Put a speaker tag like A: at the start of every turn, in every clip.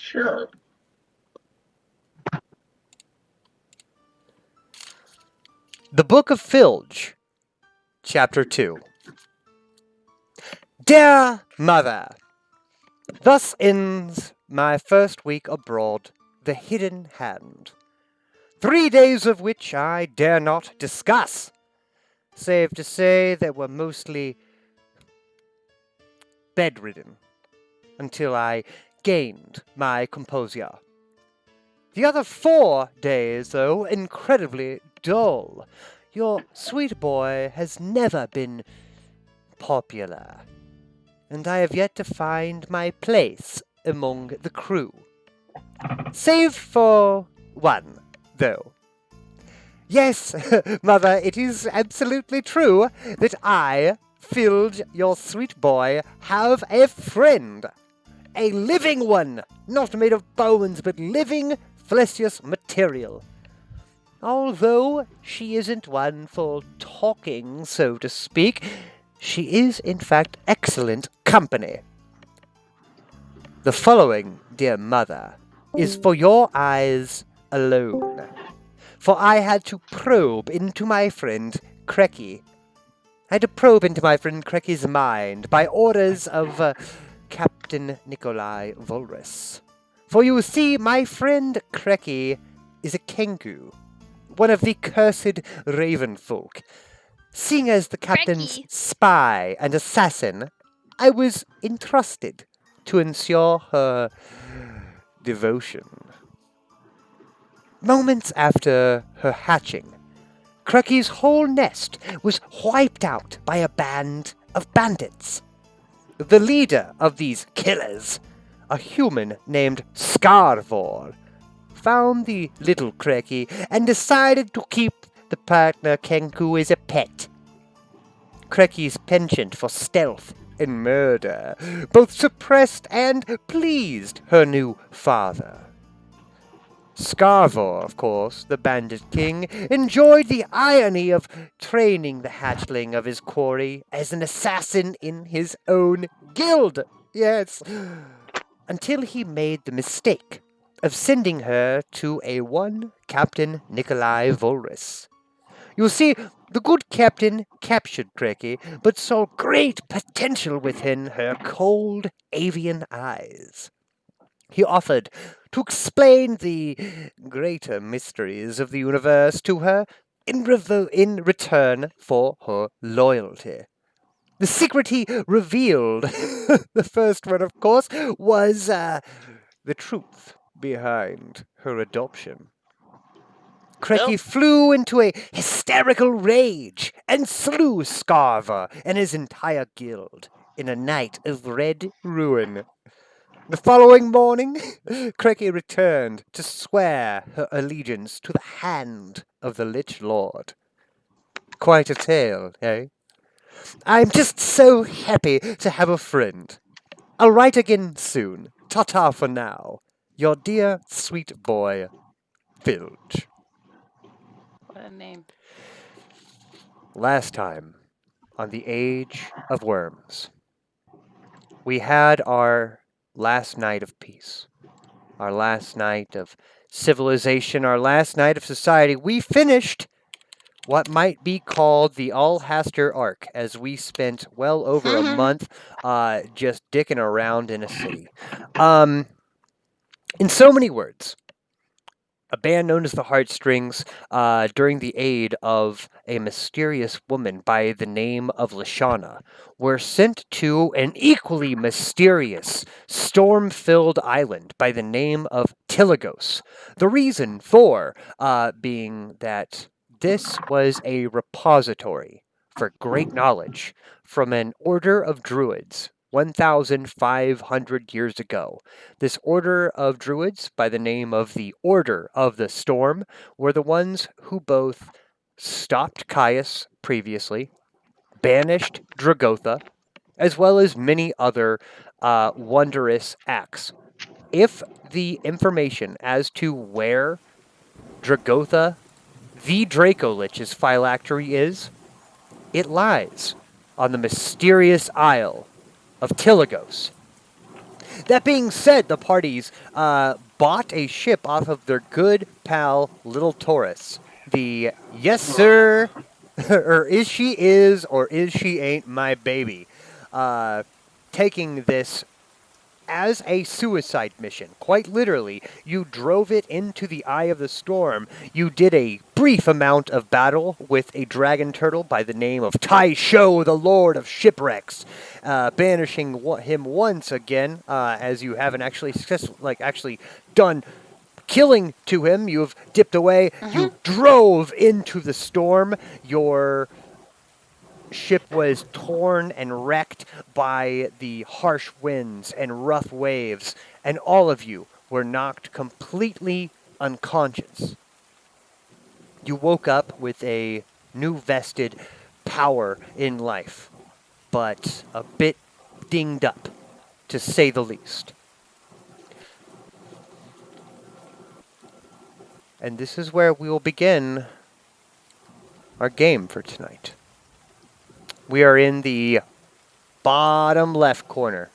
A: Sure.
B: The Book of Filge, Chapter 2. Dear Mother, thus ends my first week abroad, the Hidden Hand. 3 days of which I dare not discuss, save to say they were mostly bedridden, until I gained my composure. The other 4 days, though incredibly dull. Your sweet boy has never been popular, and I have yet to find my place among the crew. Save for one, though. Yes, Mother, it is absolutely true that I, Filge, your sweet boy, have a friend. A living one, not made of bones, but living, fleshless material. Although she isn't one for talking, so to speak, she is, in fact, excellent company. The following, dear Mother, is for your eyes alone. For I had to probe into my friend Crecky. I had to probe into my friend Crecky's mind by orders of Captain Nikolai Volrus. For you see, my friend Crecky is a Kenku, one of the cursed raven folk. Seeing as the captain's
C: Crecky.
B: spy and assassin, I was entrusted to ensure her devotion. Moments after her hatching, Crecky's whole nest was wiped out by a band of bandits. The leader of these killers, a human named Scarvor, found the little Crecky and decided to keep the partner Kenku as a pet. Crecky's penchant for stealth and murder both suppressed and pleased her new father. Scarvor, of course, the bandit king, enjoyed the irony of training the hatchling of his quarry as an assassin in his own guild. Yes, until he made the mistake of sending her to a one Captain Nikolai Volrus. You see, the good captain captured Crecky, but saw great potential within her cold avian eyes. He offered to explain the greater mysteries of the universe to her in return for her loyalty. The secret he revealed, the first one, of course, was the truth behind her adoption. Crecky
C: Nope.
B: flew into a hysterical rage and slew Scarver and his entire guild in a night of red ruin. The following morning, Crecky returned to swear her allegiance to the hand of the Lich Lord. Quite a tale, eh? I'm just so happy to have a friend. I'll write again soon. Ta-ta for now. Your dear, sweet boy, Filge.
C: What a name.
B: Last time, on the Age of Worms, we had our last night of peace, our last night of civilization, our last night of society. We finished what might be called the Alhaster Arc, as we spent well over a month just dicking around in a city. In so many words, a band known as the Heartstrings, during the aid of a mysterious woman by the name of Lashana, were sent to an equally mysterious, storm-filled island by the name of Tilagos. The reason for being that this was a repository for great knowledge from an order of druids 1,500 years ago. This order of druids, by the name of the Order of the Storm, were the ones who both stopped Caius previously, banished Dragotha, as well as many other wondrous acts. If the information as to where Dragotha, the Dracolich's phylactery is, it lies on the mysterious isle of Tilagos. That being said, the parties bought a ship off of their good pal, Little Taurus. The yes, sir, or is she ain't my baby. Taking this as a suicide mission. Quite literally, you drove it into the eye of the storm. You did a brief amount of battle with a dragon turtle by the name of Tai Sho, the Lord of Shipwrecks, banishing him once again, as you haven't actually actually done killing to him. You've dipped away. You drove into the storm. Your ship was torn and wrecked by the harsh winds and rough waves, and all of you were knocked completely unconscious. You woke up with a new vested power in life, but a bit dinged up, to say the least. And this is where we will begin our game for tonight. We are in the bottom left corner.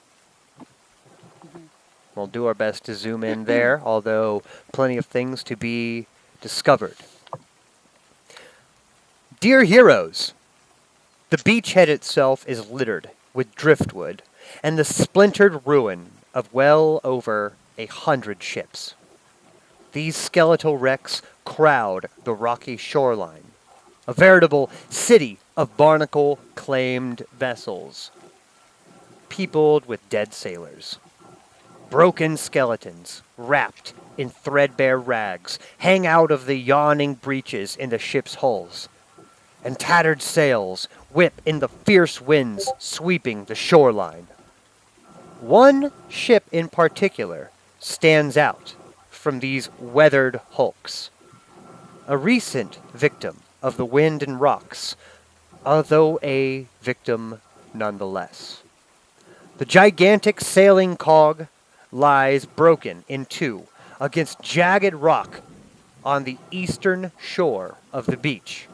B: We'll do our best to zoom in there, although plenty of things to be discovered. Dear heroes, the beachhead itself is littered with driftwood and the splintered ruin of well over 100 ships. These skeletal wrecks crowd the rocky shoreline, a veritable city of barnacle-claimed vessels, peopled with dead sailors. Broken skeletons, wrapped in threadbare rags, hang out of the yawning breaches in the ship's hulls, and tattered sails whip in the fierce winds sweeping the shoreline. One ship in particular stands out from these weathered hulks, a recent victim of the wind and rocks, although a victim nonetheless. The gigantic sailing cog lies broken in two against jagged rock on the eastern shore of the beach.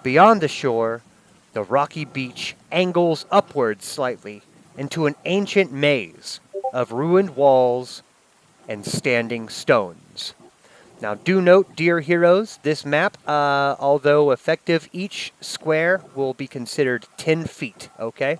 B: Beyond the shore, the rocky beach angles upwards slightly into an ancient maze of ruined walls and standing stones. Now, do note, dear heroes, this map, although effective, each square will be considered 10 feet, okay?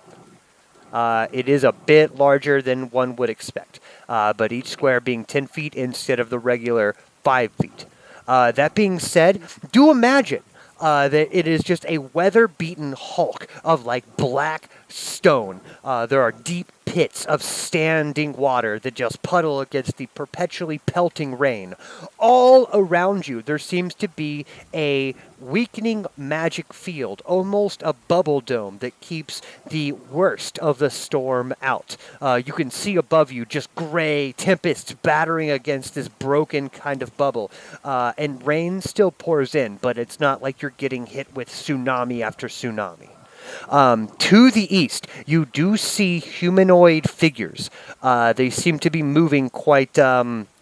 B: It is a bit larger than one would expect, but each square being 10 feet instead of the regular 5 feet. That being said, do imagine that it is just a weather-beaten hulk of like black stone. There are deep pits of standing water that just puddle against the perpetually pelting rain. All around you, there seems to be a weakening magic field, almost a bubble dome that keeps the worst of the storm out. You can see above you just gray tempests battering against this broken kind of bubble. And rain still pours in, but it's not like you're getting hit with tsunami after tsunami. To the east, you do see humanoid figures. They seem to be moving quite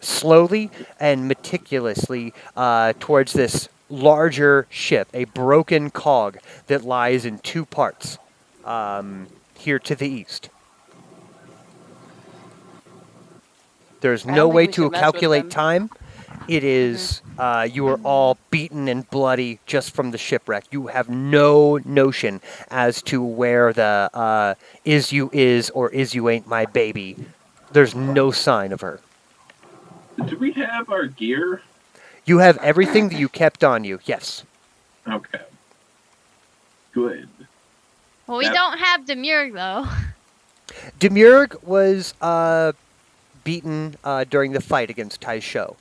B: slowly and meticulously towards this larger ship, a broken cog that lies in two parts here to the east. There's
C: I
B: no
C: don't think
B: way
C: we
B: to
C: should mess with
B: calculate
C: them.
B: time. It is, you are all beaten and bloody just from the shipwreck. You have no notion as to where the is you is or is you ain't my baby. There's no sign of her.
A: Do we have our gear?
B: You have everything that you kept on you, yes.
A: Okay. Good.
D: Well, we
A: Yep.
D: don't have Demurg though.
B: Demiurg was beaten during the fight against Tai Sho.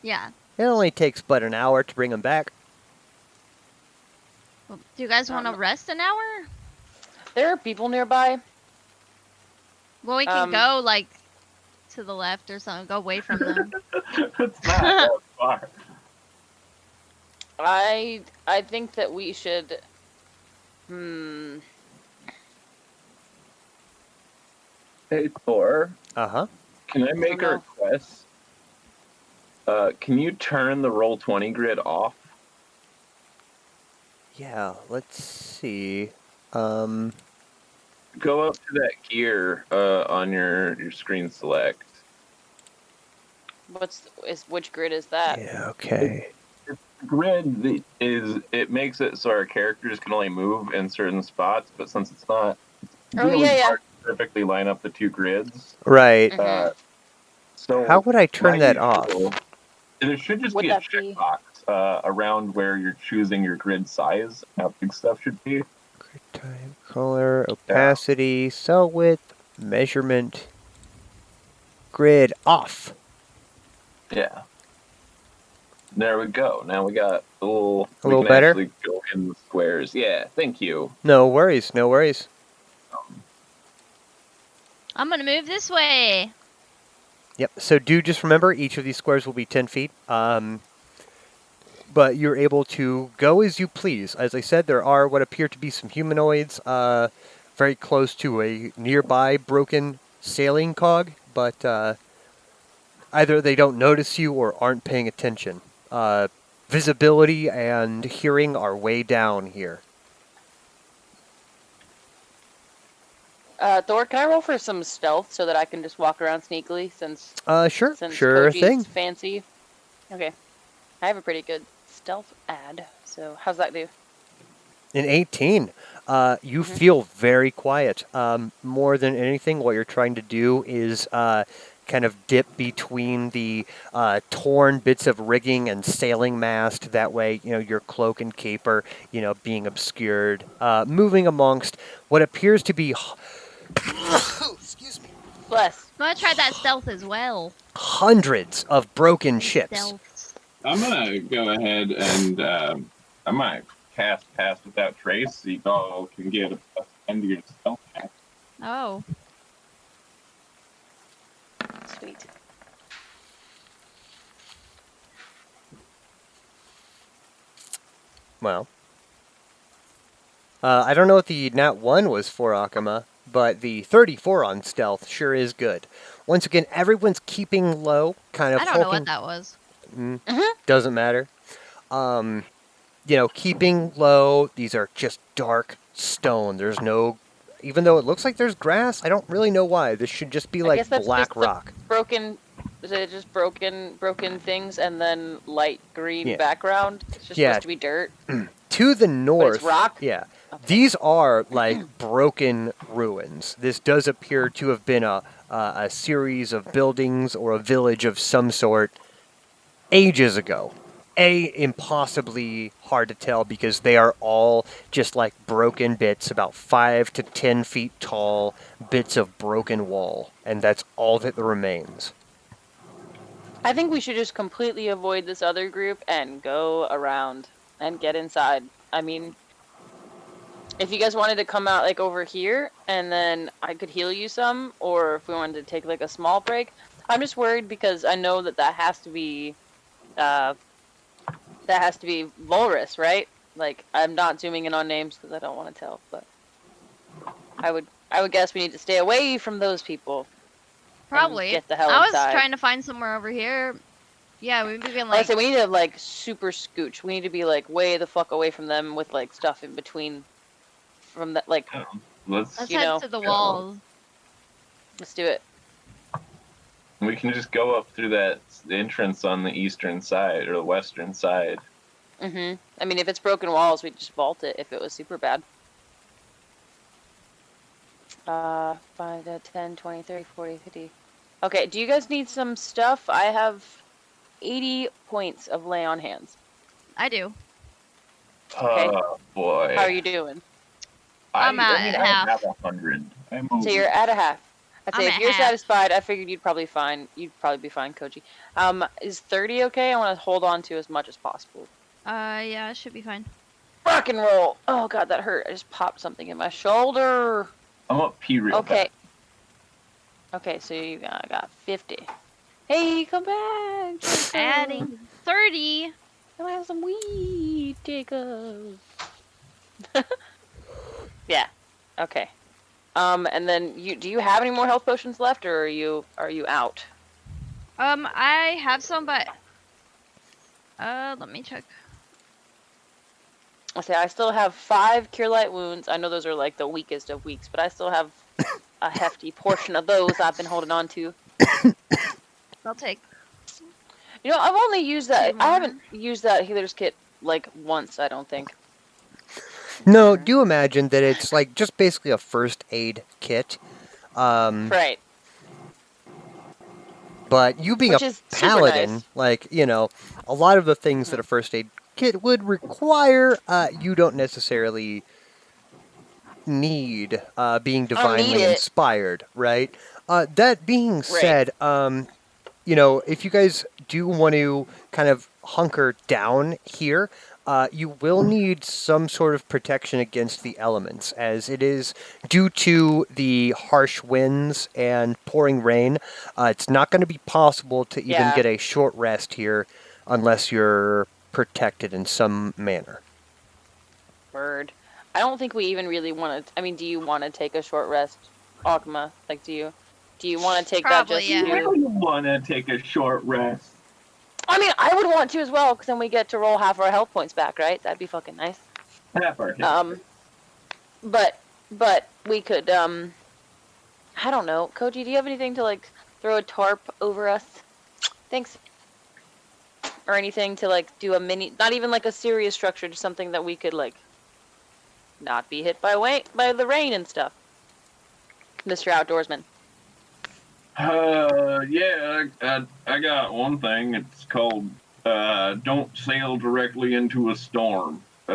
D: Yeah.
B: It only takes but an hour to bring him back.
D: Well, do you guys want to rest an hour?
C: There are people nearby.
D: Well, we can go like to the left or something. Go away from them.
A: It's not that far.
C: I think that we should.
A: Hey, Thor,
B: Uh-huh.
A: can I make a
C: no.
A: request? Can you turn the Roll20 grid off?
B: Yeah, let's see.
A: Go up to that gear on your screen select.
C: Which grid is that?
B: Yeah, okay.
A: Grid it makes it so our characters can only move in certain spots, but since it's not
C: Oh,
A: really
C: yeah, yeah.
A: hard to perfectly line up the two grids.
B: Right.
C: Mhm.
A: So
B: How would I turn
A: my
B: that off?
A: usual- There should just
C: Would
A: be a
C: that be-
A: checkbox around where you're choosing your grid size. How big stuff should be.
B: Grid type, color, opacity, cell width, measurement, grid off.
A: Yeah. There we go. Now we got a little.
B: A little
A: we can
B: better?
A: actually go in the squares. Yeah. Thank you.
B: No worries, no worries.
D: I'm gonna move this way.
B: Yep. So do just remember each of these squares will be 10 feet. But you're able to go as you please. As I said, there are what appear to be some humanoids very close to a nearby broken sailing cog, but either they don't notice you or aren't paying attention. Visibility and hearing are way down here.
C: Thor, can I roll for some stealth so that I can just walk around sneakily since
B: Sure
C: since
B: Sure
C: Koji's
B: thing.
C: fancy? Okay. I have a pretty good stealth ad, so how's that do?
B: In 18, you feel very quiet. More than anything, what you're trying to do is kind of dip between the torn bits of rigging and sailing mast. That way, your cloak and caper, being obscured. Moving amongst what appears to be, excuse me,
C: Bless.
D: I'm gonna try that stealth as well.
B: hundreds of broken ships.
D: Stealth.
A: I'm gonna go ahead and I might cast Pass Without Trace so you all can get a end to your stealth check.
D: Oh.
C: Sweet.
B: Well, I don't know what the nat 1 was for Akama, but the 34 on stealth sure is good. Once again, everyone's keeping low, kind of
D: I don't know
B: hulking.
D: what that was.
B: Doesn't matter. Keeping low. These are just dark stone. There's no, even though it looks like there's grass, I don't really know why. This should just be
C: I
B: like
C: guess that's
B: black
C: just the
B: rock.
C: broken. Is it just broken things and then light green
B: Yeah.
C: background? It's just
B: Yeah.
C: supposed to be dirt.
B: To the
C: But
B: north,
C: it's rock.
B: yeah,
C: Okay.
B: these are like broken ruins. This does appear to have been a series of buildings or a village of some sort ages ago. Impossibly hard to tell because they are all just like broken bits, about 5 to 10 feet tall bits of broken wall, and that's all that remains.
C: I think we should just completely avoid this other group and go around and get inside. I mean, if you guys wanted to come out like over here and then I could heal you some, or if we wanted to take like a small break. I'm just worried because I know that has to be Volrus, right? Like, I'm not zooming in on names because I don't want to tell, but I would guess we need to stay away from those people.
D: Probably.
C: Get the hell
D: I was
C: inside.
D: trying to find somewhere over here. Yeah, we can
C: I
D: like.
C: say we need to like super scooch. We need to be like way the fuck away from them with like stuff in between. From that, like,
A: Let's
D: Let's
C: you
D: head
C: know,
D: to the
A: go.
D: walls.
C: let's do it.
A: We can just go up through that entrance on the eastern side or the western side.
C: I mean, if it's broken walls, we'd just vault it if it was super bad. 5, 10, 20, 30, 40, 50. Okay, do you guys need some stuff? I have 80 points of lay on hands.
D: I do.
C: Okay.
A: Oh boy.
C: How are you doing?
D: I'm at
A: I
D: half.
A: have 100. I'm
C: So you're at a half. I'd say
D: I'm
C: if
D: at
C: you're
D: half.
C: satisfied, I figured you'd probably be fine, Koji. Is 30 okay? I want to hold on to as much as possible.
D: Yeah, it should be fine.
C: Rock and roll! Oh god, that hurt. I just popped something in my shoulder.
A: I'm up P real
C: Okay.
A: fast.
C: Okay, so you got 50. Hey, come back! Jacob.
D: Adding 30.
C: Can I have some weed, Jacob? Yeah. Okay. And then do you have any more health potions left, or are you out?
D: I have some, but let me check.
C: I say I still have 5 cure light wounds. I know those are like the weakest of weeks, but I still have a hefty portion of those I've been holding on to.
D: I'll take.
C: You know, I've only used that.
D: Two
C: I haven't
D: more.
C: used that healer's kit like once. I don't think.
B: No, do imagine that it's like just basically a first aid kit.
C: Right.
B: But you being
C: Which
B: a
C: is super
B: paladin,
C: nice.
B: like, you know, a lot of the things that a first aid kit would require, you don't necessarily need being
C: I don't need
B: divinely
C: it.
B: inspired, right? That being
C: Right.
B: said, you know, if you guys do want to kind of hunker down here, you will need some sort of protection against the elements, as it is due to the harsh winds and pouring rain. It's not going to be possible to even
C: Yeah.
B: get a short rest here unless you're protected in some manner.
C: Word. I don't think we even really want to. I mean, do you want to take a short rest, Ogma? Like, do you want to take
D: Probably,
C: that just
D: yeah.
A: I
C: to?
A: don't want to take a short rest.
C: I mean, I would want to as well, because then we get to roll half our health points back, right? That'd be fucking nice.
A: Half our hit.
C: But we could I don't know. Koji, do you have anything to like throw a tarp over us? Thanks. Or anything to like do a mini, not even like a serious structure, just something that we could like not be hit by the rain and stuff. Mr. Outdoorsman.
A: Yeah, I got one thing. It's called "Don't Sail Directly into a Storm." We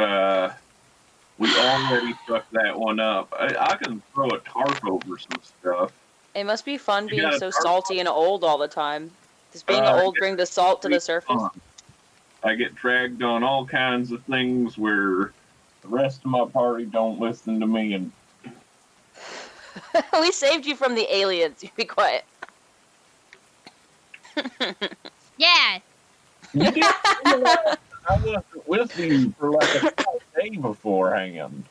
A: already fucked that one up. I can throw a tarp over some stuff.
C: It must be fun
A: You
C: being
A: got a
C: so
A: tarp
C: salty and old all the time. Does being
A: Uh,
C: old bring the salt to the surface?
A: I get dragged on all kinds of things where the rest of my party don't listen to me, and
C: We saved you from the aliens. You be quiet.
D: Yeah.
A: you didn't realize I wasn't with you for like a full day beforehand.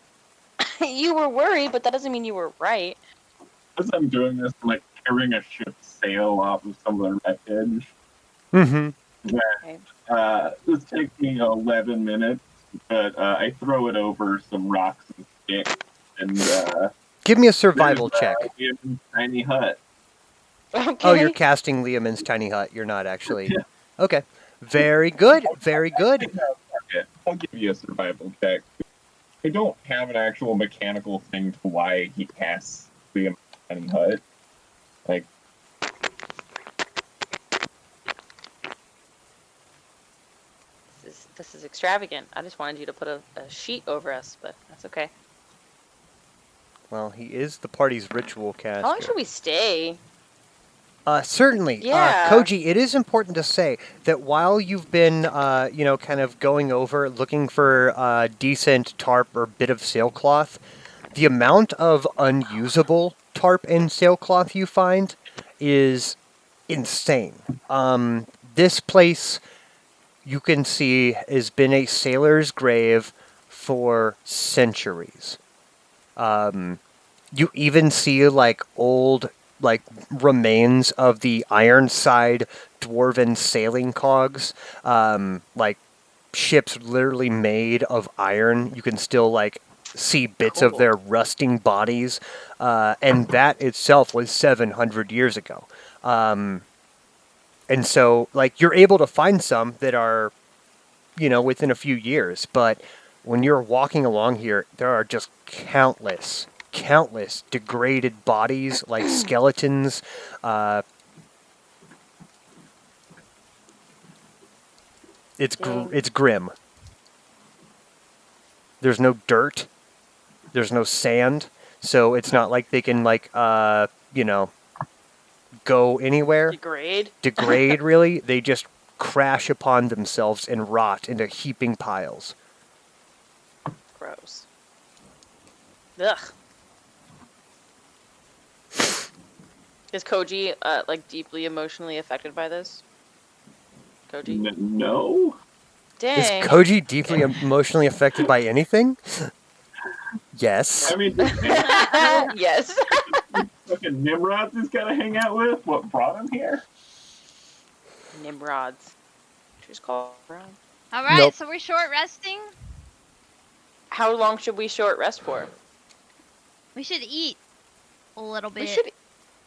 C: You were worried, but that doesn't mean you were right.
A: As I'm doing this, I'm like tearing a ship's sail off of some of the wreckage.
B: Mm-hmm.
A: This takes me 11 minutes, but I throw it over some rocks and sticks, and
B: Give me a survival
A: there's,
B: check.
A: Liam's tiny hut.
C: Okay.
B: Oh, you're casting Liamon's tiny hut. You're not actually. Okay. Very good. Very good.
A: Okay, I'll give you a survival check. I don't have an actual mechanical thing to why he casts Liam's tiny hut. Like,
C: This is extravagant. I just wanted you to put a sheet over us, but that's okay.
B: Well, he is the party's ritual caster.
C: How long should we stay?
B: Certainly.
C: Yeah.
B: Koji, it is important to say that while you've been, you know, kind of going over, looking for decent tarp or bit of sailcloth, the amount of unusable tarp and sailcloth you find is insane. This place, you can see, has been a sailor's grave for centuries. You even see, like, old, like, remains of the Ironside dwarven sailing cogs, like, ships literally made of iron. You can still, like, see bits of their rusting bodies, and that itself was 700 years ago. And so, like, you're able to find some that are, you know, within a few years, but when you're walking along here, there are just countless degraded bodies, like skeletons. It's grim. There's no dirt. There's no sand, so it's not like they can, like, you know, go anywhere. Degrade, really. They just crash upon themselves and rot into heaping piles.
C: Gross. Ugh. Is Koji like deeply emotionally affected by this? Koji?
A: No.
C: Dang.
B: Is Koji deeply emotionally affected by anything? Yes.
A: I mean,
C: Yes.
A: fucking Nimrods he's got to hang out with? What brought him here?
C: Nimrods. Just call Nimrod.
D: All right,
B: Nope.
D: so we're short resting.
C: how long should we short rest for?
D: We should eat a little bit.
C: We should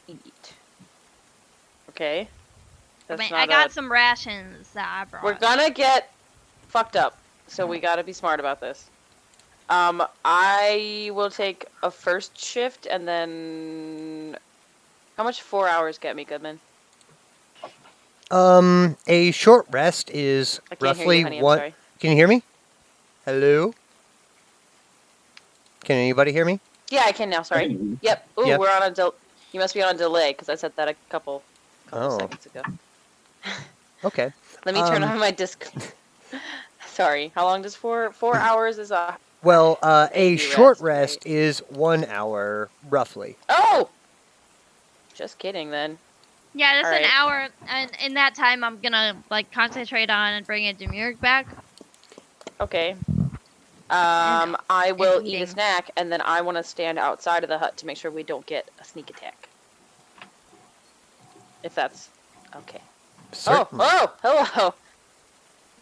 C: eat. Okay.
D: I got some rations that I brought.
C: We're gonna get fucked up, so we gotta be smart about this. I will take a first shift, and then how much 4 hours get me, Goodman?
B: A short rest is
C: I can't hear
B: roughly
C: you, honey, I'm
B: what?
C: sorry.
B: Can you hear me? Hello? Can anybody hear me?
C: Yeah, I can now. Sorry.
A: Hey,
C: Yep. Ooh,
B: Yep.
C: we're on a You must be on a delay because I said that a couple
B: Oh.
C: seconds ago.
B: Okay.
C: Let me turn
B: Um,
C: on my disc. Sorry. How long does 4 hours is a?
B: Well, a
C: Maybe
B: short
C: rest,
B: rest is 1 hour, roughly.
C: Oh. Just kidding then.
D: Yeah, that's an
C: Alright.
D: hour, and in that time, I'm gonna like concentrate on bringing Demurg back.
C: Okay. I will eat a
D: eating.
C: snack, and then I want to stand outside of the hut to make sure we don't get a sneak attack. If that's okay.
B: Certainly.
C: Oh, hello.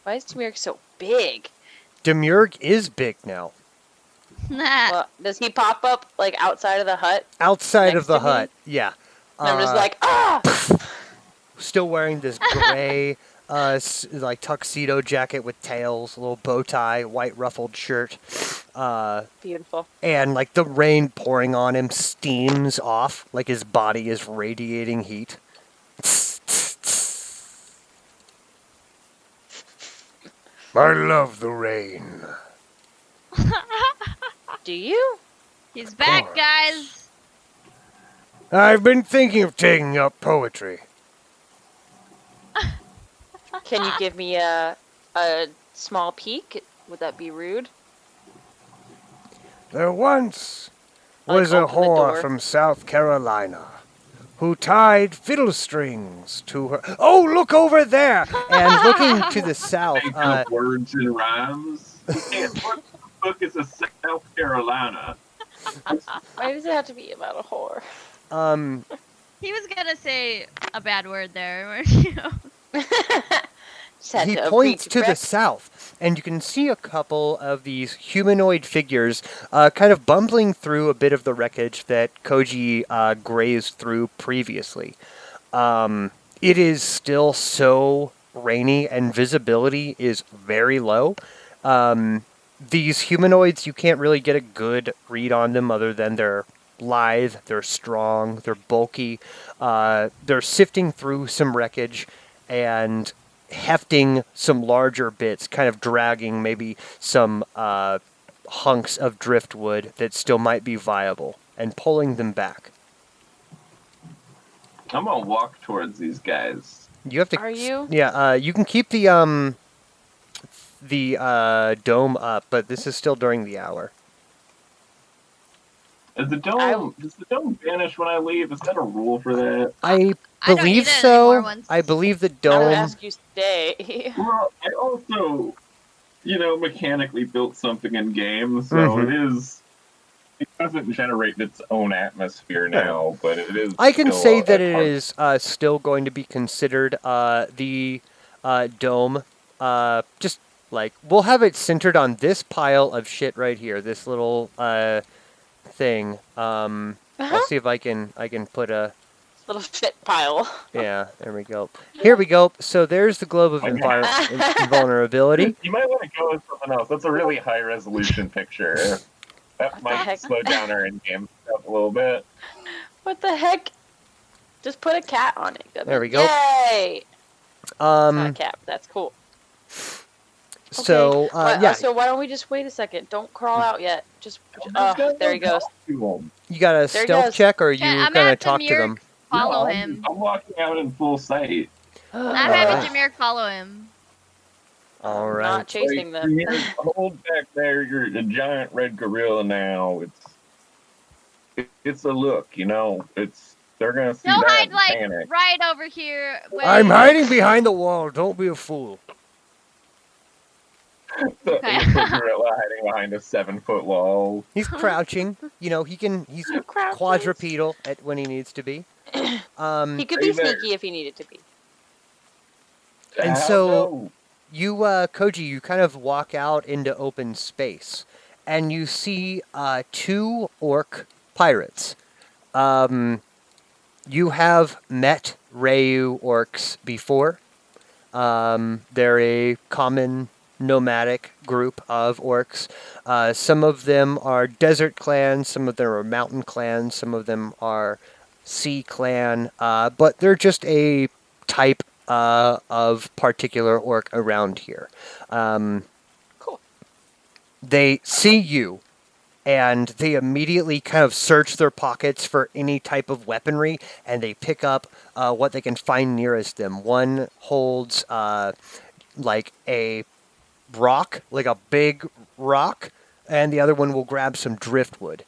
C: Why is Demurg so big?
B: Demurg is big now.
C: Well, does he pop up like outside of the hut?
B: Outside
C: Next
B: of the
C: to me?
B: hut, yeah.
C: And I'm just like, ah!
B: Still wearing this gray, like tuxedo jacket with tails, a little bow tie, white ruffled shirt,
C: Beautiful.
B: and like the rain pouring on him steams off, like his body is radiating heat. I love the rain.
C: Do you?
D: He's back,
B: course.
D: guys.
B: I've been thinking of taking up poetry.
C: Can you give me a small peek? Would that be rude?
B: There once
C: Like,
B: was a
C: open the
B: whore
C: door.
B: from South Carolina who tied fiddle strings to her. Oh, look over there! And looking to the south,
A: Make up words and rhymes. You can't. What the fuck is a South Carolina?
C: Why does it have to be about a whore?
D: He was gonna say a bad word there, weren't you?
C: Just had
B: he
C: to
B: points
C: agree
B: to the
C: correct.
B: south, and you can see a couple of these humanoid figures kind of bumbling through a bit of the wreckage that Koji grazed through previously. It is still so rainy, and visibility is very low. These humanoids, you can't really get a good read on them other than they're lithe, they're strong, they're bulky. They're sifting through some wreckage and hefting some larger bits, kind of dragging maybe some hunks of driftwood that still might be viable and pulling them back.
A: I'm gonna walk towards these guys.
B: You have to.
C: Are you?
B: Yeah. You can keep the dome up, but this is still during the hour.
A: Does the dome vanish when I leave? Is that a rule for that?
B: I
D: I don't
B: believe
D: need it
B: so.
D: anymore once-
B: I believe the
C: I'm gonna
B: dome.
C: ask you stay.
A: Well, I also, mechanically built something in game, so
B: Mhm.
A: it doesn't generate its own atmosphere now, but it is.
B: I can
A: still
B: say
A: a
B: that it
A: part-
B: is still going to be considered the dome. Just like we'll have it centered on this pile of shit right here. This little thing. I'll see if I can put a.
C: Little shit pile.
B: Yeah, there we go. Here we go. So there's the globe of invulnerability.
A: You might want to go with something else. That's a really high resolution picture. That
C: the
A: might
C: heck?
A: slow down our in-game stuff a little bit.
C: What the heck? Just put a cat on it. Goodman.
B: There we go.
C: Yay! It's not a cat. But that's cool.
B: So yeah,
C: So why don't we just wait a second? Don't crawl out yet. Just.
A: I'm just
C: There he goes.
A: talk to 'em.
B: you got a
C: There he
B: stealth
C: goes.
B: check, or are you
D: Yeah, I'm
B: gonna
D: at
B: talk to
D: Demurg.
B: them?
D: Follow
A: No,
D: him.
A: I'm walking out in full sight.
D: I'm
C: I'm
D: having Demurg follow him.
B: All right.
C: Not chasing them.
A: Hold back there. You're a giant red gorilla now. It's a look, they're gonna see
D: He'll
A: that
D: hide
A: and
D: like
A: panic.
D: right over here.
B: I'm
D: where-
B: hiding behind the wall. Don't be a fool.
A: The
D: Okay.
A: gorilla hiding behind a 7-foot wall.
B: He's crouching. He's
C: Crouches.
B: quadrupedal at when he needs to be.
C: He could be
A: Stay there.
C: sneaky if he needed to be.
B: And
A: How
B: so-
A: no?
B: You, Koji, you kind of walk out into open space, and you see 2 orc pirates. You have met Rayu orcs before. They're a common nomadic group of orcs. Some of them are desert clans, some of them are mountain clans, some of them are sea clan, but they're just a type of particular orc around here.
C: Cool.
B: They see you, and they immediately kind of search their pockets for any type of weaponry, and they pick up what they can find nearest them. One holds like a rock, like a big rock, and the other one will grab some driftwood.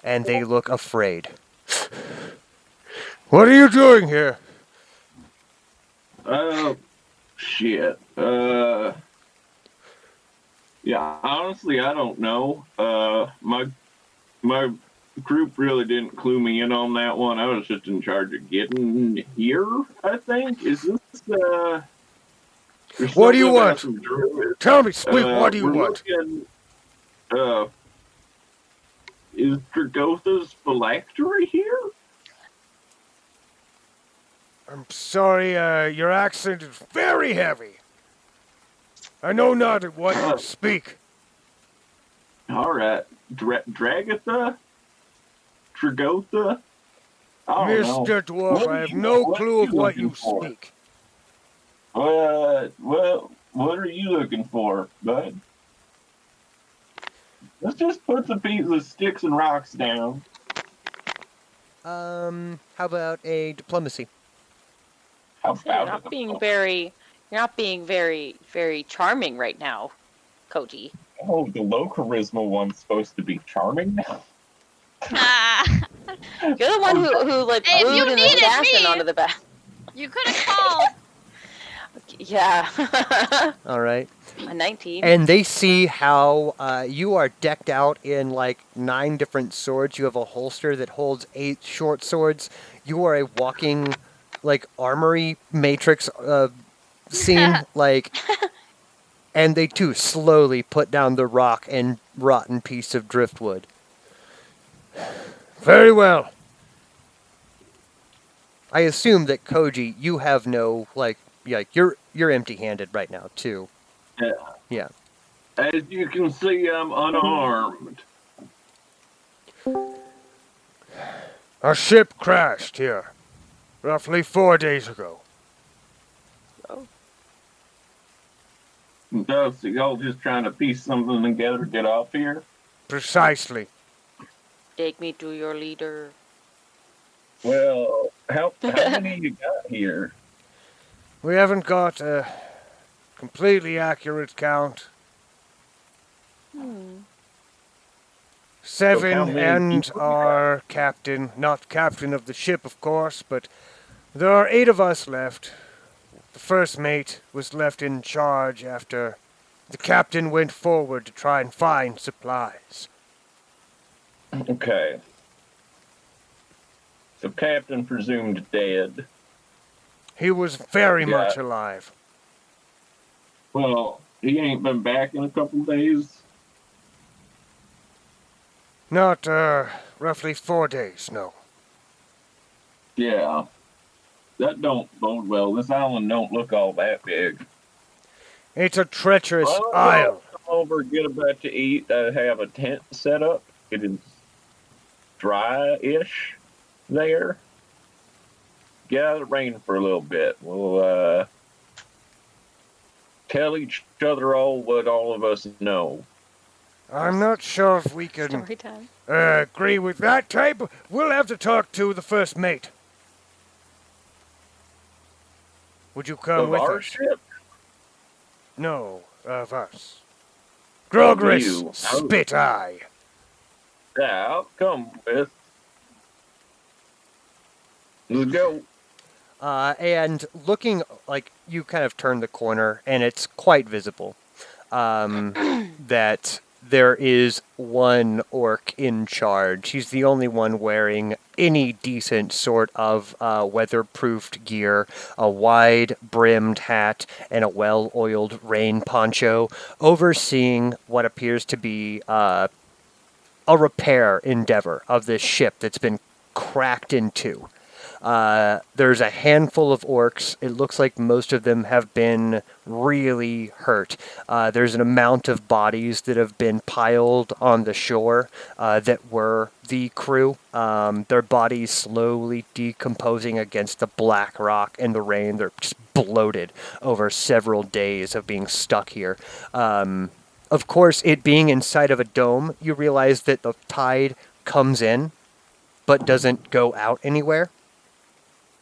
B: And they look afraid. What are you doing here?
A: Shit. Yeah, honestly, I don't know. My group really didn't clue me in on that one. I was just in charge of getting here, I think. Is this,
B: What do you want? Tell me, speak, what do you want?
A: Is Dragotha's phylactery here?
B: I'm sorry, your accent is very heavy. I know not what you speak.
A: All right. Dragotha? Dragotha? I don't know.
B: Mr. Dwarf, I have no clue of what you speak.
A: Well, what are you looking for, bud? Let's just put some pieces of sticks and rocks down.
B: How about a diplomacy?
A: How
C: You're
A: about
C: not being very, very charming right now, Koji.
A: Oh, the low charisma one's supposed to be charming now.
D: Ah,
C: You're the one who like
D: Hey, if you
C: glued an
D: needed
C: assassin
D: me-
C: onto the back.
D: you could have called.
C: Yeah.
B: All right.
C: A 19.
B: And they see how you are decked out in like 9 different swords. You have a holster that holds 8 short swords. You are a walking like armory matrix scene, like, and they too slowly put down the rock and rotten piece of driftwood. Very well. I assume that Koji, you have no like you're empty-handed right now too.
A: Yeah.
B: Yeah.
A: As you can see, I'm unarmed.
B: Our ship crashed here roughly 4 days ago.
A: So y'all just trying to piece something together to get off here?
B: Precisely.
C: Take me to your leader.
A: Well, how many you got here?
B: We haven't got a completely accurate count. 7
A: how many
B: and
A: people you
B: our captain, not captain of the ship, of course, but there are 8 of us left. The first mate was left in charge after the captain went forward to try and find supplies.
A: Okay. So Captain presumed dead.
B: He was very
A: Yeah.
B: much alive.
A: Well, he ain't been back in a couple days.
B: Not, roughly 4 days, no.
A: Yeah. That don't bode well. This island don't look all that big.
B: It's a treacherous
A: Well,
B: isle.
A: Come over, get a bite to eat. I have a tent set up. It is dry-ish there. Get out of the rain for a little bit. We'll tell each other all what all of us know.
B: I'm not sure if we can
C: Story time.
B: agree with that type. We'll have to talk to the first mate. Would you come
A: Of
B: with
A: our
B: us?
A: ship?
B: No, of us.
A: Of
B: Grogris,
A: you.
B: Spit Eye.
A: Yeah, I'll come with. Let's go.
B: And looking like you kind of turn the corner, and it's quite visible that there is one orc in charge. He's the only one wearing any decent sort of weatherproofed gear, a wide-brimmed hat, and a well-oiled rain poncho, overseeing what appears to be a repair endeavor of this ship that's been cracked in two. There's a handful of orcs. It looks like most of them have been really hurt. There's an amount of bodies that have been piled on the shore that were the crew. Their bodies slowly decomposing against the black rock and the rain. They're just bloated over several days of being stuck here. Of course, it being inside of a dome, you realize that the tide comes in but doesn't go out anywhere.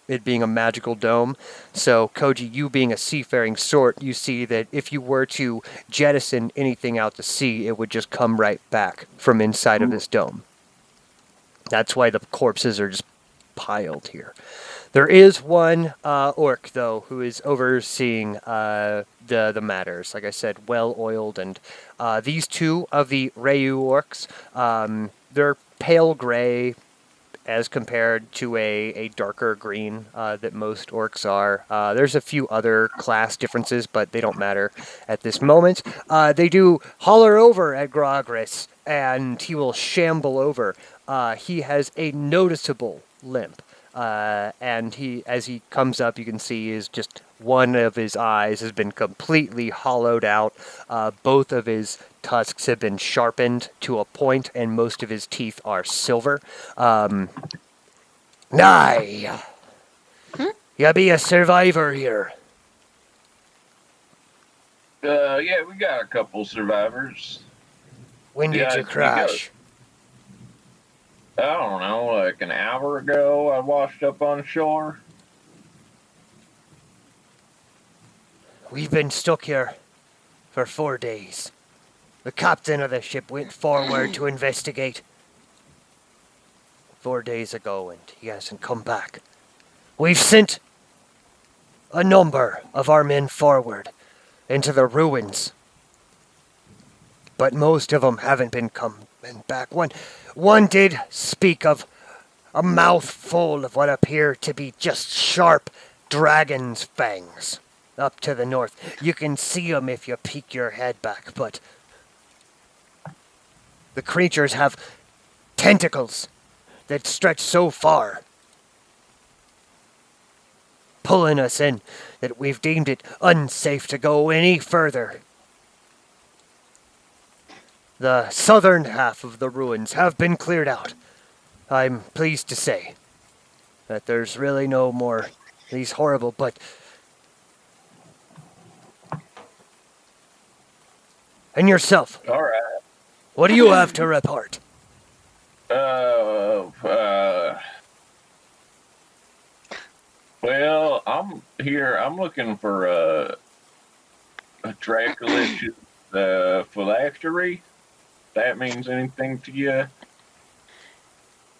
B: It being a magical dome. So, Koji, you being a seafaring sort, you see that if you were to jettison anything out to sea, it would just come right back from inside of this dome. That's why the corpses are just piled here. There is one orc, though, who is overseeing the matters. Like I said, well-oiled, and these two of the Ryu orcs, they're pale gray, as compared to a darker green that most orcs are. There's a few other class differences, but they don't matter at this moment. They do holler over at Grogris, and he will shamble over. He has a noticeable limp, and as he comes up, you can see is just one of his eyes has been completely hollowed out. Both of his tusks have been sharpened to a point, and most of his teeth are silver. Nye! You be a survivor here.
A: Yeah, we got a couple survivors.
B: When did
A: Yeah,
B: you
A: you
B: crash?
A: I don't know, like an hour ago, I washed up on shore.
B: We've been stuck here for 4 days. The captain of the ship went forward to investigate 4 days ago, and he hasn't come back. We've sent a number of our men forward into the ruins, but most of them haven't been coming back. One did speak of a mouthful of what appear to be just sharp dragon's fangs up to the north. You can see them if you peek your head back, but the creatures have tentacles that stretch so far, pulling us in, that we've deemed it unsafe to go any further. The southern half of the ruins have been cleared out. I'm pleased to say that there's really no more these horrible, but... And yourself,
A: All right.
B: what do you have to report?
A: Well, I'm here. I'm looking for a Draculicious phylactery. That means anything to you?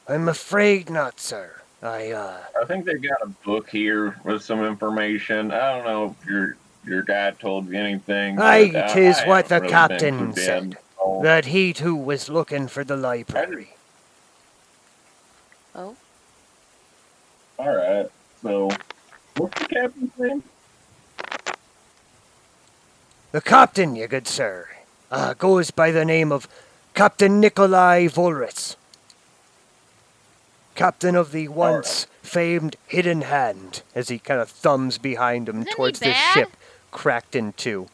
B: I'm afraid not, sir. I
A: think they got a book here with some information. I don't know if your guy told you anything.
B: Aye,
A: but
B: 'tis
A: I
B: what the
A: haven't really been
B: captain
A: forbidden,
B: said.
A: so-
B: That he too was looking for the library.
C: Oh.
A: All right. So, what's the captain's name?
B: The captain, you good sir, goes by the name of Captain Nikolai Volritz. Captain of the once famed Hidden Hand, as he kind of thumbs behind him
D: Isn't he
B: towards this
D: bad?
B: ship cracked in two.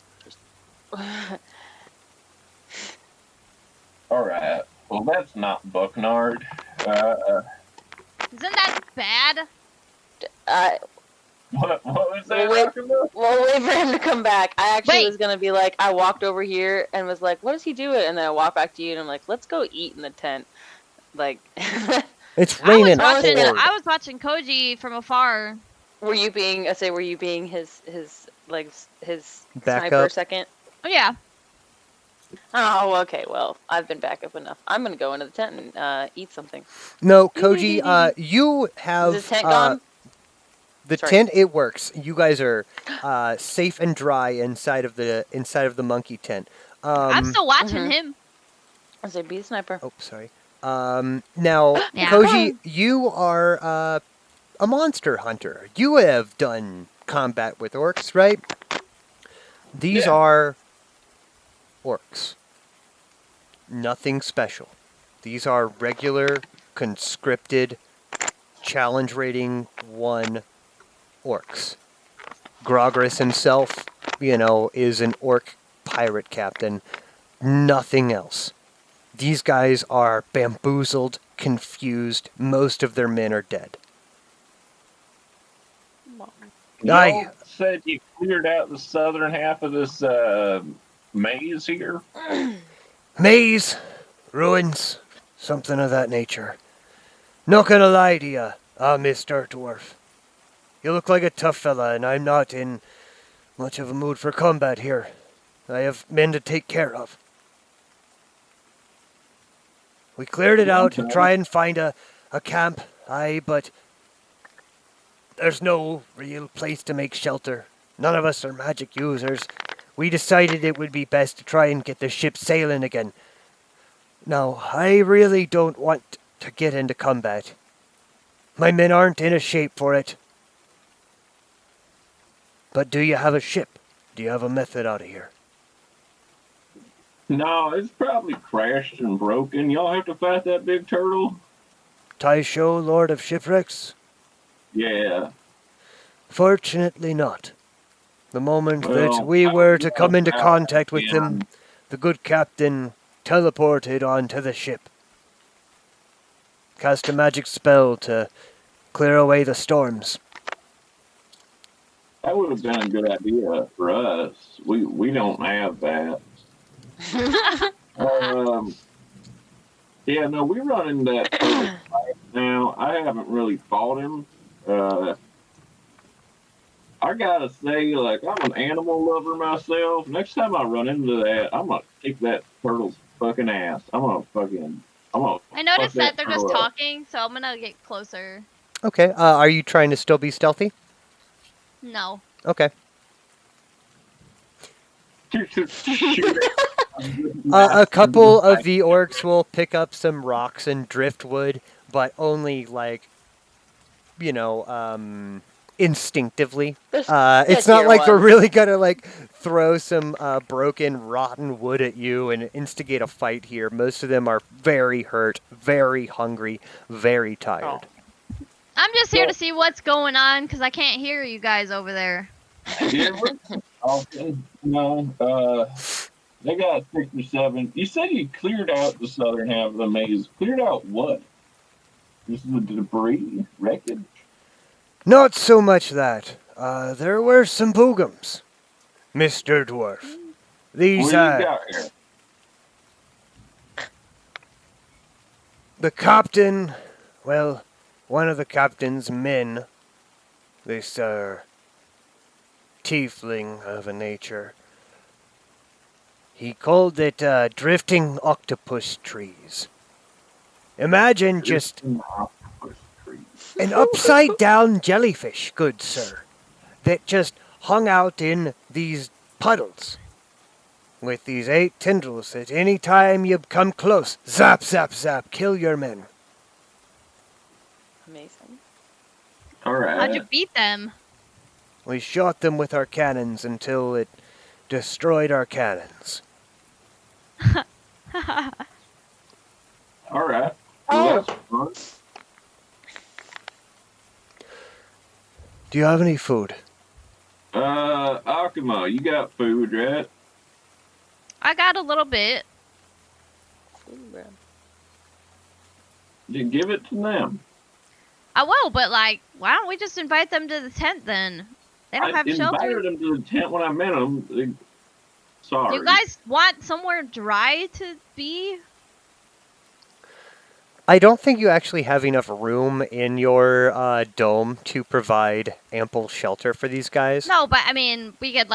A: All right. Well, that's not Bucknard.
D: Isn't that bad?
A: What was that?
C: Wait.
A: talking about?
C: We'll wait for him to come back. I actually
D: Wait.
C: was gonna be like, I walked over here and was like, what is he doing? And then I walked back to you and I'm like, let's go eat in the tent. Like,
B: It's
D: I was
B: raining
D: watching.
B: hard.
D: I was watching Koji from afar.
C: were you being his sniper
B: Backup.
C: second?
D: Oh yeah.
C: Oh, okay. Well, I've been back up enough. I'm gonna go into the tent and eat something.
B: No, Koji, you have
C: Is the tent gone?
B: the
C: Sorry.
B: tent. It works. You guys are safe and dry inside of the monkey tent.
D: I'm still watching
C: Mhm.
D: him.
C: I say, be a sniper.
B: Oh, sorry. Now,
D: Yeah.
B: Koji, you are a monster hunter. You have done combat with orcs, right? These
A: Yeah.
B: are orcs. Nothing special. These are regular, conscripted, challenge rating 1 orcs. Grogris himself, is an orc pirate captain. Nothing else. These guys are bamboozled, confused. Most of their men are dead. Aye.
A: Y'all said you cleared out the southern half of this maze here.
B: Maze, ruins, something of that nature. Not gonna lie to you, Mr. Dwarf. You look like a tough fella, and I'm not in much of a mood for combat here. I have men to take care of. We cleared it out to try and find a camp, aye, but there's no real place to make shelter. None of us are magic users. We decided it would be best to try and get the ship sailing again. Now, I really don't want to get into combat. My men aren't in a shape for it. But do you have a ship? Do you have a method out of here?
A: No, it's probably crashed and broken. Y'all have to fight that big turtle?
B: Taisho, Lord of Shipwrecks?
A: Yeah.
B: Fortunately not. The moment that
A: Well,
B: we
A: I
B: were
A: would
B: to come
A: love
B: into
A: that,
B: contact with them,
A: yeah.
B: the good captain teleported onto the ship. Cast a magic spell to clear away the storms.
A: That would have been a good idea for us. We don't have that. Yeah, no, we run into that turtle fight now. I haven't really fought him. I gotta say, like, I'm an animal lover myself. Next time I run into that, I'm gonna kick that turtle's fucking ass. I'm gonna
D: I noticed
A: fuck
D: that they're just
A: turtle up.
D: talking, so I'm gonna get closer.
B: Okay, are you trying to still be stealthy?
D: No.
B: Okay.
A: Shoot it.
B: A couple of the orcs will pick up some rocks and driftwood, but only instinctively. It's not
C: tier
B: like they're
C: ones.
B: really gonna throw some broken, rotten wood at you and instigate a fight here. Most of them are very hurt, very hungry, very tired.
D: I'm just here to see what's going on because I can't hear you guys over there.
A: Yeah, often. No, they got 6 or 7. You said you cleared out the southern half of the maze. Cleared out what? This is the debris, wreckage.
B: Not so much that. There were some boogums, Mr. Dwarf. These,
A: What do you got here?
B: the captain, well, one of the captain's men, this, tiefling of a nature, he called it, drifting octopus trees. Imagine just an upside-down jellyfish, good sir, that just hung out in these puddles with these 8 tendrils that any time you come close, zap, zap, zap, kill your men.
C: Amazing.
A: All right.
D: How'd you beat them?
B: We shot them with our cannons until it destroyed our cannons.
A: All right.
C: Oh.
A: Well, that's fun.
B: Do you have any food?
A: Akuma, you got food, right?
D: I got a little bit.
A: You give it to them.
D: I will, but why don't we just invite them to the tent then? They don't have
A: I
D: shelter.
A: invited them to the tent when I met them. Sorry.
D: You guys want somewhere dry to be?
B: I don't think you actually have enough room in your dome to provide ample shelter for these guys.
D: No, but I mean, we could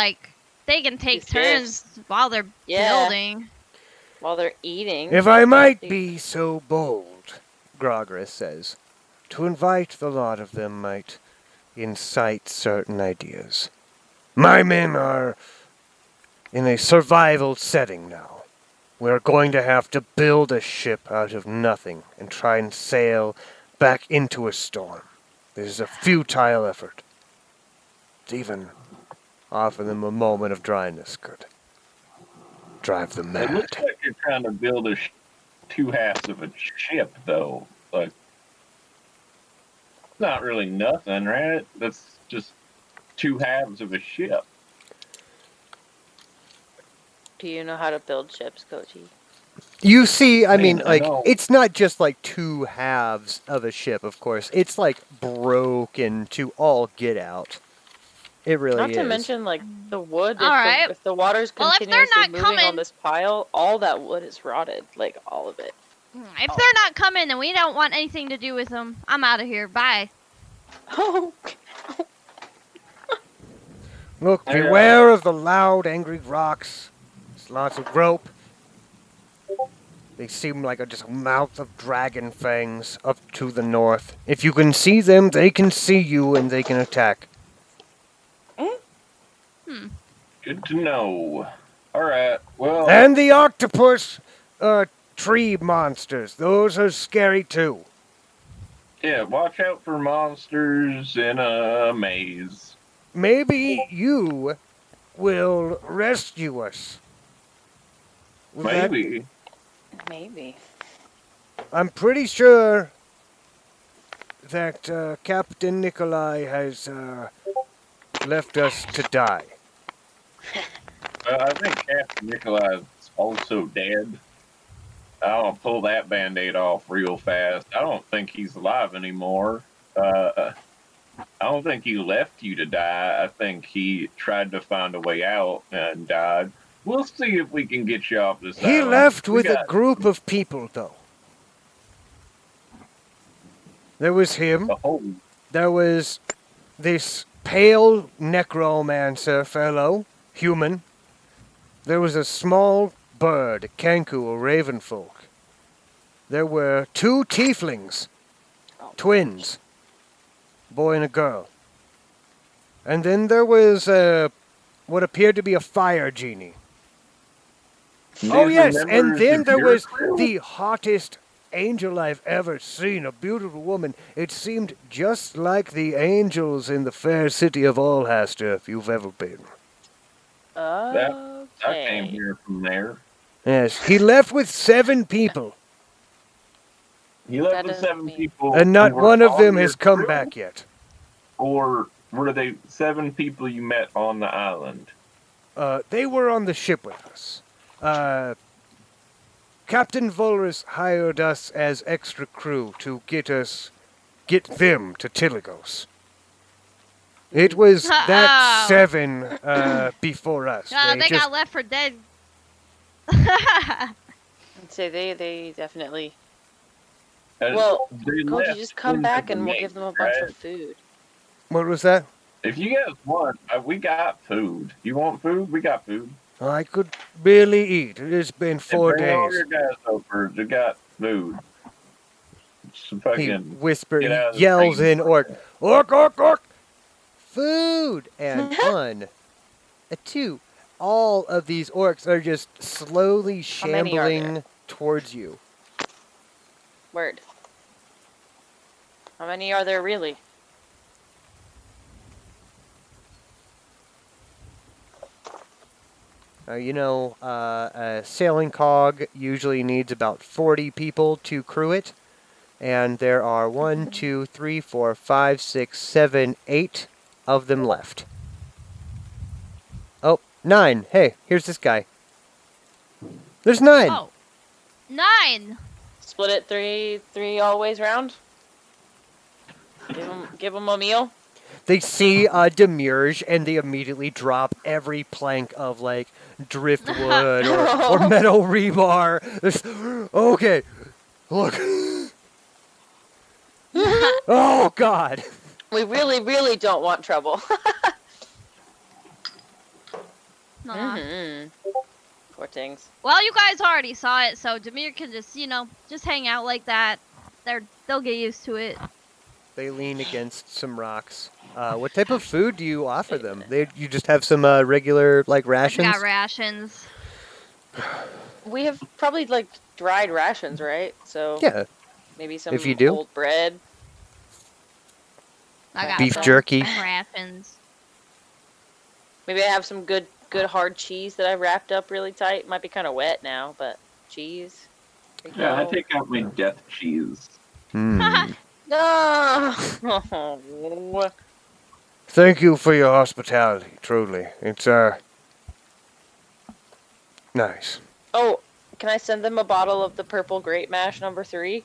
D: they can take
C: Just
D: turns while they're building.
C: While they're eating.
B: If I might be so bold, Grogris says, to invite the lot of them might incite certain ideas. My men are in a survival setting now. We're going to have to build a ship out of nothing and try and sail back into a storm. This is a futile effort. To even offer them a moment of dryness could drive them
A: It
B: mad.
A: looks like you're trying to build two halves of a ship, though. Like, not really nothing, right? That's just two halves of a ship.
C: Do you know how to build ships, Koji?
B: You see, I mean,
A: Man, I
B: like,
A: know.
B: it's not just like two halves of a ship, of course. It's like broken to all get out. It really
C: Not
B: is.
C: to mention, like, the wood.
D: All right.
C: If the water's
D: Well, if they're
C: continuously
D: not
C: moving on
D: coming-
C: this pile, all that wood is rotted. Like, all of it.
D: If they're not coming and we don't want anything to do with them, I'm out of here. Bye.
C: Oh,
B: Look,
A: I,
B: beware of the loud, angry rocks. There's lots of rope. They seem like just a mouth of dragon fangs up to the north. If you can see them, they can see you and they can attack.
A: Good to know. All right. Well,
B: And the octopus tree monsters. Those are scary too.
A: yeah, watch out for monsters in a maze.
B: Maybe you will rescue us. Will that-
A: Maybe.
C: maybe.
B: I'm pretty sure that Captain Nikolai has left us to die.
A: I think Captain Nikolai is also dead. I'll pull that band-aid off real fast. I don't think he's alive anymore. I don't think he left you to die. I think he tried to find a way out and died. We'll see if we can get you off this
B: He
A: island.
B: left
A: We
B: with a
A: got
B: group of people, though. There was him.
A: a whole
B: There was this pale necromancer fellow, human. There was a small bird, a kanku, a ravenfolk. There were 2 tieflings,
C: Oh,
B: twins, boy and a girl. And then there was what appeared to be a fire genie. Oh
A: These
B: yes,
A: are
B: and
A: members
B: then
A: of
B: there
A: your
B: was
A: crew?
B: the hottest angel I've ever seen, a beautiful woman. It seemed just like the angels in the fair city of Alhaster, if you've ever been.
C: Okay.
A: I came here from there.
B: Yes, he left with 7 people,
A: He left
C: That
A: with
C: doesn't
A: 7
C: mean-
A: people.
B: and not
A: who were
B: one of
A: on
B: them
A: your
B: has come
A: crew,
B: back yet.
A: Or were they 7 people you met on the island?
B: They were on the ship with us. Captain Volrus hired us as extra crew to get them to Tiligos. It was that
D: Oh.
B: 7 before us.
D: They
B: just
D: got left for dead.
C: I'd say they definitely.
A: And
C: Well,
A: they
C: Koji,
A: left
C: just come
A: into
C: back
A: the
C: and we'll
A: maze,
C: give them a bunch
A: right?
C: of food.
B: What was that?
A: If you guys want, we got food. You want food? We got food.
B: I could barely eat. It's been 4
A: And bring all
B: days.
A: your guys over. They got food. Some
B: He
A: fucking
B: whispers,
A: get out of the
B: yells
A: rain.
B: in orc, orc, orc, orc, food! And 1, 2, all of these orcs are just slowly
C: How many are there?
B: shambling towards you.
C: Word. How many are there really?
B: A sailing cog usually needs about 40 people to crew it. And there are 1, 2, 3, 4, 5, 6, 7, 8 of them left. Oh, 9. Hey, here's this guy. There's 9.
D: Oh. 9.
C: Split it three all ways round. Give them a meal.
B: They see Demiurge and they immediately drop every plank of like driftwood or metal rebar. Okay, look. Oh God.
C: We really, really don't want trouble.
D: Aw.
C: Mhm. Poor things.
D: Well, you guys already saw it, so Demir can just, just hang out like that. They'll get used to it.
B: They lean against some rocks. What type of food do you offer them? You just have some regular like rations?
D: Got rations.
C: We have probably like dried rations, right? So
B: Yeah,
C: maybe some
B: if you do.
C: old bread.
D: I got
B: Beef
D: some
B: jerky.
D: rations.
C: Maybe I have some good hard cheese that I wrapped up really tight. Might be kind of wet now, but cheese. There you
A: Yeah, I
C: go.
A: take out my death cheese.
B: Hmm.
C: No.
B: Thank you for your hospitality, truly. It's, nice.
C: Oh, can I send them a bottle of the purple grape mash number 3?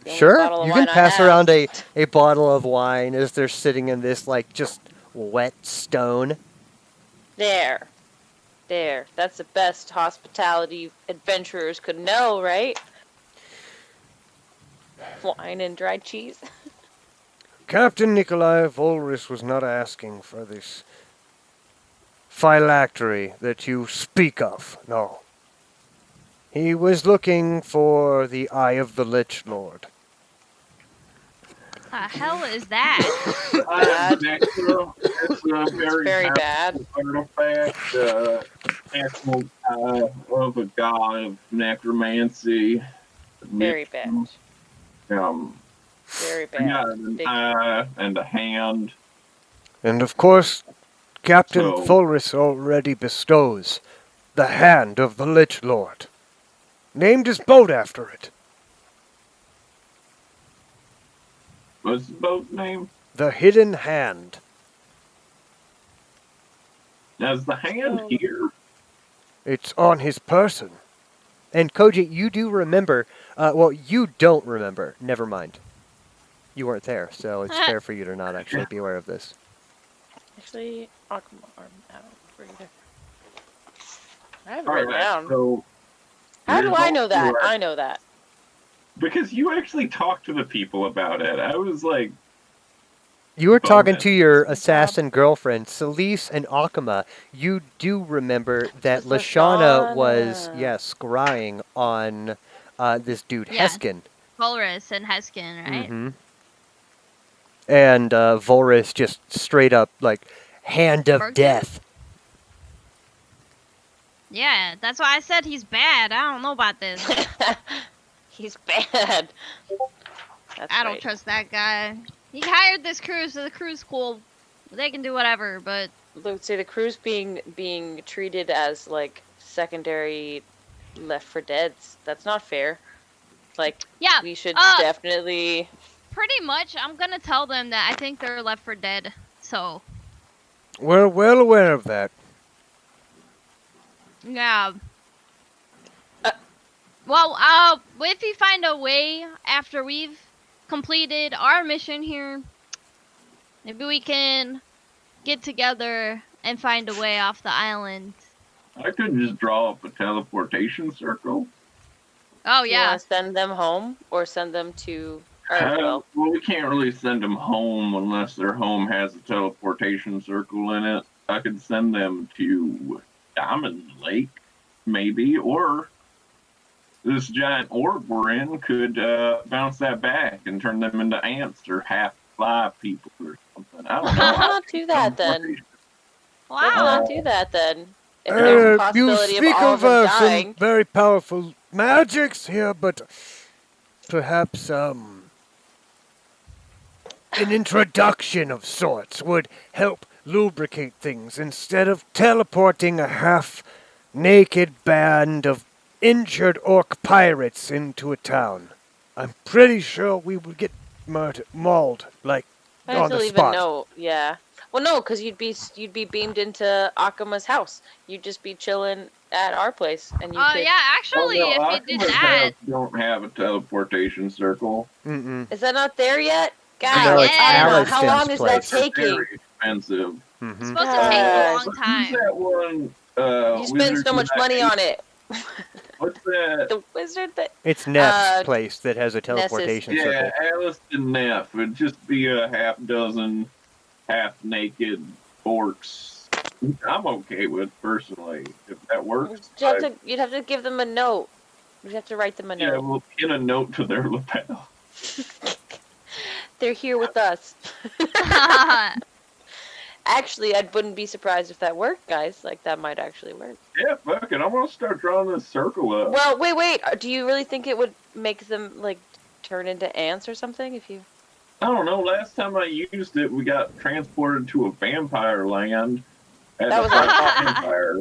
C: The only
B: Sure,
C: bottle of
B: you can
C: wine I
B: pass
C: have.
B: around a bottle of wine as they're sitting in this, like, just wet stone.
C: There. That's the best hospitality adventurers could know, right? Wine and dried cheese.
B: Captain Nikolai Volris was not asking for this phylactery that you speak of, no. He was looking for the Eye of the Lich Lord.
D: The hell is that?
C: Bad.
A: It's a
C: Very bad.
A: artifact, actual of a god of necromancy.
C: Very bad.
A: Um,
C: Very
A: yeah,
C: bad.
A: an
C: Big-
A: eye and a hand.
B: And of course, Captain
A: So-
B: Volris already bestows the Hand of the Lich Lord. Named his boat after it.
A: What's the boat name?
B: The Hidden Hand.
A: Is the hand
C: Oh.
A: here?
B: It's on his person. And Koji, you do remember, well, you don't remember. Never mind. You weren't there, so it's fair for you to not actually be aware of this.
C: Actually, Aquamarm out. I have it
A: All
C: written
A: right,
C: down.
A: so
C: How do
A: there's
C: I know
A: also
C: that?
A: a-
C: I know that.
A: Because you actually talked to the people about it. I was like,
B: You were talking
A: Bonus.
B: to your
C: Good job.
B: assassin girlfriend, Celise and Akama. You do remember that
C: It's
B: Lashana was,
C: Lashana.
B: scrying on this dude,
D: Yeah.
B: Heskin.
D: Volris and Heskin, right?
B: Mm-hmm. And Volris just straight up, like, hand of
D: Burger?
B: death.
D: Yeah, that's why I said he's bad. I don't know about this.
C: He's bad. That's
D: I don't
C: right.
D: trust that guy. He hired this crew, so the crew's cool. They can do whatever, but
C: Let's say the crew's being treated as like secondary Left for Deads. That's not fair. Like
D: yeah,
C: we should
D: uh,
C: definitely.
D: pretty much. I'm gonna tell them that I think they're Left for Dead. So
B: We're well aware of that.
D: yeah.
C: Uh,
D: Well, if we find a way after we've completed our mission here, maybe we can get together and find a way off the island.
A: I could just draw up a teleportation circle.
D: Oh
C: You
D: yeah.
C: want to send them home or send them to Earthville?
A: Well, we can't really send them home unless their home has a teleportation circle in it. I could send them to Diamond Lake, maybe, or this giant orb we're in could bounce that back and turn them into ants or half fly people or something. I don't know.
C: Why not do that then? Let's
D: Wow.
C: not do that then. If there's a
B: You
C: possibility of
B: speak
C: all
B: of
C: of them
B: some
C: dying.
B: very powerful magics here, but perhaps an introduction of sorts would help lubricate things instead of teleporting a half-naked band of injured orc pirates into a town. I'm pretty sure we would get mauled, like,
C: I have
B: on
C: to
B: the
C: leave
B: spot.
C: a note. Yeah. Well, no, because you'd be beamed into Akama's house. You'd just be chilling at our place, and you
D: Oh
C: could.
D: yeah, actually, if you did that,
A: don't have a teleportation circle.
B: Mm-mm.
C: Is that not there yet? God,
B: No,
D: it's
C: Akama, how
B: Aliston's
C: long is that
B: place.
A: It's
C: taking?
A: very expensive.
B: Mm-hmm.
D: it's supposed to take a long
A: Who's
D: time.
A: that one?
C: You spend
A: wizard
C: so much
A: that
C: money
A: ate-
C: on it.
A: What's that?
C: The wizard that.
B: It's Neff's
C: Uh,
B: place that has a teleportation
A: Yeah,
B: circle.
A: Aliston Neff. It'd just be a half dozen half-naked orcs. I'm okay with personally if that works.
C: You'd have to give them a note. You'd have to write them a
A: Yeah,
C: note.
A: we'll pin a note to their lapel.
C: They're here with us. Actually, I wouldn't be surprised if that worked, guys. Like, that might actually work.
A: Yeah, fuck it. I'm gonna start drawing this circle up.
C: Well, wait. Do you really think it would make them, like, turn into ants or something if you...
A: I don't know. Last time I used it, we got transported to a vampire land. And
C: That was
A: a
C: our fault.
A: vampire.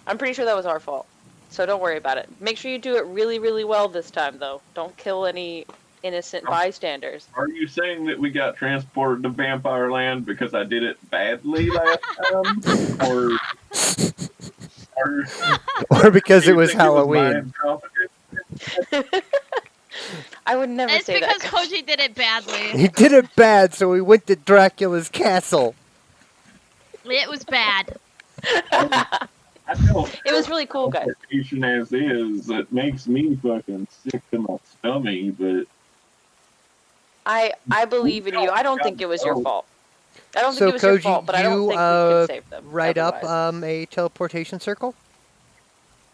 C: I'm pretty sure that was our fault. So don't worry about it. Make sure you do it really, really well this time, though. Don't kill any innocent bystanders.
A: Are you saying that we got transported to vampire land because I did it badly last time, or
B: Or because
A: do
B: it
A: you
B: was
A: think my
B: Halloween.
A: incompetence?
C: I would never
D: It's
C: say
D: because
C: that.
D: Koji did it badly.
B: He did it bad, so we went to Dracula's castle.
D: It was bad.
A: I feel
C: It was really cool, guys.
A: teleportation as is. It makes me fucking sick to my stomach, but
C: I believe in you. I don't think it was your fault. I don't
B: So,
C: think it was your
B: Koji,
C: fault, but I don't
B: you,
C: think we could save them.
B: Write up
C: otherwise.
B: a teleportation circle.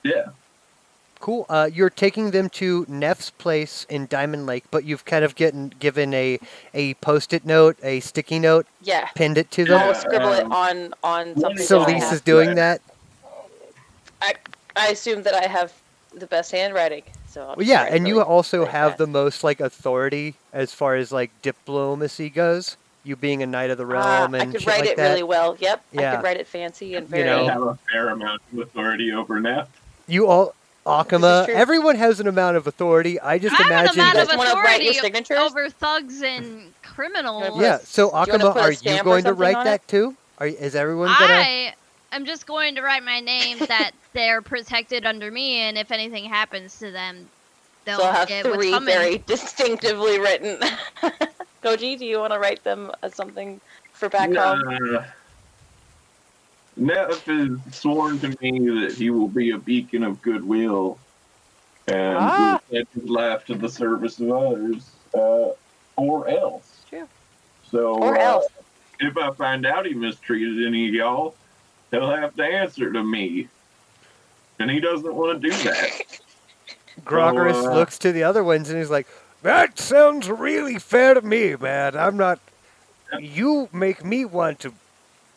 A: yeah.
B: Cool. You're taking them to Neff's place in Diamond Lake, but you've kind of given a post-it note, a sticky note,
C: Yeah.
B: pinned it to
C: I'll
B: them.
A: Yeah,
C: scribble it on something.
B: So
C: that I
B: Lisa's
C: have.
B: doing that.
C: I assume that I have the best handwriting. So I'll
B: Well,
C: just
B: yeah,
C: write
B: and you
C: really-
B: also
C: really
B: have
C: fast.
B: the most like authority as far as like diplomacy goes. You being a knight of the realm
C: I
B: and
C: could
B: shit
C: write
B: like
C: it
B: that.
C: really well. Yep. I
B: Yeah.
C: could write it fancy and
B: You
C: very.
B: know.
A: I have a fair amount of authority over Neff.
B: You all,
C: This
B: Akama,
C: is true.
B: everyone has an amount of authority. I just
D: I have an
B: imagine
D: amount
C: You
D: of
B: that.
C: guys wanna write your
D: authority
C: signatures?
D: over thugs and criminals.
B: Yeah. So
C: Do you wanna
B: Akama,
C: put a
B: are you
C: stamp or
B: going to
C: something
B: write
C: on
B: that
C: it?
B: too? Is everyone gonna?
D: I am just going to write my name that they're protected under me, and if anything happens to them, they'll
C: So I'll have
D: get what's
C: 3
D: coming.
C: very distinctively written. Koji, do you want to write them as something for back home?
A: Neff has sworn to me that he will be a beacon of goodwill and
C: Ah.
A: will set his life to the service of others, or else.
C: True.
A: So,
C: Or else.
A: if I find out he mistreated any of y'all, he'll have to answer to me. And he doesn't want to do that.
B: Groggris
A: So,
B: looks to the other ones and he's like, "That sounds really fair to me, man. I'm not. You make me want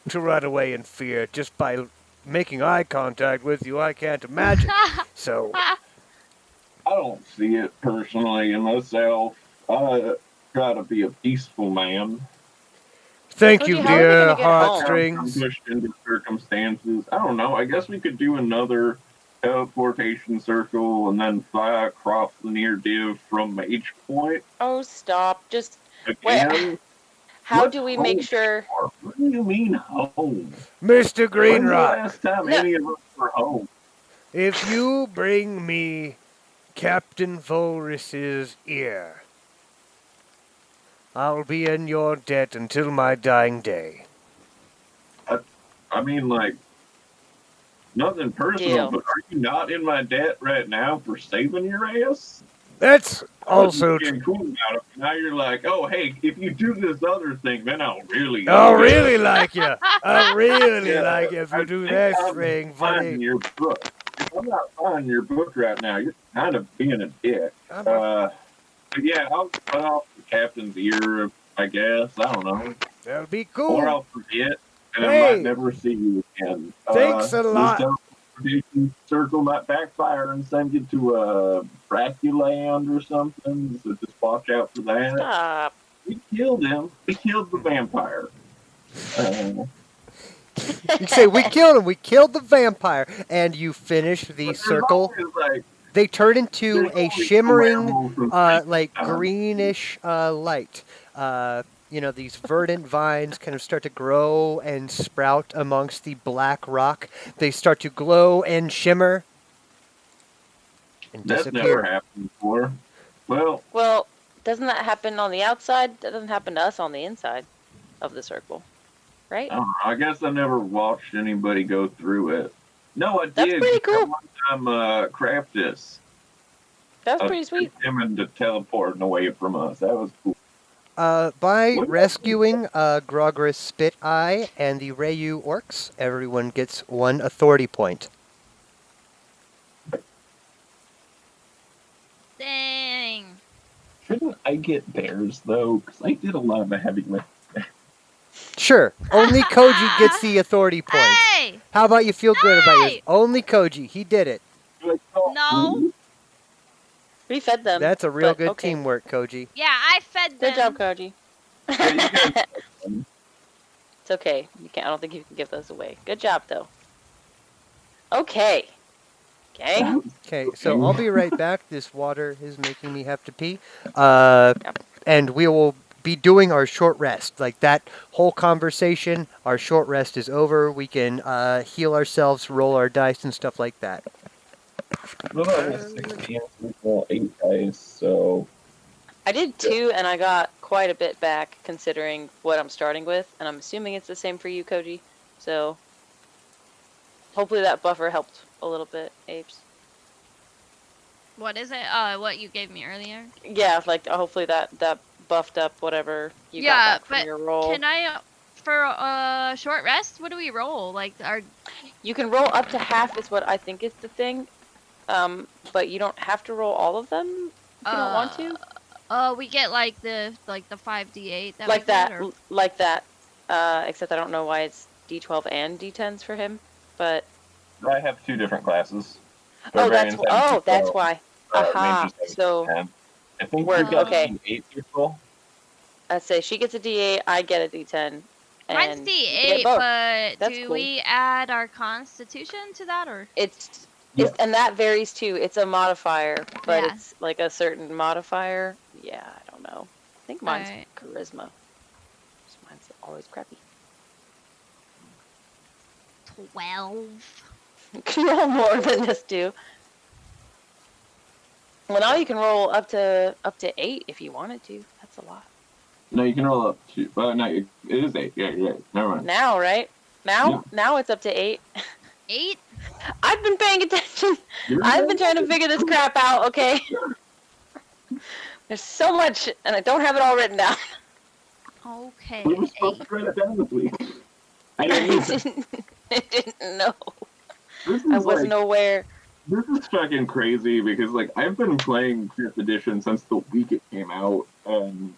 B: to run away in fear just by making eye contact with you. I can't imagine. So,
A: I don't see it personally in myself. I try to be a peaceful man.
B: thank
C: Cody,
B: you,
C: how are we
B: dear
C: gonna get home?
A: I'm
B: heartstrings.
A: pushed into circumstances. I don't know. I guess we could do another teleportation circle and then fly across the near div from Mage Point
C: Oh, stop. Just
A: again.
C: how
A: What
C: do we
A: home
C: make sure?
A: What do you mean home?
B: Mr.
A: When's the
B: Greenrock,
A: last time
C: No.
A: any of us were home?
B: if you bring me Captain Volris's ear, I'll be in your debt until my dying day.
A: I mean, like, nothing personal,
C: Deal.
A: but are you not in my debt right now for saving your ass?
B: That's
A: I was
B: also
A: just being cool about it. Now you're like, oh, hey, if you do this other thing, then I'll really.
B: I really like you. I really
A: Yeah,
B: like you if you
A: I
B: do
A: think
B: that
A: I'm
B: thing,
A: finding
B: buddy.
A: your book. If I'm not finding your book right now, you're kind of being a dick.
B: I'm
A: But yeah, I'll cut off the captain's ear, I guess. I don't know.
B: That'll be
A: Or
B: cool.
A: I'll forget, and I
B: Hey.
A: might never see you again.
B: Thanks a lot.
A: This teleportation circle might backfire and send you to a Draculand or something, so just watch out for that.
C: Stop.
A: We killed him. We killed the vampire.
B: You say, we killed him. We killed the vampire. And you finish the
A: but there's
B: circle.
A: always, like,
B: They turn into
A: there's
B: a
A: always
B: shimmering,
A: werewolves and
B: like
A: things.
B: greenish light. These verdant vines kind of start to grow and sprout amongst the black rock. They start to glow and shimmer and
A: That's never
B: disappear.
A: happened before. Well,
C: Well, doesn't that happen on the outside? That doesn't happen to us on the inside of the circle, right?
A: I don't know. I guess I never watched anybody go through it. No, I
C: That's
A: did.
C: pretty
A: That
C: cool.
A: one time, Craftus.
C: That was pretty sweet.
A: Him into teleporting away from us. That was cool.
B: By rescuing Grogris Spit Eye and the Rayu Orcs, everyone gets 1 authority point.
D: Dang.
A: Shouldn't I get theirs though? Because I did a lot of the heavy lifting.
B: Sure, only Koji gets the authority points.
D: Hey!
B: How about you feel good about yours?
D: Hey!
B: Only Koji, he did it.
A: You're like, "Oh,
D: No.
C: We fed them.
B: That's a real
C: but
B: good
C: okay.
B: teamwork, Koji.
D: Yeah, I fed them.
C: Good job, Koji.
A: yeah, you guys-
C: It's okay. You can't. I don't think you can give those away. Good job, though. Okay. Gang.
B: Okay, so I'll be right back. This water is making me have to pee. And we will be doing our short rest. Like that whole conversation, our short rest is over. We can heal ourselves, roll our dice, and stuff like that.
A: Well, that was 16, well, 8 dice, so
C: I did 2, and I got quite a bit back considering what I'm starting with, and I'm assuming it's the same for you, Koji. So hopefully that buffer helped a little bit, Apes.
D: What is it? What you gave me earlier?
C: Yeah, like hopefully that buffed up whatever you
D: Yeah,
C: got back
D: but
C: from your roll.
D: Can I, for short rest, what do we roll? Like,
C: You can roll up to half is what I think is the thing, but you don't have to roll all of them if you don't want to.
D: We get like the 5d8 that
C: Like
D: we
C: that,
D: get, or...
C: like that. Except I don't know why it's D12 and D10s for him, but
A: I have 2 different classes.
C: oh, that's
A: Barbarians have
C: that's
A: 12,
C: why.
A: mages
C: Aha.
A: have
C: So
A: 10. I think
C: Word,
A: you got
C: okay.
A: 8 people.
C: I'd say she gets a D8, I get a D10.
D: Mine's
C: And
D: d8,
C: both.
D: but
C: That's
D: do
C: cool.
D: we add our constitution to that, or?
C: It's
A: Yeah.
C: and that varies too. It's a modifier, but
D: Yeah.
C: it's like a certain modifier. Yeah, I don't know. I think mine's
D: Alright.
C: charisma. Mine's always crappy.
D: 12.
C: You can roll more than this too. Well, now you can roll up to 8 if you wanted to. That's a lot.
A: No, you can roll up to. No, it is 8. Yeah, you're right. Never mind.
C: Now, right? Now it's up to 8.
D: 8?
C: I've been paying attention. I've been trying to figure this crap out. Okay. There's so much, and I don't have it all written down.
D: Okay.
A: We were supposed
D: 8.
A: to write it down this week. I didn't either.
C: I didn't know.
A: This
C: I
A: is
C: wasn't
A: like,
C: aware.
A: this is fucking crazy because like I've been playing 5th edition since the week it came out, and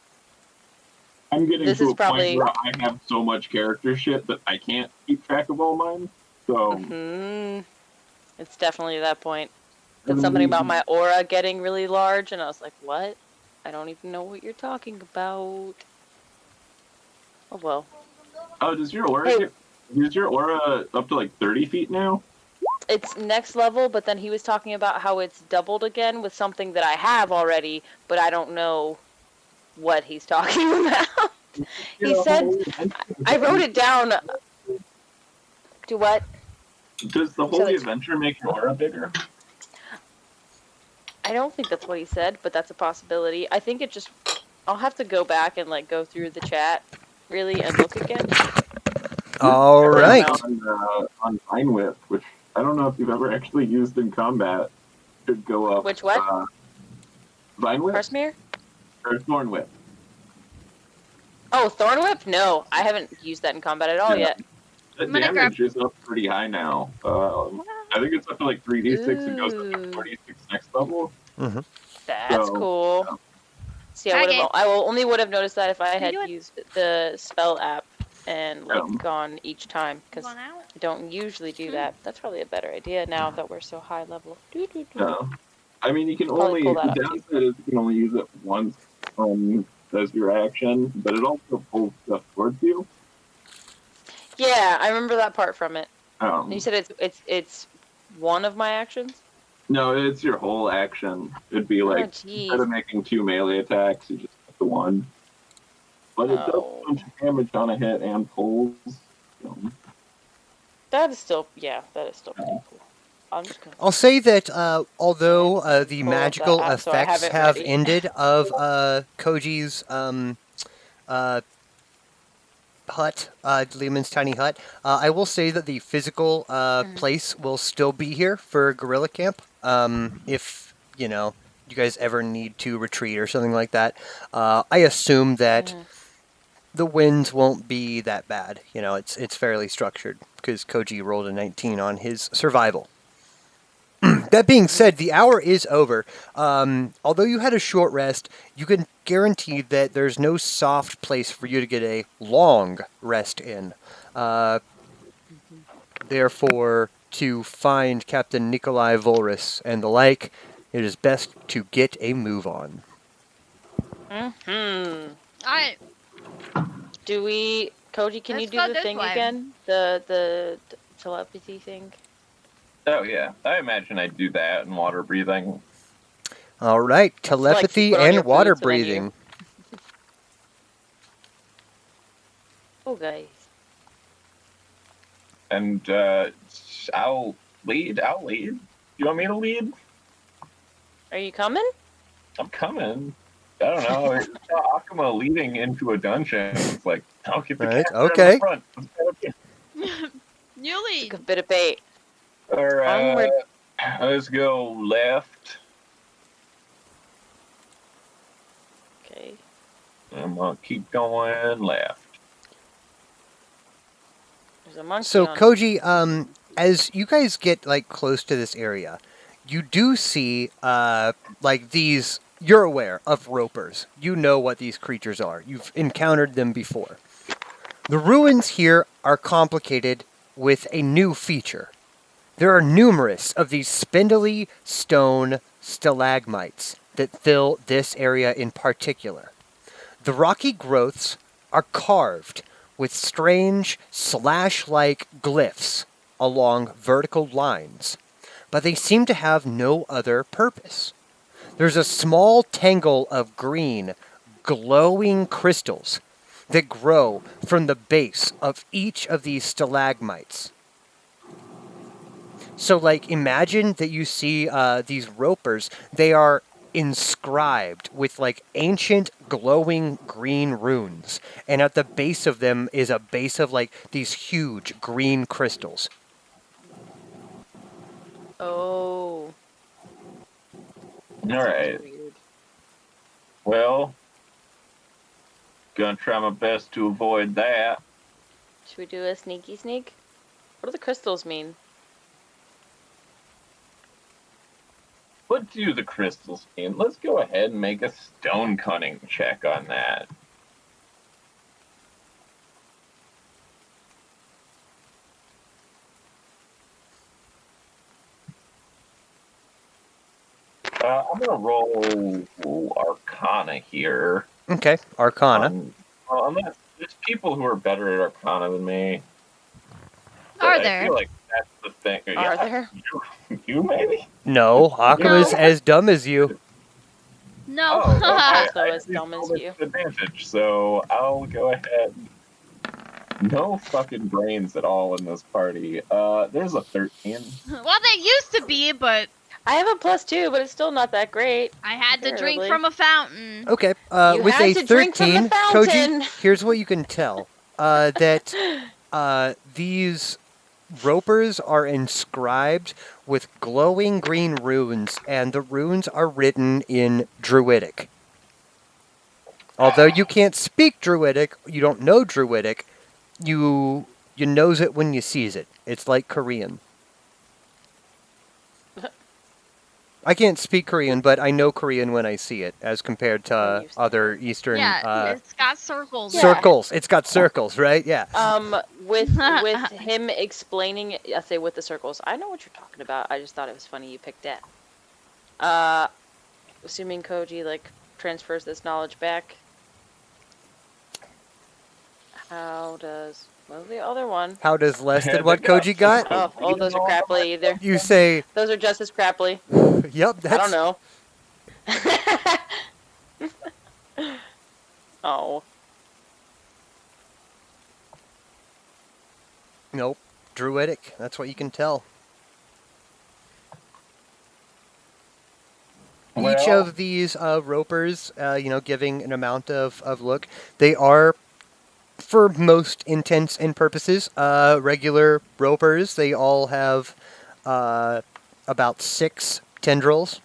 A: I'm getting
C: This
A: to
C: is
A: a
C: probably-
A: point where I have so much character shit that I can't keep track of all mine. So
C: It's definitely that point.
A: I
C: It's something
A: mean,
C: about my aura getting really large, and I was like, what? I don't even know what you're talking about. Oh, well.
A: Oh, does your aura
C: Hey.
A: is your aura up to like 30 feet now?
C: It's next level, but then he was talking about how it's doubled again with something that I have already, but I don't know what he's talking about. He said, I wrote it down. Do what?
A: Does the
C: So
A: Holy
C: it's-
A: Adventure make your aura bigger?
C: I don't think that's what he said, but that's a possibility. I think it just... I'll have to go back and, like, go through the chat, really, and look again.
B: All right.
A: On Vine Whip, which I don't know if you've ever actually used in combat, should go up.
C: Which what?
A: Vine Whip
C: Parsmere?
A: or Thorn Whip?
C: Oh, Thorn Whip? No, I haven't used that in combat at all
A: Yeah.
C: yet.
A: The
D: I'm gonna
A: damage is up pretty high now. I think it's up to like 3d6 and goes up to
C: Ooh.
A: 4d6 next level.
C: That's
A: So,
C: cool. See,
D: Okay.
C: I only would have noticed that if I had
D: do it.
C: used the spell app and like
A: Um.
C: gone each time, because
D: Going out?
C: I don't usually do that. That's probably a better idea now that we're so high level. Doo, doo, doo.
A: Yeah. I mean, you can
C: Probably
A: only,
C: pull that
A: the
C: up, too.
A: downside is you can only use it once as your action, but it also pulls stuff towards you.
C: Yeah, I remember that part from it.
A: Um,
C: You said it's one of my actions.
A: no, it's your whole action. It'd be like,
C: Oh, jeez.
A: instead of making 2 melee attacks, you just have the 1. But it does
C: Oh.
A: a bunch of damage on a hit and pulls. So.
C: That is still pretty cool. I'm just gonna.
B: I'll say that although the
C: Pull up
B: magical
C: that app so I have
B: effects
C: it
B: have
C: ready.
B: ended of Koji's hut, Lehman's tiny hut, I will say that the physical place will still be here for Guerrilla Camp. If you guys ever need to retreat or something like that, I assume that the winds won't be that bad. It's fairly structured because Koji rolled a 19 on his survival. That being said, the hour is over. Although you had a short rest, you can guarantee that there's no soft place for you to get a long rest in. Therefore, to find Captain Nikolai Volrus and the like, it is best to get a move on.
D: Alright,
C: Do we, Koji? Can you
D: Let's
C: do
D: go
C: the
D: this
C: thing
D: way.
C: again? The telepathy thing.
A: Oh yeah, I imagine I'd do that and water breathing.
B: All right, telepathy
C: put on your
B: and water
C: boots and then you-
B: breathing.
C: Oh, guys.
A: And I'll lead. You want me to lead?
C: Are you coming?
A: I'm coming. I don't know. It's Akuma leading into a dungeon. It's like, I'll get the
B: Right,
A: cat in
B: okay.
A: the front.
D: you lead.
C: Took a bit of bait.
A: All right.
C: Onward.
A: Let's go left.
C: Okay.
A: I'm gonna keep going left.
C: There's a monkey
B: So
C: on.
B: Koji, as you guys get like close to this area, you do see like these. You're aware of ropers. You know what these creatures are. You've encountered them before. The ruins here are complicated with a new feature. There are numerous of these spindly stone stalagmites that fill this area in particular. The rocky growths are carved with strange slash-like glyphs along vertical lines, but they seem to have no other purpose. There's a small tangle of green, glowing crystals that grow from the base of each of these stalagmites. So, like, imagine that you see these ropers. They are inscribed with, like, ancient glowing green runes. And at the base of them is a base of, like, these huge green crystals.
C: Oh.
A: All right.
C: Weird.
A: Well, gonna try my best to avoid that.
C: Should we do a sneaky sneak? What do the crystals mean?
A: What do the crystals mean? Let's go ahead and make a stone cunning check on that. I'm gonna roll Arcana here.
B: Okay, Arcana.
A: Well, unless there's people who are better at Arcana than me. But
D: Are
A: I
D: there?
A: feel like that's the thing.
C: Are there?
A: You maybe?
B: No, Akuma's
D: No.
B: as dumb as you.
D: No.
A: Oh, okay.
C: Also
A: I
C: as
A: do
C: dumb as
A: feel
C: you.
A: it's an advantage, so I'll go ahead. No fucking brains at all in this party. There's a 13.
D: Well, they used to be, but
C: I have a +2, but it's still not that great.
D: I had to drink
C: Barely.
D: from a fountain.
B: Okay,
C: You
B: with
C: had
B: a
C: to drink from the
B: 13,
C: fountain.
B: Koji, here's what you can tell. That these ropers are inscribed with glowing green runes, and the runes are written in Druidic. Although you can't speak Druidic, you don't know Druidic, you knows it when you sees it. It's like Korean. I can't speak Korean, but I know Korean when I see it, as compared
C: When
B: to
C: you see
B: other Eastern
D: Yeah, it's got circles.
C: Yeah.
B: circles. It's got circles, right? Yeah.
C: With him explaining, I say with the circles. I know what you're talking about. I just thought it was funny you picked that. Assuming Koji like transfers this knowledge back. How does what was the other one?
B: How does less
A: Yeah,
B: than what
A: they got
B: Koji got?
C: Oh, those are crapply either.
B: You say,
C: Those are just as crapply.
B: yep, that's...
C: I don't know. Oh.
B: Nope. Druidic. That's what you can tell. Each
A: Well-
B: of these ropers, giving an amount of look, they are, for most intents and purposes, regular ropers. They all have about 6 tendrils,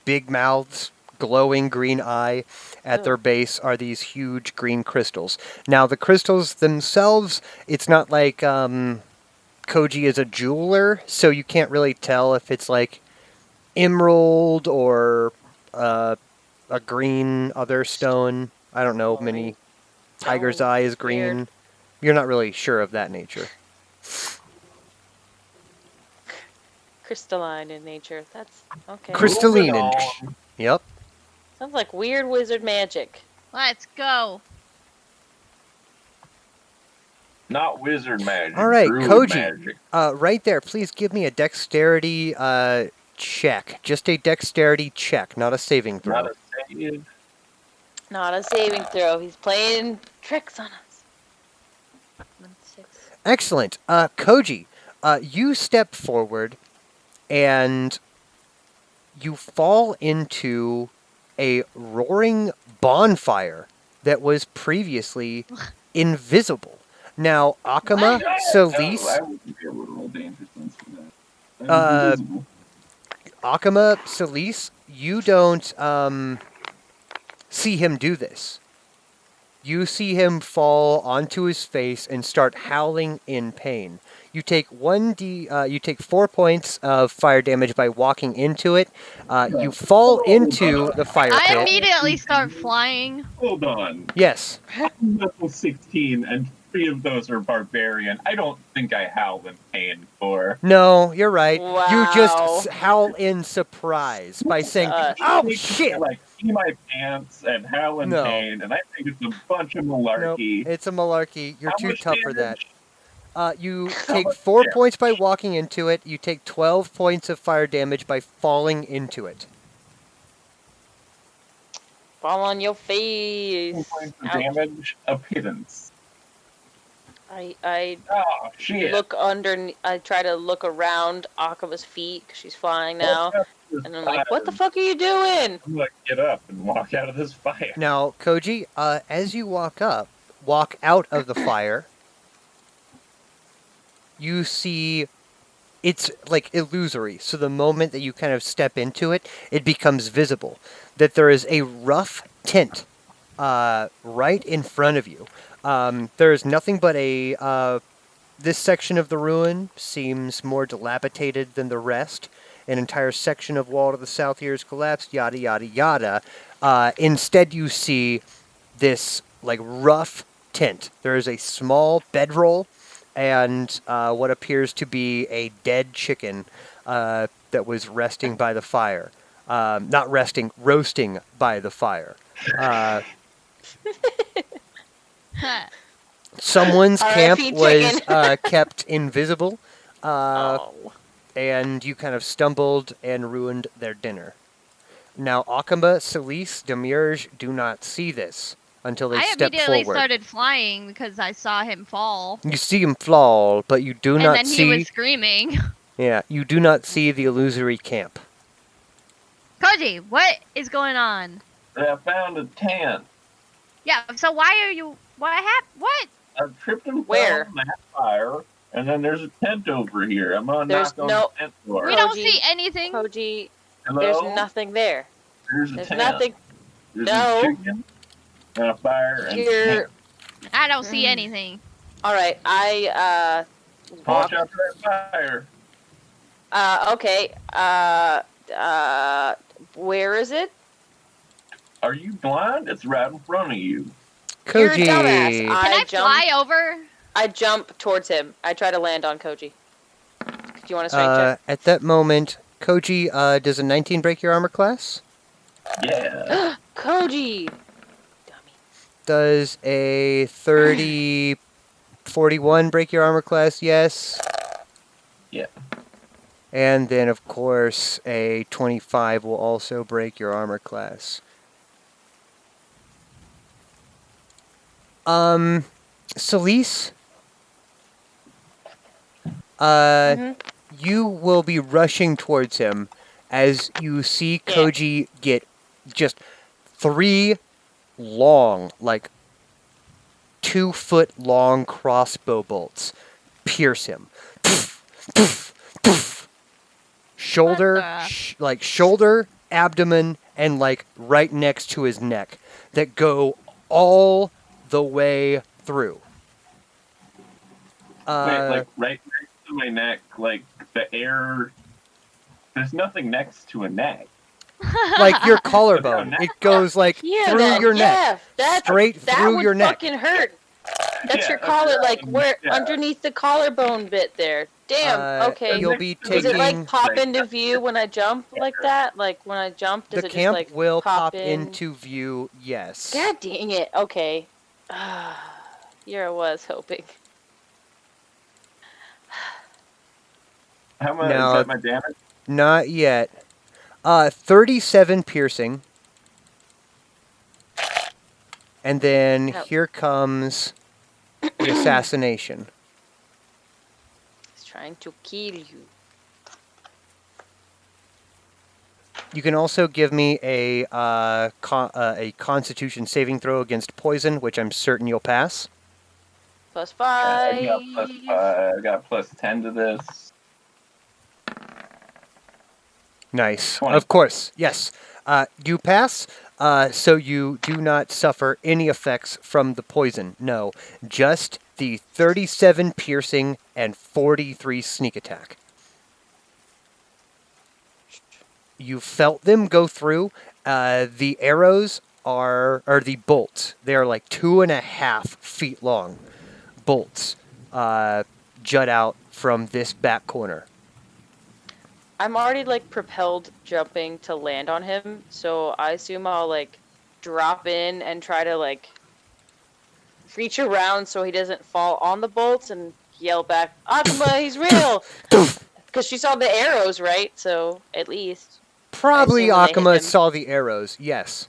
B: big mouths, glowing green eye. At their base are these huge green crystals. Now, the crystals themselves, it's not like Koji is a jeweler, so you can't really tell if it's like emerald or a green other stone. I don't know. Many tiger's
C: Oh,
B: eye is
C: weird.
B: green. You're not really sure of that nature.
C: Crystalline in nature. That's okay.
B: Crystalline.
A: Moving on.
B: Yep.
C: Sounds like weird wizard magic.
D: Let's go.
A: Not wizard magic.
B: All right,
A: druid
B: Koji.
A: Magic.
B: Right there. Please give me a dexterity check. Just a dexterity check, not a saving throw.
A: Not a save.
C: Not a saving throw. He's playing tricks on us. 1, 6.
B: Excellent. Koji, you step forward and you fall into a roaring bonfire that was previously invisible. Now, Akama, Celise,
A: I wouldn't be able to roll danger sense for that.
B: Uh,
A: That's invisible.
B: Akama, Celise, you don't see him do this. You see him fall onto his face and start howling in pain. You take 4 points of fire damage by walking into it. You fall into the fire
D: I
B: pit.
D: immediately start flying.
A: Hold on.
B: Yes.
A: I'm level 16, and 3 of those are barbarian. I don't think I howl in pain for.
B: No, you're right. You
C: Wow.
B: just howl in surprise by saying, "Oh shit!"
A: Like, see my pants and howl in
B: No.
A: pain, and I think it's a bunch of
B: Nope,
A: malarkey.
B: it's a malarkey. You're
A: How
B: too
A: much
B: tough for that.
A: damage?
B: You
A: How
B: take
A: much
B: 4
A: damage?
B: points by walking into it. You take 12 points of fire damage by falling into it.
C: Fall on your
A: 2
C: face.
A: points of
C: Ouch.
A: damage, a pittance.
C: I
A: Oh, shit.
C: look under. I try to look around Akama's feet 'cause she's flying now, and I'm like, "What the fuck are you doing?"
A: I'm gonna get up and walk out of this fire.
B: Now, Koji, as you walk out of the fire, you see it's like illusory. So the moment that you kind of step into it, it becomes visible that there is a rough tint right in front of you. There's nothing but this section of the ruin seems more dilapidated than the rest. An entire section of wall to the south here is collapsed, yada, yada, yada. Instead, you see this like rough tint. There is a small bedroll and what appears to be a dead chicken that was resting by the fire. Not resting, roasting by the fire. Someone's camp
C: R.I.P.
B: was
C: chicken.
B: kept invisible,
C: Oh.
B: and you kind of stumbled and ruined their dinner. Now, Akamba, Celise, Demiurge do not see this until they
D: I
B: step
D: immediately
B: forward.
D: started flying because I saw him fall.
B: You see him fall, but you do
D: And
B: not
D: then
B: see.
D: he was screaming.
B: Yeah, you do not see the illusory camp.
D: Koji, what is going on?
A: I found a tent.
D: Yeah, so why are you... What happened? What?
A: I tripped and
C: Where?
A: fell in that fire, and then there's a tent over here. I'm gonna
C: There's
A: knock on
C: no-
A: the tent door.
D: We don't
C: Koji,
D: see anything.
C: Koji,
A: Hello?
C: there's nothing there.
A: There's a
C: There's
A: tent.
C: nothing.
A: There's
C: No.
A: a chicken and a fire and a
C: You're
A: tent.
D: I don't see
C: Mm.
D: anything.
C: all right. I walk.
A: Watch out for that fire.
C: Okay. Where is it?
A: Are you blind? It's right in front of you.
C: You're a
B: Koji.
C: dumbass.
D: Can I
C: jump.
D: fly over?
C: I jump towards him. I try to land on Koji. Do you want a strength check?
B: At that moment, Koji, does a 19 break your armor class?
A: Yeah.
C: Koji. Dummy.
B: Does a 30, 41 break your armor class? Yes.
A: Yeah.
B: And then, of course, a 25 will also break your armor class. Celise,
C: Mhm.
B: you will be rushing towards him as you see
C: Yeah.
B: Koji get just 3 long, like 2-foot long crossbow bolts pierce him. Poof, poof, poof. Shoulder,
D: the-
B: shoulder, abdomen, and like right next to his neck that go all the way through.
A: Wait, like right next to to my neck, like the air. There's nothing next to a neck.
B: Like your collarbone.
A: neck.
B: It goes like
C: Yeah,
B: through
C: then,
B: your neck.
C: yeah, that,
B: Straight
C: that
B: through
C: would
B: your neck.
C: fucking hurt. That's
A: Yeah,
C: your collar, like where
A: yeah.
C: underneath the collarbone bit there. Damn. Okay.
B: You'll be
C: Does it like
B: taking.
C: pop into view when I jump like that? Like when I jump, does
B: The
C: it
B: camp
C: just like
B: will pop
C: in?
B: into view, yes.
C: God dang it. Okay. Here I was hoping.
A: How much
B: Now-
A: is that my damage?
B: Not yet. 37 piercing. And then
C: Oh.
B: here comes the assassination.
C: He's trying to kill you.
B: You can also give me a Constitution saving throw against poison, which I'm certain you'll pass.
C: +5.
A: I got +10 to this.
B: Nice.
A: 20.
B: Of course, yes. You pass, so you do not suffer any effects from the poison. No, just the 37 piercing and 43 sneak attack. You felt them go through. The arrows or the bolts, they're like 2.5 feet long. Bolts jut out from this back corner.
C: I'm already like propelled jumping to land on him, so I assume I'll like drop in and try to like reach around so he doesn't fall on the bolts and yell back, Akuma, he's real! Because she saw the arrows, right? So at least.
B: Probably
C: I assume when they hit
B: Akuma
C: him-
B: saw the arrows, yes.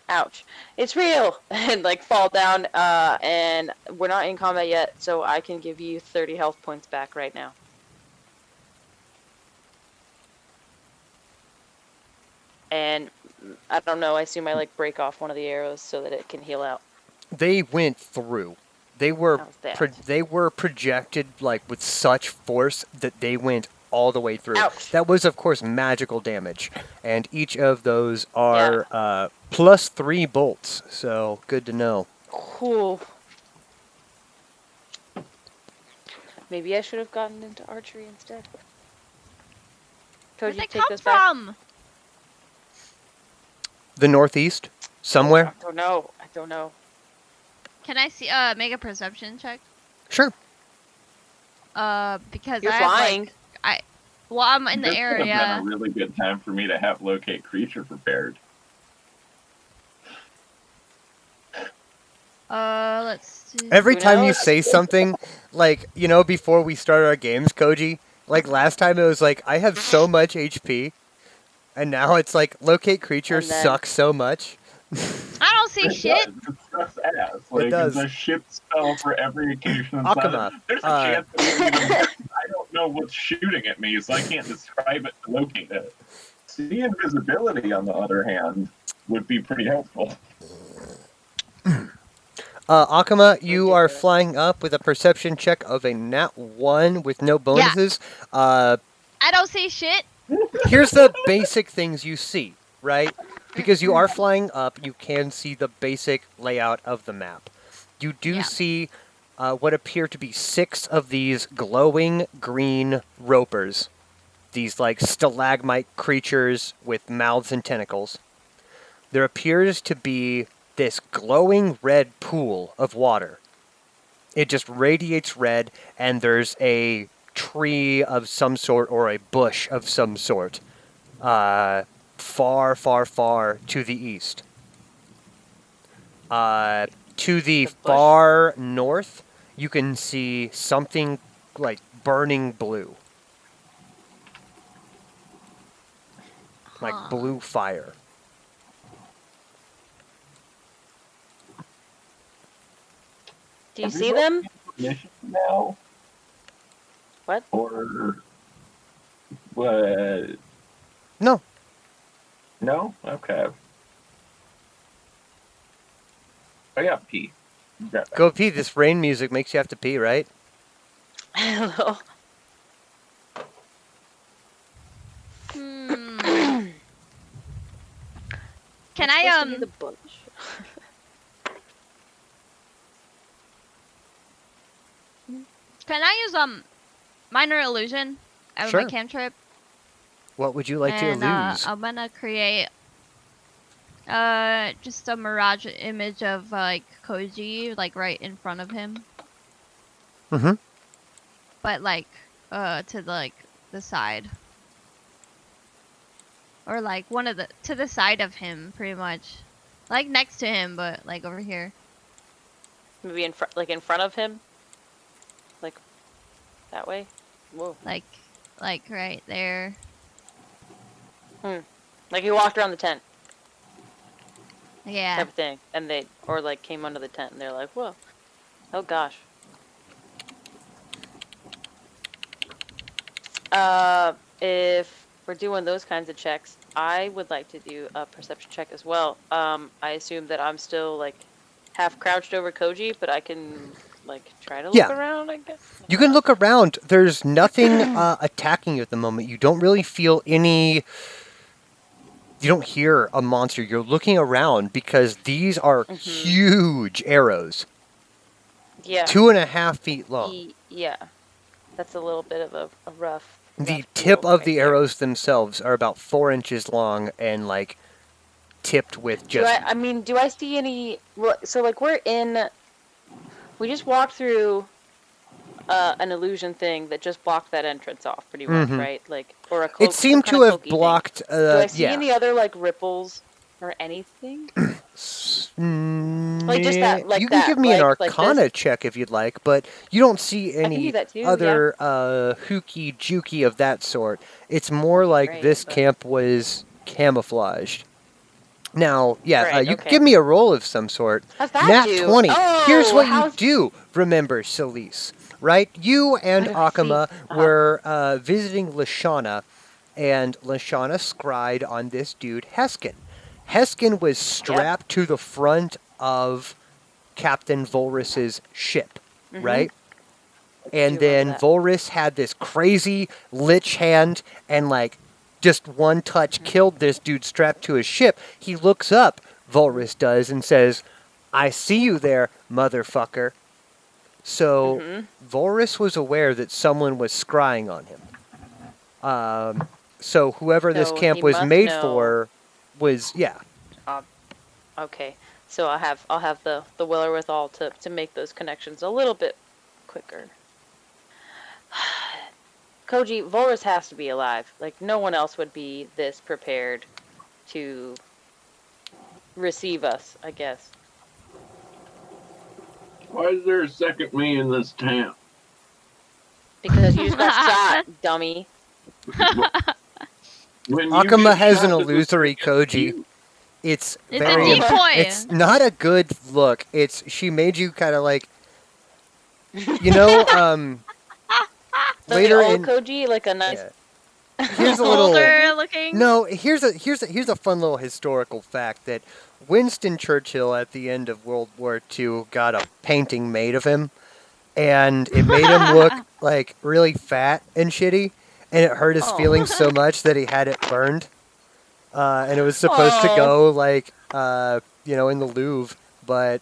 C: Ouch. It's real! And like fall down, and we're not in combat yet, so I can give you 30 health points back right now. And I don't know, I assume I like break off one of the arrows so that it can heal out.
B: They went through. They were
C: How's that?
B: they were projected like with such force that they went all the way through.
C: Ouch.
B: That was of course magical damage, and each of those are +3 bolts. So good to know.
C: Cool. Maybe I should have gotten into archery instead.
D: Where'd
C: Told
D: they
C: you take
D: come
C: those back.
D: from?
B: The northeast, somewhere.
C: I don't know. I don't know.
D: Can I see make a perception check?
B: Sure.
D: Because
C: You're
D: I have,
C: flying.
D: well, I'm in the
A: This would have
D: area.
A: been a really good time for me to have locate creature prepared.
D: Let's see.
B: Every
C: Who
B: time you
C: knows?
B: say something, like, you know, before we start our games, Koji, like last time it was like, I have so much HP, and now it's like, locate creature
C: And then-
B: sucks so much.
D: I don't see
A: It
D: shit.
A: does. It sucks ass. Like,
B: does.
A: It's a shit spell for every occasion. inside
B: Akuma,
A: of- There's a chance that it even works. I don't know what's shooting at me, so I can't describe it to locate it. See invisibility, on the other hand, would be pretty helpful.
B: Akuma, you are
C: Ridiculous.
B: flying up with a perception check of a nat 1 with no bonuses.
D: I don't see shit.
B: Here's the basic things you see, right? Because you are flying up, you can see the basic layout of the map. You do
D: Yeah.
B: see what appear to be 6 of these glowing green ropers. These like stalagmite creatures with mouths and tentacles. There appears to be this glowing red pool of water. It just radiates red, and there's a tree of some sort or a bush of some sort far, far, far to the east. To the
C: The bush.
B: far north, you can see something like burning blue. Like
D: Huh.
B: blue fire.
C: Do you
A: Have
C: see
A: got
C: them?
A: information now?
C: What?
A: Or what?
B: No.
A: No? Okay. I got pee. Grab that.
B: Go pee. This rain music makes you have to pee, right?
C: Hello.
D: Hmm.
C: It's
D: Can I
C: supposed to be the bush.
D: Can I use minor illusion out of my
B: Sure.
D: cantrip.
B: What would you like to
D: And
B: lose?
D: I'm gonna create just a mirage image of like Koji, like right in front of him.
B: Mhm.
D: But like to like the side. Or like one of the to the side of him, pretty much. Like next to him, but like over here.
C: Maybe in front, like in front of him, like that way. Whoa!
D: Like right there.
C: Like he walked around the tent,
D: Yeah.
C: type of thing, and they or like came under the tent, and they're like, "Whoa, oh gosh." If we're doing those kinds of checks, I would like to do a perception check as well. I assume that I'm still like half crouched over Koji, but I can like try to look
B: Yeah.
C: around, I guess.
B: You can look around. There's nothing attacking you at the moment. You don't really feel any. You don't hear a monster. You're looking around because these are huge arrows,
C: Yeah.
B: 2.5 feet long.
C: Yeah. That's a little bit of a rough.
B: The
C: rough
B: tip
C: deal
B: of
C: right
B: the
C: there.
B: arrows themselves are about 4 inches long and like tipped with
C: Do
B: just.
C: do I see any? Well, so like we just walked through an illusion thing that just blocked that entrance off, pretty much,
B: Mhm.
C: right? Like, or a cloak.
B: It seemed
C: some
B: to
C: kinda
B: have
C: cloaky thing.
B: blocked.
C: Do I see
B: Yeah.
C: any other like ripples or anything?
B: Like
C: just that- like
B: you can
C: that,
B: give me an
C: like this.
B: Arcana check if you'd like, but you don't see
C: can do
B: any
C: that too, yeah.
B: other hooky jukey of that sort. It's more like
C: Great,
B: this
C: but-
B: camp was camouflaged. Now, yeah,
C: Right,
B: you can
C: okay.
B: give me a roll of some sort.
C: How's that
B: Nat
C: do?
B: 20. Here's
C: Oh,
B: what you
C: how's-
B: do. Remember, Celise, right? You and
C: What do I see?
B: Akama
C: Uh-huh.
B: were visiting Lashana, and Lashana scried on this dude, Heskin. Heskin was strapped to the front of Captain Volrus's ship, right? And
C: do
B: then
C: remember that.
B: Volrus had this crazy lich hand and like just one touch killed this dude strapped to his ship. He looks up, Volrus does, and says, "I see you there, motherfucker." So Volrus was aware that someone was scrying on him. So whoever this
C: So
B: camp
C: he
B: was
C: must
B: made
C: know-
B: for was, yeah.
C: Okay, so I'll have the wherewithal to make those connections a little bit quicker. Koji, Volrus has to be alive. Like, no one else would be this prepared to receive us, I guess.
A: Why is there a second me in this town?
C: Because you just got shot, dummy.
A: When you
B: Akama
A: get
B: has
A: shot,
B: an
A: does it
B: illusory
A: stick to
B: Koji.
A: you?
B: It's
D: It's
B: very.
D: a decoy.
B: It's not a good look. It's she made you kind of like, you know,
C: So
B: later
C: the old
B: in.
C: Koji, like a nice.
B: Yeah. Here's a little.
D: Older looking.
B: No, here's a fun little historical fact that Winston Churchill at the end of World War II got a painting made of him, and it made him look like really fat and shitty, and it hurt his
C: Oh.
B: feelings so much that he had it burned. And it was supposed to
C: Oh.
B: go like in the Louvre, but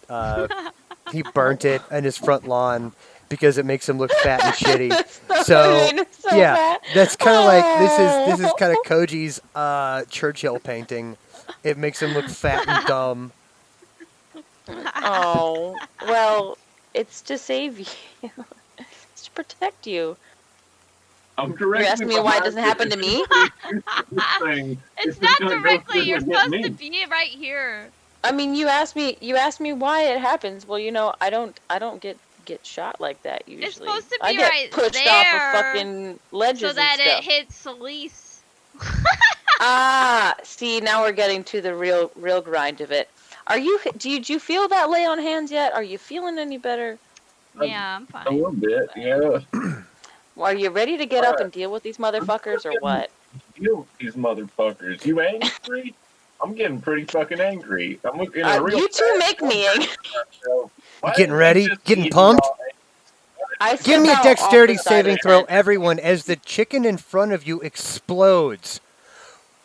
B: he burnt it in his front lawn because it makes him look fat and shitty. So,
C: made him so
B: yeah,
C: bad.
B: that's kind of like this is
C: Oh.
B: kind of Koji's Churchill painting. It makes him look fat and dumb.
C: Oh, well, it's to save you. It's to protect you.
A: I'm directly
C: asking me why it
A: behind
C: doesn't
A: you.
C: happen to me?
A: This thing,
D: It's
A: if
D: not
A: gonna go
D: directly.
A: through
D: You're
A: and hit
D: supposed
A: me.
D: to be right here.
C: I mean, you asked me why it happens. Well, I don't get shot like that usually.
D: supposed to
C: I
D: be
C: get
D: right
C: pushed off
D: there,
C: of fucking ledges
D: So that
C: and
D: it
C: stuff.
D: hits Celise.
C: Ah, see, now we're getting to the real grind of it. Do you feel that lay on hands yet? Are you feeling any better?
D: Yeah, I'm
A: A
D: fine.
A: little bit, yeah.
C: Are you ready to get up and deal with these motherfuckers or what?
A: Deal with these motherfuckers. You angry? I'm getting pretty fucking angry. I'm looking at a real
C: You two make me angry.
A: Why
B: Getting
A: is it
B: ready?
A: just
B: Getting
A: me
B: pumped?
A: all-
C: I
B: Give me
C: step
B: a
C: out
B: dexterity
C: off the side of
B: saving
C: the
B: throw,
C: tent.
B: everyone, as the chicken in front of you explodes.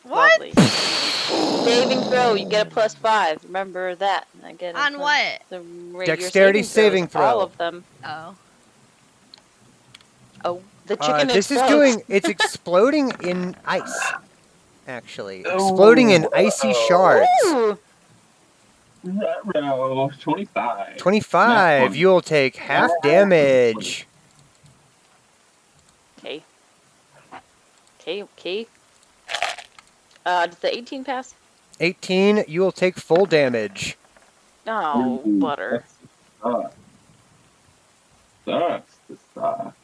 D: What?
C: Lovely. Saving throw, you get a +5. Remember that. I get it
D: On
C: from
D: what?
C: your
B: Dexterity
C: saving
B: saving
C: throws, All
B: throw.
C: of them.
D: Oh.
C: Oh, the chicken
B: This is
C: explodes.
B: it's exploding in ice, actually. Exploding in icy shards.
C: Ooh!
A: Ruh-roh, 25.
B: 25.
A: Not
B: You'll take half damage.
C: Okay. Okay. Does the 18 pass?
B: 18. You will take full damage.
C: Oh,
A: Ooh,
C: butter.
A: that sucks to suck.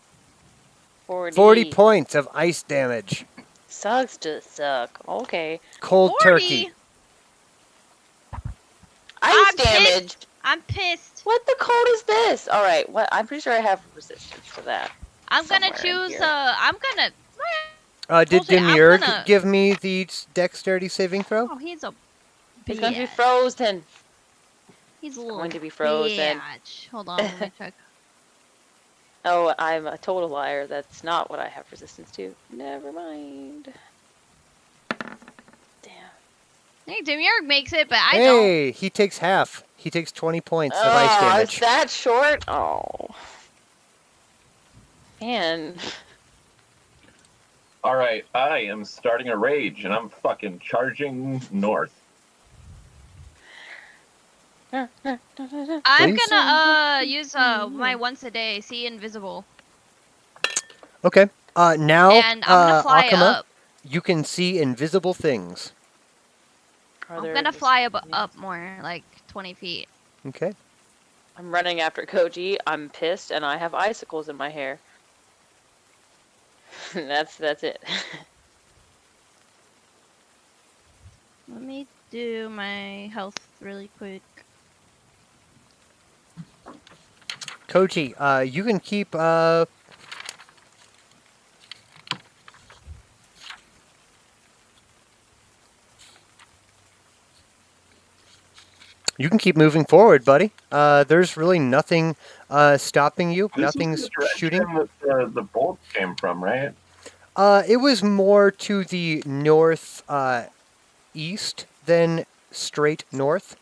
B: 40 points of ice damage.
C: Sucks to suck. Okay.
B: Cold
D: 40?
B: turkey.
C: Ice
D: I'm
C: damage.
D: pissed. I'm pissed.
C: What the code is this? All right. What? I'm pretty sure I have resistance to that.
D: I'm gonna
C: somewhere in
D: choose.
C: here.
D: I'm gonna.
B: Did
D: Bullshit, I'm
B: Demiurge
D: gonna-
B: give me the dexterity saving throw?
D: Oh, he's a.
C: He's going to be
D: bitch.
C: frozen.
D: He's a little.
C: going to be frozen.
D: bitch. Hold on, let me check.
C: Oh, I'm a total liar. That's not what I have resistance to. Never mind. Damn.
D: Hey, Demiurge makes it, but I don't.
B: Hey, he takes half. He takes 20 points of ice
C: Is
B: damage.
C: that short? Oh. Man.
A: All right, I am starting a rage, and I'm fucking charging north.
D: I'm
B: Please?
D: gonna use my once a day see invisible,
B: Okay. Now,
D: and I'm gonna fly
B: Akama,
D: up.
B: you can see invisible things.
C: Are
D: I'm
C: there
D: gonna
C: just-
D: fly up more, like 20 feet.
B: Okay.
C: I'm running after Koji. I'm pissed, and I have icicles in my hair. that's it.
D: Let me do my health really quick.
B: Koji, you can keep, you can keep moving forward, buddy. There's really nothing stopping you.
A: This is
B: Nothing's
A: the direction
B: shooting.
A: that the bolt came from, right?
B: It was more to the north east than straight north.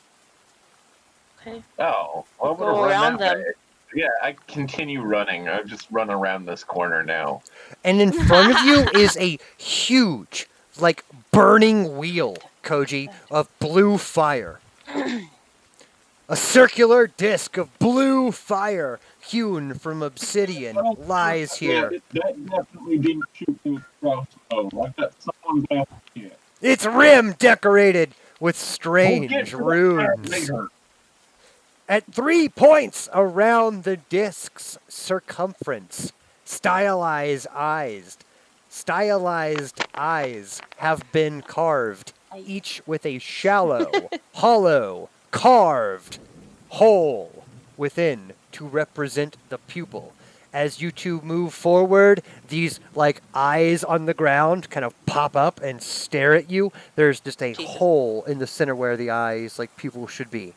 C: Okay.
A: Oh, well, I'm
C: Go
A: gonna run
C: around
A: that
C: them.
A: way. Yeah, I continue running. I just run around this corner now.
B: And in front of you is a huge, like, burning wheel, Koji, of blue fire. A circular disc of blue fire hewn from obsidian lies here.
A: That definitely didn't shoot through the crossbow. I got someone back here.
B: Its rim decorated with
A: We'll get
B: strange
A: to that
B: runes.
A: later.
B: At 3 points around the disc's circumference, stylized eyes have been carved, each with a shallow, hollow, carved hole within to represent the pupil. As you two move forward, these like eyes on the ground kind of pop up and stare at you. There's just a
C: Jesus.
B: hole in the center where the eyes like pupil should be.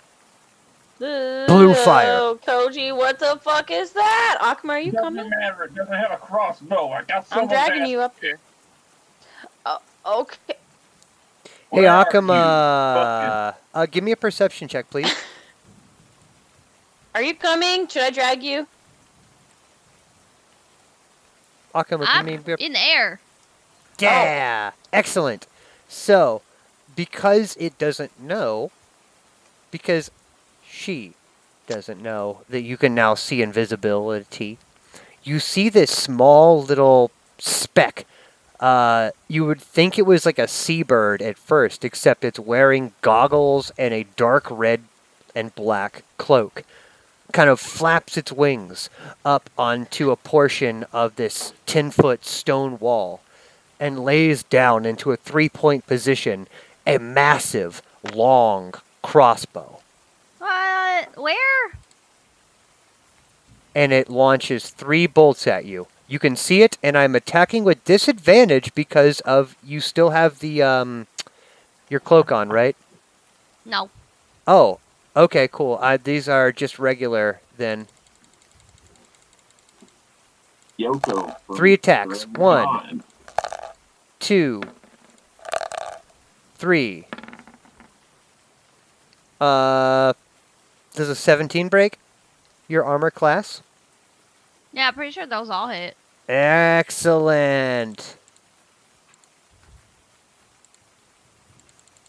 B: Blue fire.
C: Oh, Koji, what the fuck is that? Akuma, are you
A: Doesn't
C: coming?
A: matter. It doesn't have a crossbow. I got
C: I'm
A: someone
C: dragging
A: back
C: you up here. Okay.
B: Hey,
A: Where are
B: Akama, give me a perception check, please.
C: Are you coming? Should I drag you?
B: Akama,
D: I'm
B: give me a...
D: in the air.
B: Yeah! Excellent. So, because it doesn't know, because she doesn't know that you can now see invisibility, you see this small little speck. You would think it was like a seabird at first, except it's wearing goggles and a dark red and black cloak. Kind of flaps its wings up onto a portion of this 10-foot stone wall and lays down into a 3-point position a massive, long crossbow.
D: What? Where?
B: And it launches 3 bolts at you. You can see it, and I'm attacking with disadvantage because of you still have the your cloak on, right?
D: No.
B: Oh, okay, cool. These are just regular then.
A: Yoko. from
B: 3 attacks.
A: Forever
B: 1,
A: Gone.
B: 2, 3. Does a 17 break your armor class?
D: Yeah, I'm pretty sure those all hit.
B: Excellent.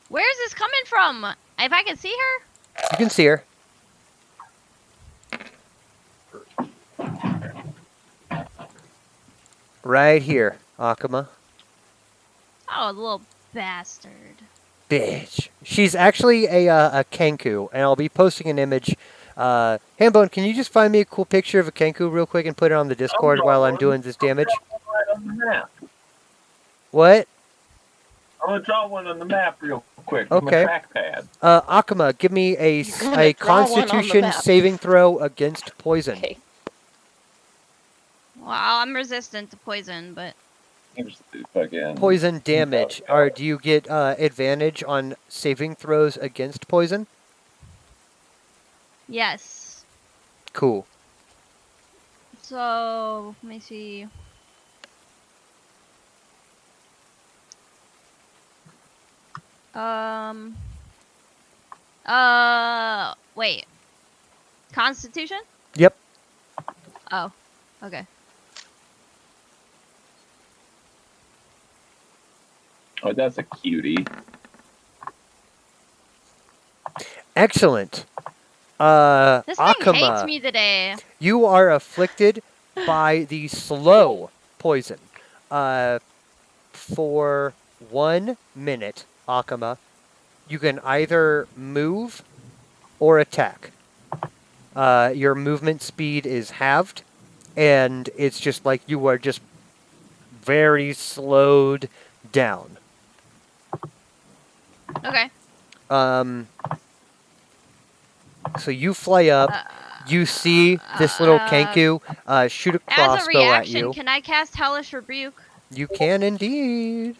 D: Where is this coming from? If I can see her?
B: You can see her. Right here, Akuma.
D: Oh, little bastard.
B: Bitch. She's actually a Kenku, and I'll be posting an image. Hambone, can you just find me a cool picture of a Kenku real quick and put it on the Discord while I'm doing this damage?
A: Right on the map.
B: What?
A: I'm gonna draw one on the map real quick
B: Okay.
A: with my trackpad.
B: Akuma, give me
C: You're gonna draw one on the
B: Constitution
C: map.
B: saving throw against poison.
C: Okay.
D: Wow, I'm resistant to poison, but
A: Here's the fucking
B: Poison damage. Or do you get advantage on saving throws against poison?
D: yes.
B: Cool.
D: So, let me see. Wait. Constitution?
B: Yep.
D: Oh, okay.
A: Oh, that's a cutie.
B: Excellent.
D: This thing hates
B: Akuma,
D: me today.
B: you are afflicted by the slow poison. For 1 minute, Akuma, you can either move or attack. Your movement speed is halved, and it's just like you are just very slowed down.
D: Okay.
B: So you fly up. You see this little Kenku shoot a
D: As a
B: crossbow at
D: reaction,
B: you.
D: can I cast Hellish Rebuke?
B: You can indeed.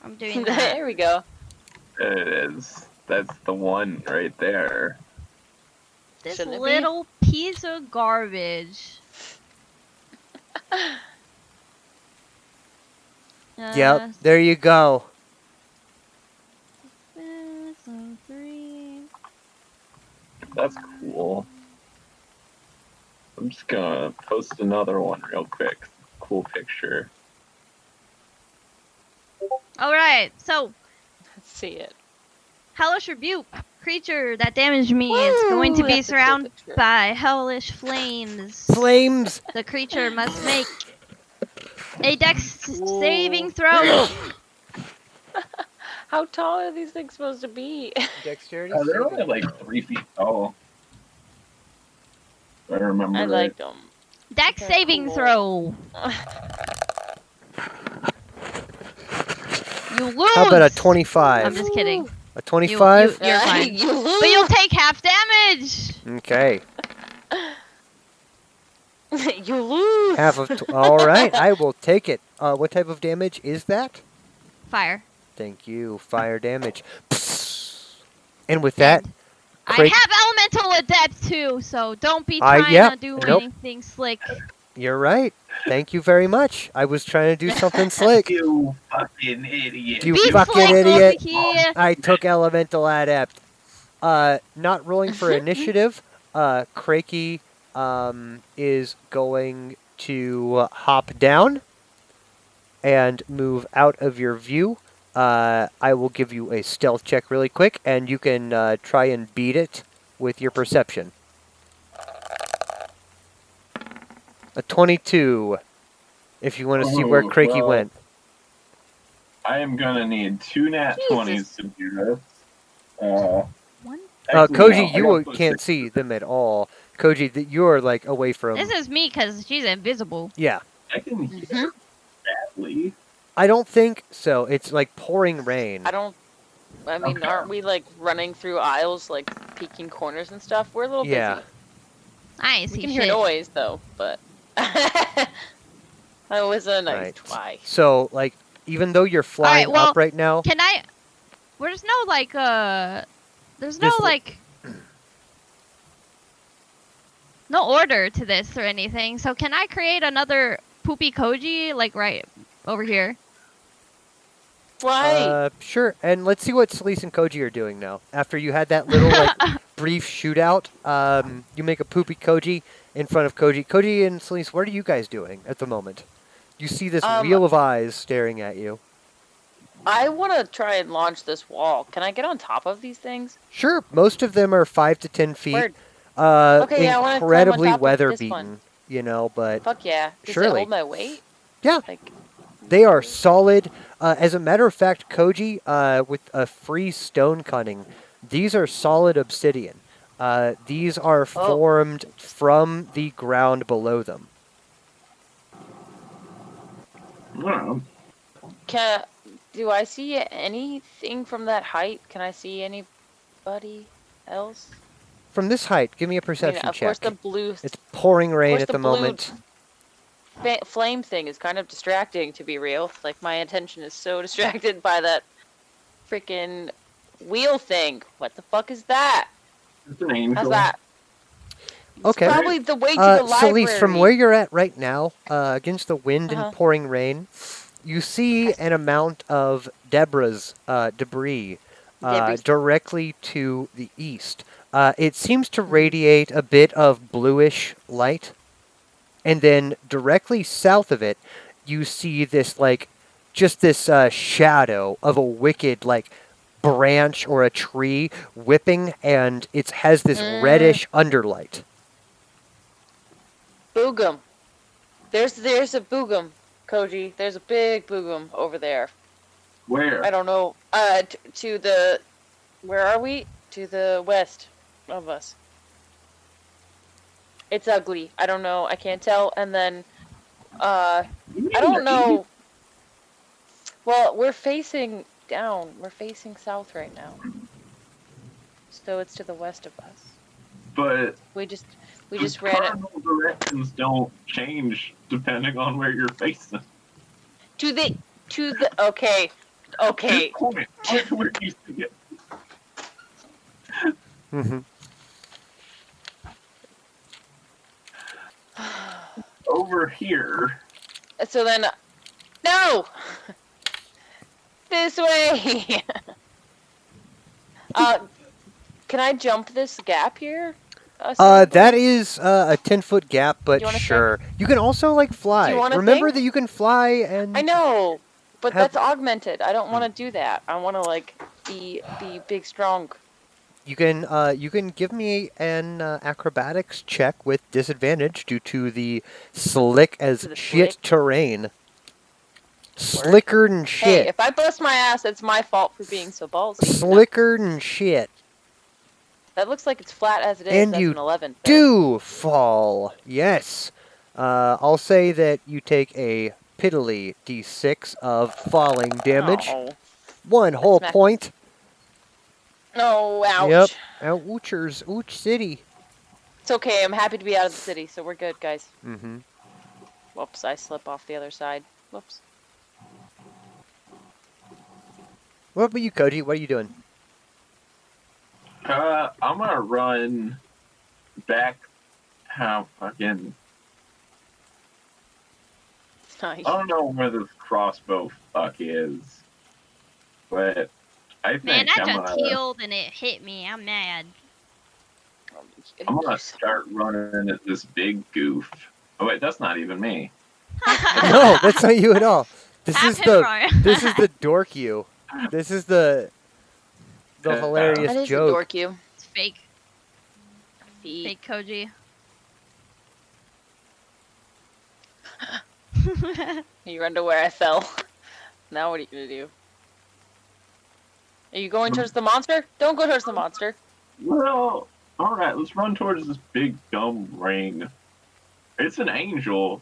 D: I'm doing that.
C: There we go.
A: There it is. That's the one right there.
D: This
C: Shouldn't it be?
D: little piece of garbage.
B: Yep, there you go.
D: So 3.
A: That's cool. I'm just gonna post another one real quick. Cool picture.
D: Alright, so
C: Let's see it.
D: Hellish Rebuke. Creature that damaged me is going to
C: Woo,
D: be
C: that's a cool
D: surrounded
C: picture.
D: by hellish flames.
B: Flames.
D: The creature must make a dex saving throw.
C: How tall are these things supposed to be?
B: Dexterity.
A: They're only like 3 feet tall. If I remember
C: I
A: right.
C: like them.
D: Dex
C: They're
D: saving
C: cool.
D: throw. You lose.
B: How about a 25?
D: I'm just kidding.
B: A 25?
D: You're fine.
C: You lose.
D: But you'll take half damage.
B: Okay.
C: You lose.
B: Half of. All right, I will take it. What type of damage is that?
D: Fire.
B: Thank you. Fire damage. And with that,
D: I
B: Craig-
D: have elemental adept too, so don't be
B: I-
D: trying
B: yeah,
D: to do
B: nope.
D: anything slick.
B: you're right. Thank you very much. I was trying to do something slick.
A: You fucking idiot.
B: You
D: Be
B: fucking
D: slick
B: idiot.
D: over here.
B: I took Elemental Adept. Not rolling for initiative. Krakey is going to hop down and move out of your view. I will give you a stealth check really quick, and you can try and beat it with your perception. A 22, if you want to see where
A: Oh,
B: Krakey
A: well.
B: went.
A: I am gonna need 2 nat
C: Jesus.
A: 20s to do this.
D: One.
A: Actually,
B: Koji,
A: no, I
B: you
A: gotta put
B: can't
A: 6.
B: see them at all. Koji, you're like away from.
D: This is me because she's invisible.
B: Yeah,
A: I can hear badly.
B: I don't think so. It's like pouring rain.
C: I mean,
A: Okay.
C: aren't we like running through aisles, like peeking corners and stuff? We're a little
B: Yeah.
C: busy.
D: I ain't
C: We
D: see
C: can
D: shit.
C: hear noise though, but that was a nice
B: Right.
C: try.
B: So, like, even though you're flying
D: well,
B: up right now,
D: Can I? There's no like There's no
B: This-
D: like. No order to this or anything. So can I create another Poopy Koji like right over here?
C: Why?
B: sure. And let's see what Celise and Koji are doing now. After you had that little like brief shootout, you make a poopy Koji, in front of Koji. Koji and Celeste, what are you guys doing at the moment? You see this
C: Um,
B: wheel of eyes staring at you.
C: I want to try and launch this wall. Can I get on top of these things?
B: Sure, most of them are 5 to 10 feet.
C: Where? Okay, yeah, I wanna climb on
B: Incredibly
C: top of
B: weather
C: this one.
B: beaten, you know, but
C: Fuck yeah. Does it
B: Surely.
C: hold my weight?
B: Yeah.
C: Like,
B: they are solid. As a matter of fact, Koji, with a free stone cutting, these are solid obsidian. These are formed from the ground below them.
A: Well,
C: do I see anything from that height? Can I see anybody else?
B: From this height, give me a
C: I mean,
B: perception
C: of course,
B: check.
C: the blue
B: It's pouring rain
C: course
B: at
C: the
B: the
C: blue
B: moment.
C: flame thing is kind of distracting, to be real. Like, my attention is so distracted by that freaking wheel thing. What the fuck is that?
A: it's an angel.
C: How's that?
B: Okay.
C: It's probably the way to the library.
B: Celeste, from where you're at right now, against the wind
C: Uh-huh.
B: and pouring rain, you see an amount of debris
C: Debris.
B: directly to the east. It seems to radiate a bit of bluish light, and then directly south of it, you see this just this shadow of a wicked branch or a tree whipping, and it has this reddish underlight.
C: Boogum. There's a boogum, Koji. There's a big boogum over there.
A: Where?
C: I don't know. To the, where are we? To the west of us. It's ugly. I don't know. I can't tell. And then, I don't know. Well, we're facing down. We're facing south right now. So it's to the west of us.
A: But
C: We just
A: the
C: ran it
A: cardinal directions don't change depending on where you're facing.
C: to the okay.
A: Just point where you see it.
B: Mm-hmm.
A: Over here.
C: So then, no! This way! Can I jump this gap here?
B: That is a 10-foot gap, but
C: You wanna check?
B: sure. You can also fly.
C: Do you wanna
B: Remember
C: think?
B: that you can fly and
C: I know, but
B: Have-
C: that's augmented. I don't want to do that. I want to be big, strong.
B: you can give me an acrobatics check with disadvantage due to the slick as
C: To the
B: shit
C: slick?
B: terrain. Slicker than
C: Hey,
B: shit.
C: if I bust my ass, it's my fault for being so ballsy. you know?
B: Slicker than shit.
C: That looks like it's flat as it is.
B: And
C: That's
B: you
C: an 11. there.
B: Do fall. Yes. I'll say that you take a piddly d6 of falling damage.
C: Oh.
B: 1 whole
C: smack-
B: point.
C: No, ouch.
B: Yep. Ouchers. Ouch city.
C: It's okay. I'm happy to be out of the city, so we're good, guys.
B: Mm-hmm.
C: Whoops, I slip off the other side. Whoops.
B: What about you, Koji? What are you doing?
A: I'm gonna run back. How fucking?
C: Nice.
A: I don't know where this crossbow fuck is, but I think
D: Man, I
A: I'm
D: just
A: gonna,
D: healed and it hit me. I'm mad.
A: I'm gonna start running at this big goof. Oh wait, that's not even me.
B: No, that's not you at all. This
D: Have
B: is
D: him
B: the
D: run.
B: this is the dork you. This is the
A: That
B: hilarious
C: That is a
B: joke.
C: dork you.
D: It's fake.
C: Feet.
D: Fake Koji.
C: You run to where I fell. Now what are you gonna do? Are you going towards the monster? Don't go towards the monster.
A: Well, all right, let's run towards this big dumb ring. It's an angel.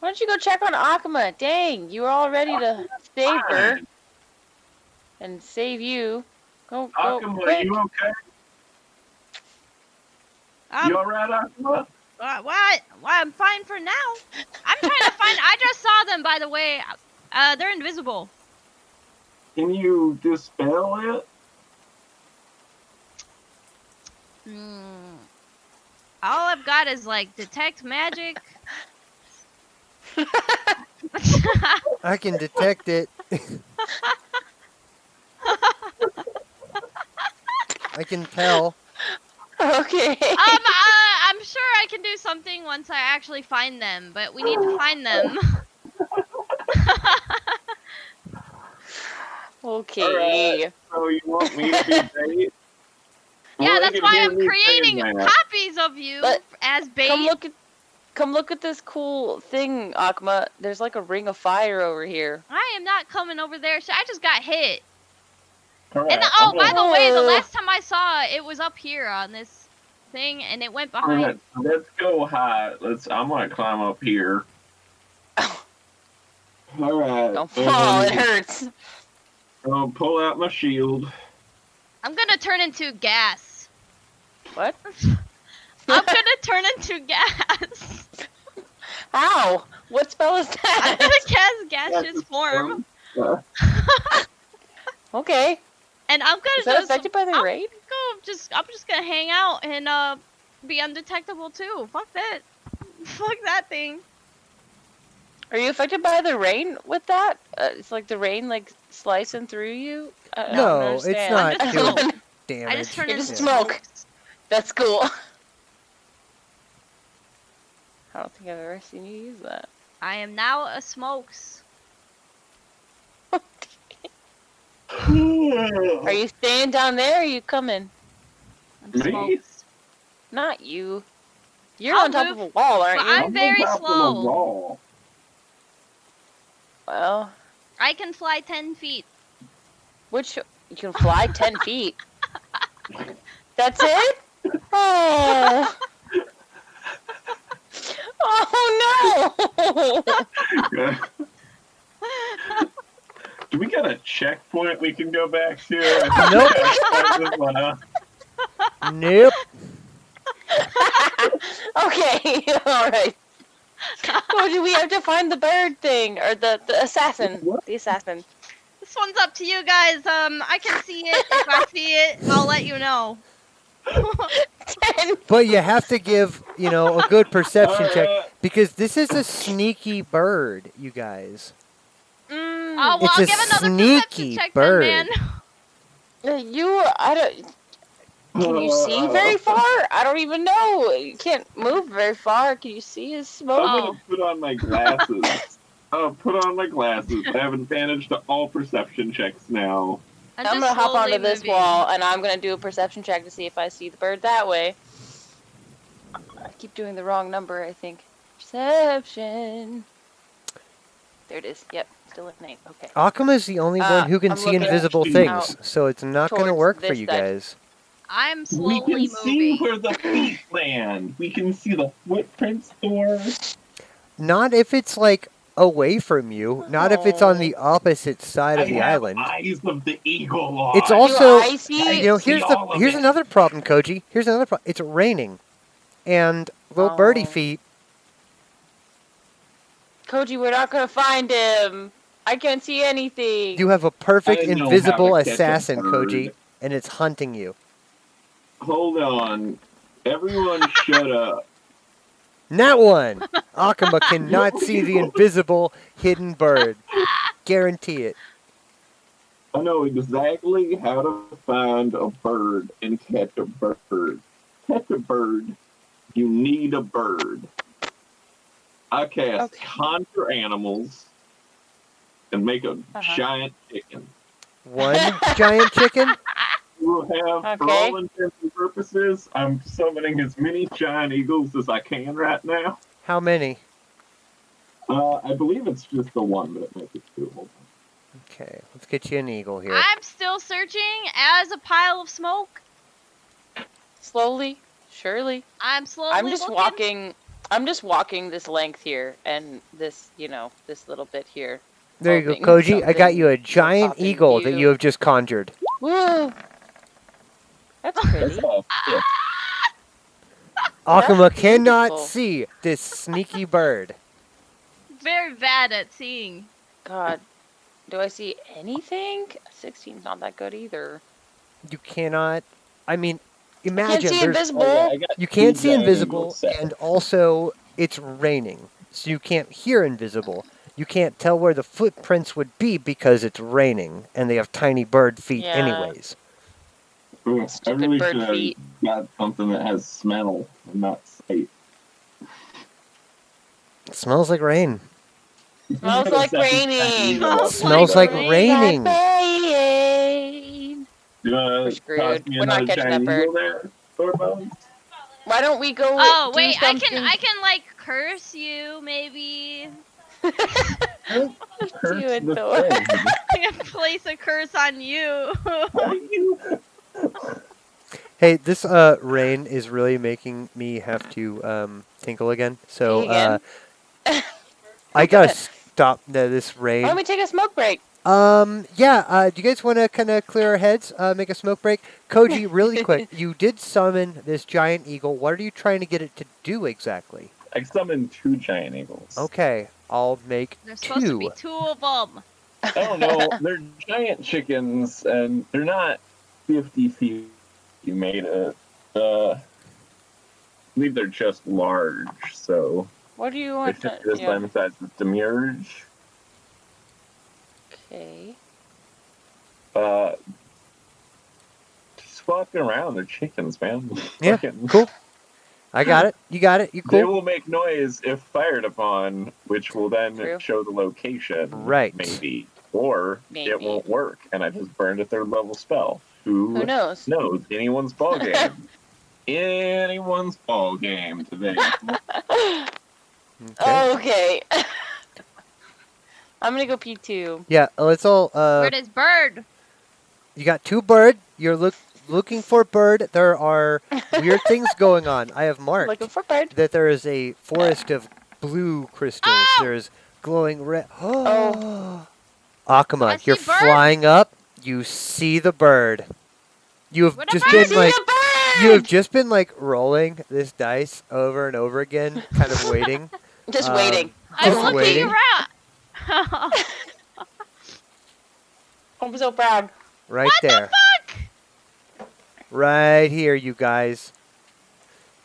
C: Why don't you go check on Akuma? Dang, you were all ready to save her
A: Fine.
C: and save you. Go
A: Akuma,
C: quick.
A: you okay? You alright, Akuma?
D: What? Why? I'm fine for now. I'm trying to find. I just saw them, by the way. They're invisible.
A: Can you dispel it?
D: All I've got is detect magic.
B: I can detect it. I can tell.
C: Okay.
D: I'm sure I can do something once I actually find them, but we need to find them.
C: Okay.
A: So you want me to be bait?
D: Yeah,
A: Well, they
D: that's
A: can
D: why
A: hear
D: I'm
A: me
D: creating
A: saying that.
D: copies of you
C: But
D: as bait.
C: Come look at this cool thing, Akma. There's like a ring of fire over here.
D: I am not coming over there. I just got hit.
A: Alright,
D: And oh,
A: I'm
D: by
A: gonna-
D: the way, the last time I saw it, it was up here on this thing, and it went behind.
A: Alright, let's go high. I'm gonna climb up here. Alright.
C: Don't fall, it hurts.
A: I'll pull out my shield.
D: I'm gonna turn into gas.
C: What?
D: I'm gonna turn into gas.
C: How? What spell is
D: I'm
C: that?
D: gonna cast gaseous form,
C: Okay.
D: and I'm
C: Is
D: gonna
C: that
D: just
C: affected by the rain?
D: I'm just gonna hang out and be undetectable too. Fuck that. Fuck that thing.
C: Are you affected by the rain with that? It's like the rain like slicing through you? I don't
B: No,
C: understand.
B: it's not
D: I'm just
B: doing
D: smoke.
B: damage.
D: I just turned
C: You
D: into
C: just smoke.
D: smokes.
C: That's cool. I don't think I've ever seen you use that.
D: I am now a smokes.
C: Are you staying down there or are you coming?
D: I'm
A: Me?
D: smokes.
C: Not you. You're
D: I'll
C: on top
D: move,
C: of a wall, aren't
D: but
C: you?
D: I'm very
A: on top of the
D: slow.
A: wall.
C: Well,
D: I can fly 10 feet.
C: you can fly 10 feet. That's it? Oh. Oh no!
A: Do we got a checkpoint we can go back to?
B: Nope.
A: This one up.
B: Nope.
C: Okay, alright. Oh, do we have to find the bird thing? Or the assassin?
A: What?
C: The assassin.
D: This one's up to you guys. I can see it. If I see it, I'll let you know.
B: But you have to give, a good perception check
A: Alright.
B: because this is a sneaky bird, you guys.
C: Mm,
D: Oh, well,
B: It's
D: I'll
B: a
D: give another
B: sneaky
D: perception check
B: bird.
D: then, man.
C: Can you see very far? I don't even know. You can't move very far. Can you see his smoke?
A: I'm
D: Oh.
A: gonna put on my glasses. I'll put on my glasses. I have advantage to all perception checks now.
C: I'm
D: just
C: gonna hop
D: slowly
C: onto this
D: moving.
C: wall and I'm gonna do a perception check to see if I see the bird that way. I keep doing the wrong number, I think. Perception. There it is. Yep, still at 9. Okay.
B: Akuma is the only one who can
C: I'm
B: see
C: looking
B: invisible
A: out
B: things, so it's not going to
C: towards
B: work for
C: this
B: you
C: side.
B: guys.
D: I'm
A: We
D: slowly
A: can see
D: moving.
A: where the feet land. We can see the footprints, Thor.
B: Not if it's like away from you, not if it's on the opposite side
A: I
B: of the
A: have
B: island.
A: eyes of the eagle eye.
B: It's also,
C: I see?
B: here's
A: see all of
B: here's
A: it.
B: another problem, Koji. Here's another problem. It's raining, and little birdie
C: Oh.
B: feet.
C: Koji, we're not gonna find him. I can't see anything.
B: You have a perfect
A: I know how
B: invisible
A: to catch a
B: assassin,
A: bird.
B: Koji, and it's hunting you.
A: Hold on. Everyone shut up.
B: Not one. Akuma cannot see the invisible hidden bird. Guarantee it.
A: I know exactly how to find a bird and catch a bird. Catch a bird. You need a bird. I cast
C: Okay.
A: conjure animals and make a
C: Uh-huh.
A: giant chicken.
B: One giant chicken?
A: You will have, for
C: Okay.
A: all intents and purposes, I'm summoning as many giant eagles as I can right now.
B: How many?
A: I believe it's just the one, but it makes it two. Hold on.
B: Okay, let's get you an eagle here.
D: I'm still searching as a pile of smoke.
C: Slowly, surely.
D: I'm slowly
C: I'm just
D: looking.
C: walking. I'm just walking this length here and this, this little bit here.
B: There you go,
C: hoping
B: Koji. I got
C: something
B: you a giant
C: pop in
B: eagle that
C: view.
B: you have just conjured.
C: Woo! That's pretty.
A: That's all. Yeah.
B: Akuma
C: That's
B: cannot
C: beautiful.
B: see this sneaky bird.
D: Very bad at seeing.
C: God, do I see anything? 16's not that good either.
B: You cannot. I mean,
C: Can't
B: imagine
C: see
B: there's,
C: invisible.
A: Oh, yeah, I got
B: you can't
A: two
B: see
A: giant
B: invisible,
A: eagles set.
B: and also it's raining, so you can't hear invisible. You can't tell where the footprints would be because it's raining, and they have tiny bird feet
C: Yeah.
B: anyways.
A: I
C: Stupid
A: really
C: bird
A: should have
C: feet.
A: got something that has smell and not sight.
B: Smells like rain.
C: Smells like raining.
B: Smells like raining.
C: Rain.
A: You wanna
C: We're
A: toss
C: screwed.
A: me
C: We're not
A: another
C: catching that
A: giant
C: bird.
A: eagle there, Thorbo?
C: Why don't we go
D: Oh
C: do
D: wait, I
C: something?
D: can like curse you maybe.
A: Curse
C: Do it,
A: the
C: Thor.
A: thing.
D: I can place a curse on you.
B: Hey, this rain is really making me have to tinkle again. So
C: Pee again?
B: I gotta stop this
C: Why don't
B: rain.
C: we take a smoke break?
B: Yeah. Do you guys want to kind of clear our heads? Make a smoke break. Koji, really quick. You did summon this giant eagle. What are you trying to get it to do exactly?
A: I summoned 2 giant eagles.
B: Okay, I'll make
D: There's supposed to be
B: 2.
D: 2 of them.
A: I don't know. They're giant chickens, and they're not 50 feet. You made it. I believe they're just large, so
C: What do you
A: they
C: want
A: fit
C: to...
A: this
C: Yeah.
A: time size with Demurge.
C: Okay.
A: Just walking around, they're chickens, man.
B: Yeah,
A: Fucking-
B: cool. I got it. You got it. You
A: They
B: cool?
A: will make noise if fired upon, which will then
C: True.
A: show the location.
B: Right.
A: Maybe. Or
C: Maybe.
A: it won't work, and I just burned a 3rd level spell.
C: Who knows?
A: knows? Anyone's ball game. Anyone's ball game today.
B: Okay.
C: Okay. I'm gonna go pee too.
B: Yeah, let's all.
D: Where does bird?
B: You got 2 bird. You're looking for bird. There are weird things going on. I have marked
C: Looking for bird.
B: that there is a forest of blue crystals.
D: Oh!
B: There's glowing red.
C: Oh.
B: Akuma,
D: I
B: you're
D: see bird.
B: flying up. You see the bird. You have
D: What a
B: just
D: bird!
B: been
C: See
B: like
C: the bird!
B: you have just been like rolling this dice over and over again, kind of waiting.
C: Just
B: um,
C: waiting.
D: I'm
B: Just
D: looking
B: waiting.
D: around.
C: I'm so proud.
B: Right
D: What
B: there.
D: the fuck?
B: Right here, you guys.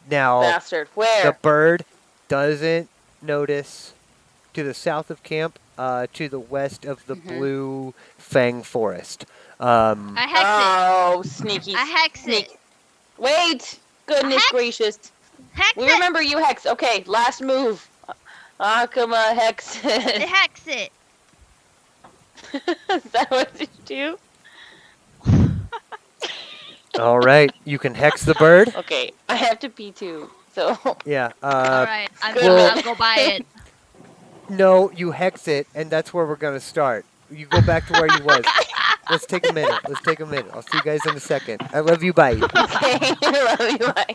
B: Now
C: Bastard.
B: the
C: Where?
B: bird doesn't notice to the south of camp, to the west of the
C: Mhm.
B: blue fang forest.
D: I hex
C: Oh, sneaky.
D: it. I hex
C: Sneak.
D: it.
C: Wait! Goodness
D: Hex.
C: gracious.
D: Hex
C: We
D: it.
C: remember you hex. Okay, last move. Akuma hex.
D: Hex it.
C: Is that what you do?
B: All right, you can hex the bird.
C: Okay, I have to pee too. So
B: Yeah.
D: All right,
B: well-
D: I'll go buy it.
B: No, you hex it, and that's where we're gonna start. You go back to where you was. Let's take a minute. Let's take a minute. I'll see you guys in a second. I love you. Bye.
C: okay, I love you. Bye.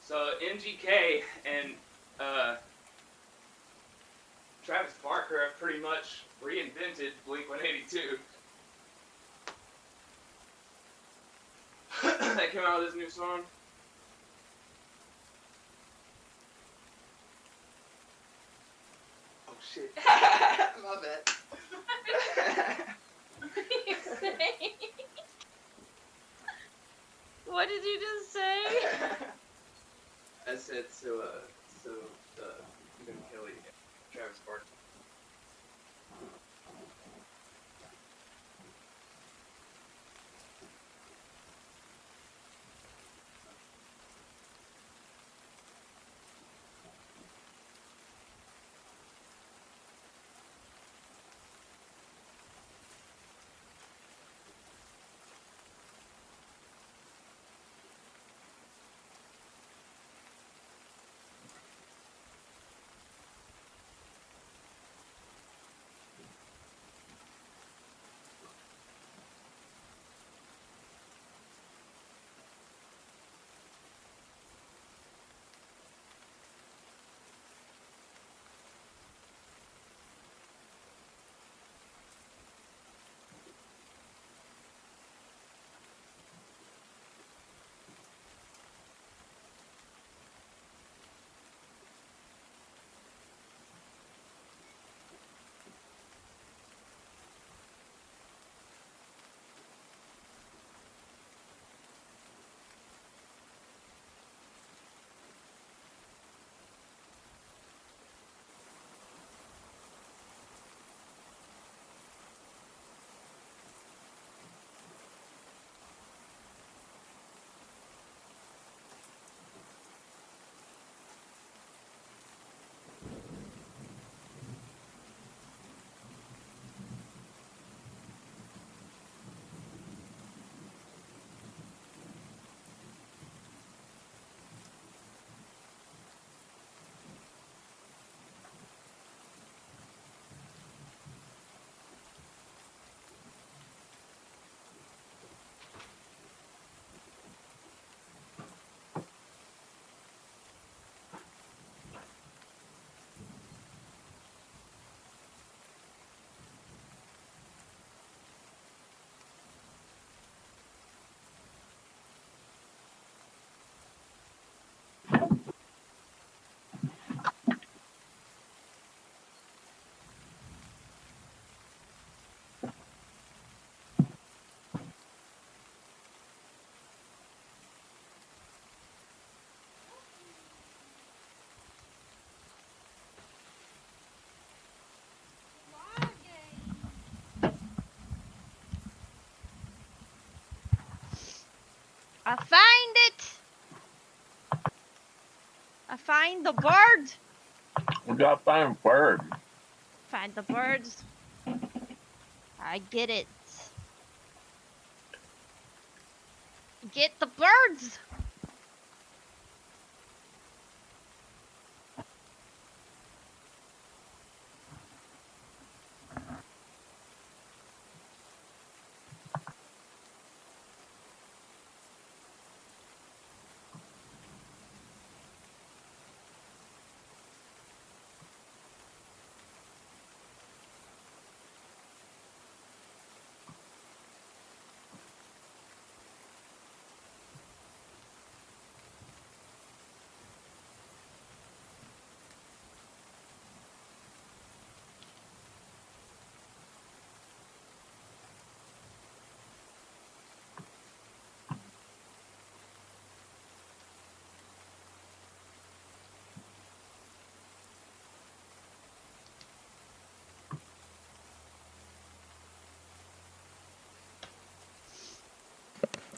E: So MGK and Travis Barker have pretty much reinvented Blink-182. They came out with this new song. Oh shit. My bad.
C: What did you just say?
E: I said Tim Kelly and Travis Barker.
D: I find it. I find the bird.
A: We got to find a bird.
D: Find the birds. I get it. Get the birds.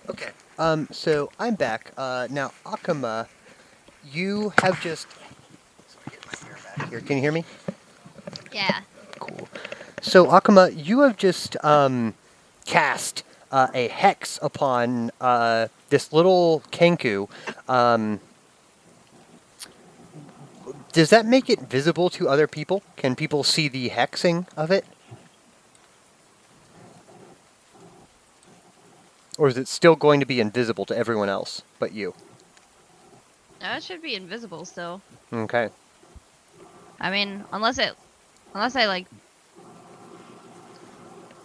B: Okay. So I'm back. Now, Akuma, you have just. Let me get my ear back here. Can you hear me?
D: Yeah.
B: Cool. So, Akuma, you have just cast a hex upon this little Kenku. Does that make it visible to other people? Can people see the hexing of it? Or is it still going to be invisible to everyone else but you?
D: No, it should be invisible still.
B: Okay.
D: I mean, unless I like.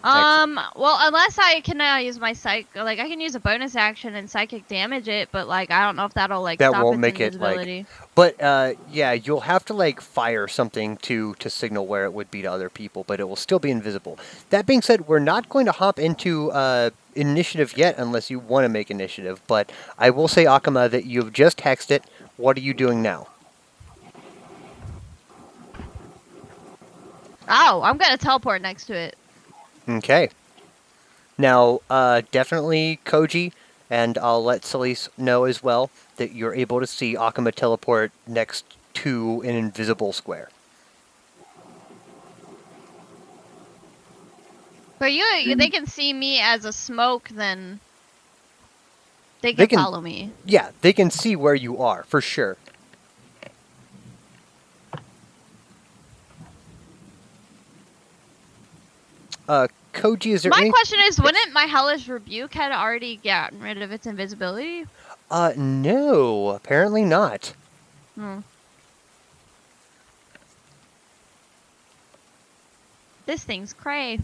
B: Excellent.
D: Well, unless I can use my I can use a bonus action and psychic damage it, but like I don't know if that'll like
B: That
D: stop
B: won't
D: its
B: make it, like-
D: invisibility.
B: But yeah, you'll have to like fire something to signal where it would be to other people, but it will still be invisible. That being said, we're not going to hop into initiative yet unless you want to make initiative. But I will say, Akuma, that you've just hexed it. What are you doing now?
D: Oh, I'm gonna teleport next to it.
B: Okay. Now, definitely Koji, and I'll let Celise know as well that you're able to see Akuma teleport next to an invisible square.
D: But they can see me as a smoke, then they
B: They
D: can
B: can-
D: follow me.
B: Yeah, they can see where you are, for sure. Koji, is there
D: My
B: any...
D: question is, wouldn't my hellish rebuke had already gotten rid of its invisibility?
B: No, apparently not.
D: Hmm. This thing's cray.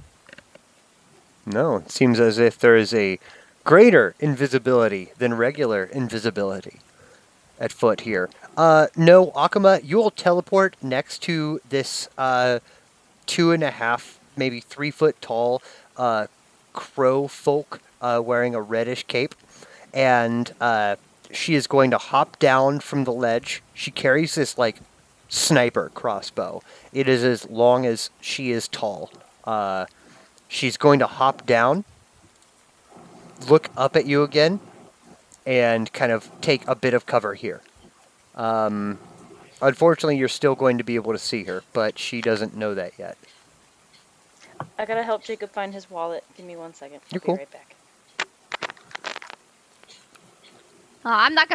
B: No, it seems as if there is a greater invisibility than regular invisibility at foot here. No, Akuma, you will teleport next to this 2.5, maybe 3 foot tall crow folk wearing a reddish cape, and she is going to hop down from the ledge. She carries this like sniper crossbow. It is as long as she is tall. She's going to hop down, look up at you again, and kind of take a bit of cover here. Unfortunately, you're still going to be able to see her, but she doesn't know that yet.
C: I gotta help Jacob find his wallet. Give me 1 second.
B: You're
C: I'll
B: cool.
C: be right back.
D: I'm not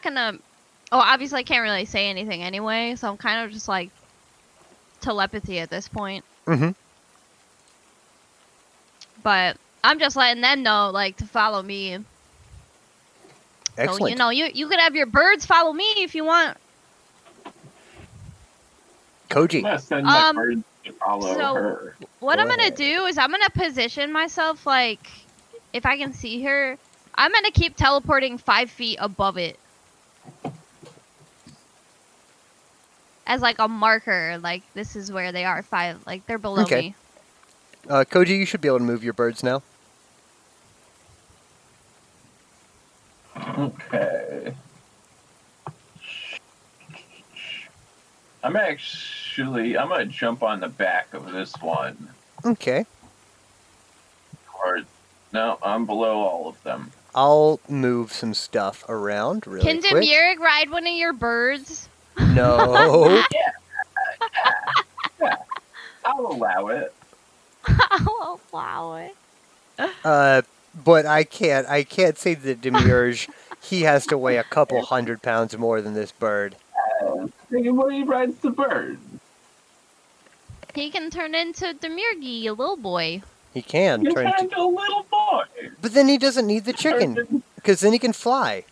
D: gonna. Oh, obviously I can't really say anything anyway, so I'm kind of just like telepathy at this point.
B: Mm-hmm.
D: But I'm just letting them know, like, to follow me.
B: Excellent.
D: So, you could have your birds follow me if you want.
A: I'm
B: Koji.
A: gonna send my
D: Um,
A: bird to follow
D: so-
A: her.
D: What
B: Go
D: I'm gonna
B: ahead.
D: do is I'm gonna position myself, like, if I can see her, I'm gonna keep teleporting 5 feet above it. As, like, a marker, like, this is where they are, 5, like, they're below
B: Okay.
D: me.
B: Koji, you should be able to move your birds now.
A: Okay. I'm gonna jump on the back of this one.
B: Okay.
A: Or no, I'm below all of them.
B: I'll move some stuff around really
D: Can
B: quick.
D: Demurg ride one of your birds?
B: No.
A: Yeah, I'll allow it.
D: Oh, wow.
B: But I can't say that Demiurge, he has to weigh a couple 100 pounds more than this bird.
A: What he rides the bird?
D: He can turn into Demurgy, a little boy.
B: He can
A: You
B: turn
A: turned
B: to,
A: into a little boy.
B: but then he doesn't need the chicken, because then he can fly.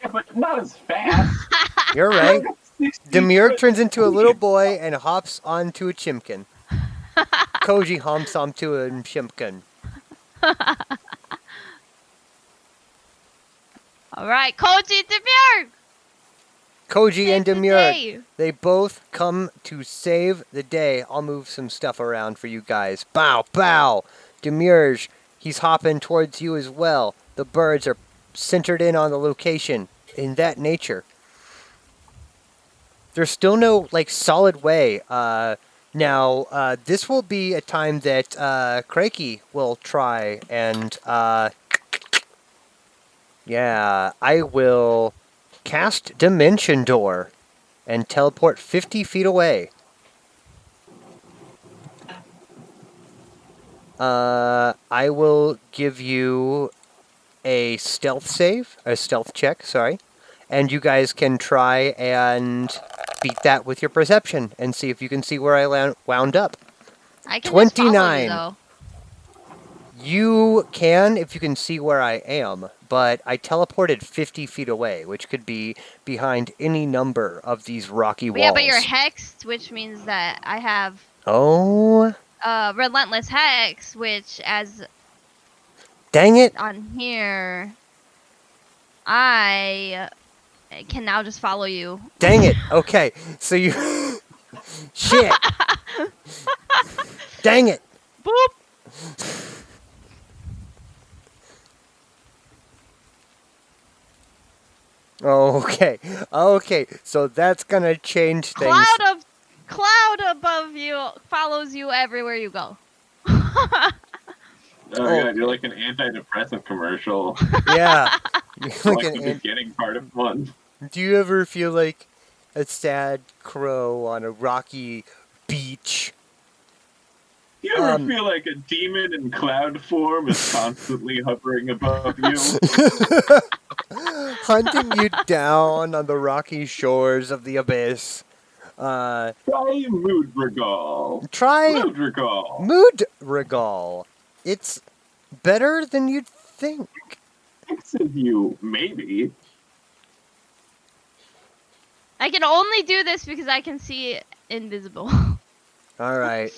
A: Yeah, but not as fast.
B: You're right. Demurge
A: 60
B: turns into a little boy and hops onto a chimkin. Koji humps onto a chimkin.
D: Alright, Koji Demurg!
B: Koji and
D: Save the
B: Demurge,
D: day.
B: they both come to save the day. I'll move some stuff around for you guys. Bow, bow. Demurge, he's hopping towards you as well. The birds are centered in on the location in that nature. There's still no solid way. Now this will be a time that Krakey will try and yeah, I will cast Dimension Door and teleport 50 feet away. I will give you a stealth check, sorry. And you guys can try and beat that with your perception and see if you can see where I wound up.
D: I can just follow
B: 29.
D: you, though.
B: You can if you can see where I am, but I teleported 50 feet away, which could be behind any number of these rocky walls.
D: Yeah, but you're hexed, which means that I have
B: Oh,
D: Relentless Hex, which as
B: dang it.
D: on here, I can now just follow you.
B: Dang it. Okay, so you... Shit. Dang it.
D: Boop!
B: Okay. Okay, so that's gonna change things.
D: Cloud above you follows you everywhere you go.
A: Oh, God, you're like an antidepressant commercial.
B: Yeah. You're
A: Like
B: like
A: the
B: an
A: beginning part of one.
B: Do you ever feel like a sad crow on a rocky beach?
A: You ever feel like a demon in cloud form is constantly hovering above you?
B: Hunting you down on the rocky shores of the abyss.
A: Try Mood Regal.
B: Try
A: Mood Regal.
B: Mood Regal. It's better than you'd think.
A: Thanks of you, maybe.
D: I can only do this because I can see invisible.
B: All right.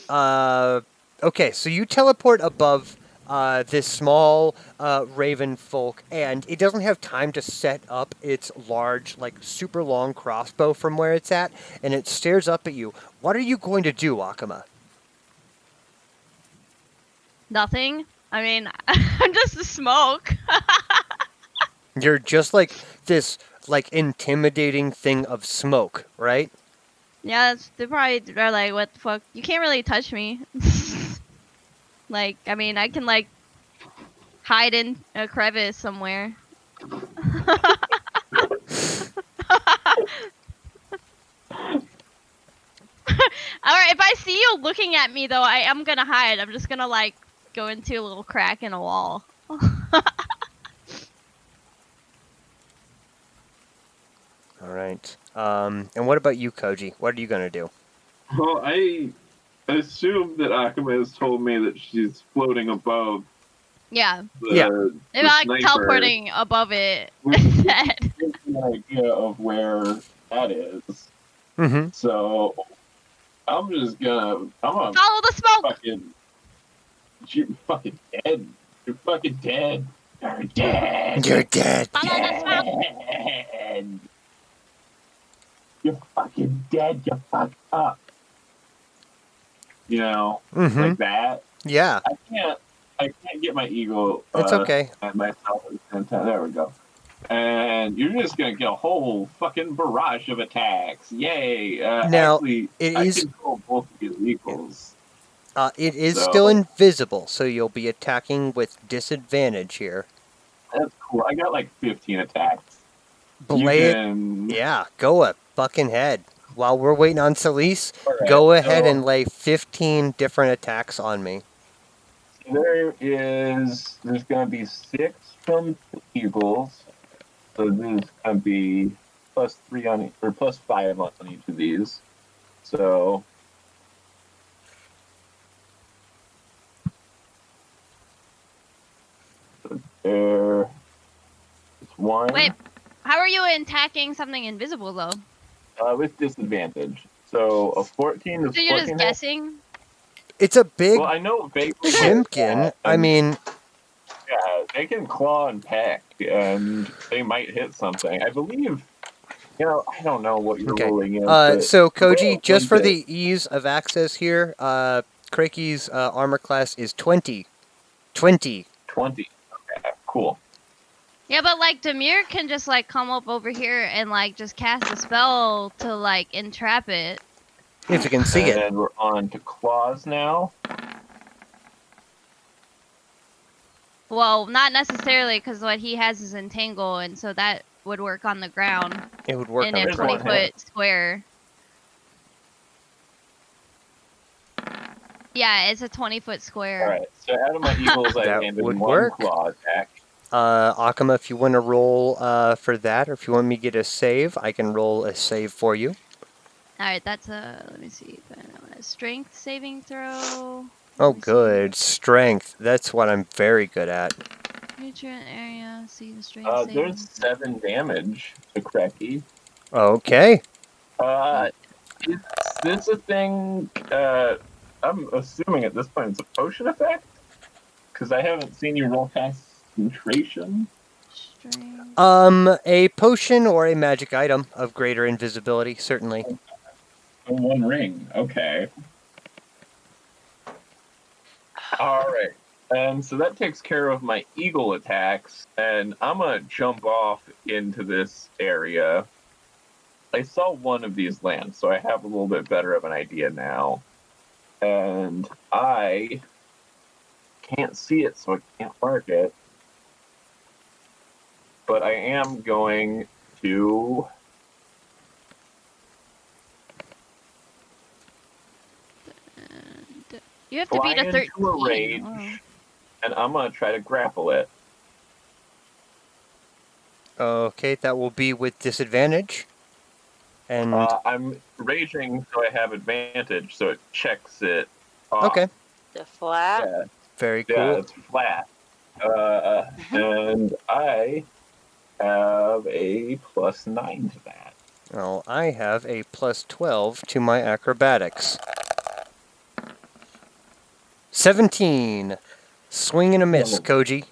B: Okay, so you teleport above this small raven folk, and it doesn't have time to set up its large, super long crossbow from where it's at, and it stares up at you. What are you going to do, Akama?
D: Nothing. I mean, I'm just a smoke.
B: You're just like this, intimidating thing of smoke, right?
D: Yeah, they probably are like, what the fuck? You can't really touch me. I mean, I can, hide in a crevice somewhere. Alright, if I see you looking at me, though, I am gonna hide. I'm just gonna, go into a little crack in a wall.
B: Alright. And what about you, Koji? What are you gonna do?
A: Well, I assume that Akama has told me that she's floating above
D: Yeah.
A: the,
B: Yeah.
A: the
D: If I'm
A: sniper.
D: teleporting above it.
A: Which
D: instead.
A: gives me an idea of where that is.
B: Mm-hmm.
A: So I'm gonna
D: Follow the smoke!
A: you're fucking dead. You're fucking dead. You're dead.
B: You're dead.
D: Follow the smoke!
A: Dead. You're fucking dead. You fucked up. You know,
B: Mm-hmm.
A: like that.
B: Yeah.
A: I can't get my ego.
B: It's okay.
A: At myself at the same time. There we go. And you're just gonna get a whole fucking barrage of attacks. Yay!
B: Now,
A: actually,
B: it
A: I
B: is-
A: control both of your equals.
B: It is
A: So-
B: still invisible, so you'll be attacking with disadvantage here.
A: cool. I got like 15 attacks.
B: Blade.
A: Can...
B: Yeah, go a fucking head. While we're waiting on Celise,
A: Alright,
B: go ahead
A: so
B: and lay 15 different attacks on me.
A: there's gonna be 6 from the Eagles. So this is gonna be +3 on or +5 on each of these. So there is 1
D: Wait, how are you attacking something invisible though?
A: with disadvantage. So a 14 is
D: So you're
A: 14
D: just
A: hit.
D: guessing?
B: It's a big
A: Well, I know vaguely
B: chimkin. I mean,
A: yeah, they can claw and peck, and they might hit something. I believe. I don't know what your
B: Okay.
A: ruling is. But
B: So
A: they
B: Koji,
A: have
B: just for
A: one hit.
B: the ease of access here, Krake's armor class is 20. 20.
A: 20. Okay, cool.
D: Yeah, but like Demir can just like come up over here and like just cast a spell to like entrap it.
B: If you can see it.
A: And we're on to claws now.
D: Well, not necessarily because what he has is entangle, and so that would work on the ground
B: It would work
D: in
B: on
D: a
B: the
A: There's one
D: 20-foot square. Yeah, it's a 20-foot square.
A: All right. So out of my eagles, I
B: That
A: landed
B: would
A: 1
B: work.
A: claw attack.
B: Akama, if you want to roll for that, or if you want me to get a save, I can roll a save for you.
D: All right, that's a. Let me see. A strength saving throw.
B: Oh,
D: Let me see.
B: good. Strength. That's what I'm very good at.
D: Nutrient area. See the strength saving.
A: There's 7 damage to Kreki.
B: Okay.
A: Is this a thing? I'm assuming at this point it's a potion effect, because I haven't seen you roll concentration.
D: Strength.
B: A potion or a magic item of greater invisibility, certainly.
A: 1 ring. Okay. All right. And so that takes care of my eagle attacks, and I'm gonna jump off into this area. I saw one of these land, so I have a little bit better of an idea now. And I can't see it, so I can't mark it. But I am going to...
D: You have to
A: fly
D: beat a 13.
A: into a rage,
D: Wow.
A: and I'm gonna try to grapple it.
B: Okay, that will be with disadvantage. And
A: I'm raging, so I have advantage, so it checks it off.
B: okay,
C: The flat.
A: Yeah,
B: very
A: yeah,
B: cool.
A: it's flat. And I have a +9 to that.
B: Well, I have a +12 to my acrobatics. 17. Swing and a miss, Koji.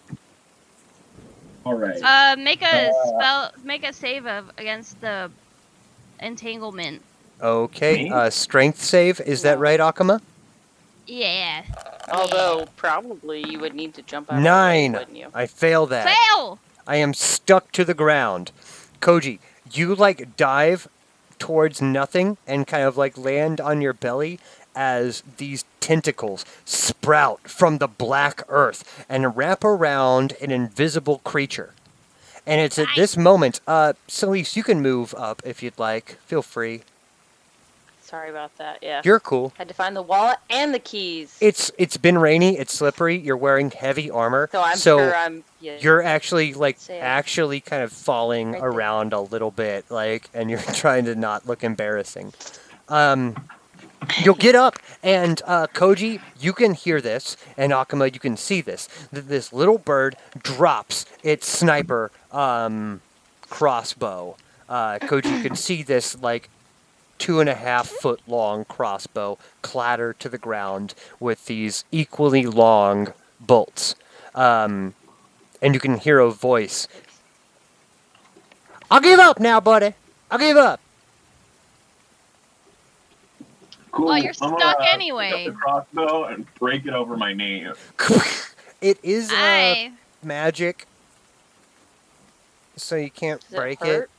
A: All right.
D: Make a spell. Make a save against the entanglement.
B: Okay,
A: Me?
B: strength save. Is that
C: No.
B: right, Akama?
D: Yeah.
C: Although probably you would need to jump out.
B: 9.
C: Of the way, wouldn't you?
B: I fail that.
D: Fail.
B: I am stuck to the ground. Koji, you like dive towards nothing and kind of like land on your belly as these tentacles sprout from the black earth and wrap around an invisible creature. And it's at this moment, Celise, you can move up if you'd like. Feel free.
C: Sorry about that. Yeah.
B: You're cool.
C: Had to find the wallet and the keys.
B: It's been rainy, it's slippery, you're wearing heavy armor.
C: so I'm sure I'm. Yeah.
B: You're actually
C: Safe.
B: actually kind of falling
C: Right there.
B: around a little bit, and you're trying to not look embarrassing. You'll get up, and Koji, you can hear this, and Akama, you can see this. This little bird drops its sniper crossbow. Koji, you can see this 2.5 foot long crossbow clatter to the ground with these equally long bolts. And you can hear a voice. I'll give up now, buddy. I'll give up.
A: Cool.
D: Well, you're
A: I'm
D: stuck
A: gonna
D: anyway.
A: pick up the crossbow and break it over my knee.
B: It is
D: I.
B: magic, so you can't
C: Does
B: break
C: it hurt?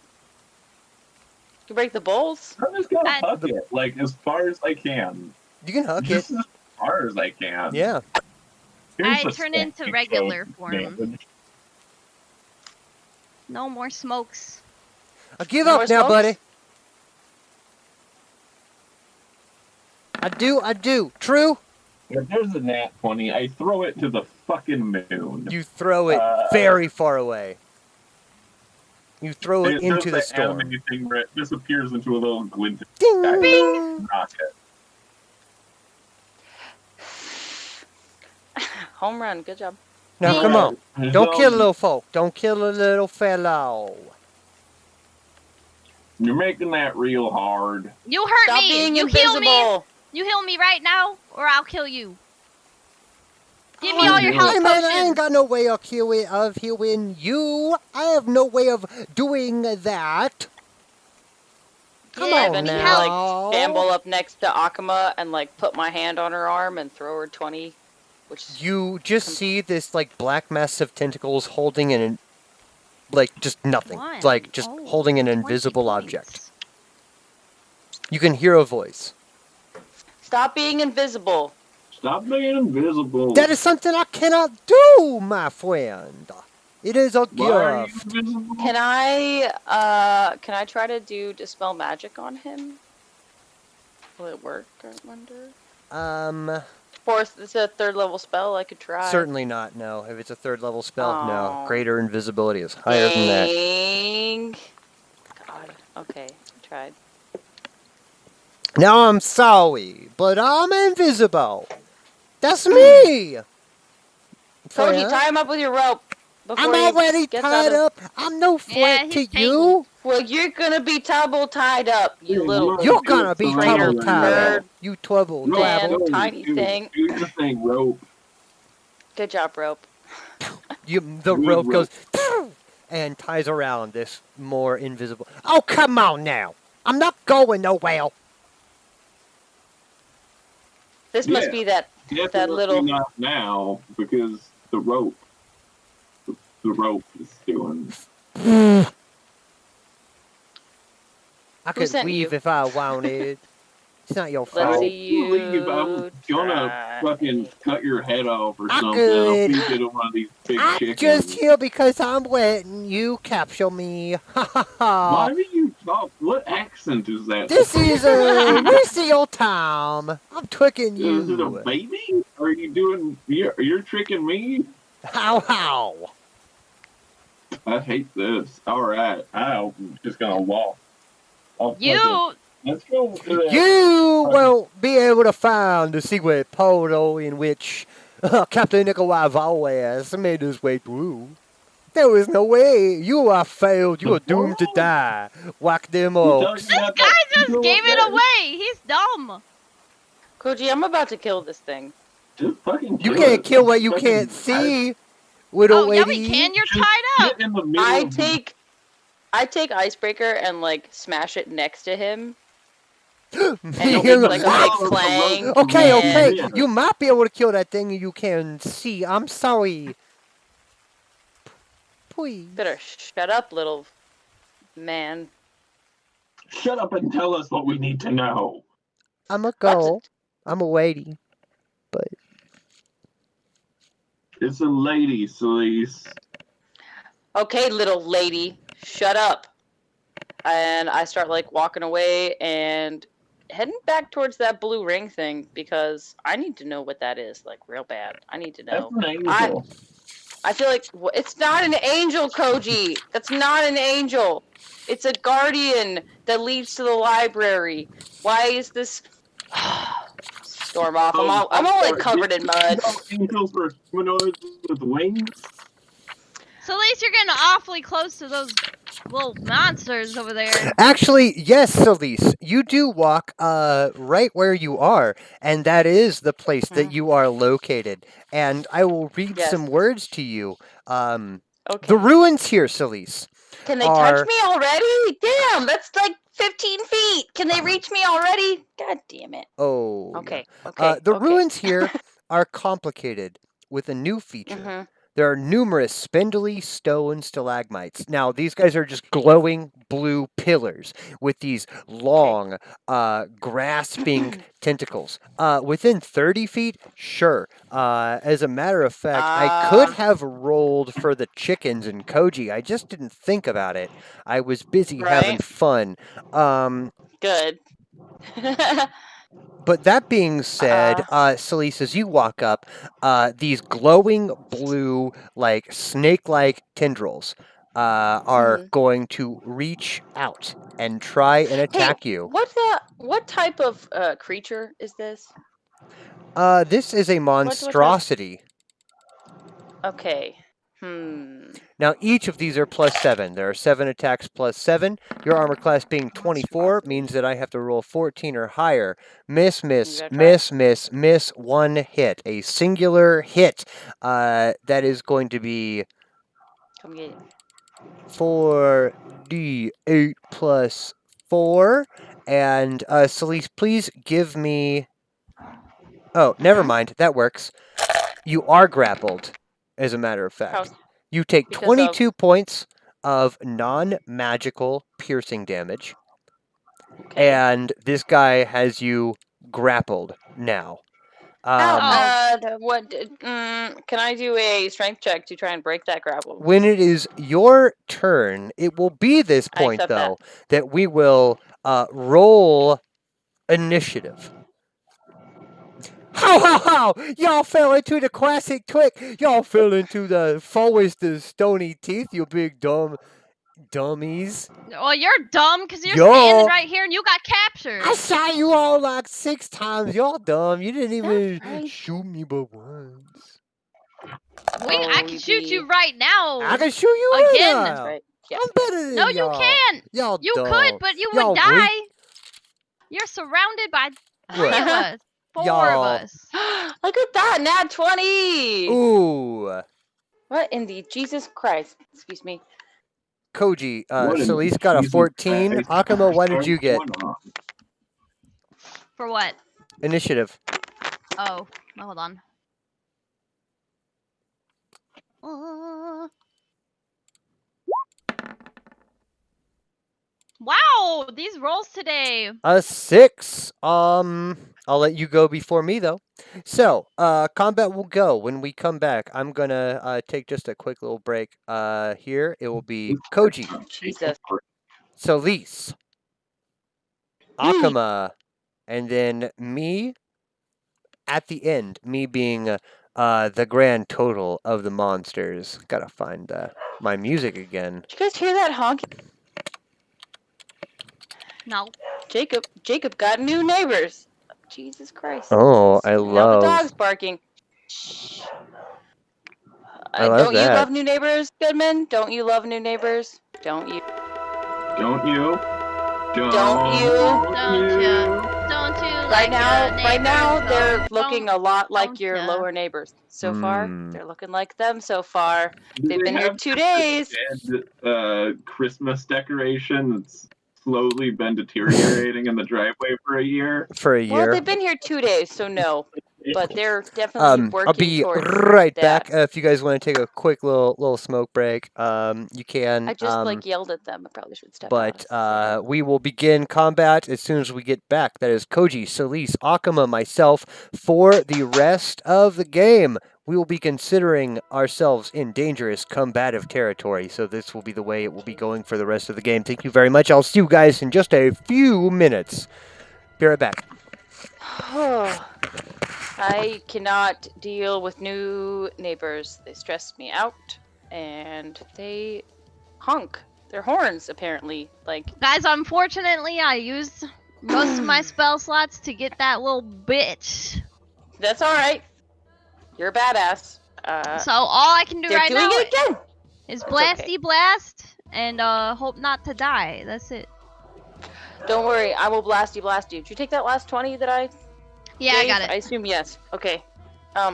C: You break the bowls.
A: I'm just gonna
D: I-
A: hug it, as far as I can.
B: You can hug it.
A: Just as far as I can.
B: Yeah.
A: Here's
D: I
A: the
D: turn
A: thing,
D: into
A: you
D: regular
A: chose
D: form.
A: advantage.
D: No more smokes.
B: I give
C: No
B: up
C: more
B: now,
C: smokes?
B: buddy. I do. True?
A: If there's a nat 20, I throw it to the fucking moon.
B: You throw it very far away. You throw it
A: It
B: into the
A: does that
B: storm.
A: anime thing where it disappears into a little glint.
B: Ding!
D: Bing!
A: Rocket.
C: Home run. Good job.
B: Now, come on.
A: Alright,
B: Don't
A: so
B: kill the little folk. Don't kill the little fellow.
A: You're making that real hard.
D: You hurt
C: Stop
D: me.
C: being
D: You heal me.
C: invisible.
D: You heal me right now, or I'll kill you. Give me
A: Oh,
D: all your
A: really?
D: health
B: Hey man, I ain't
D: potions.
B: got no way of healing you. I have no way of doing that. Come
D: Yeah,
B: on
C: Eventually,
B: now.
C: like, amble up next to Akuma and, like, put my hand on her arm and throw her 20. Which is
B: You just see this like black mess of tentacles holding an like just nothing.
D: One.
B: Like just
D: Oh,
B: holding an
D: 20
B: invisible
D: points.
B: object. You can hear a voice.
C: Stop being invisible.
A: Stop being invisible.
B: That is something I cannot do, my friend. It is a
A: Why are you
B: gift.
A: invisible?
C: Can I try to do Dispel Magic on him? Will it work, I wonder? Fourth, it's a 3rd level spell, I could try.
B: Certainly not, no. If it's a 3rd level spell, no.
C: Oh.
B: Greater invisibility is higher than that.
C: Dang. God. Okay, I tried.
B: Now I'm sorry, but I'm invisible. That's me!
C: Cody,
B: Friend.
C: tie him up with your rope. Before
B: I'm
C: he
B: already
C: gets
B: tied
C: out of-
B: up. I'm no threat
D: he's
B: to
D: taken.
B: you.
C: Well, you're gonna be double tied up, you
A: Hey,
C: little
A: look.
B: You're gonna be
C: Traitor
B: double tied
C: nerd.
B: up. You trouble
A: No,
C: Man.
B: dabble.
C: Tiny thing.
A: Do your thing, rope.
C: Good job, rope.
B: The
A: Good
B: rope goes
A: rope.
B: and ties around this more invisible. Oh, come on now. I'm not going nowhere.
C: This must
A: Yeah.
C: be that
A: Definitely
C: little-
A: not now because the rope is doing.
B: I could
C: sent
B: leave
C: you?
B: if I wanted. It's not your
C: Let's
B: fault.
C: see
A: Leave. I'm gonna
C: try.
A: fucking cut your head off or
B: I
A: something.
B: could.
A: I'll feed you to one of these big
B: I'm
A: chickens.
B: just here because I'm letting you capture me. Ha ha ha.
A: Why do you talk? What accent is that?
B: This is a Lucio time. I'm tricking
A: Is it a
B: you.
A: baby? Are you doing? You're tricking me?
B: How?
A: I hate this. All right, I'm just gonna walk.
D: You.
A: Let's go. To that.
B: You won't be able to find the secret portal in which Captain Nikolai Valles made his way through. There is no way. You are failed. You are doomed to die. Whack them
A: Who
B: all.
A: tells you
D: This
A: that-
D: guy just
A: you know
D: gave it
A: that-
D: away. He's dumb.
C: Koji, I'm about to kill this thing.
A: Just fucking
B: You
A: kill
B: can't
A: it.
B: kill what you
A: Fucking-
B: can't see, little
D: Oh, yeah,
B: lady.
D: we can. You're
A: Just
D: tied up.
A: Get in the middle
C: I
A: of the-
C: take Icebreaker and like smash it next to him.
B: You
C: And it makes like a big
A: Oh,
C: clang.
B: Okay,
C: and-
B: okay.
A: Yeah.
B: You might be able to kill that thing you can see. I'm sorry. Please.
C: Better shut up, little man.
A: Shut up and tell us what we need to know.
B: I'm a
C: That's
B: girl. I'm a lady.
A: It's a lady, Celise.
C: Okay, little lady, shut up. And I start like walking away and heading back towards that blue ring thing because I need to know what that is, like real bad. I need to
A: That's
C: know.
A: an angel.
C: I feel like it's not an angel, Koji. That's not an angel. It's a guardian that leads to the library. Why is this? Storm off. I'm all like covered in mud.
A: Angels are humanoids with wings.
D: So at least you're getting awfully close to those little monsters over there.
B: Actually, yes, Celise, you do walk right where you are, and that is the place that you are located. And I will read
C: Yes.
B: some words to you.
C: Okay.
B: The ruins here, Celise.
C: Can they
B: are-
C: touch me already? Damn, that's like 15 feet. Can they reach me already? God damn it.
B: Oh.
C: Okay. Okay.
B: The
C: okay.
B: ruins here are complicated with a new feature.
C: Mhm.
B: there are numerous spindly stone stalagmites. Now, these guys are just glowing blue pillars with these long, grasping tentacles. Within 30 feet, sure. As a matter of fact, I could have rolled for the chickens in Koji. I just didn't think about it. I was busy having
C: Right.
B: fun.
C: Good.
B: But that being said, Celise, as you walk up, these glowing blue, like snake-like tendrils are going to reach out and try and attack you.
C: What type of creature is this?
B: This is a monstrosity.
C: Okay.
B: Now, each of these are +7. There are 7 attacks +7. Your armor class being 24 means that I have to roll 14 or higher. Miss, miss, miss, miss, miss, 1 hit. A singular hit. That is going to be
C: Come get it.
B: 4d8 plus 4. And, Celise, please give me... Oh, never mind. That works. You are grappled, as a matter of fact. You take
C: Because of-
B: 22 points of non-magical piercing damage.
C: Okay.
B: And this guy has you grappled now.
C: Can I do a strength check to try and break that grapple?
B: When it is your turn, it will be this
C: I
B: point,
C: accept
B: though, that we will roll initiative. How, how, how! Y'all fell into the classic trick! Y'all fell into the forest of stony teeth, you big dummies.
D: Well, you're dumb because you're
B: Yo.
D: standing right here and you got captured.
B: I shot you all like 6 times. Y'all dumb. You didn't even
C: right.
B: shoot me but once.
D: I can shoot you right now.
B: I can shoot you
D: Again.
B: right
C: That's
B: now.
C: right. Yes.
B: I'm better than
D: No,
B: y'all.
D: you can't.
B: Y'all
D: You
B: dumb.
D: could, but you
B: Y'all
D: would die.
B: weak.
D: You're surrounded by 3
B: What?
D: of us. 4
B: Y'all-
D: of us.
C: Look at that, nat 20!
B: Ooh.
C: What in the Jesus Christ? Excuse me.
B: Koji,
A: What in
B: Celise got a
A: Jesus
B: 14.
A: Christ?
B: Akuma, what did
A: What's
B: you get?
A: going on?
D: For what?
B: Initiative.
D: Oh, hold on. Wow, these rolls today.
B: A 6. I'll let you go before me, though. So, combat will go. When we come back, I'm gonna take just a quick little break. Here, it will be Koji,
C: Jesus.
B: Celise, Akuma, and then me at the end. Me being the grand total of the monsters. Gotta find my music again.
C: Did you guys hear that honking?
D: No.
C: Jacob got new neighbors. Jesus Christ.
B: Oh, I
C: Now the
B: love.
C: dog's barking. Shh.
B: I love
C: Don't
B: that.
C: you love new neighbors, Goodman? Don't you love new neighbors? Don't you?
A: Don't you?
C: Don't you?
D: Don't you? Don't you like
C: Right now,
D: neighbors?
C: they're
D: Don't-
C: looking a lot like
D: don't
C: your
D: ya?
C: lower neighbors. So far,
B: Mm.
C: they're looking like them so far.
A: Do
C: They've
A: they
C: been here
A: have
C: 2 days.
A: dead, Christmas decoration that's slowly been deteriorating in the driveway for a year.
B: For a
C: Well,
B: year.
C: they've been here 2 days, so no. But they're definitely working
B: I'll be
C: towards
B: right
C: that.
B: back. If you guys want to take a quick little smoke break, you can.
C: I just yelled at them. I probably should step
B: But
C: out.
B: we will begin combat as soon as we get back. That is Koji, Celise, Akuma, myself. For the rest of the game, we will be considering ourselves in dangerous combative territory. So this will be the way it will be going for the rest of the game. Thank you very much. I'll see you guys in just a few minutes. Be right back.
C: I cannot deal with new neighbors. They stress me out, and they honk their horns, apparently. Like,
D: Guys, unfortunately, I used most of my spell slots to get that little bitch.
C: that's alright. You're a badass.
D: So all I can do
C: They're
D: right
C: doing
D: now
C: it again!
D: is
C: It's
D: blasty
C: okay.
D: blast and hope not to die. That's it.
C: Don't worry, I will blasty blast you. Did you take that last 20 that I
D: Yeah, I
C: gave?
D: got it.
C: I assume yes. Okay. I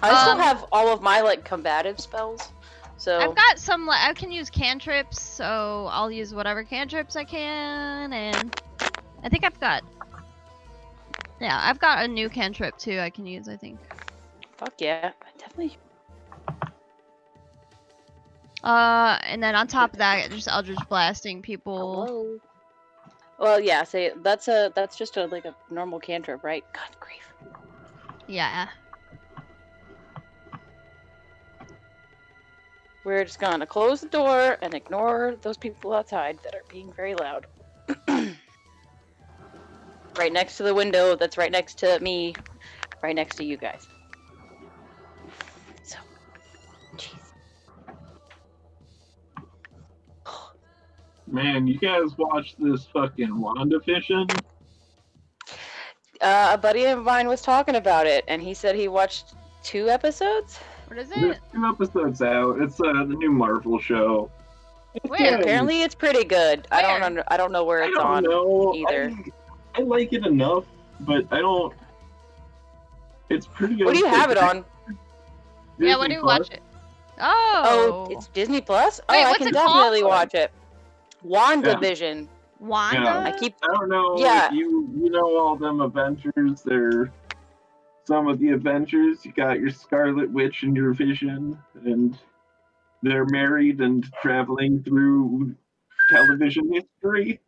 C: still have all of my, like, combative spells. So
D: I've got some. I can use cantrips, so I'll use whatever cantrips I can, and I think I've got. Yeah, I've got a new cantrip too. I can use. I think.
C: fuck yeah. I definitely
D: And then on top of that, just Eldritch blasting people.
C: Hello. Well, yeah. Say that's just a normal cantrip, right? God grief.
D: Yeah.
C: We're just gonna close the door and ignore those people outside that are being very loud. Right next to the window that's right next to me, right next to you guys. So, jeez.
A: Man, you guys watch this fucking WandaVision?
C: A buddy of mine was talking about it, and he said he watched 2 episodes.
D: What is
A: There's
D: it?
A: 2 episodes out. It's the new Marvel show. It's
D: Where?
A: good.
C: Apparently, it's pretty good.
D: Where?
C: I don't know where
A: I
C: it's
A: don't
C: on
A: know.
C: either.
A: I like it enough, but I don't. It's pretty good.
C: What do you have it on?
D: Yeah, what do you watch it? Oh.
C: Oh, it's Disney Plus.
D: Wait,
C: I
D: what's
C: can
D: it
C: definitely
D: called?
C: watch it. WandaVision.
D: Wanda?
C: I keep.
A: I don't know.
C: Yeah.
A: If you know all them Avengers. They're some of the Avengers. You got your Scarlet Witch and your Vision, and they're married and traveling through television history.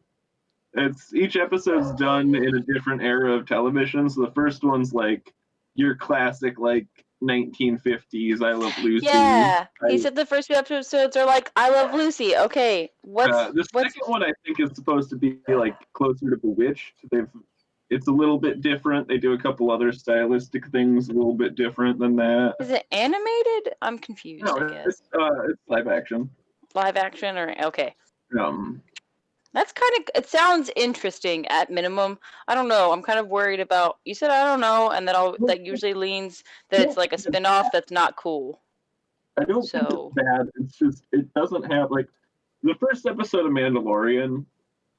A: It's each episode's done in a different era of television. So the first one's like your classic, like 1950s I Love Lucy.
C: Yeah, he
A: I-
C: said the first few episodes are like I Love Lucy. Okay,
A: the second one I think is supposed to be like closer to Bewitched. It's a little bit different. They do a couple other stylistic things a little bit different than that.
C: is it animated? I'm confused.
A: No,
C: I guess
A: it's live action.
C: live action or okay.
A: Um,
C: That's kind of. It sounds interesting at minimum. I don't know. I'm kind of worried about. You said I don't know, and that usually leans that it's like a spin-off that's not cool.
A: I don't
C: So-
A: think it's bad. It's just it doesn't have like the first episode of Mandalorian.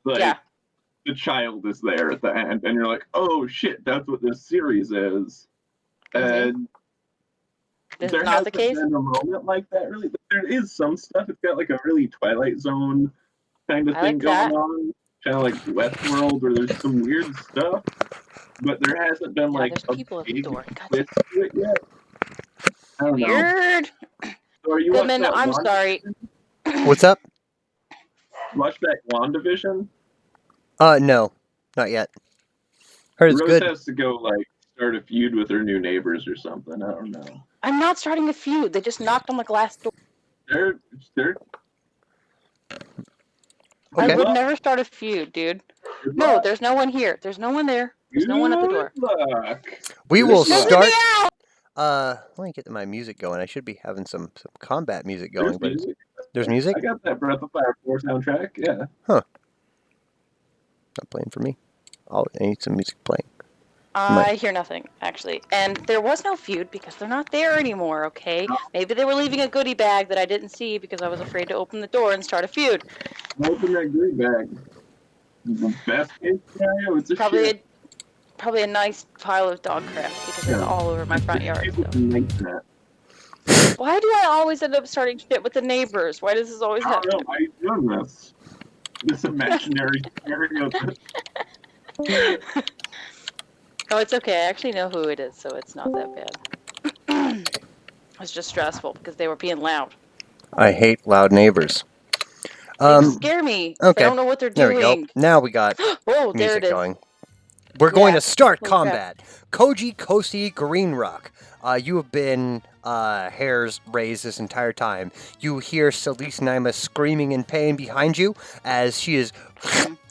A: Like
C: Yeah.
A: the child is there at the end, and you're like, oh shit, that's what this series is. And
C: This
A: there
C: is not the
A: hasn't
C: case.
A: been a moment like that really. But there is some stuff. It's got like a really Twilight Zone kind of
C: I
A: thing
C: like
A: going
C: that.
A: on, kind of like Westworld, where there's some weird stuff. But there hasn't been
C: Yeah,
A: like
C: there's
A: a
C: people at the
A: big
C: door. God,
A: twist to it yet. I don't know.
C: weird.
A: So are you watching
C: Goodman,
A: that
C: I'm sorry.
B: What's up?
A: Watch that WandaVision?
B: No, not yet. Heard it's
A: Rose
B: good.
A: has to go like start a feud with her new neighbors or something. I don't know.
C: I'm not starting a feud. They just knocked on the glass door.
A: They're
C: I
B: Okay.
C: would never start a feud, dude.
A: good
C: No,
A: luck.
C: there's no one here. There's no one there. There's no one at the door.
A: Good luck.
B: We will
A: There's
B: start.
C: Meow!
B: Let me get my music going. I should be having some combat music
A: There's
B: going, but
A: music.
B: there's music.
A: I got that Breath of Fire 4 soundtrack. Yeah.
B: Not playing for me. I need some music playing.
C: I hear nothing, actually. And there was no feud because they're not there anymore, okay? Maybe they were leaving a goodie bag that I didn't see because I was afraid to open the door and start a feud.
A: Open that goodie bag. The best case scenario, it's a shit.
C: Probably a nice pile of dog crap because it's
A: Yeah.
C: all over my front yard.
A: People
C: So.
A: can make that.
C: Why do I always end up starting shit with the neighbors? Why does this always
A: I
C: happen?
A: don't know. Why are you doing this? This imaginary scenario.
C: Oh, it's okay. I actually know who it is, so it's not that bad. It was just stressful because they were being loud.
B: I hate loud neighbors.
C: They scare me.
B: okay.
C: I don't know what they're
B: There we go.
C: doing.
B: Now we got
C: Oh, there
B: music
C: it is.
B: going. We're going
C: Yeah.
B: to start
C: Holy crap.
B: combat. Koji Kosi Green Rock. You have been hairs raised this entire time. You hear Celise Naima screaming in pain behind you as she is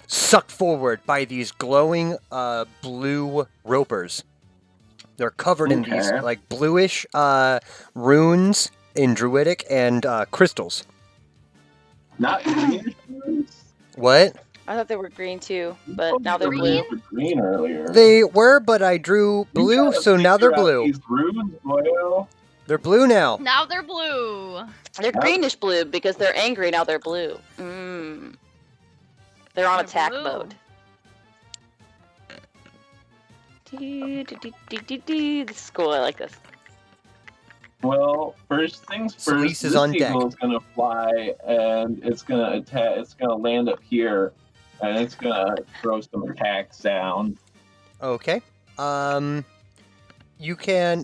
B: sucked forward by these glowing blue ropers. They're covered in these
A: Okay.
B: like bluish runes in druidic and crystals.
A: Not green shoes?
B: What?
C: I thought they were green too, but now they're blue.
A: They were green earlier.
B: They were, but I drew
A: You
B: blue,
A: gotta
B: so now they're
A: figure out
B: blue.
A: These runes, boyo.
B: They're blue now.
D: Now they're blue.
C: They're greenish blue because they're angry. Now they're blue. They're on
D: They're
C: attack
D: blue.
C: mode. This is cool. I like this.
A: Well, first things first.
B: Celise is
A: this
B: on deck.
A: eagle is gonna fly and it's gonna attack. It's gonna land up here, and it's gonna throw some attacks down.
B: Okay. You can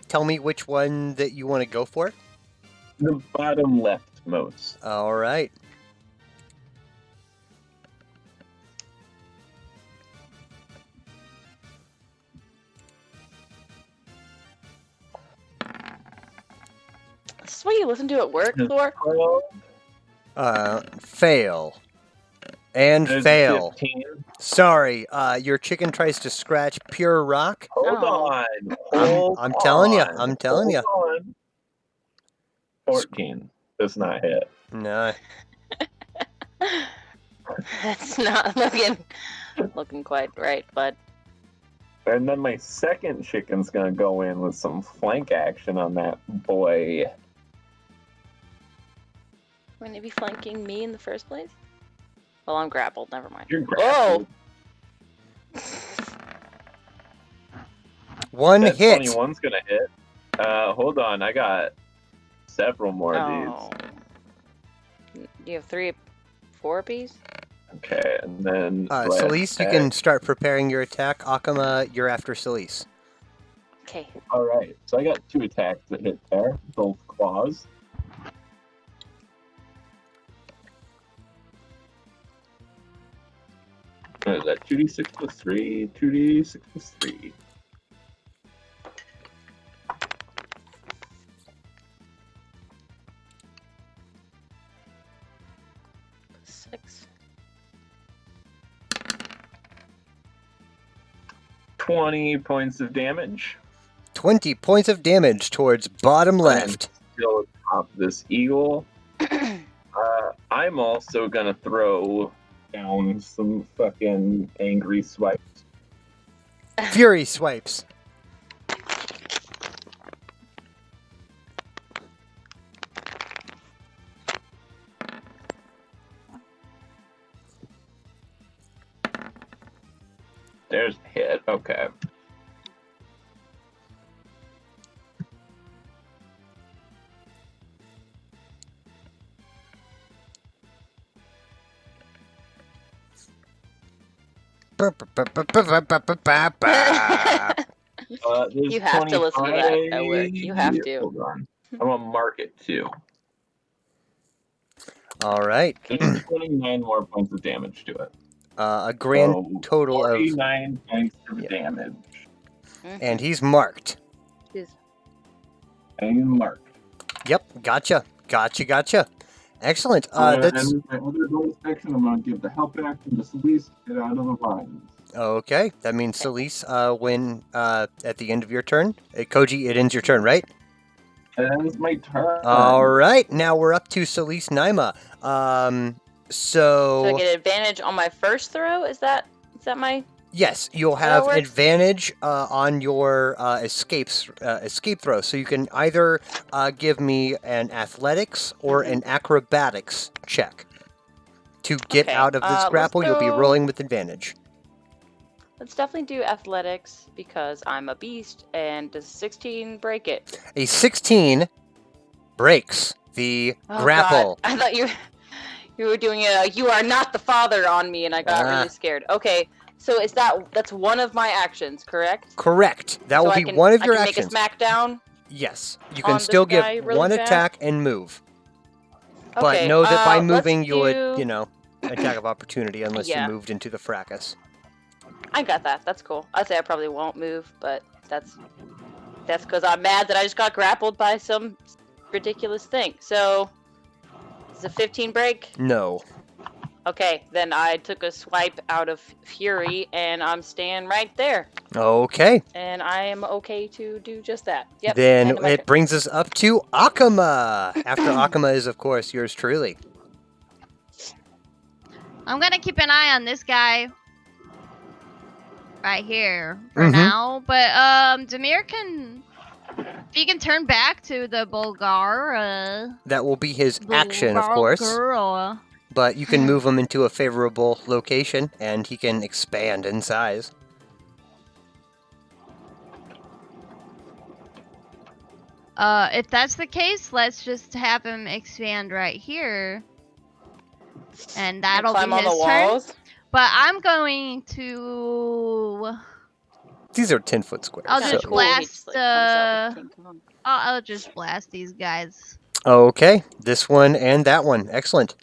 B: tell me which one that you want to go for.
A: The bottom leftmost.
B: All right.
C: This is what you listen to at work, Thor?
B: Fail. And
A: There's
B: fail.
A: 15.
B: Sorry, your chicken tries to scratch pure rock.
A: Hold
C: Oh.
A: on. Hold
B: I'm telling you,
A: on.
B: I'm telling you.
A: Hold on. 14 does not hit.
B: No.
C: That's not looking quite right, but
A: And then my second chicken's gonna go in with some flank action on that boy.
C: wouldn't it be flanking me in the first place? Well, I'm grappled. Never mind.
A: You're grappled.
B: One
A: That
B: hit.
A: 21's gonna hit. Hold on, I got several more of
C: Oh. You have 4 apiece?
A: these. Okay, and then do I
B: Celise, you
A: attack?
B: can start preparing your attack. Akama, you're after Celise.
C: Okay.
A: All right, so I got 2 attacks that hit there, both claws. What is that? 2d6 plus 3, 2d6 plus 3.
C: Six.
A: 20 points of damage.
B: 20 points of damage towards bottom left.
A: Still atop this eagle. I'm also gonna throw down some fucking angry swipes.
B: Fury swipes.
A: There's a hit. Okay. There's
C: You have to listen to that at work.
A: 25.
C: You have to.
A: Hold on. I'm gonna mark it too.
B: All right.
A: There's 29 more points of damage to it.
B: A grand
A: So,
B: total of,
A: 49 points of
B: Yeah.
A: damage.
B: and he's marked.
A: And marked.
B: Yep, gotcha. Excellent. That's
A: and my other bonus action, I'm gonna give the help action to Celeste to get out of the vines.
B: okay. That means Celise, when at the end of your turn, Koji, it ends your turn, right?
A: That ends my turn.
B: All right. Now we're up to Celise Naima.
C: So I
B: So
C: get advantage on my first throw? Is that my...
B: yes, you'll
C: How
B: have
C: that works?
B: advantage on your escape throw. So you can either give me an athletics or an acrobatics check to get
C: Okay,
B: out of this
C: let's
B: grapple. You'll be
C: throw-
B: rolling with advantage.
C: Let's definitely do athletics because I'm a beast. And does 16 break it?
B: A 16 breaks the
C: Oh,
B: grapple.
C: God. I thought you were doing a "you are not the father" on me, and I got
B: Ah.
C: really scared. Okay, so that's one of my actions, correct?
B: Correct. That
C: So
B: will
C: I
B: be
C: can-
B: one of
C: I
B: your
C: can
B: actions.
C: make a smackdown.
B: Yes, you
C: on
B: can
C: this
B: still give
C: guy really
B: one
C: fast?
B: attack and move. But
C: Okay,
B: know that by
C: let's
B: moving, you would,
C: do-
B: attack of opportunity unless
C: Yeah.
B: you moved into the fracas.
C: I got that. That's cool. I'd say I probably won't move, but that's because I'm mad that I just got grappled by some ridiculous thing. So, is a 15 break?
B: No.
C: Okay, then I took a swipe out of Fury, and I'm staying right there.
B: Okay.
C: And I am okay to do just that. Yep.
B: Then
C: end of my
B: it
C: turn.
B: brings us up to Akama. After Akama is, of course, yours truly.
D: I'm gonna keep an eye on this guy right here for
B: Mhm.
D: now. But Demir can, if he can turn back to the Bulgar.
B: That will be his action, of
D: Bulgar
B: course.
D: girl.
B: But you can move him into a favorable location, and he can expand in size.
D: If that's the case, let's just have him expand right here, and
C: And
D: that'll
C: climb
D: be
C: on
D: his
C: the
D: turn.
C: walls.
D: But I'm going to.
B: These are 10-foot squares.
D: I'll
C: Kinda
D: just
C: cool, he
D: blast,
C: just, like, comes out with King Kong.
D: I'll just blast these guys.
B: Okay, this one and that one. Excellent.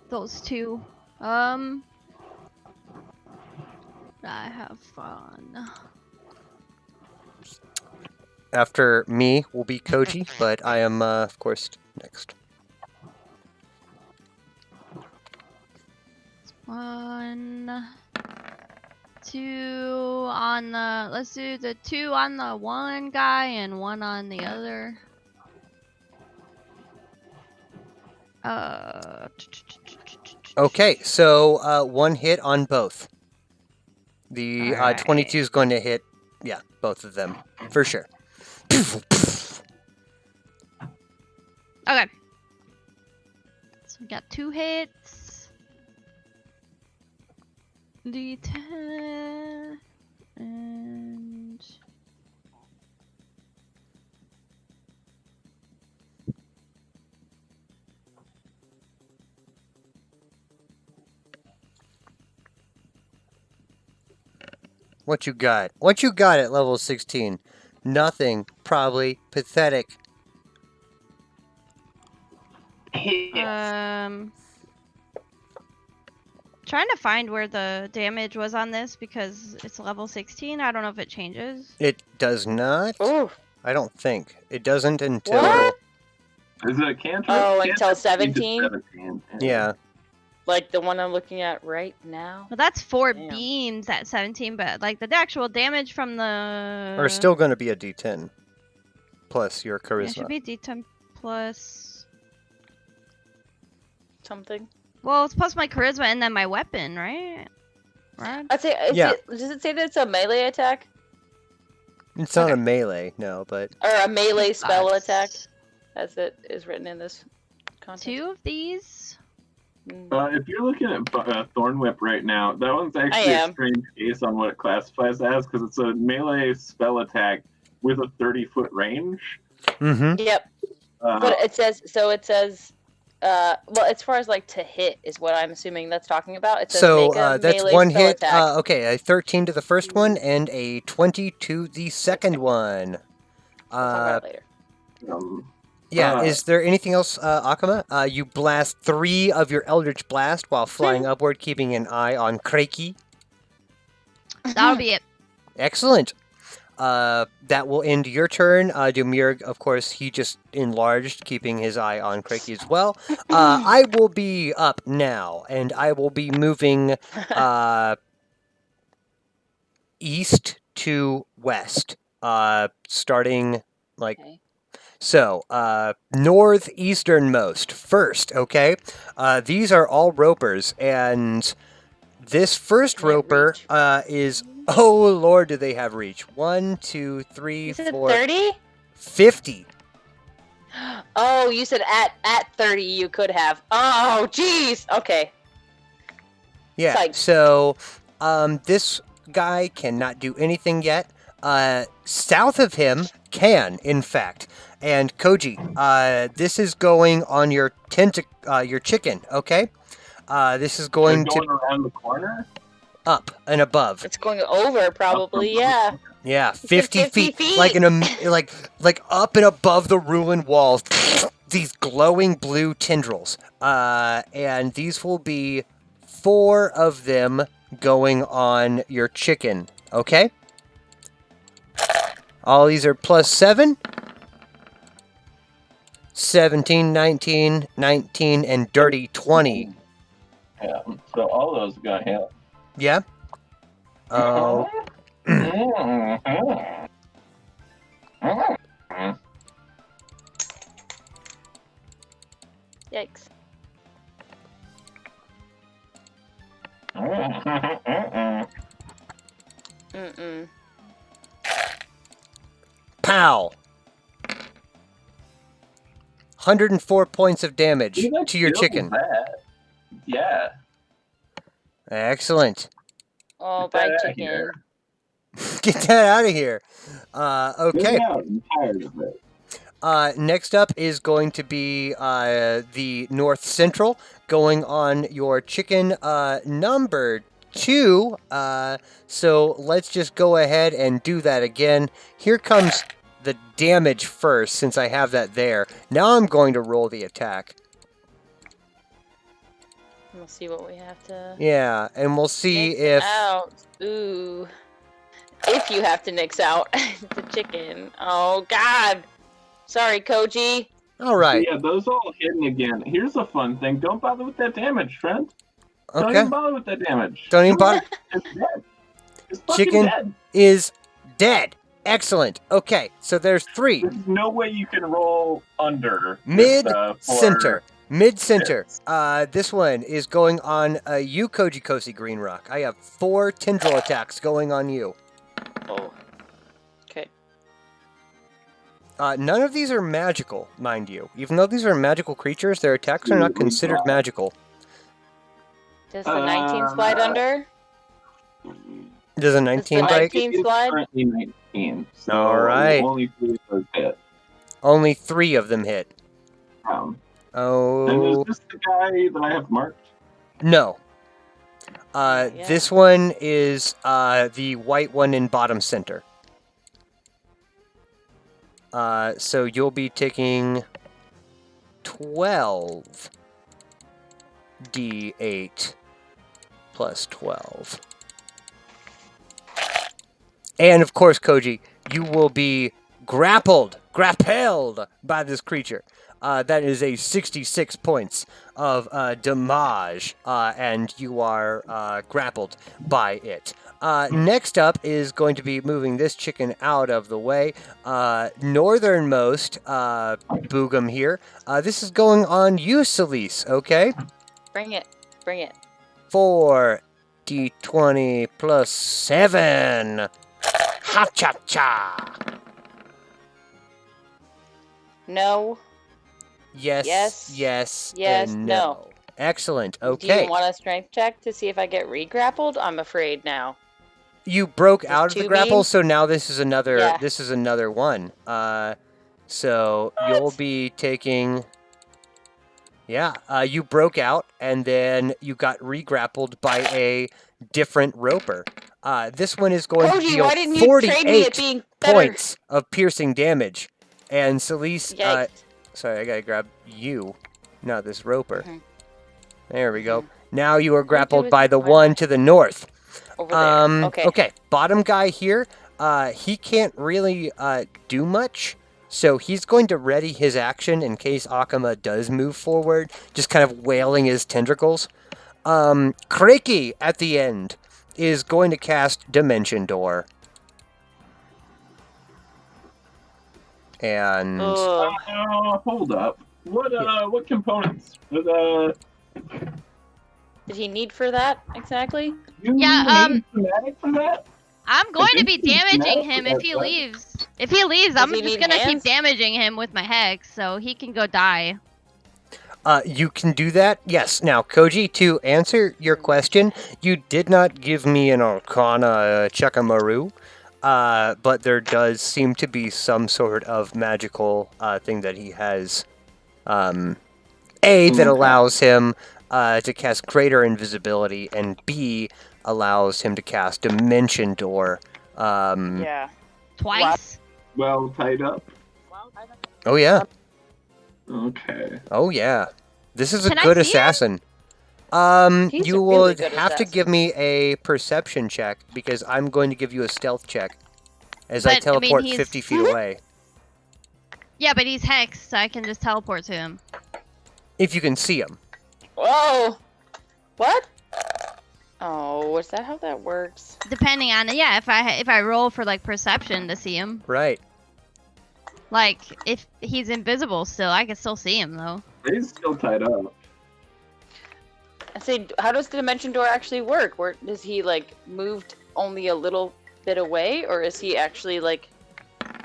D: Those two. I have fun.
B: After me will be Koji, but I am, of course, next.
D: 1, 2 on the. Let's do the 2 on the one guy and 1 on the other.
B: Okay, so one hit on both. The
D: Alright.
B: 22 is going to hit, yeah, both of them for sure.
D: Okay. So we got 2 hits. D10 and
B: What you got? What you got at level 16? Nothing. Probably pathetic.
D: trying to find where the damage was on this because it's level 16. I don't know if it changes.
B: It does not.
C: Ooh.
B: I don't think. It doesn't until...
C: What?
A: Is it a cantrip?
C: Oh,
A: Cantrip
C: until
A: needs a
C: 17?
A: 17.
B: Yeah.
C: Like the one I'm looking at right now?
D: Well, that's 4
C: Damn.
D: beams at 17, but like the actual damage from the.
B: Or still going to be a D10. Plus your
D: Yeah,
B: charisma.
D: it should be D10 plus.
C: Something.
D: Well, it's plus my charisma and then my weapon, right? Right.
C: I'd say,
B: Yeah.
C: does it say that it's a melee attack?
B: It's not
D: Okay.
B: a melee, no, but...
C: Or a melee spell
D: That's
C: attack, as it is written in this content?
D: 2 of these.
A: If you're looking at Thorn Whip right now, that one's actually a
C: am.
A: strange case on what it classifies as because it's a melee spell attack with a 30-foot range.
B: Mm-hmm.
C: Yep. But it says, well, as far as like to hit is what I'm assuming that's talking about. It says
B: So
C: make a
B: that's
C: melee
B: one
C: spell
B: hit.
C: attack.
B: Okay, a 13 to the first one and a 20 to the second one.
C: We'll talk about it later.
B: Yeah, is there anything else, Akama? You blast 3 of your Eldritch Blast while flying upward, keeping an eye on Kraki.
D: That'll be it.
B: Excellent. That will end your turn. Demir, of course, he just enlarged, keeping his eye on Kraki as well. I will be up now, and I will be moving east to west, starting like...
C: Okay.
B: So, northeasternmost first, okay? These are all ropers, and this first
C: Can't
B: roper
C: reach.
B: is... Oh, Lord, do they have reach. 1, 2, 3,
C: You said
B: 4...
C: 30?
B: 50.
C: Oh, you said at 30 you could have. Oh, jeez. Okay.
B: Yeah,
C: Psych.
B: so, this guy cannot do anything yet. South of him can, in fact. And Koji, this is going on your your chicken, okay? This is going to
A: around the corner?
B: up and above.
C: It's going over probably, yeah.
B: Yeah,
C: said
B: 50
C: 50
B: feet, like
C: feet.
B: like up and above the ruined walls. These glowing blue tendrils, and these will be 4 of them going on your chicken. Okay. All these are plus 7. 17, 19, 19, and dirty 20.
A: Yeah, so all those are gonna hit.
B: Yeah. Oh.
C: Yikes. Mm-mm.
B: Pow! 104 points of damage to your chicken.
A: Yeah.
B: Excellent.
C: Oh,
A: Get
C: bye,
A: that outta
C: chicken.
A: here.
B: Get that out of here. Okay.
A: Get out. I'm tired of it.
B: Next up is going to be the North Central, going on your chicken number 2. So let's just go ahead and do that again. Here comes the damage first, since I have that there. Now I'm going to roll the attack.
C: We'll see what we have to.
B: Yeah, and we'll see
C: Nix
B: if...
C: out. Ooh. If you have to nix out the chicken. Oh God. Sorry, Koji.
B: Alright,
A: Yeah, those all hidden again. Here's a fun thing. Don't bother with that damage, friend. Don't
B: okay.
A: even bother with that damage.
B: Don't even bother.
A: It's dead. It's fucking
B: Chicken
A: dead.
B: is dead. Excellent. Okay, so there's 3.
A: There's no way you can roll under.
B: Mid-center. Mid-center.
A: Yes.
B: This one is going on you, Koji Kosi Green Rock. I have 4 tendril attacks going on you.
C: Oh. Okay.
B: None of these are magical, mind you. Even though these are magical creatures, their attacks are not considered magical.
C: Does the 19 slide under?
B: Does a 19
C: the
B: break?
C: 19
A: It's
C: slide?
A: currently 19. So
B: All right.
A: only 3 of those hit.
B: Only 3 of them hit.
A: And
B: Oh,
A: is this the guy that I have marked?
B: no.
C: Yeah.
B: This one is the white one in bottom center. So you'll be taking 12 D8 plus 12. And of course, Koji, you will be grappled by this creature. That is a 66 points of damage, and you are grappled by it. Next up is going to be moving this chicken out of the way. Northernmost Boogum here. This is going on you, Celise, okay?
C: Bring it. Bring it.
B: 4 D20 plus 7. Ha-cha-cha!
C: No.
B: Yes,
C: Yes.
B: yes,
C: Yes,
B: and
C: no.
B: Excellent,
C: Do
B: okay.
C: you want a strength check to see if I get re-grappled? I'm afraid now.
B: You broke
C: Just
B: out of the
C: 2
B: grapple,
C: beams?
B: so now this is another
C: Yeah.
B: this is another one. So you'll be taking you broke out and then you got re-grappled by a different roper. This one is going to
C: Koji,
B: deal
C: why didn't you train me at
B: 48
C: being better?
B: points of piercing damage. And Celise,
C: Yikes.
B: sorry, I gotta grab you, not this roper.
C: Mhm.
B: There we go. Now you are grappled
C: with
B: by the
C: my
B: one
C: knife?
B: to the north.
C: Over there. Okay.
B: Okay, bottom guy here, he can't really do much, so he's going to ready his action in case Akama does move forward, just kind of wailing his tentacles. Kraki at the end is going to cast Dimension Door. And
C: Ugh.
A: Hold up. What components?
C: Did he need for that exactly?
A: You
D: Yeah,
A: need thematic for that?
D: I'm going to
A: think
D: be
A: he's
D: damaging
A: mad
D: him
A: for
D: if
A: that
D: he
A: fight.
D: leaves. If he leaves, I'm
C: he
D: just
C: need
D: gonna
C: hands?
D: keep damaging him with my hex, so he can go die.
B: you can do that? Yes. Now, Koji, to answer your question, you did not give me an Arcana Chakamaru, but there does seem to be some sort of magical thing that he has, A, that allows him to cast Greater Invisibility, and B, allows him to cast Dimension Door.
C: Yeah.
D: Twice?
A: Well tied up.
B: Oh, yeah.
A: Okay.
B: Oh, yeah. This is a
D: Can I
B: good
D: see it?
B: assassin.
C: He's
B: You
C: a really
B: would
C: good
B: have to
C: assassin.
B: give me a perception check because I'm going to give you a stealth check as I
D: But, I mean,
B: teleport
D: he's-
B: 50 feet away.
D: Yeah, but he's hexed, so I can just teleport to him.
B: If you can see him.
C: Whoa! What? Oh, is that how that works?
D: Depending on yeah, if I roll for like perception to see him.
B: Right.
D: Like if he's invisible still, I can still see him though.
A: He's still tied up.
C: I say, how does the dimension door actually work? Where does he like moved only a little bit away, or is he actually like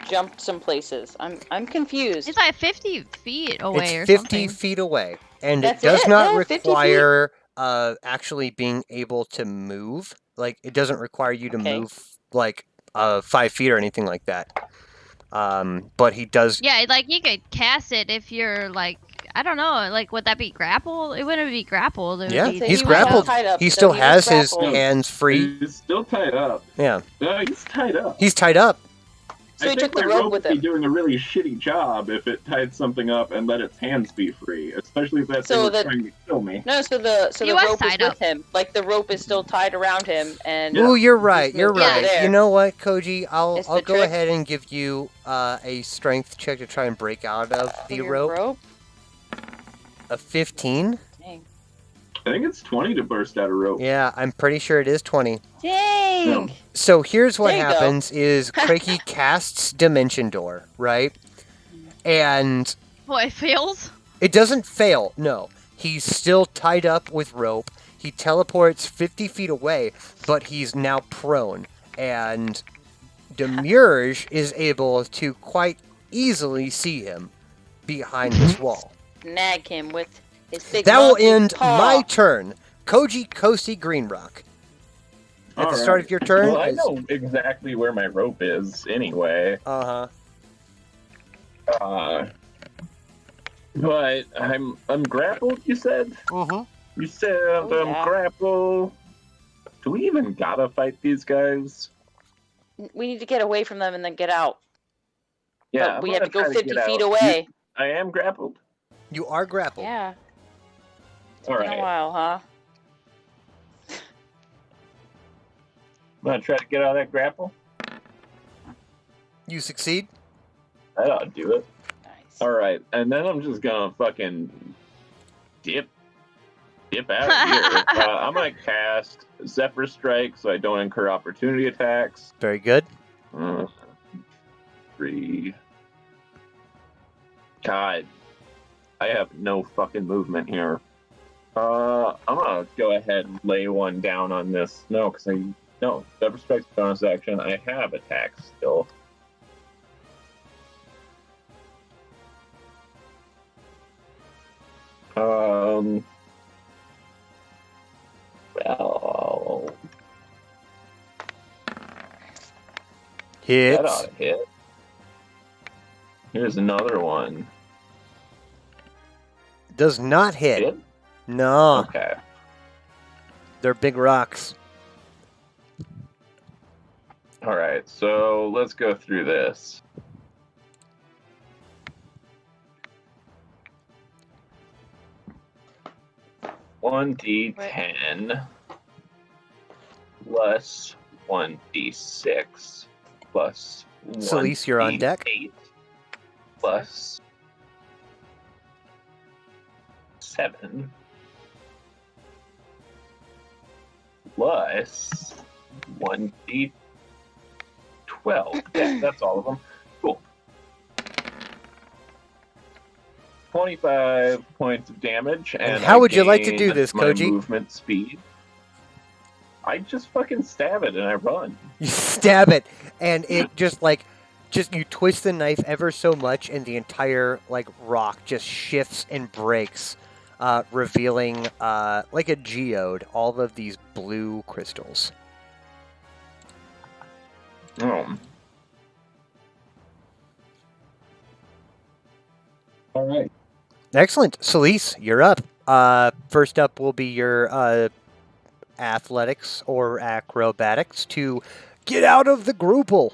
C: jumped some places? I'm confused.
D: It's like 50 feet away or
B: It's 50
D: something.
B: feet away. And
C: That's
B: it does
C: it?
B: not
C: No, 50 feet?
B: require actually being able to move. Like, it doesn't require you to
C: Okay.
B: move like 5 feet or anything like that. But he does.
D: Yeah, like you could cast it if you're like I don't know, like would that be grappled? It wouldn't be grappled. It would
B: Yeah,
D: be
C: So
B: he's
C: he was all
B: grappled.
C: tied up,
B: He
C: so
B: still
C: he was
B: has his
C: grappled.
B: hands free.
A: He's still tied up.
B: Yeah.
A: No, he's tied up.
B: He's tied up.
C: So he took
A: think
C: the
A: my
C: rope with
A: would be
C: him.
A: doing a really shitty job if it tied something up and let its hands be free, especially if that thing
C: So
A: was
C: that-
A: trying to kill me.
C: No, so the
D: He was
C: rope is
D: tied
C: with
D: up.
C: him. Like the rope is still tied around him, and
B: Ooh, you're
C: He's
B: right. You're
C: moved over
B: right.
C: there.
B: You know what, Koji? I'll
C: It's
B: I'll
C: the
B: go
C: trick.
B: ahead and give you a strength check to try and break out of
C: for
B: the
C: your
B: rope. A 15.
C: Dang.
A: I think it's 20 to burst out a rope.
B: Yeah, I'm pretty sure it is 20.
C: Dang.
B: So here's what
C: There you go.
B: happens: is Crakey casts Dimension Door, right? And
D: Boy, it fails.
B: it doesn't fail. No, he's still tied up with rope. He teleports 50 feet away, but he's now prone, and Demurge is able to quite easily see him behind this wall.
C: Snag him with his big
B: That will
C: monkey
B: end
C: paw.
B: my turn. Koji Kosi Greenrock. At the start of your turn.
A: Well, I know exactly where my rope is anyway.
B: Uh huh.
A: But I'm grappled, you said? You said
C: Oh,
A: I'm
C: yeah.
A: grappled. Do we even gotta fight these guys?
C: We need to get away from them and then get out.
A: Yeah,
C: But
A: I'm
C: we have to
A: gonna
C: go
A: try
C: 50
A: get
C: feet
A: out.
C: away.
A: I am grappled.
B: You are grappled.
C: Yeah.
A: All
C: Been a
A: right.
C: while, huh?
A: I'm gonna try to get out of that grapple.
B: You succeed.
A: That ought to do it.
C: Nice.
A: All right, and then I'm just gonna fucking dip out of here. I'm gonna cast Zephyr Strike so I don't incur opportunity attacks.
B: Very good.
A: 3. God, I have no fucking movement here. I'm gonna go ahead and lay one down on this. No, Zephyr Strike's bonus action. I have attacks still. Well, that ought
B: Hits.
A: to hit. Here's another one.
B: Does not hit.
A: Hit?
B: No,
A: Okay.
B: they're big rocks.
A: All right, so let's go through this. One D10 plus 1D6 plus
B: Celise, you're on deck.
A: 8 plus 7 plus 1D12. Yeah, that's all of them. Cool. 25 points of damage, and
B: how
A: I
B: would you like to do
A: gain
B: this,
A: my
B: Koji?
A: movement speed. I just fucking stab it and I run.
B: You stab it, and it just you twist the knife ever so much, and the entire rock just shifts and breaks, revealing like a geode all of these blue crystals.
A: Oh. All right.
B: Excellent, Celise, you're up. First up will be your athletics or acrobatics to get out of the grouple.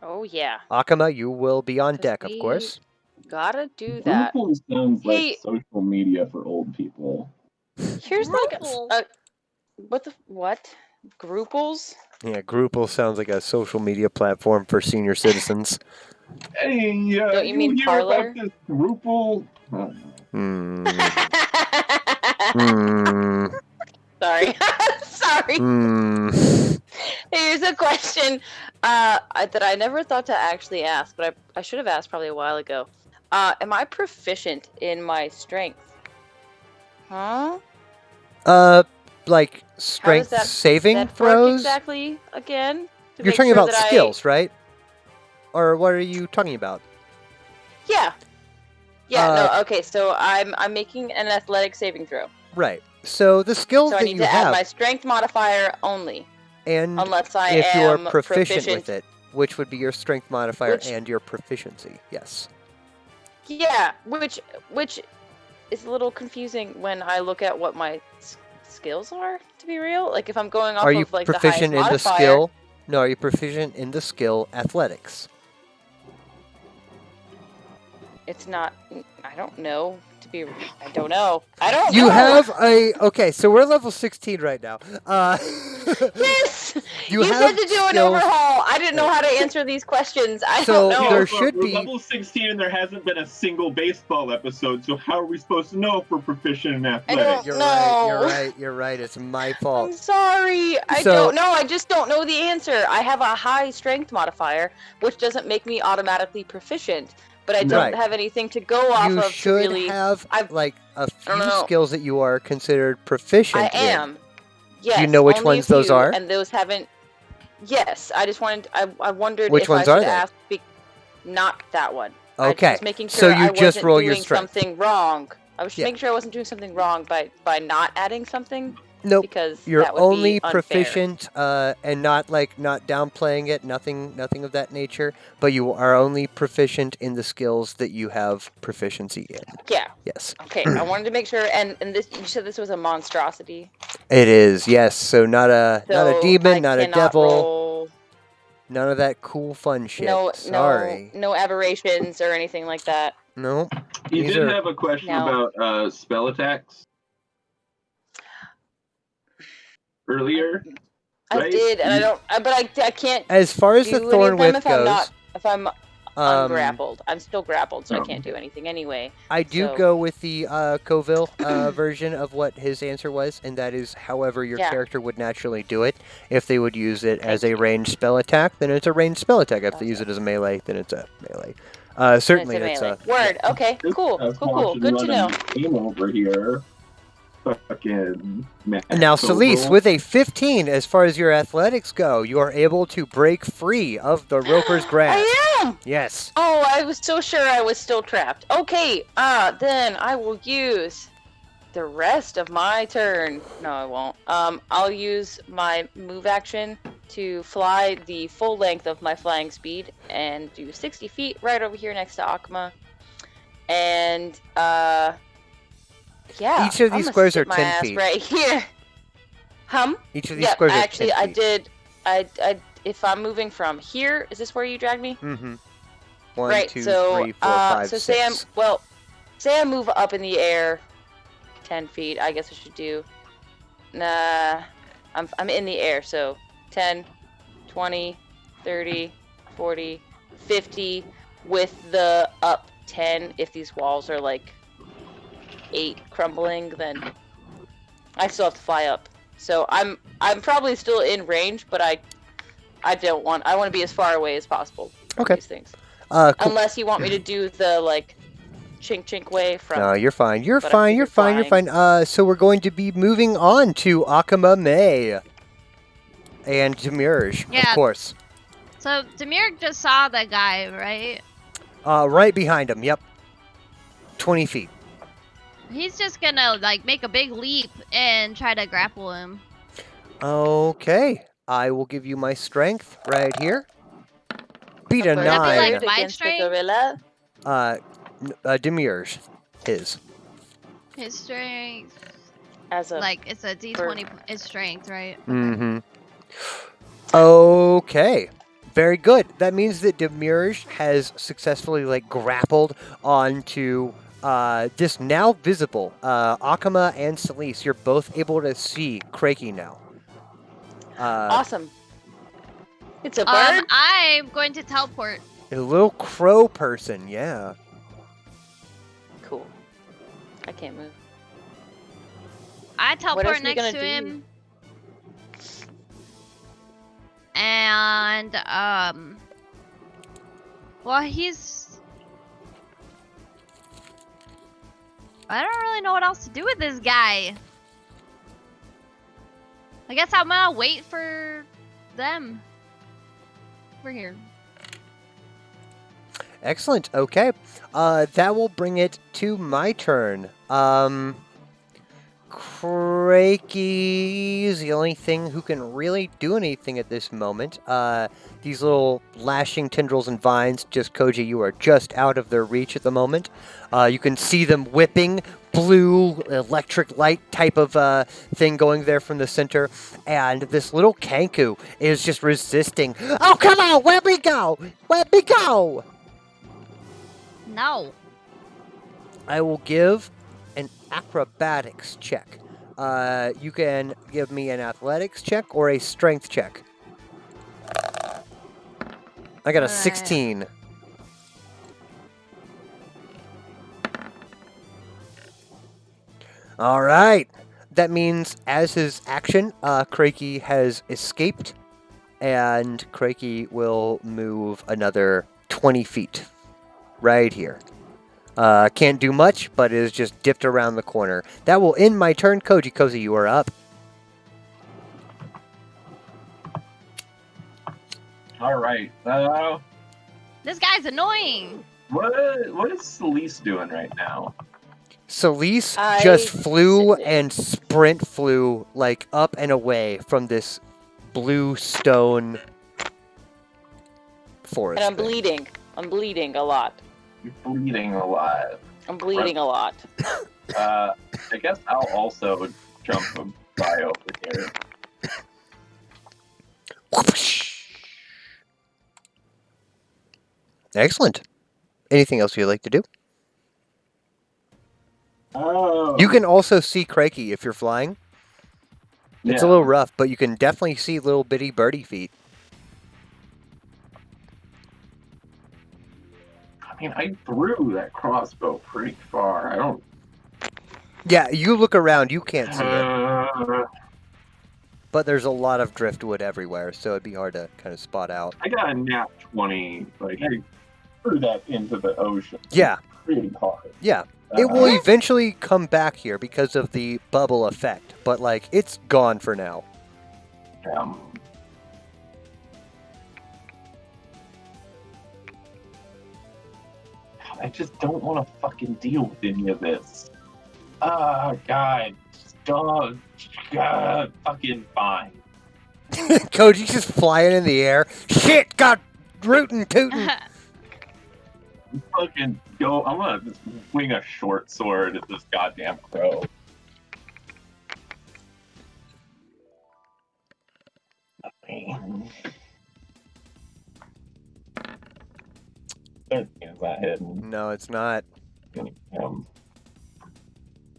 C: Oh, yeah.
B: Akama, you will be on
C: 'Cause
B: deck, of
C: we-
B: course.
C: Gotta do that.
A: Drupal sounds
C: Hey.
A: like social media for old people.
C: Here's like
D: Grouples.
C: what? Grouples?
B: Yeah, Grouple sounds like a social media platform for senior citizens.
A: Hey,
C: Don't you mean
A: hear
C: Parler?
A: about this Drupal?
B: Hmm. Hmm.
C: Sorry. Sorry.
B: Hmm.
C: Here's a question that I never thought to actually ask, but I should have asked probably a while ago. Am I proficient in my strength? Huh?
B: Like strength
C: that-
B: saving
C: that work
B: throws?
C: exactly again? To
B: You're
C: make
B: talking
C: sure
B: about
C: that
B: skills, right? Or what are you talking about?
C: Yeah. Yeah.
B: Uh,
C: no. Okay. So I'm making an athletic saving throw.
B: Right. So the skills
C: So I
B: that
C: need
B: you
C: to add
B: have,
C: my strength modifier only,
B: and
C: unless I
B: if you're
C: am
B: proficient with it, which would be your strength modifier
C: Which-
B: and your proficiency. Yes.
C: Yeah, which is a little confusing when I look at what my skills are. To be real, like if I'm going off
B: Are you
C: of like
B: proficient
C: the highest
B: in the
C: modifier,
B: skill? No, are you proficient in the skill athletics?
C: It's not. I don't know. I don't know. I don't
B: You
C: know.
B: have a okay. So we're level 16 right now.
C: Yes!
B: You
C: You
B: have
C: said to do an
B: skills-
C: overhaul. I didn't know how to answer these questions. I
B: So
C: don't know.
B: there
A: but
B: should
A: we're
B: be-
A: level 16 and there hasn't been a single baseball episode, so how are we supposed to know if we're proficient in athletics?
B: You're
C: No.
B: right. You're right. You're right. It's my
C: I'm
B: fault.
C: sorry. I
B: So-
C: don't know. I just don't know the answer. I have a high strength modifier, which doesn't make me automatically proficient. But I don't
B: Right.
C: have anything to go off
B: You
C: of to
B: should
C: really.
B: have
C: I've-
B: like a
C: don't
B: few
C: know.
B: skills that you are considered proficient
C: I
B: in.
C: am. Yes.
B: you know which
C: only a
B: ones those
C: few,
B: are?
C: And those haven't. Yes. I just wanted. I wondered
B: Which
C: if
B: ones
C: I
B: are
C: should
B: they?
C: ask. Not that one. I
B: Okay,
C: was making sure
B: so you
C: I
B: just
C: wasn't
B: roll
C: doing
B: your strength.
C: something wrong. I was just
B: Yeah.
C: making sure I wasn't doing something wrong by not adding something
B: Nope.
C: because
B: You're
C: that would
B: only
C: be unfair.
B: proficient, and not downplaying it. Nothing of that nature. But you are only proficient in the skills that you have proficiency in.
C: Yeah.
B: Yes,
C: Okay. I wanted to make sure. And this, you said this was a monstrosity.
B: it is. Yes, so not a
C: So
B: demon,
C: I
B: not a
C: cannot
B: devil,
C: roll
B: none of that cool fun shit.
C: no
B: Sorry.
C: no aberrations or anything like that.
B: Nope.
A: You
B: These
A: did
B: are-
A: have a question
C: No.
A: about spell attacks earlier.
C: I
A: Right?
C: did, and I don't. But I can't
B: As far as
C: do
B: the
C: any
B: thorn
C: of them
B: whip
C: if I'm not
B: goes,
C: if I'm ungrappled. I'm still grappled, so I
A: Oh.
C: can't do anything anyway.
B: I do
C: So-
B: go with the Coville version of what his answer was, and that is however your
C: Yeah.
B: character would naturally do it. If they would use it as
C: Thank
B: a
C: you.
B: ranged spell attack, then it's a ranged spell attack. If they use
C: Gotcha.
B: it as a melee, then it's a melee.
C: And
B: Certainly,
C: it's a
B: it's
C: melee.
B: a
C: Word. Okay. Cool.
A: I was
C: Cool.
A: watching
C: Good to know.
A: Running Game over here. Fucking Matt
B: Now, Celise,
A: Coville.
B: with a 15, as far as your athletics go, you are able to break free of the roper's grasp.
C: I am.
B: Yes.
C: Oh, I was so sure I was still trapped. Okay. Then I will use the rest of my turn. No, I won't. I'll use my move action to fly the full length of my flying speed and do 60 feet right over here next to Akuma. And yeah.
B: Each of
C: I'm
B: these
C: gonna
B: squares
C: sit
B: are
C: my
B: 10
C: ass
B: feet.
C: right here.
B: Each of these
C: Yeah,
B: squares
C: actually,
B: are 10
C: I
B: feet.
C: did. I if I'm moving from here, is this where you dragged me?
B: Mm-hmm. 1,
C: Right.
B: 2,
C: So,
B: 3, 4, 5,
C: so
B: 6.
C: say I move up in the air 10 feet. I guess I should do. Nah, I'm in the air. So 10, 20, 30, 40, 50 with the up 10. If these walls are like 8 crumbling, then I still have to fly up. So I'm probably still in range, but I want to be as far away as possible from
B: Okay.
C: these things.
B: Cool.
C: Unless you want me to do the like chink chink way from.
B: No, you're fine. You're
C: but I
B: fine. You're
C: figured
B: fine. You're fine. So we're going to be moving on to Akuma May and Demurge,
D: Yeah.
B: of course.
D: So Demir just saw that guy, right?
B: Right behind him. Yep. 20 feet.
D: He's just gonna like make a big leap and try to grapple him.
B: Okay. I will give you my strength right here. Beat a
C: bird
D: That'd be like
B: 9.
D: my
C: against the
D: strength?
C: gorilla.
B: Demurge. His.
D: His strength,
C: As a
D: like it's a D20. His strength, right?
B: Mm-hmm. Okay. Very good. That means that Demurge has successfully like grappled onto this now visible Akuma and Celise. You're both able to see Craigie now.
C: awesome. It's a bird.
D: I'm going to teleport.
B: A little crow person, yeah.
C: Cool. I can't move.
D: I
C: else
D: teleport
C: we
D: next
C: gonna
D: to
C: do?
D: him. And well, he's. I don't really know what else to do with this guy. I guess I'm gonna wait for them. We're here.
B: Excellent. Okay. That will bring it to my turn. Craigie is the only thing who can really do anything at this moment. These little lashing tendrils and vines, just Koji, you are just out of their reach at the moment. You can see them whipping, blue electric light type of thing going there from the center, and this little Kanku is just resisting. Oh, come on, where we go? Where we go?
D: No.
B: I will give an acrobatics check. You can give me an athletics check or a strength check. I got a
D: Alright.
B: 16. All right. That means as his action, Craigie has escaped, and Craigie will move another 20 feet right here. Can't do much, but it is just dipped around the corner. That will end my turn. Koji, Cozy, you are up.
A: All right.
D: This guy's annoying.
A: What is Celeste doing right now?
B: Celeste
C: I
B: just flew
C: did it.
B: and sprint flew like up and away from this blue stone forest.
C: And I'm
B: thing.
C: bleeding. I'm bleeding a lot.
A: You're bleeding alive.
C: I'm bleeding a lot.
A: I guess I'll also jump by over here.
B: Whoopsh. Excellent. Anything else you'd like to do?
A: Oh.
B: You can also see Craigie if you're flying. It's a little rough, but you can definitely see little bitty birdie feet.
A: I mean, I threw that crossbow pretty far. I don't.
B: Yeah, you look around, you can't see it.
A: Uh,
B: But there's a lot of driftwood everywhere, so it'd be hard to kind of spot out.
A: I got a nat 20. Like, I threw that into the ocean
B: Yeah,
A: pretty hard.
B: yeah. It will eventually come back here because of the bubble effect, but like it's gone for now.
A: I just don't want to fucking deal with any of this. Ah, God. Dog. God. Fucking fine.
B: Koji's just flying in the air. Shit, got rootin' tootin'.
A: Fucking go. I'm gonna just swing a short sword at this goddamn crow. That is not hitting.
B: No, it's not.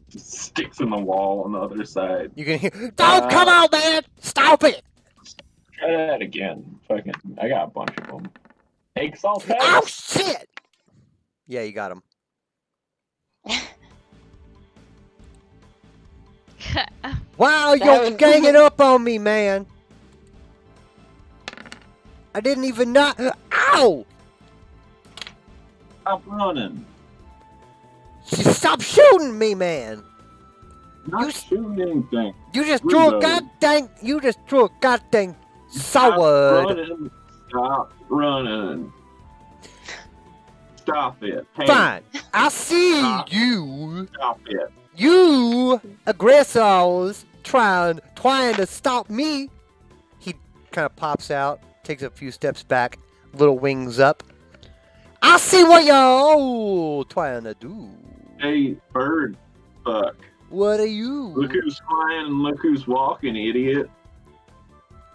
A: Just sticks in the wall on the other side.
B: You can hear. Don't come on, man! Stop it!
A: Try that again. Fucking, I got a bunch of them. Egg salt
B: Oh
A: packs?
B: shit! Yeah, you got him. Wow,
C: That
B: you're
C: was-
B: ganging up on me, man. I didn't even know. Ow!
A: Stop running.
B: Stop shooting me, man.
A: Not
B: You-
A: shooting anything.
B: You just threw a
A: Reload.
B: goddamn. You just threw a goddamn
A: Stop
B: sword.
A: running. Stop running. Stop it. Hey,
B: Fine. I see
A: Stop.
B: you.
A: Stop it.
B: You aggressors trying to stop me. He kind of pops out, takes a few steps back, little wings up. I see what y'all trying to do.
A: Hey, bird. Fuck.
B: What are you?
A: Look who's flying and look who's walking, idiot.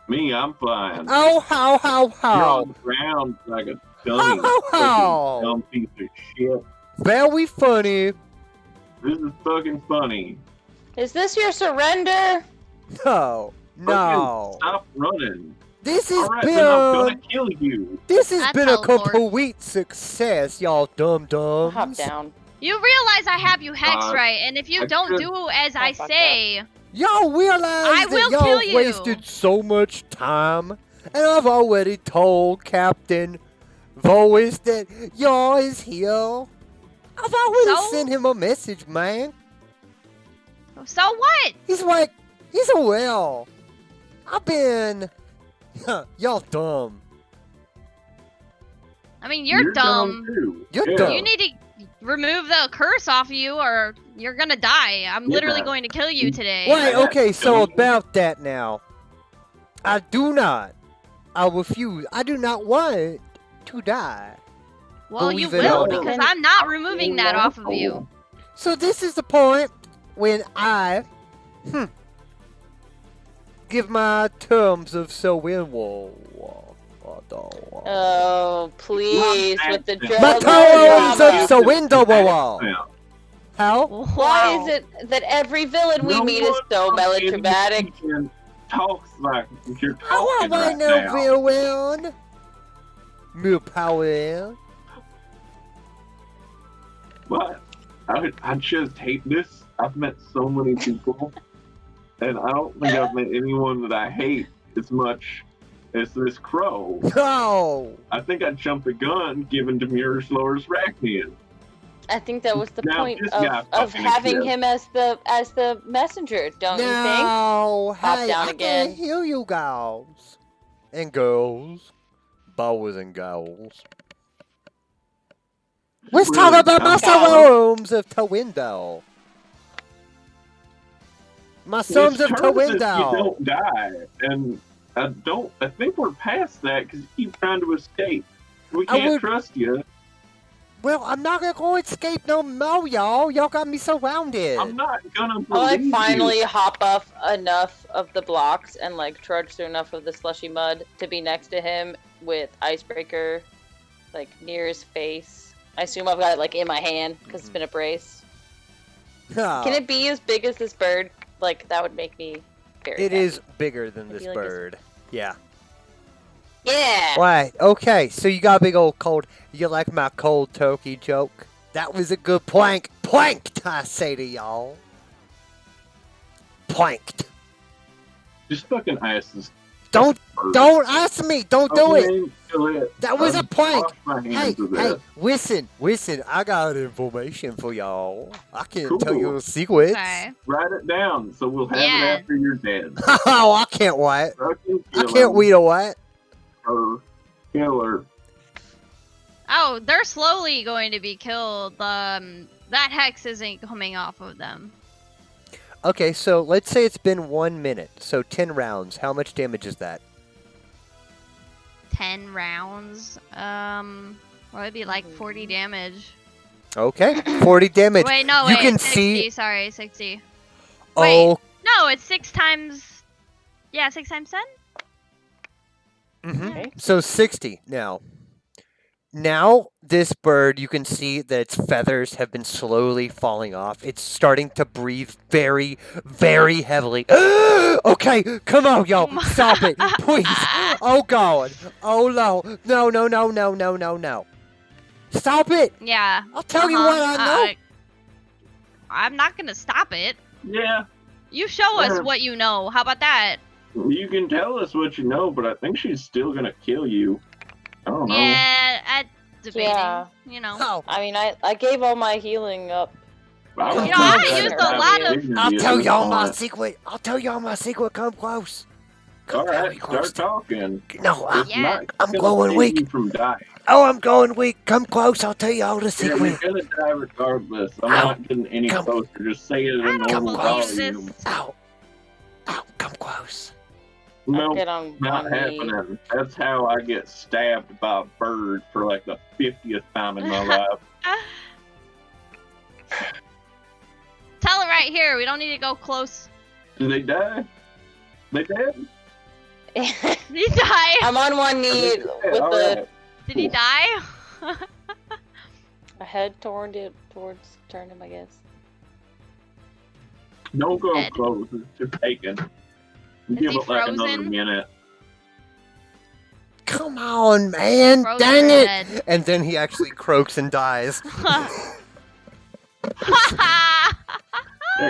A: Me, I'm flying.
B: Oh, how,
A: You're
B: how.
A: on the ground like a
B: How,
A: dummy.
B: how,
A: Fucking
B: how.
A: dumb piece of shit.
B: Very funny.
A: This is fucking funny.
C: Is this your surrender?
B: No, no.
A: Fucking stop running.
B: This has
A: Alright, then I'm gonna
B: been
A: kill you.
B: this has
D: That's
B: been a
D: teleport.
B: complete success, y'all dum dums.
C: Hop down.
D: You realize I have you hexed,
A: Uh,
D: right? And if you
A: I
D: don't
A: could-
D: do as I
C: fuck
D: say,
B: Y'all realize
D: I
B: that
D: will
B: y'all
D: kill you.
B: wasted so much time, and I've already told Captain Voice that y'all is here. I've already
D: So?
B: sent him a message, man.
D: so what?
B: He's like, he's a well. I've been, y'all dumb.
D: I mean, you're dumb.
A: Too.
B: You're
A: Yeah.
B: dumb.
D: You need to remove the curse off you, or you're gonna die. I'm literally
A: Yeah.
D: going to kill you today.
B: Wait,
A: Yeah.
B: okay, so about that now. I refuse. I do not want to die.
D: Well, you
B: Believe it
D: will,
B: or not.
D: because I'm not removing that off of you.
B: So this is the point when I give my terms of surrender.
C: Oh, please, with the
B: My
C: drama.
B: terms of surrender.
A: Yeah.
B: How?
C: Why is it that every villain we meet is so melodramatic?
A: Talks like you're
B: Oh, I
A: talking
B: want
A: right
B: no
A: now.
B: villain. More power.
A: But I just hate this. I've met so many people, and I don't think I've met anyone that I hate as much as this crow.
B: No.
A: I think I jumped the gun given Demir Slowers Rachnian.
C: I think that was the
A: Now,
C: point
A: this guy
C: of
A: fucking
C: having
A: exists.
C: him as the messenger, don't you think?
B: No.
C: Pop
B: Hey,
C: down
B: I
C: again.
B: can't hear you guys and girls, boys and girls. Let's talk
A: Really,
B: about my
A: I'm-
B: terms of the window. My terms
A: This
B: of the
A: turns us,
B: window.
A: You don't die, and I think we're past that because you keep trying to escape. We
B: I
A: can't
B: would-
A: trust you.
B: Well, I'm not gonna go escape no more, y'all. Y'all got me surrounded.
A: I'm not gonna
C: I'll like
A: believe
C: finally
A: you.
C: hop off enough of the blocks and like trudge through enough of the slushy mud to be next to him with icebreaker like near his face. I assume I've got it like in my hand because it's been a brace.
B: Oh,
C: Can it be as big as this bird? Like that would make me very
B: It
C: happy.
B: is bigger than
C: I
B: this
C: feel like it's-
B: bird. Yeah.
C: Yeah.
B: Right. Okay. So you got a big old cold. You like my cold turkey joke? That was a good plank. Planked, I say to y'all. Planked.
A: Just fucking ask this.
B: Don't
A: bird.
B: ask me. Don't do it.
A: Okay, do it.
B: That was a plank.
A: Wash my
B: Hey,
A: hands of
B: hey,
A: this.
B: listen. I got information for y'all. I can
A: Cool.
B: tell you secrets.
D: Okay.
A: Write it down so we'll have
D: Yeah.
A: it after you're dead.
B: Oh, I can't wait.
A: Fucking
B: I
A: kill
B: can't
A: him.
B: wait a what?
A: Her. Kill her.
D: Oh, they're slowly going to be killed. That hex isn't coming off of them.
B: Okay, so let's say it's been 1 minute. So 10 rounds. How much damage is that?
D: 10 rounds. Well, it'd be like 40 damage.
B: Okay, 40 damage.
D: Wait, no,
B: You
D: wait.
B: can
D: 60,
B: see-
D: sorry, 60.
B: Oh,
D: No, it's 6 times. Yeah, 6 times 10?
B: mhm.
C: Okay.
B: So 60 now. Now, this bird, you can see that its feathers have been slowly falling off. It's starting to breathe very, very heavily. Okay, come on, y'all. Stop it, please. Oh, God. Oh, no. No. Stop it.
D: Yeah.
B: I'll tell you what I know.
D: I'm not gonna stop it.
A: Yeah,
D: You show us
A: Yeah.
D: what you know. How about that?
A: you can tell us what you know, but I think she's still gonna kill you. I don't know.
D: Yeah, at debating.
C: Yeah.
D: You know.
B: Oh,
C: I mean, I gave all my healing up.
A: I
B: You
A: would
B: know, I
A: think
C: used
A: that's
C: a lot
A: how
C: of-
A: dignity
B: I'll
A: at
B: tell
A: this
B: y'all my
A: point.
B: secret. Come close. Come
A: All
B: very
A: right,
B: close.
A: start talking.
B: No,
A: It's
D: Yeah.
A: not
B: I'm
A: gonna
B: glowing
A: save
B: weak.
A: you from dying.
B: Oh, I'm going weak. Come close. I'll tell you all the
A: Yeah,
B: secret.
A: you're gonna die regardless. I'm
B: Ow.
A: not getting any
B: Come-
A: closer. Just say it in
D: I
A: a
D: don't
A: normal
D: believe
A: volume.
D: this.
B: Ow. Come close.
A: No,
C: Get on
A: not
C: one knee.
A: happening. That's how I get stabbed by a bird for like the 50th time in my life.
D: Tell it right here. We don't need to go close.
A: Did they die? They dead?
D: Did he die?
C: I'm on one knee
A: Are they dead?
C: with
A: All
C: the
A: right.
D: Did he die?
C: a head towards turn him, I guess.
A: Don't go
D: Dead.
A: close. It's too taken.
D: Is
A: Give
D: he
A: it like another
D: frozen?
A: minute.
B: Come on, man.
D: Frozen
B: Dang
D: or
B: it.
D: dead?
B: And then he actually croaks and dies.
A: There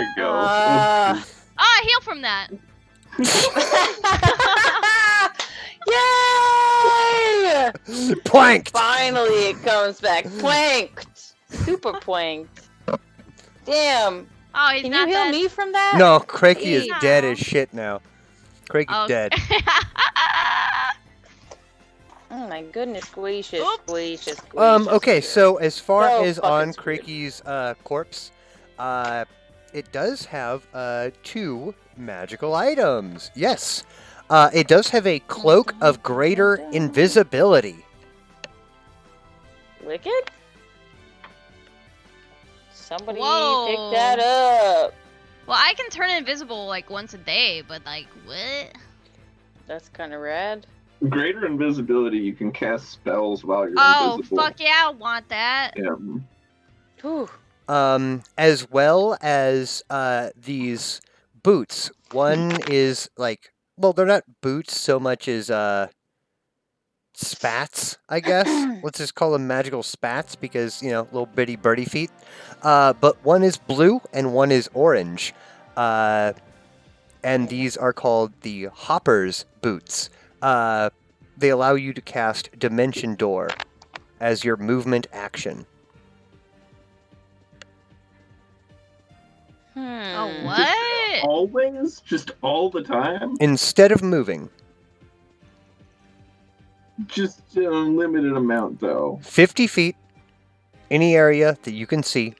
A: you go.
C: Ah.
D: Oh, I heal from that.
C: Yay!
B: Planked.
C: Finally, it comes back. Planked. Super planked. Damn.
D: Oh, he's
C: Can you
D: not
C: heal
D: dead.
C: me from that?
B: No, Craigie is dead
D: Ow.
B: as shit now. Craigie's
D: Oh.
B: dead.
C: Oh my goodness gracious,
D: Oops.
C: gracious, gracious.
B: Okay, so as far
C: So
B: as
C: fucking
B: on
C: screwed.
B: Crakey's corpse, it does have 2 magical items. Yes. It does have a cloak of greater invisibility.
C: Wicked? Somebody
D: Whoa.
C: pick that up.
D: Well, I can turn invisible like once a day, but like what?
C: That's kind of rad.
A: Greater invisibility, you can cast spells while you're
D: Oh,
A: invisible.
D: fuck yeah, I want that.
A: Yeah.
C: Whew.
B: As well as these boots. One is like, well, they're not boots so much as spats, I guess. Let's just call them magical spats because, you know, little bitty birdie feet. But one is blue and one is orange. And these are called the Hopper's boots. They allow you to cast Dimension Door as your movement action.
D: Oh,
C: Hmm.
D: what?
A: Always? Just all the time?
B: Instead of moving,
A: Just an unlimited amount, though.
B: 50 feet, any area that you can see.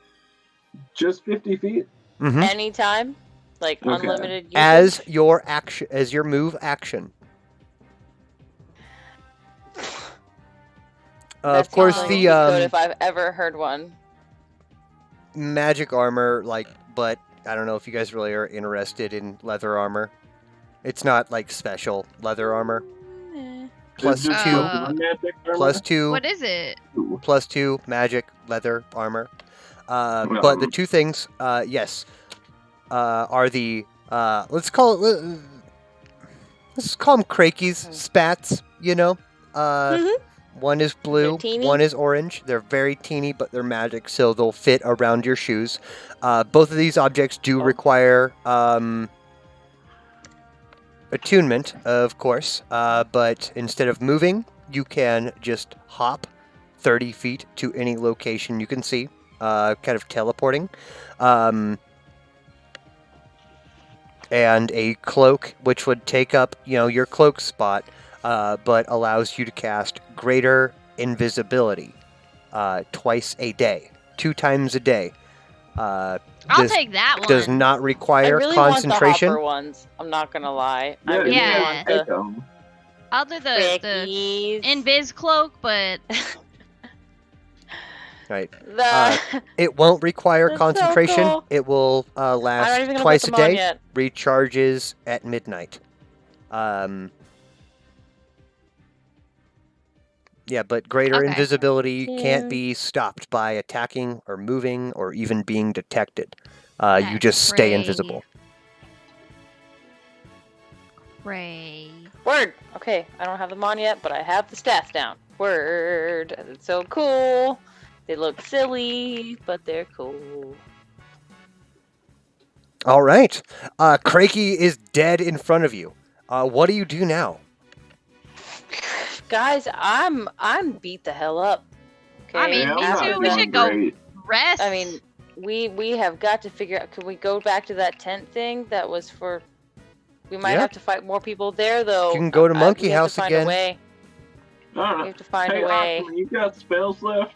A: Just 50 feet?
B: Mhm.
C: Anytime? Like
A: Okay.
C: unlimited usage?
B: As your action, as your move action.
C: That
B: Of course,
C: sounds like
B: the
C: a cheat code if I've ever heard one.
B: magic armor, like, but I don't know if you guys really are interested in leather armor. It's not like special leather armor. Plus
A: It's just
B: 2,
A: regular magic armor?
B: plus 2,
D: What is it?
A: Ooh.
B: plus 2 magic leather armor. But the 2 things, yes, are the let's call them Crakey's spats. You know,
C: Mhm.
B: one is blue,
C: They're teeny?
B: one is orange. They're very teeny, but they're magic, so they'll fit around your shoes. Both of these objects do
C: Oh.
B: require attunement, of course. But instead of moving, you can just hop 30 feet to any location you can see, kind of teleporting. And a cloak, which would take up, you know, your cloak spot, but allows you to cast greater invisibility twice a day, 2 times a day.
D: I'll
B: This
D: take that one.
B: does not
C: I
B: require
C: really
B: concentration.
C: want the hopper ones. I'm not gonna lie. I
A: Yeah,
C: really
D: Yeah.
C: want
A: take
C: the
A: 'em.
D: I'll do the
C: quickies.
D: invis cloak, but
B: Right.
C: The
B: It won't require
C: That's so
B: concentration.
C: cool.
B: It will
C: I'm not
B: last
C: even gonna
B: twice
C: put
B: a
C: them on
B: day.
C: yet.
B: Recharges at midnight. Yeah, but greater
D: Okay.
B: invisibility can't
C: Yeah.
B: be stopped by attacking or moving or even being detected. You
D: That's
B: just stay
D: great.
B: invisible.
D: Ray.
C: Word. Okay, I don't have them on yet, but I have the stats down. Word. It's so cool. They look silly, but they're cool.
B: All right. Crakey is dead in front of you. What do you do now?
C: Guys, I'm beat the hell up. Okay?
D: I mean,
A: Yeah,
D: me
A: I'm not
D: too. We
A: doing
D: should go
A: great.
D: rest.
C: I mean, we have got to figure out. Can we go back to that tent thing that was for? We might
B: Yeah.
C: have to fight more people there, though.
B: You can go to Monkey
C: we have
B: House
C: to find
B: again.
C: A way.
A: I don't
C: We
A: know.
C: have to find
A: Hey,
C: a way.
A: Aquaman, you got spells left?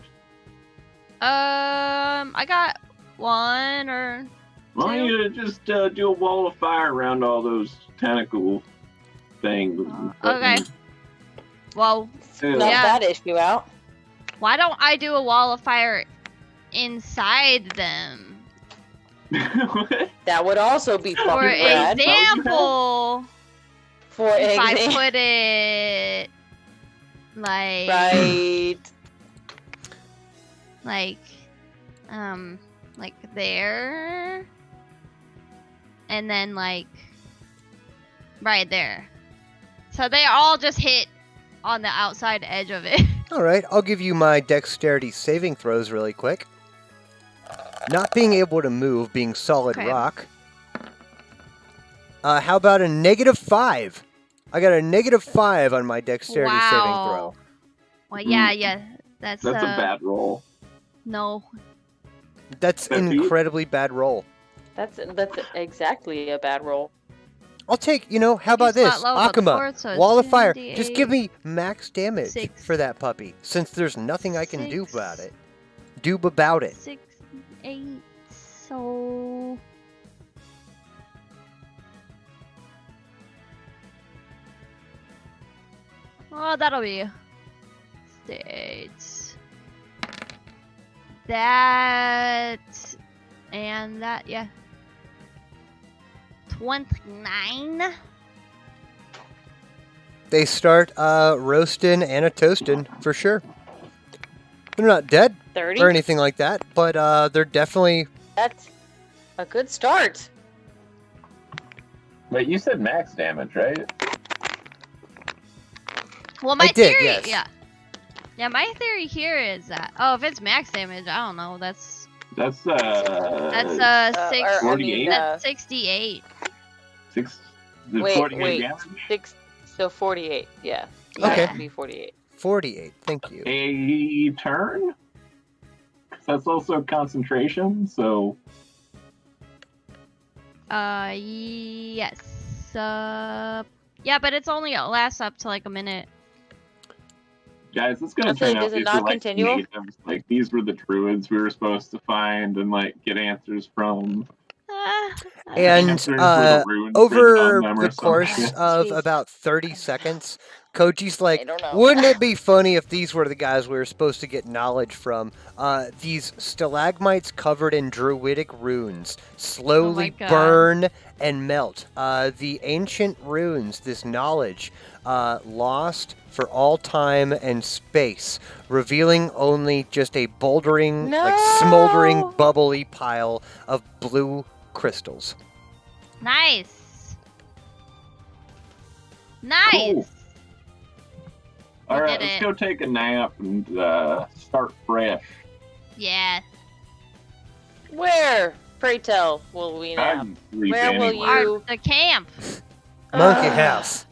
D: I got 1 or
A: Why don't you just do a wall of fire around all those tentacle things?
D: okay. Well,
C: Knock
D: Yeah.
C: that issue out.
D: why don't I do a wall of fire inside them?
C: That would also be fucking
D: For
C: rad.
D: example,
C: For
D: if I
C: example.
D: put it like
C: Right.
D: like there, and then like right there, so they all just hit on the outside edge of it.
B: All right, I'll give you my dexterity saving throws really quick. Not being able to move, being solid
D: Okay.
B: rock. How about a -5? I got a -5 on my dexterity saving throw.
D: Well, yeah, that's
A: That's a bad roll.
D: no.
B: That's
A: That's
B: an
A: you?
B: incredibly bad roll.
C: That's exactly a bad roll.
B: I'll take, how about
D: slot
B: this?
D: level up
B: Akuma,
D: four, so it's
B: Wall of Fire. Just give
D: 2d8.
B: me max damage
D: 6.
B: for that puppy, since there's nothing I can do
D: 6.
B: about it. Do about it.
D: 6, 8, so... Oh, that'll be... States. That... And that, yeah. 29?
B: They start roasting and a toasting for sure. They're not dead
C: 30?
B: or anything like that, but they're definitely.
C: That's a good start.
A: Wait, you said max damage, right?
D: Well, my
B: I did,
D: theory,
B: yes.
D: yeah. Yeah, my theory here is that, oh, if it's max damage, I don't know, that's
A: That's
D: 6,
C: or,
A: 48?
D: that's 68.
A: 6. Is it
C: Wait,
A: 48
C: wait.
A: damage?
C: 6, so 48. Yeah.
B: Okay.
C: That would be 48.
B: 48. Thank you.
A: A turn? 'Cause that's also concentration, so
D: Yes. Yeah, but it's only lasts up to like a minute.
A: guys, it's gonna
C: Okay,
A: turn out
C: does it
A: these
C: not
A: were like
C: continue?
A: natives. Like these were the druids we were supposed to find and like get answers from.
B: And
A: Answers with a rune written
B: over
A: on them or
B: the
A: some
B: course
A: shit.
B: of
C: Jeez.
B: about 30 seconds, Koji's
C: I
B: like,
C: don't know.
B: wouldn't it be funny if these were the guys we were supposed to get knowledge from? These stalagmites covered in druidic runes slowly
D: God.
B: burn and melt. The ancient runes, this knowledge, lost for all time and space, revealing only just a bouldering, like smoldering,
C: No!
B: bubbly pile of blue crystals.
D: Nice. Nice.
A: Cool. All right,
D: did
A: let's
D: it.
A: go take a nap and start fresh.
D: Yeah.
C: Where, pray tell, will we nap?
A: I'm sleeping
C: Where will
A: anyway.
C: you-
D: The camp.
B: Monkey
C: Ugh.
B: house.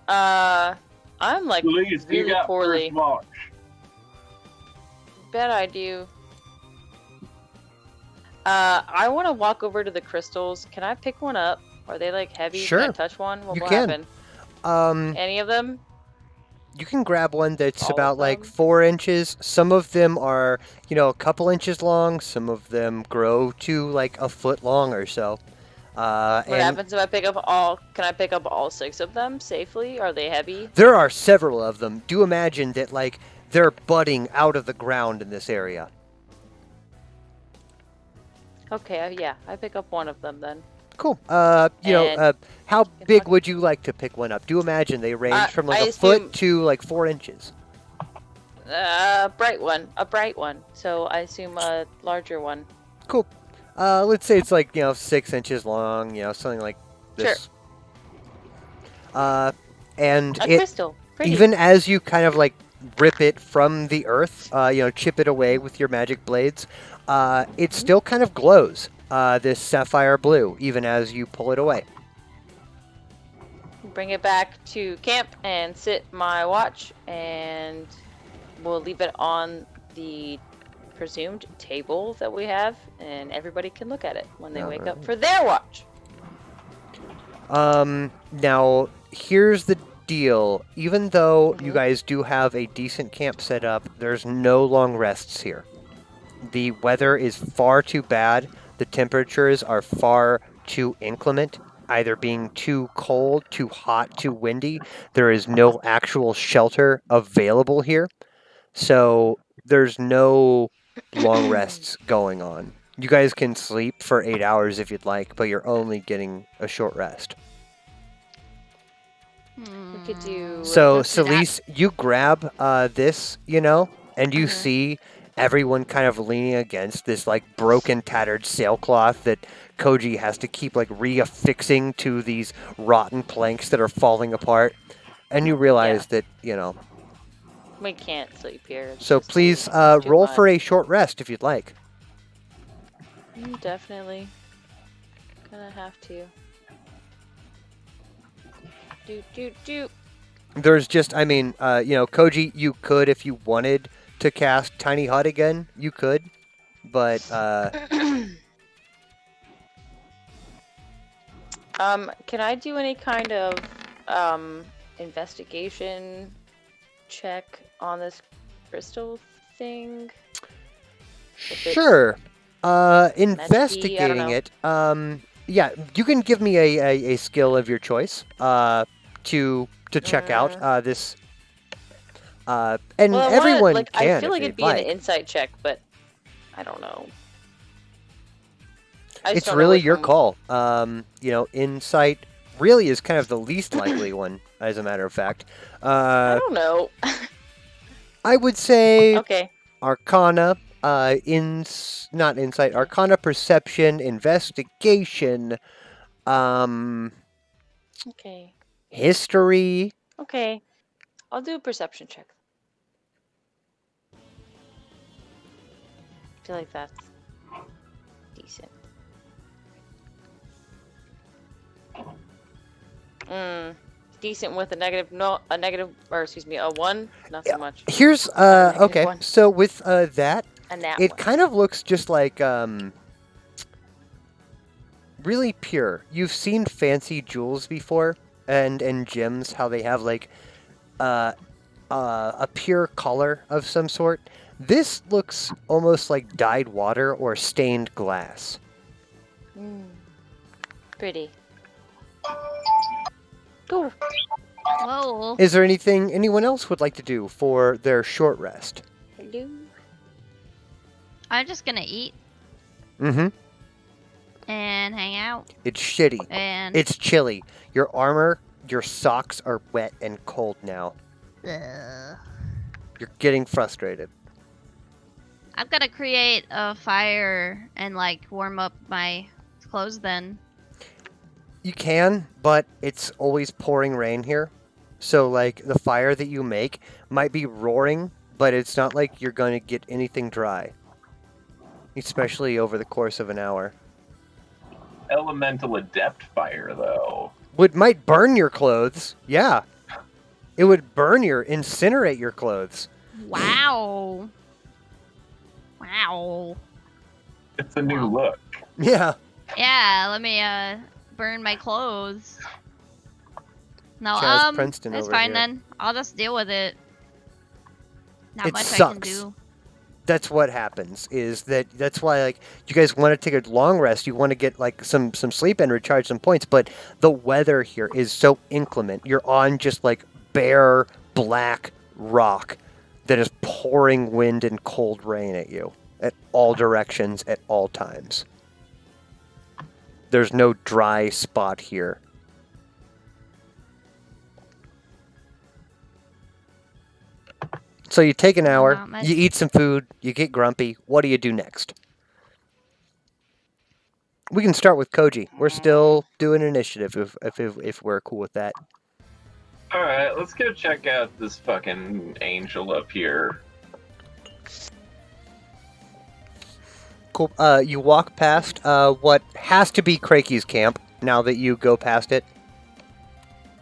C: I'm like
A: Please, you
C: really
A: got
C: poorly.
A: first watch.
C: Bet I do. I want to walk over to the crystals. Can I pick one up? Are they like heavy?
B: Sure.
C: Can I touch one? What
B: You
C: will
B: can.
C: happen? Any of them?
B: You can grab one that's
C: All of
B: about like
C: them?
B: 4 inches. Some of them are, a couple inches long. Some of them grow to like a foot long or so.
C: What
B: And
C: happens if I pick up all? Can I pick up all 6 of them safely? Are they heavy?
B: there are several of them. Do imagine that like they're budding out of the ground in this area.
C: Okay, yeah, I pick up one of them then.
B: Cool.
C: And-
B: How
C: Good
B: big
C: luck.
B: would you like to pick one up? Do imagine they range from like
C: I
B: a foot
C: assume-
B: to like 4 inches.
C: A bright one. So I assume a larger one.
B: Cool. Let's say it's like 6 inches long. Something like this. And
C: A
B: it
C: crystal. Pretty.
B: even as you kind of like rip it from the earth, chip it away with your magic blades, it still kind of glows this sapphire blue, even as you pull it away.
C: Bring it back to camp and sit my watch, and we'll leave it on the presumed table that we have, and everybody can look at it when they wake up
B: Alright.
C: for their watch.
B: Now, here's the deal. Even though you
C: Mhm.
B: guys do have a decent camp set up, there's no long rests here. The weather is far too bad. The temperatures are far too inclement, either being too cold, too hot, too windy. There is no actual shelter available here. So there's no long rests going on. You guys can sleep for 8 hours if you'd like, but you're only getting a short rest.
C: We could do.
B: So,
D: let's do that.
B: Celise, you grab this, and you
C: Mhm.
B: see everyone kind of leaning against this, like, broken, tattered sailcloth that Koji has to keep, like, reaffixing to these rotten planks that are falling apart. And you realize that,
C: We can't sleep here. It's
B: So
C: just
B: please
C: too
B: roll
C: much.
B: for a short rest if you'd like.
C: Definitely. Gonna have to. Do.
B: There's just, Koji, you could, if you wanted to cast Tiny Hut again, you could. But
C: Can I do any kind of investigation check on this crystal thing? If it's
B: Sure.
C: I don't
B: Investigating
C: know.
B: it. Yeah, you can give me a skill of your choice. To check out this. And
C: Well, I
B: everyone
C: want like
B: can
C: I feel
B: if
C: like
B: they'd
C: it'd be
B: like.
C: an insight check, but I don't know. I just
B: It's
C: don't know
B: really
C: which
B: your
C: one-
B: call. Insight really is kind of the least likely one, as a matter of fact.
C: I don't know.
B: I would say
C: Okay.
B: Arcana, not insight, Arcana, perception, investigation,
C: Okay.
B: history.
C: Okay. I'll do a perception check. I feel like that's decent. Decent with a negative, a 1, not so much.
B: Here's
C: negative
B: okay.
C: one.
B: So with that,
C: And that
B: it
C: one.
B: kind of looks just like really pure. You've seen fancy jewels before, and gems, how they have like a pure color of some sort. This looks almost like dyed water or stained glass.
C: Pretty. Go.
D: Whoa.
B: Is there anything anyone else would like to do for their short rest?
C: Hello.
D: I'm just gonna eat
B: Mm-hmm.
D: and hang out
B: It's shitty.
D: and.
B: It's chilly. Your armor, your socks are wet and cold now.
D: Ugh.
B: You're getting frustrated.
D: I'm gonna create a fire and like warm up my clothes then.
B: You can, but it's always pouring rain here. So, like, the fire that you make might be roaring, but it's not like you're going to get anything dry. Especially over the course of an hour.
A: Elemental adept fire, though.
B: Might burn your clothes. Yeah. It would incinerate your clothes.
D: Wow. Wow.
A: It's a new look.
B: Yeah.
D: Yeah, let me burn my clothes. No,
B: Chaz Princeton
D: it's
B: over
D: fine
B: here.
D: then. I'll just deal with it. Not
B: It
D: much I
B: sucks.
D: can do.
B: That's what happens. That's why, like, you guys want to take a long rest. You want to get like some sleep and recharge some points. But the weather here is so inclement. You're on just like bare black rock that is pouring wind and cold rain at you at all directions at all times. There's no dry spot here. So you take an hour,
D: Not much.
B: you eat some food, you get grumpy. What do you do next? We can start with Koji. We're still doing initiative if we're cool with that.
A: Alright, let's go check out this fucking angel up here.
B: Cool. You walk past what has to be Krakey's camp. Now that you go past it,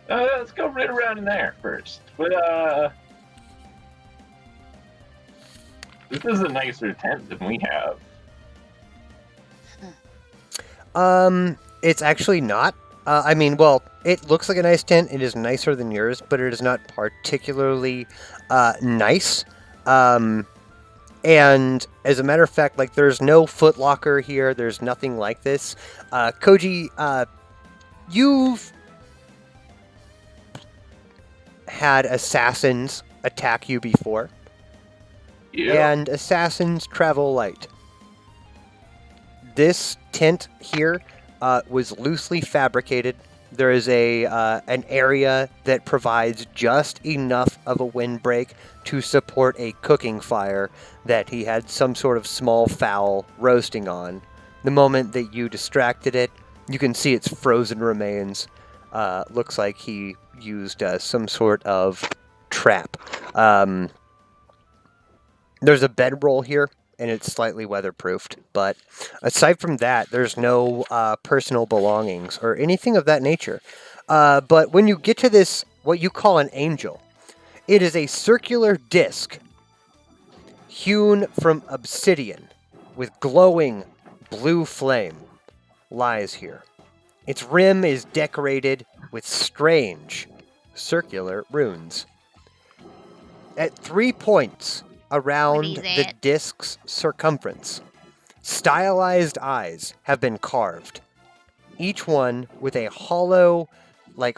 A: Let's go right around in there first. But, this is a nicer tent than we have.
B: it's actually not. I mean, well, it looks like a nice tent. It is nicer than yours, but it is not particularly nice. And as a matter of fact, like, there's no Foot Locker here. There's nothing like this. Koji, you've had assassins attack you before,
A: Yeah.
B: and assassins travel light. This tent here was loosely fabricated. There is an area that provides just enough of a windbreak to support a cooking fire that he had some sort of small fowl roasting on. The moment that you distracted it, you can see its frozen remains. Looks like he used some sort of trap. There's a bedroll here, and it's slightly weatherproofed. But aside from that, there's no personal belongings or anything of that nature. But when you get to this, what you call an angel, it is a circular disc hewn from obsidian with glowing blue flame lies here. Its rim is decorated with strange circular runes. At 3 points around
D: is
B: the
D: it?
B: disc's circumference, stylized eyes have been carved, each one with a hollow,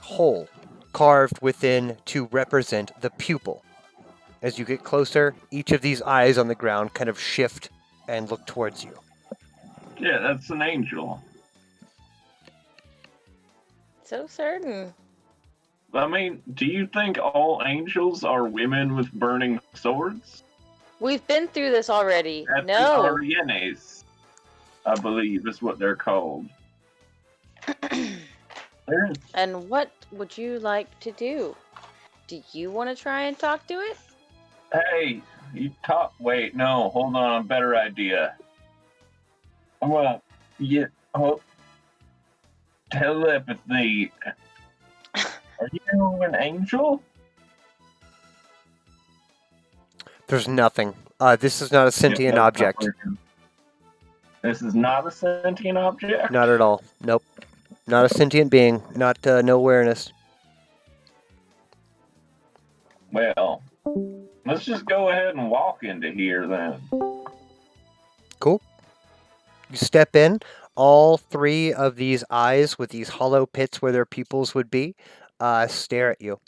B: hole carved within to represent the pupil. As you get closer, each of these eyes on the ground kind of shift and look towards you.
A: Yeah, that's an angel.
C: So certain.
A: I mean, do you think all angels are women with burning swords?
C: We've been through this already.
A: That's
C: No.
A: the Arienes, I believe is what they're called. There's-
C: And what would you like to do? Do you want to try and talk to it?
A: Hey, you talk. Wait, no, hold on, a better idea. I'm gonna get telepathy. Are you an angel?
B: There's nothing. This is not a sentient
A: Yeah, that's not
B: object.
A: working. This is not a sentient object?
B: Not at all. Nope. Not a sentient being. Not no awareness.
A: Well, let's just go ahead and walk into here then.
B: Cool. You step in. All 3 of these eyes with these hollow pits where their pupils would be stare at you.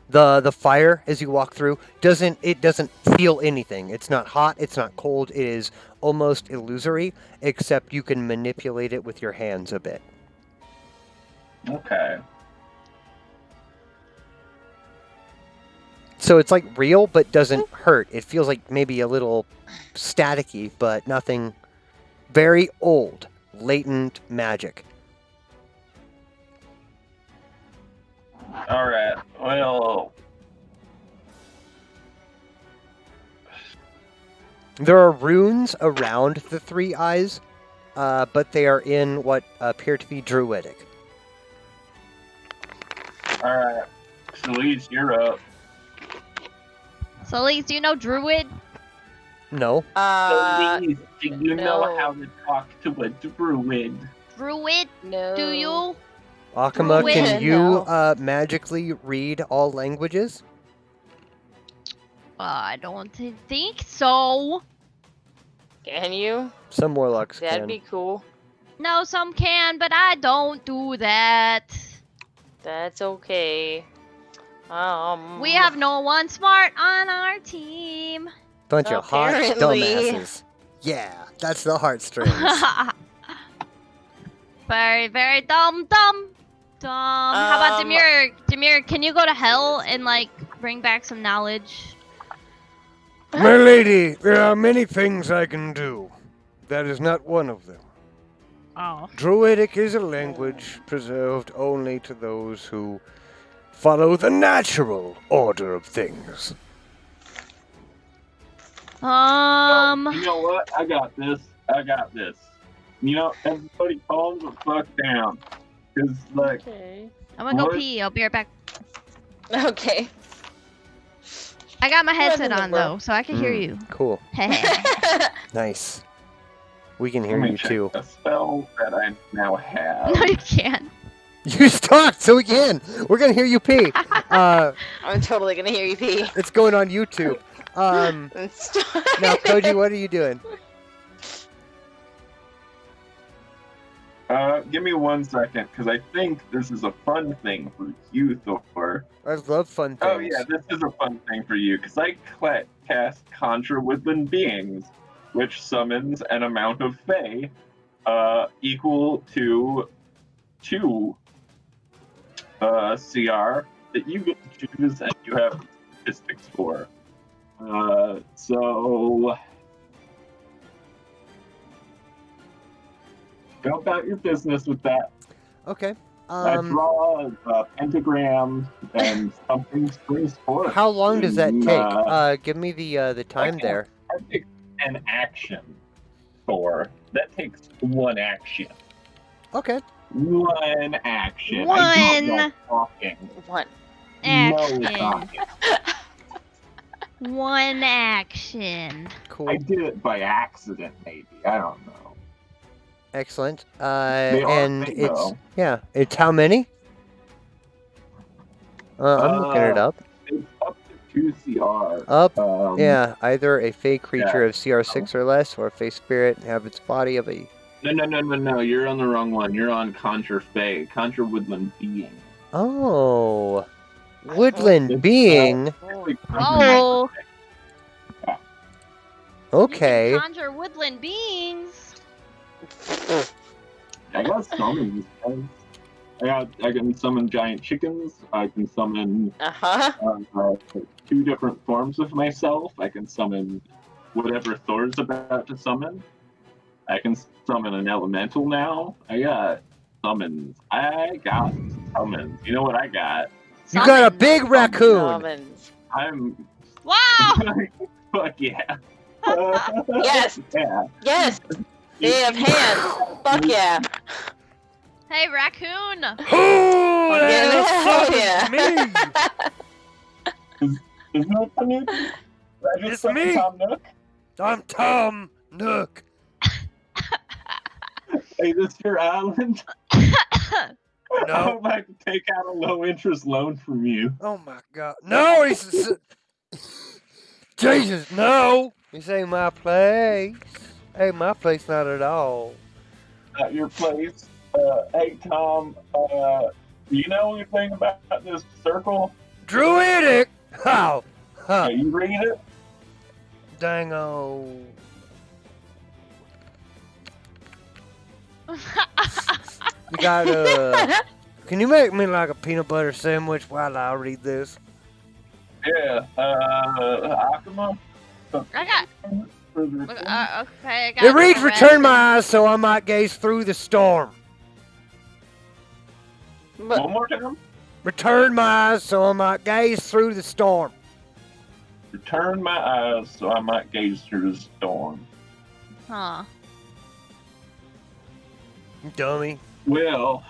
B: The fire as you walk through doesn't feel anything. It's not hot, it's not cold, it is almost illusory, except you can manipulate it with your hands a bit.
A: Okay.
B: So it's like real but doesn't hurt. It feels like maybe a little staticky, but nothing. Very old, latent magic.
A: Alright, well,
B: There are runes around the 3 eyes, but they are in what appear to be druidic.
A: alright. Celeste, you're up.
D: So, Lise, do you know Druid?
B: No.
A: Celeste, do you know
C: no.
A: how to talk to a druid?
D: Druid?
C: No.
D: Do you?
B: Akama,
D: Druid?
B: can you
C: No.
B: magically read all languages?
D: I don't think so.
C: Can you?
B: Some warlocks
C: That'd
B: can.
C: be cool.
D: No, some can, but I don't do that.
C: That's okay.
D: We have no one smart on our team.
B: Bunch of hot
C: Apparently.
B: dumbasses. Yeah, that's the heartstrings.
D: Very, very dumb. How about Demir? Demir, can you go to hell and bring back some knowledge?
B: My lady, there are many things I can do. That is not one of them.
D: Oh.
B: Druidic is a language preserved only to those who follow the natural order of things.
A: You know what? I got this. You know, everybody calm the fuck down. Cause,
C: Okay.
D: I'm gonna go
A: What?
D: pee. I'll be right back.
C: Okay.
D: I got my headset
C: Whatever,
D: on
C: bro.
D: though, so I can hear you.
B: Cool. Nice. We can hear
A: let me
B: you
A: check
B: too.
A: a spell that I now have.
D: No, you can't.
B: You talked, so we can. We're gonna hear you pee.
C: I'm totally gonna hear you pee.
B: It's going on YouTube. Now, Koji, what are you doing?
A: Give me 1 second, because I think this is a fun thing for you, Thor.
B: I love fun things.
A: Oh yeah, this is a fun thing for you, because I cast Conjure Woodland Beings, which summons an amount of Fae equal to 2 CR that you get to choose and you have statistics for. So go about your business with that.
B: Okay.
A: I draw a pentagram and something springs forth.
B: How long does that
A: And,
B: take? Give me the time
A: okay.
B: there.
A: That takes an action, Thor. That takes 1 action.
B: Okay.
A: 1 action. I
D: One.
A: don't like talking.
C: One.
A: No
D: Action.
A: talking.
D: One action.
B: Cool.
A: I did it by accident, maybe. I don't know.
B: Excellent.
A: They are
B: And it's
A: female.
B: yeah, it's how many? I'm looking it up.
A: It's up to 2 CR.
B: Up.
A: Yeah.
B: Either a fey creature of CR6 or less, or a fey spirit have its body of a.
A: No. You're on the wrong one. You're on Conjure Fey. Conjure Woodland Being.
B: Oh, woodland being.
D: Whoa.
B: Okay.
D: You can conjure woodland beings.
A: I got summons. I can summon giant chickens. I can summon
C: Uh-huh.
A: 2 different forms of myself. I can summon whatever Thor's about to summon. I can summon an elemental now. I got summons. You know what I got?
B: You got a
D: Summons.
B: big raccoon.
C: Summons.
A: I'm
D: Wow.
A: fuck yeah.
C: Yes.
A: Yeah.
C: Yes. They have hands. Fuck yeah.
D: Hey, raccoon.
B: Who the hell
C: Hell
B: summons
C: yeah.
B: me?
A: Is Nook the Nook? I just
B: It's
A: summoned
B: me.
A: Tom Nook.
B: I'm Tom Nook.
A: Hey, this your island?
B: No.
A: I would like to take out a low interest loan from you.
B: Oh my God. No, he's. Jesus, no. This ain't my place. Ain't my place, not at all.
A: At your place. Hey Tom, do you know anything about this circle?
B: Druidic. How? Huh.
A: Can you read it?
B: Dango. You got Can you make me like a peanut butter sandwich while I read this?
A: Yeah. Akuma.
D: I got.
A: Further
D: Okay, I got.
B: It reads,
D: the rest.
B: "Return my eyes so I might gaze through the storm."
C: But
A: One more time.
B: Return my eyes so I might gaze through the storm.
A: Return my eyes so I might gaze through the storm.
D: Huh.
B: Dummy.
A: Well,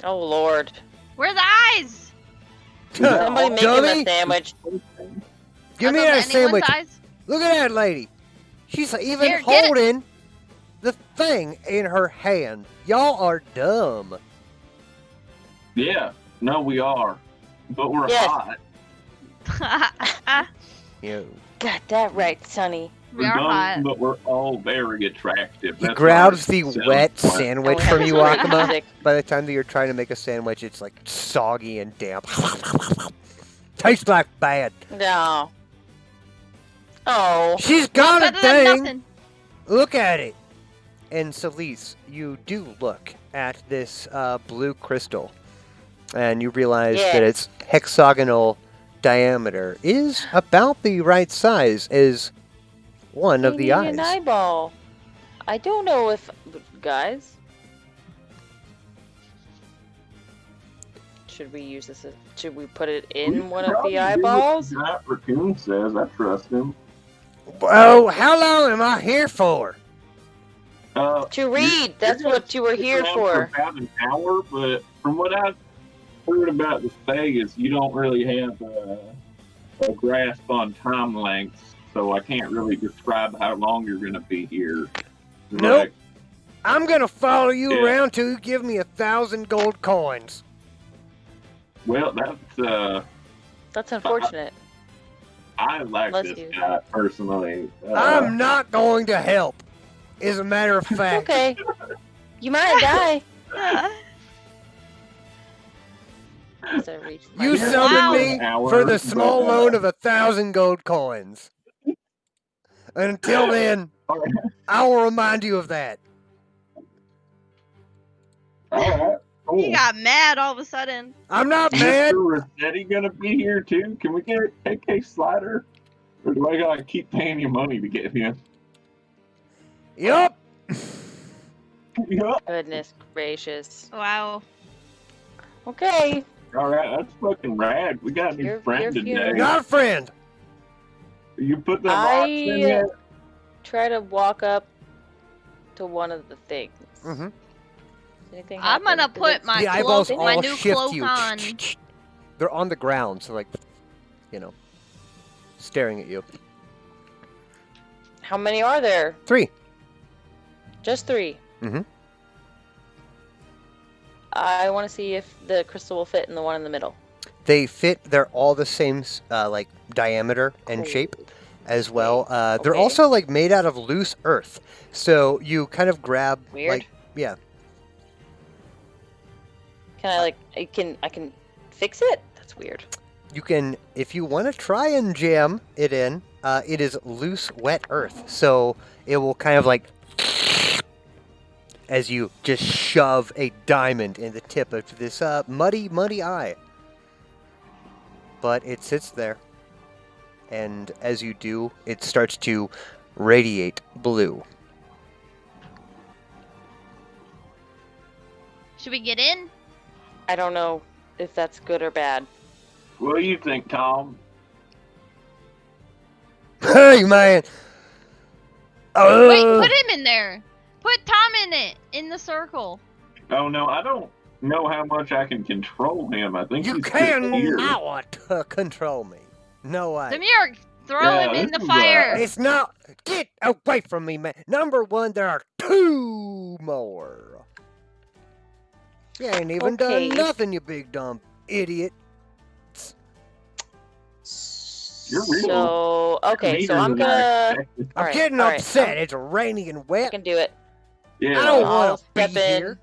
C: oh Lord.
D: Where are the eyes?
C: Somebody make him
B: Dummy.
C: a sandwich.
B: Give me
D: Are those
B: that
D: anyone's
B: sandwich.
D: eyes?
B: Look at that lady. She's even
D: Here, get it.
B: holding the thing in her hand. Y'all are dumb.
A: yeah. No, we are. But we're
C: Yes.
A: hot.
B: Yo.
C: Got that right, Sonny.
D: We
A: We're
D: are
A: dumb,
D: hot.
A: but we're all very attractive.
B: He
A: That's
B: grabs
A: our
B: the
A: selling
B: wet
A: point.
B: sandwich
C: Oh, we
B: from
C: have
B: you,
C: great
B: Akuma.
C: music.
B: By the time that you're trying to make a sandwich, it's like soggy and damp. Tastes like bad.
C: No. Oh.
B: She's
D: Well,
B: got a
D: better than
B: thing.
D: nothing.
B: Look at it. And Celise, you do look at this blue crystal, and you realize that
C: Yeah.
B: its hexagonal diameter is about the right size as one of
C: You
B: the
C: need
B: eyes.
C: an eyeball. I don't know if guys. Should we use this? Should we put it in one of
A: Probably
C: the
A: do what
C: eyeballs?
A: Giant Raccoon says. I trust him.
B: Oh, how long am I here for?
C: To read. That's
A: you're
C: what you were
A: gonna
C: here
A: stick around
C: for.
A: About an hour, but from what I've heard about the Vegas, you don't really have a grasp on time lengths, so I can't really describe how long you're going to be here.
B: Nope.
A: Like,
B: I'm gonna follow you
A: Yeah.
B: around till you give me 1,000 gold coins.
A: well, that's
C: That's unfortunate.
A: I like
C: Bless
A: this
C: you.
A: guy personally.
B: I'm not going to help. As a matter of
C: It's
B: fact.
C: okay. You might die. As I reach my
B: You
A: Wow.
B: summoned me
A: Hour,
B: for the small
A: but,
B: loan of 1,000 gold coins. Until then,
A: all right.
B: I will remind you of that.
A: All right. Cool.
D: He got mad all of a sudden.
B: I'm not mad.
A: Mr. Rossetti gonna be here too? Can we get a KK Slider? Or do I gotta keep paying you money to get him?
B: Yup.
A: Yup.
C: Goodness gracious.
D: Wow.
C: Okay.
A: Alright, that's fucking rad. We got a new
C: You're
A: friend today.
C: funeral.
B: Not a friend.
A: You put the rocks in
C: I
A: yet?
C: try to walk up to one of the things.
B: Mm-hmm.
C: Anything
D: I'm
C: happen?
D: gonna
C: Does
D: put
C: it-
D: my
B: The eyeballs
D: cloak,
B: all
D: my new
B: shift
D: cloak
B: you.
D: on.
B: They're on the ground, so like, you know, staring at you.
C: How many are there?
B: 3.
C: Just 3.
B: Mhm.
C: I want to see if the crystal will fit in the one in the middle.
B: They fit. They're all the same, like diameter and
C: Cool.
B: shape, as well. They're
C: Okay.
B: also like made out of loose earth, so you kind of grab
C: Weird.
B: like yeah.
C: Can I like? I can fix it. That's weird.
B: You can, if you want to try and jam it in. It is loose, wet earth, so it will kind of like as you just shove a diamond in the tip of this muddy eye. But it sits there, and as you do, it starts to radiate blue.
D: Should we get in?
C: I don't know if that's good or bad.
A: What do you think, Tom?
B: Hey, man!
D: Wait, put him in there. Put Tom in it, in the circle.
A: Oh no, I don't know how much I can control him. I think
B: You
A: he's just
B: can
A: here.
B: not control me. No way.
D: Demir, throw
A: Yeah,
D: him in
A: this
D: the
A: is,
D: fire.
B: It's not. Get away from me, man. Number one, there are 2 more. You ain't even
C: Okay.
B: done nothing, you big dumb idiot.
A: You're real.
C: So okay, so
A: Neither
C: I'm
A: than I
C: gonna.
A: expected.
B: I'm
C: Alright,
B: getting
C: alright,
B: upset. It's rainy and
C: I
B: wet.
C: can do it.
A: Yeah.
B: I don't
C: I'll
B: want to be
C: step in.
B: here.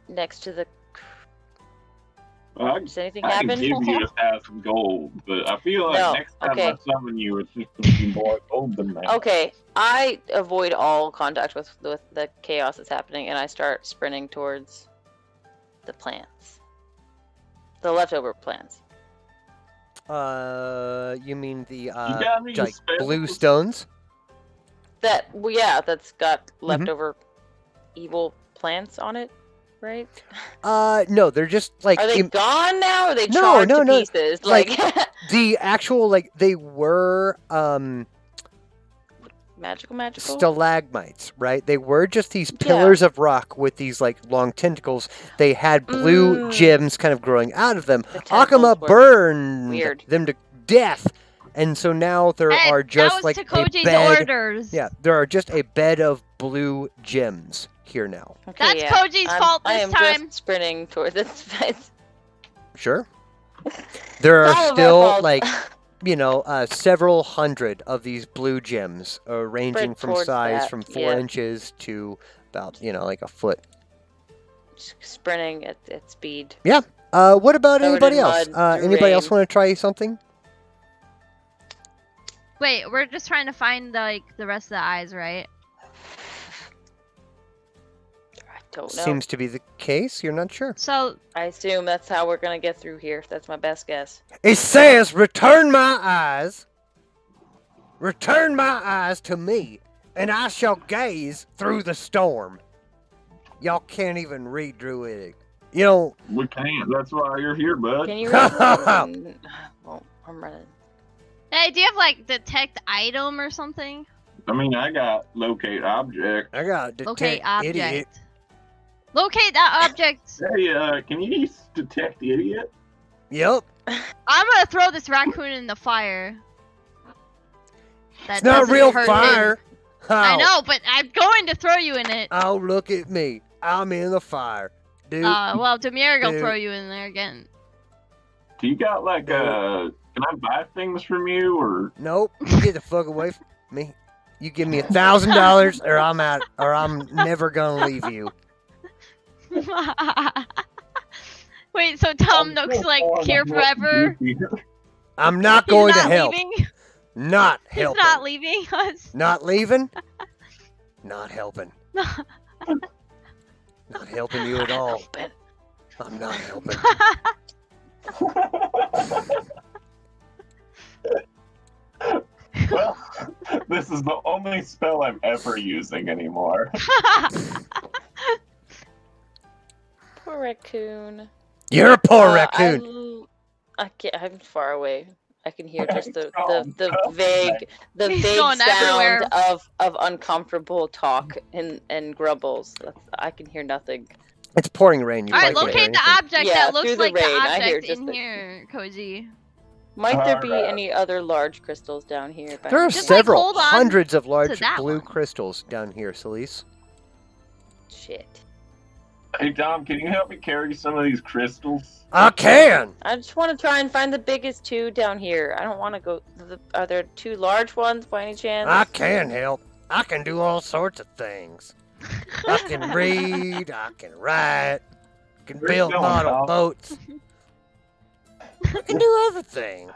C: Next to the.
A: Well,
C: Does anything
A: I can
C: happen?
A: give you some gold, but I feel like
C: No,
A: next time
C: okay.
A: I summon you, it's just going to be more gold than that.
C: Okay, I avoid all contact with the chaos that's happening, and I start sprinting towards the plants, the leftover plants.
B: You mean the
A: You got any
B: like
A: spells?
B: blue stones?
C: That's got
B: Mm-hmm.
C: leftover evil plants on it, right?
B: No, they're just like
C: Are they gone now? Or are they
B: No,
C: charred
B: no,
C: to
B: no,
C: pieces?
B: like-
C: Like
B: the actual like they were
C: magical.
B: stalagmites, right? They were just these pillars of rock with these like long tentacles. They had blue gems kind of growing out of them.
C: The
B: Akama
C: tentacles were
B: burned
C: weird.
B: them to death, and so now there
D: Hey,
B: are just
D: that was
B: like
D: to
B: a
D: Koji's
B: bed.
D: orders.
B: Yeah, there are just a bed of blue gems here now.
C: Okay,
D: That's
C: yeah.
D: Koji's fault
C: I
D: this
C: am
D: time.
C: just sprinting towards it.
B: Sure. There
C: All of
B: are
C: our
B: still
C: faults.
B: like several hundred of these blue gems, ranging
C: Spread
B: from
C: towards
B: size
C: that,
B: from 4
C: yeah.
B: inches to about like a foot.
C: sprinting at speed.
B: What about
C: Covered
B: anybody
C: in
B: else?
C: mud, through
B: Anybody else
C: rain.
B: want to try something?
D: Wait, we're just trying to find the rest of the eyes, right?
C: I don't know.
B: Seems to be the case. You're not sure.
D: So
C: I assume that's how we're gonna get through here. That's my best guess.
B: It says, "Return my eyes. Return my eyes to me, and I shall gaze through the storm." Y'all can't even read Druidic. You know,
A: We can't. That's why you're here, bud.
C: Can you read? Well, I'm running.
D: hey, do you have like detect item or something?
A: I mean, I got locate object.
B: I got to
D: Locate
B: detect
D: object.
B: idiot.
D: Locate that object.
A: Hey, can you detect idiot?
B: Yep.
D: I'm gonna throw this raccoon in the fire. That
B: It's not
D: doesn't
B: real
D: hurt
B: fire.
D: him. I
B: Oh.
D: know, but I'm going to throw you in it.
B: Oh, look at me. I'm in the fire. Dude,
D: Well, Demir will
B: dude.
D: throw you in there again.
A: Do you got like can I buy things from you or?
B: nope. You get the fuck away from me. You give me $1,000 or I'm out, or I'm never gonna leave you.
D: Wait, so Tom Nook's like here forever?
B: I'm not
D: He's
B: going
D: not
B: to help.
D: leaving?
B: Not
D: He's
B: helping.
D: not leaving us?
B: Not leaving? Not helping. Not helping you at all.
C: Open.
B: I'm not helping.
A: Well, this is the only spell I'm ever using anymore.
C: Poor raccoon.
B: You're a poor raccoon.
C: I can't. I'm far away. I can hear just the
A: Tom,
C: vague
D: He's
C: vague
D: going everywhere.
C: sound of uncomfortable talk and grumbles. I can hear nothing.
B: It's pouring rain. You
D: Alright,
B: probably can't hear
D: locate the
B: anything.
D: object
C: Yeah,
D: that looks
C: through the
D: like
C: rain,
D: the
C: I hear
D: object
C: just
D: in
C: the-
D: here, Koji.
C: Might there be
A: Alright.
C: any other large crystals down here? by
B: There are
C: any
D: Just,
C: chance?
D: like,
B: several
D: hold on
B: hundreds of large
D: that
B: blue
D: one.
B: crystals down here, Celise.
C: Shit.
A: Hey, Tom, can you help me carry some of these crystals?
B: I can!
C: I just want to try and find the biggest two down here. I don't want to go. Are there two large ones by any chance?
B: I can help. I can do all sorts of things. I can read, I can write, I can
A: Where you
B: build
A: going,
B: model
A: Tom?
B: boats. I can do everything.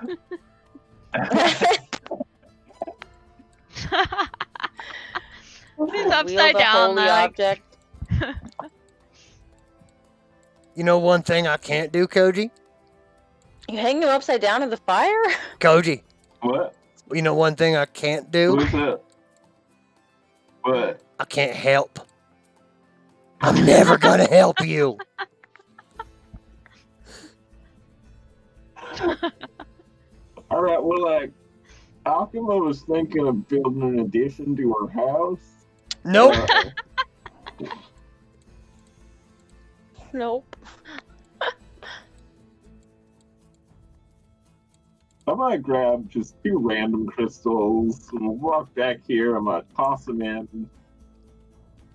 D: He's
C: Wield
D: upside
C: a
D: down,
C: holy
D: like.
C: object.
B: You know one thing I can't do, Koji?
C: You hang him upside down in the fire?
B: Koji,
A: What?
B: you know one thing I can't do?
A: What's up? What?
B: I can't help. I'm never gonna help you.
A: All right, well, like, Alchema was thinking of building an addition to her house.
B: Nope.
C: Nope.
A: I might grab just 2 random crystals and we'll walk back here. I might toss them in.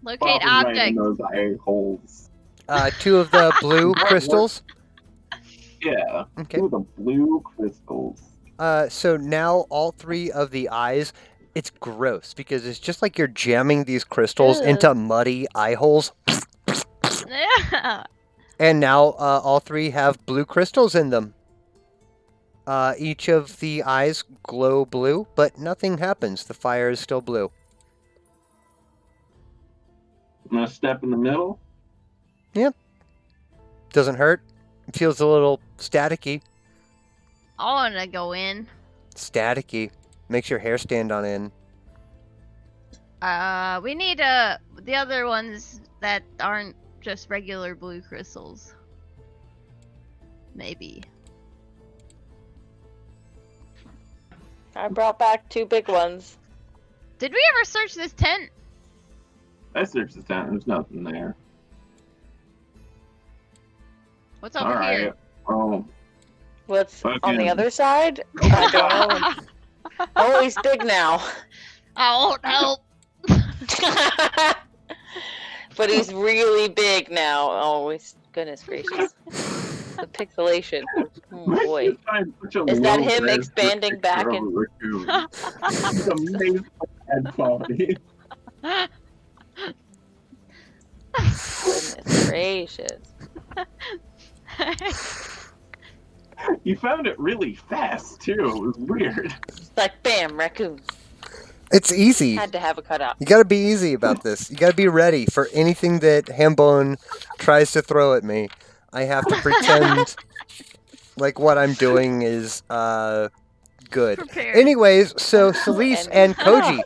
D: Locate
A: Pop 'em right in
D: object.
A: those eye holes.
B: 2 of the blue crystals.
A: Yeah,
B: Okay.
A: 2 of the blue crystals.
B: So now all 3 of the eyes, it's gross because it's just like you're jamming these crystals
C: Ugh.
B: into muddy eye holes.
D: Yeah.
B: And now all 3 have blue crystals in them. Each of the eyes glow blue, but nothing happens. The fire is still blue.
A: I'm gonna step in the middle.
B: Doesn't hurt. It feels a little staticky.
D: I want to go in.
B: Staticky. Makes your hair stand on end.
D: We need the other ones that aren't just regular blue crystals. Maybe.
C: I brought back 2 big ones.
D: Did we ever search this tent?
A: I searched the tent. There's nothing there.
D: What's over
A: All
D: here?
A: right. Oh,
C: What's on
A: Fucking-
C: the other side? I don't know. Oh, he's big now.
D: I won't help.
C: But he's really big now. Oh, goodness gracious. The pixelation. Oh boy. Is that him expanding back in-
A: It's amazing ad quality.
C: Goodness gracious.
A: You found it really fast too. It was weird.
C: It's like, bam, raccoon.
B: It's easy.
C: Had to have a cutout.
B: You gotta be easy about this. You gotta be ready for anything that Hambone tries to throw at me. I have to pretend like what I'm doing is good.
D: Prepared.
B: Anyways, so Celise and Koji,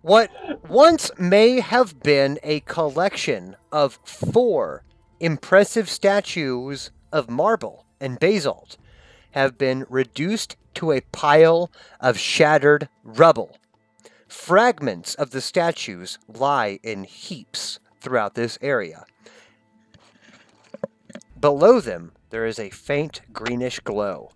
B: what once may have been a collection of 4 impressive statues of marble and basalt have been reduced to a pile of shattered rubble. Fragments of the statues lie in heaps throughout this area. Below them, there is a faint greenish glow.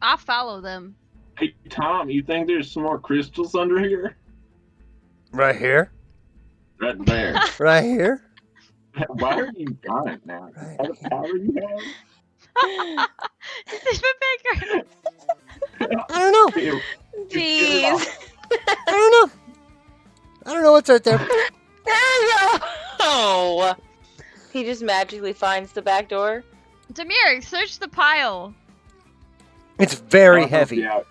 D: I'll follow them.
A: Hey Tom, you think there's some more crystals under here?
B: Right here?
A: Right there.
B: Right here?
A: Why are you giant now? Is that a power you have?
D: It's even bigger.
B: I don't know.
A: Ew.
C: Jeez.
B: I don't know. I don't know what's right there.
C: Oh! He just magically finds the back door.
D: Demir, search the pile.
B: It's very
A: I'll help you
B: heavy.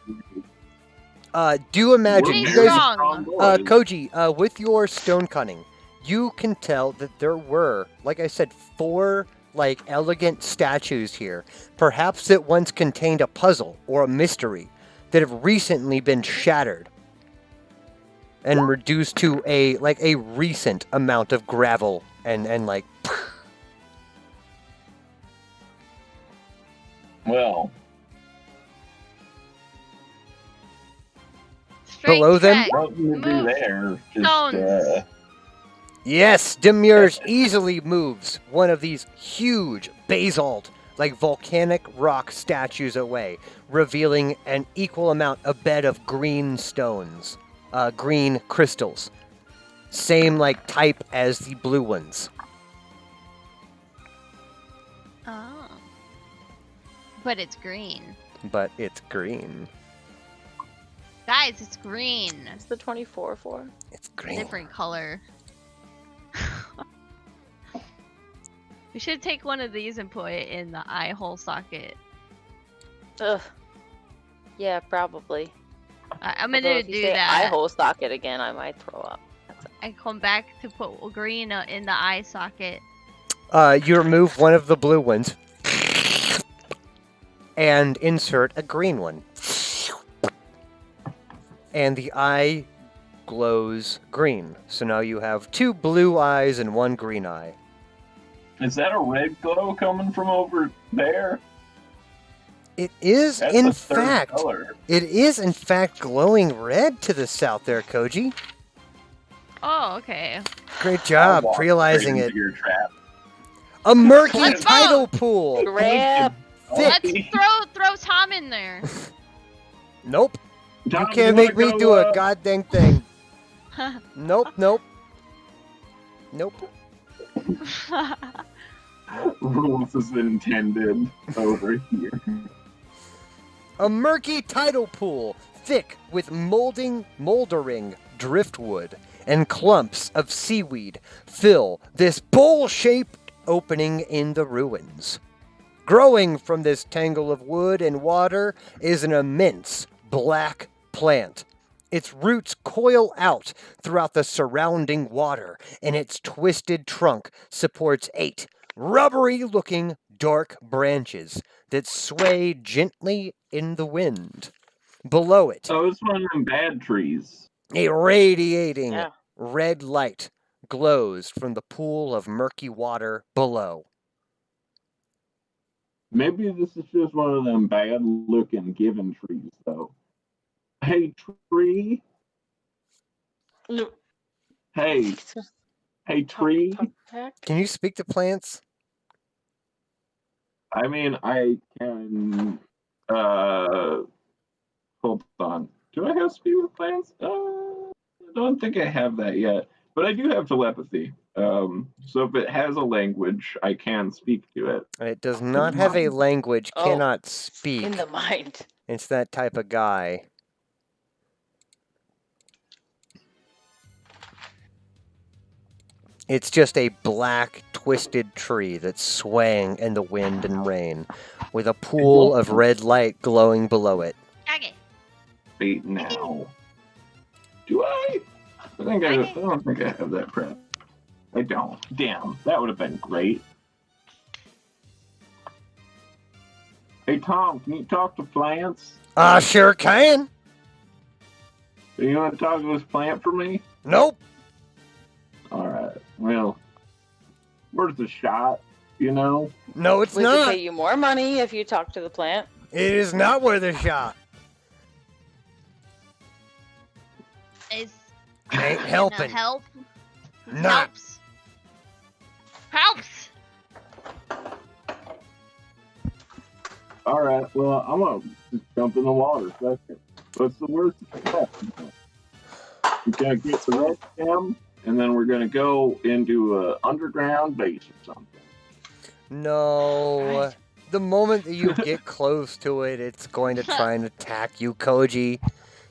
A: out.
B: Do imagine,
D: Be
B: you
A: We're
B: guys,
D: strong.
A: boys.
B: Koji, with your stone cunning, you can tell that there were, like I said, 4 elegant statues here, perhaps that once contained a puzzle or a mystery that have recently been shattered and reduced to a recent amount of gravel and like.
A: Well,
D: Straight
B: Below them?
D: check.
A: what you do
D: Move.
A: there? Just,
D: Stones.
B: Yes, Demiurge easily moves one of these huge basalt, like volcanic rock statues away, revealing an equal amount, a bed of green stones, green crystals. Same like type as the blue ones.
D: Oh. But it's green.
B: But it's green.
D: Guys, it's green.
C: What's the 24 for?
B: It's green.
D: Different color. We should take one of these and put it in the eye hole socket.
C: Ugh. Yeah, probably.
D: I'm
C: Although
D: gonna
C: if you
D: do
C: say
D: that.
C: eye hole socket again, I might throw up.
D: I come back to put green in the eye socket.
B: You remove one of the blue ones and insert a green one. And the eye glows green. So now you have 2 blue eyes and 1 green eye.
A: Is that a red glow coming from over there?
B: It is,
A: That's
B: in
A: the third
B: fact,
A: color.
B: it is in fact glowing red to the south there, Koji.
D: Oh, okay.
B: Great
A: I'll
B: job
A: walk
B: realizing
A: straight
B: it.
A: into your trap.
B: A murky
D: Let's
B: tidal pool.
C: Grab.
D: Let's
A: Okay.
D: throw Tom in there.
B: Nope.
A: Tom,
B: You can't make me
A: wanna
B: do
A: go,
B: a goddamn thing. Nope, nope. Nope.
A: Rules is intended over here.
B: A murky tidal pool, thick with moldering driftwood and clumps of seaweed, fill this bowl-shaped opening in the ruins. Growing from this tangle of wood and water is an immense black plant. Its roots coil out throughout the surrounding water, and its twisted trunk supports 8 rubbery-looking dark branches that sway gently in the wind. Below it,
A: Oh, it's one of them bad trees.
B: a radiating
C: Yeah.
B: red light glows from the pool of murky water below.
A: Maybe this is just one of them bad-looking given trees, though. Hey, tree.
C: No.
A: Hey, hey, tree.
B: Can you speak to plants?
A: I mean, I can. Hold on. Do I have speed with plants? I don't think I have that yet, but I do have telepathy. So if it has a language, I can speak to it.
B: It does not have a language,
C: Oh,
B: cannot speak.
C: In the mind.
B: It's that type of guy. It's just a black, twisted tree that's swaying in the wind and rain, with a pool of red light glowing below it.
D: Okay.
A: Wait now. Do I? I don't think I have that prep. I don't. Damn, that would have been great. Hey Tom, can you talk to plants?
B: I sure can.
A: Do you want to talk to this plant for me?
B: Nope.
A: Alright. Well, worth a shot, you know?
B: No, it's
C: We could
B: not.
C: pay you more money if you talk to the plant.
B: It is not worth a shot.
D: Is
B: Ain't
D: gonna
B: helping.
D: help?
B: Not.
D: Helps.
A: Alright, well, I'm gonna just jump in the water. Fuck it. What's the worst that can happen? We're gonna get the red gem, and then we're gonna go into a underground base or something.
B: No.
C: Right.
B: The moment that you get close to it, it's going to try and attack you, Koji.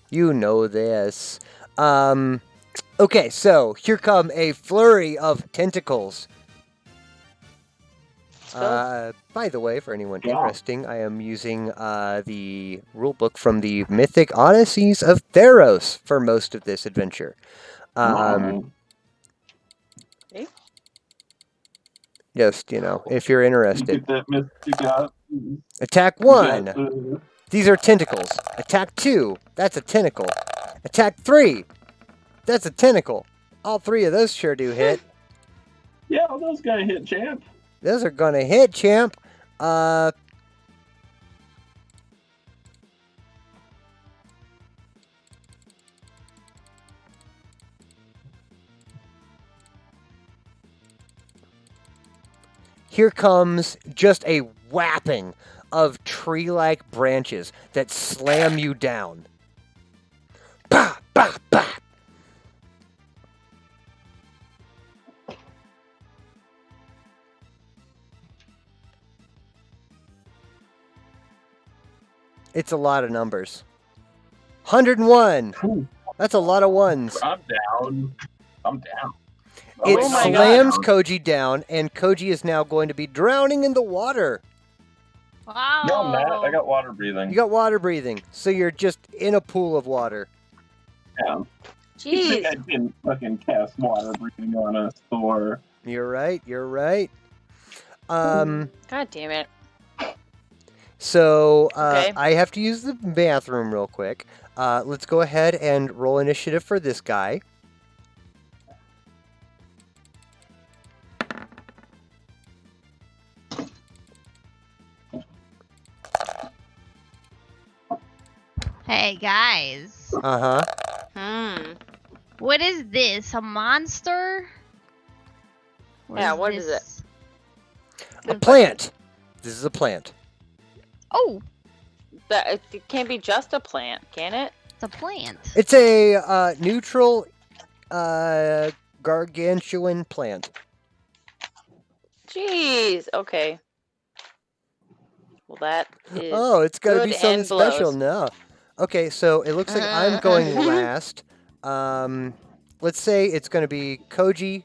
B: You know this. Okay, so here come a flurry of tentacles. By the way, for anyone
A: Yeah.
B: interesting, I am using the rulebook from the Mythic Odysseys of Theros for most of this adventure.
A: Alright.
B: Just, if you're
A: You
B: interested.
A: get that mystic out.
B: Attack 1. These are tentacles. Attack 2. That's a tentacle. Attack 3. That's a tentacle. All 3 of those sure do hit.
A: Yeah, those guys hit champ.
B: Those are gonna hit, champ. here comes just a whapping of tree-like branches that slam you down. Bah, bah, bah. It's a lot of numbers. 101.
A: Whew.
B: That's a lot of ones.
A: I'm down. I'm down.
B: It
C: Oh my
B: slams
A: God.
B: Koji down, and Koji is now going to be drowning in the water.
D: Wow.
A: No, I'm not. I got water breathing.
B: You got water breathing, so you're just in a pool of water.
A: Yeah. You think I
C: Jeez.
A: didn't fucking cast water breathing on us, Thor?
B: You're right. You're right. Um.
C: God damn it.
B: So
C: Okay.
B: I have to use the bathroom real quick. Let's go ahead and roll initiative for this guy.
D: Hey guys,
B: Uh huh.
D: what is this? A monster?
C: Yeah, what is it?
D: this?
B: A plant. This is a plant.
D: Oh,
C: That it can't be just a plant, can it?
D: it's a plant.
B: It's a neutral gargantuan plant.
C: Jeez. Okay. Well, that is.
B: Oh, it's got to be
C: good
B: something
C: and
B: special
C: blows.
B: now. Okay, so it looks like I'm going last. Let's say it's going to be Koji,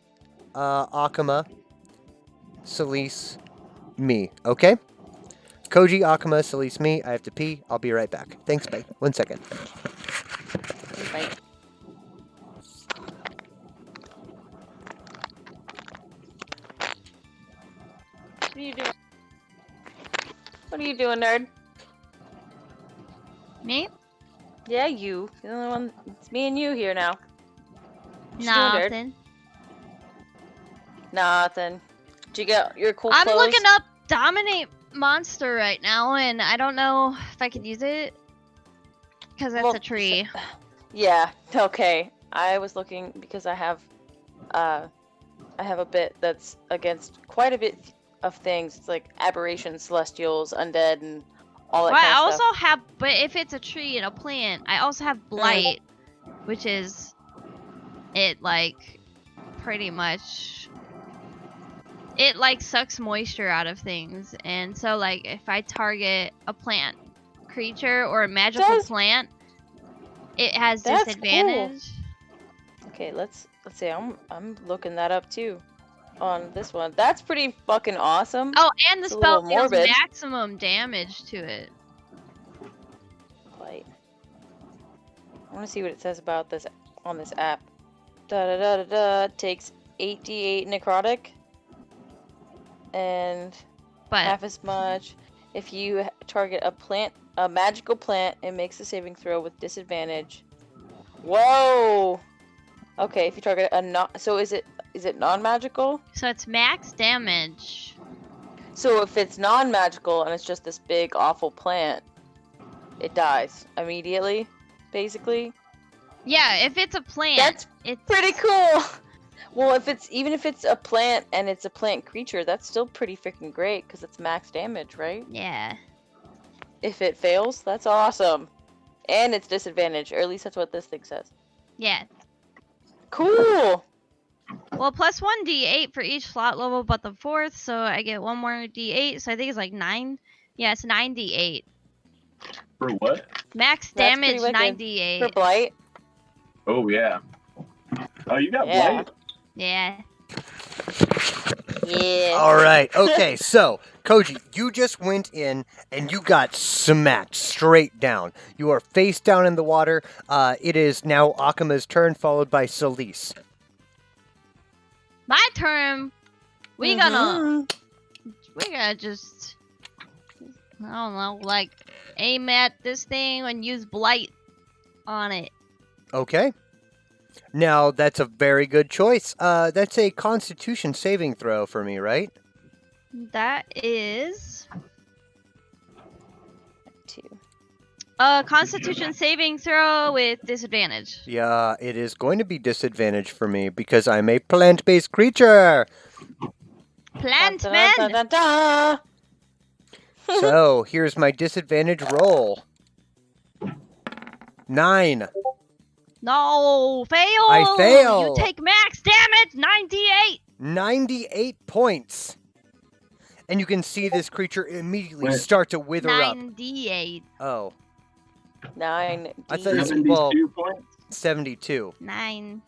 B: Akuma, Celise, me. Okay? Koji, Akuma, Celise, me. I have to pee. I'll be right back. Thanks, bye. 1 second.
C: Right. What are you doing? What are you doing, nerd?
D: Me?
C: Yeah, you. You're the only one. It's me and you here now. What you doing, nerd?
D: Nothing.
C: Nothing. Did you get your cool
D: I'm
C: clothes?
D: looking up Dominate Monster right now, and I don't know if I could use it. Because that's
C: Well,
D: a tree.
C: Yeah. Okay. I was looking because I have a bit that's against quite a bit of things. It's like aberrations, celestials, undead, and all that
D: Well, I
C: kind of
D: also
C: stuff.
D: have, but if it's a tree and a plant, I also have blight, which is it like pretty much it like sucks moisture out of things, and so like if I target a plant creature or a magical
C: Does-
D: plant, it has
C: That's
D: disadvantage.
C: Okay, let's see. I'm looking that up too, on this one. That's pretty fucking awesome.
D: Oh, and the
C: It's a
D: spell
C: little
D: deals
C: morbid.
D: maximum damage to it.
C: Light. I want to see what it says about this on this app. Da da da da da. Takes 8d8 necrotic, and
D: But
C: half as much if you target a magical plant. It makes a saving throw with disadvantage. Whoa. Okay, if you target a not, so is it non-magical?
D: so it's max damage.
C: So if it's non-magical and it's just this big awful plant, it dies immediately, basically.
D: Yeah, if it's a plant,
C: That's
D: it's
C: pretty cool. Well, even if it's a plant and it's a plant creature, that's still pretty freaking great because it's max damage, right?
D: Yeah.
C: If it fails, that's awesome. And it's disadvantage, or at least that's what this thing says.
D: Yeah.
C: Cool.
D: Well, plus 1d8 for each slot level but the fourth, so I get one more d8, so I think it's like 9. Yeah, it's 9d8.
A: For what?
D: Max
C: That's pretty
D: damage,
C: wicked.
D: 9d8.
C: For blight.
A: Oh, yeah. Oh, you got
C: Yeah.
A: blight?
D: Yeah.
C: Yeah.
B: All right. Okay. So, Koji, you just went in and you got smacked straight down. You are face down in the water. It is now Akuma's turn, followed by Celise.
D: My turn. We're gonna just, I don't know, like aim at this thing and use blight on it.
B: Okay. Now, that's a very good choice. That's a Constitution saving throw for me, right?
D: That is
C: Two.
D: a Constitution saving throw with disadvantage.
B: Yeah, it is going to be disadvantage for me because I'm a plant-based creature.
D: Plant
C: Dun,
D: man.
C: dun, dun, dun, dun.
B: So here's my disadvantage roll. 9.
D: No, fail.
B: I fail.
D: You take max damage. 98.
B: 98 points. And you can see this creature immediately
A: Wait.
B: start to wither up.
D: 98.
B: Oh,
C: 9.
B: I thought it's-
A: 72
B: well-
A: points.
B: 72.
D: 9.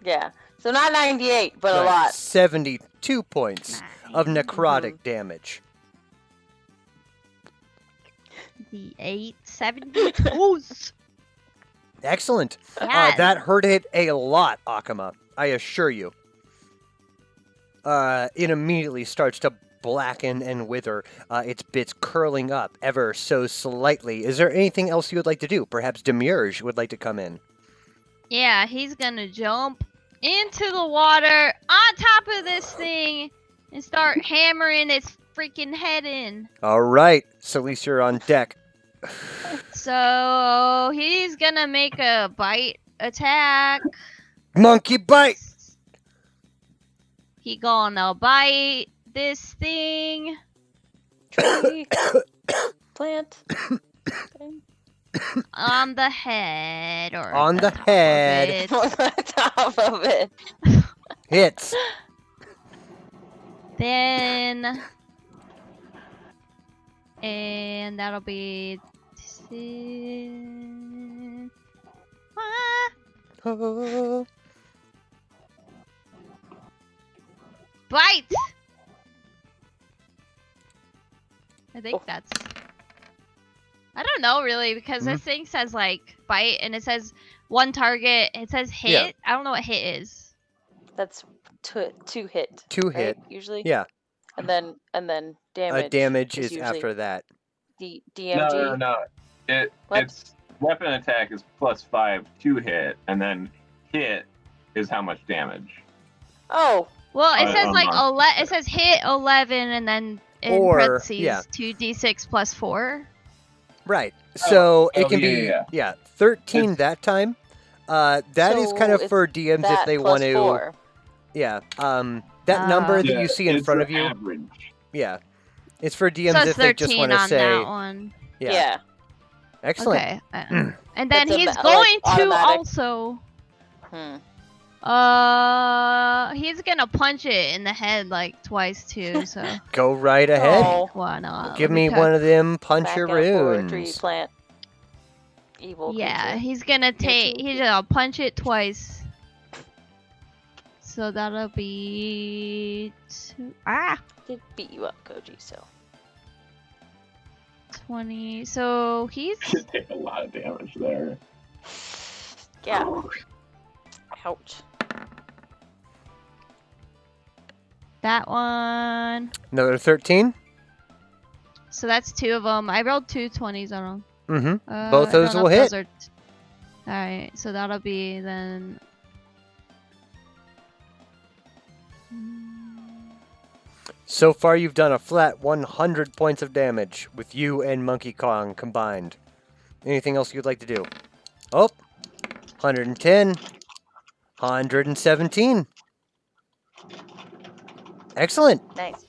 C: Yeah. So not 98, but a
B: Right,
C: lot.
B: 72 points of
D: 9.
B: necrotic damage.
D: The 8. 72.
B: Excellent.
D: Yeah.
B: That hurt it a lot, Akama. I assure you. It immediately starts to blacken and wither, its bits curling up ever so slightly. Is there anything else you would like to do? Perhaps Demiurge would like to come in.
D: Yeah, he's gonna jump into the water on top of this thing and start hammering its freaking head in.
B: All right, Celeste, you're on deck.
D: So he's gonna make a bite attack.
B: Monkey bite!
D: He gonna bite this thing.
C: Tree. Plant. Thing.
D: On the head or
B: On the
D: top of
B: head.
D: it.
C: On the top of it.
B: Hits.
D: Then and that'll be
B: Oh.
D: bite. I think
C: Oh.
D: that's. I don't know really because
B: Mhm.
D: this thing says like bite and it says one target. It says hit.
B: Yeah.
D: I don't know what hit is.
C: That's two hit.
B: Two
C: right?
B: hit.
C: Usually.
B: Yeah,
C: And then damage.
B: damage is
C: usually
B: after that.
C: DMG.
A: No.
C: What?
A: It's weapon attack is +5 to hit, and then hit is how much damage.
C: Oh.
D: Well, it
A: I
D: says
A: don't
D: like
A: know.
D: it says hit 11 and then in
B: Or,
D: parentheses
B: yeah.
D: 2d6 plus 4.
B: Right. So it
A: oh,
B: can
A: yeah,
B: be
A: yeah.
B: 13 that time. That is kind
C: So
B: of for DMs if
C: That
B: they
C: plus
B: want to.
C: 4.
B: Yeah. That number that
A: Yeah,
B: you see in
A: it's
B: front
A: an
B: of you.
A: Average.
B: Yeah. It's for
D: So
B: DMs
D: it's
B: if they just
D: 13
B: want to
D: on
B: say.
D: that one.
B: Yeah. Excellent.
D: Okay. And then
C: That's a
D: he's
C: like,
D: going to
C: automatic.
D: also
C: Hmm.
D: he's gonna punch it in the head like twice too, so
B: Go right ahead.
C: Oh.
D: why not?
B: Give
D: Let
B: me
D: cut-
B: one of them
C: Back and forward, tree
B: puncheroons.
C: plant. Evil
D: Yeah,
C: creature.
D: he's gonna take.
C: too.
D: He's gonna punch it twice. So that'll be
C: Did beat you up, Koji, so.
D: 20. So he's
A: Should take a lot of damage there.
C: Yeah. Ouch.
D: that one.
B: Another 13.
D: So that's 2 of them. I rolled 2 20s on them.
B: Mm-hmm. Both
D: I
B: those
D: don't know
B: will
D: if
B: hit.
D: those are Alright, so that'll be then.
B: So far, you've done a flat 100 points of damage with you and Monkey Kong combined. Anything else you'd like to do? Oh, 110, 117. Excellent.
C: Nice.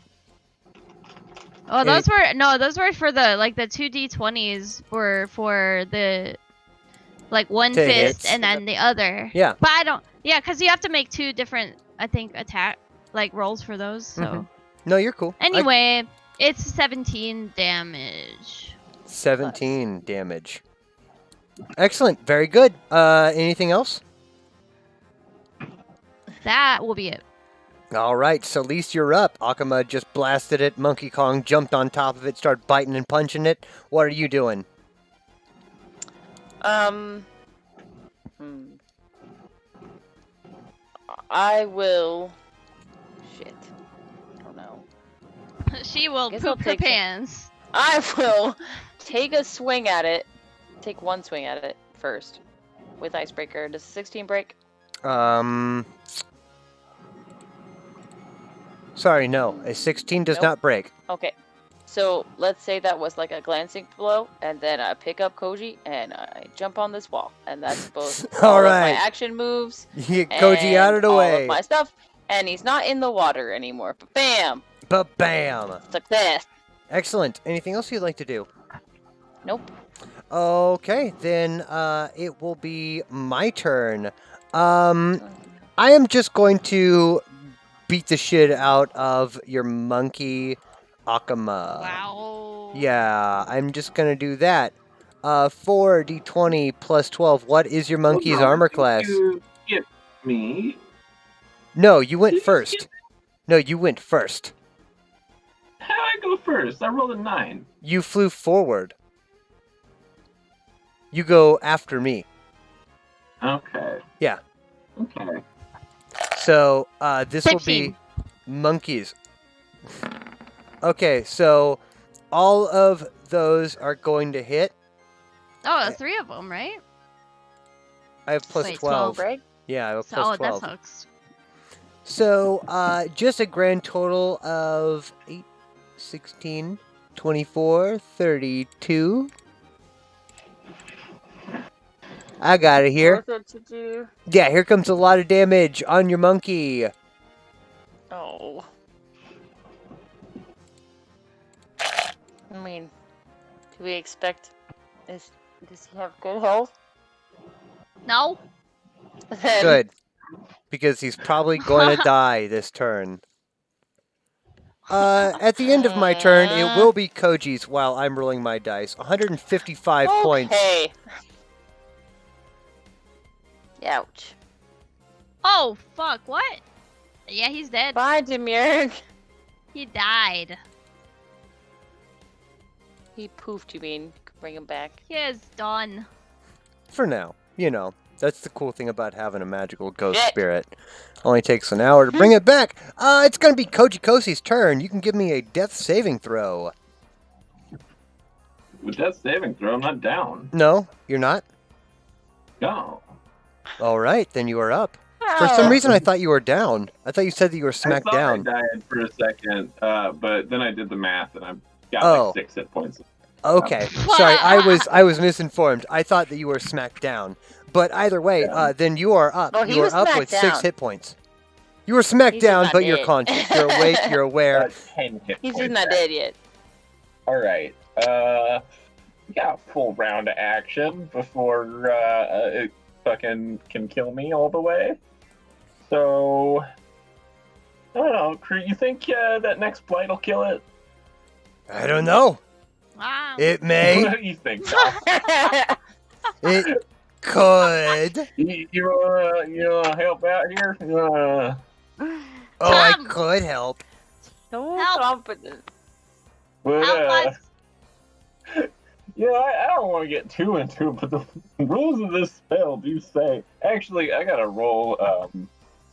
D: Oh, those were for the like the 2d20s were for the like one
B: To
D: fist
B: hits.
D: and then the other.
B: Yeah.
D: But I don't. Yeah, because you have to make 2 different, I think, attack like rolls for those. So
B: Mhm. No, you're cool.
D: anyway, it's 17 damage.
B: 17 damage. Excellent. Very good. Anything else?
D: That will be it.
B: All right, so at least you're up. Akama just blasted it. Monkey Kong jumped on top of it, started biting and punching it. What are you doing?
C: I will. Shit. I don't know.
D: She will
C: Guess I'll
D: poop her
C: take some-
D: pants.
C: I will take a swing at it. Take one swing at it first. With Icebreaker. Does 16 break?
B: Sorry, no. A 16 does
C: Nope.
B: not break.
C: Okay. So let's say that was like a glancing blow, and then I pick up Koji and I jump on this wall, and that's both
B: All
C: of
B: right.
C: my action moves.
B: You get Koji out of the
C: and all
B: way.
C: of my stuff, and he's not in the water anymore. But bam!
B: Ba-bam!
C: Success.
B: Excellent. Anything else you'd like to do?
C: Nope.
B: Okay, then it will be my turn. I am just going to beat the shit out of your monkey Akama.
D: Wow.
B: Yeah, I'm just gonna do that. 4d20 plus 12. What is your monkey's
A: Hold on,
B: armor
A: did
B: class?
A: You skip me.
B: No, you went
A: Did you
B: first.
A: skip-
B: No, you went first.
A: How'd I go first? I rolled a 9.
B: You flew forward. You go after me.
A: Okay.
B: Yeah.
A: Okay.
B: So, this will
C: 16.
B: be monkeys. Okay, so all of those are going to hit.
D: Oh, 3 of them, right?
B: I have plus
D: Wait,
B: 12.
C: Greg?
B: Yeah, I have
D: So,
B: plus
D: oh,
B: 12.
D: that sucks.
B: So, just a grand total of 8, 16, 24, 32. I got it here.
C: Worth it to do.
B: Yeah, here comes a lot of damage on your monkey.
C: Oh. I mean, do we expect? Does he have good health?
D: No.
C: Then-
B: Good. Because he's probably going to die this turn. At the end of my turn, it will be Koji's while I'm rolling my dice. 155 points.
C: Okay. Ouch.
D: Oh, fuck, what? Yeah, he's dead.
C: Bye, Demir.
D: He died.
C: He poofed, you mean? Bring him back.
D: He is done.
B: For now. You know, that's the cool thing about having a magical ghost
C: Shit.
B: spirit. Only takes an hour to bring it back. It's going to be Koji Kosi's turn. You can give me a death saving throw.
A: With that saving throw, I'm not down.
B: No, you're not?
A: No.
B: All right, then you are up. For some reason, I thought you were down. I thought you said that you were smacked
A: I thought
B: down.
A: I died for a second, but then I did the math and I got
B: Oh.
A: like 6 hit points.
B: Okay, sorry, I was misinformed. I thought that you were smacked down. But either way,
A: Yeah.
B: then you are up.
C: Oh, he
B: you are
C: was
B: up
C: smacked
B: with 6
C: down.
B: hit points. You were smacked
C: He's just
B: down,
C: not
B: but you're
C: dead.
B: conscious. You're awake. You're aware.
A: 10 hit
C: He's
A: points
C: just not
A: back.
C: dead yet.
A: All right. We got a full round of action before it fucking can kill me all the way. So, I don't know. Crew, you think that next blight will kill it?
B: I don't know.
D: Wow.
B: It may.
A: What do you think, Tom?
B: It could.
A: you wanna help out here?
B: Oh, I
D: Tom!
B: could help.
C: So
D: Help.
C: confident.
A: But,
D: Help us.
A: I don't want to get too into it, but the rules of this spell do say. Actually, I gotta roll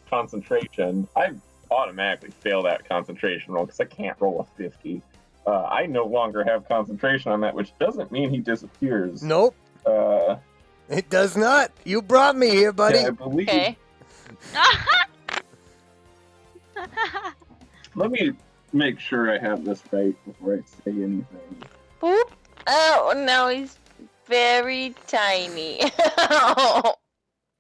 A: concentration. I automatically fail that concentration roll because I can't roll a 50. I no longer have concentration on that, which doesn't mean he disappears.
B: Nope,
A: Uh,
B: it does not. You brought me here, buddy.
A: I believe.
C: Okay.
A: Let me make sure I have this right before I say anything.
C: Boop. Oh, no, he's very tiny.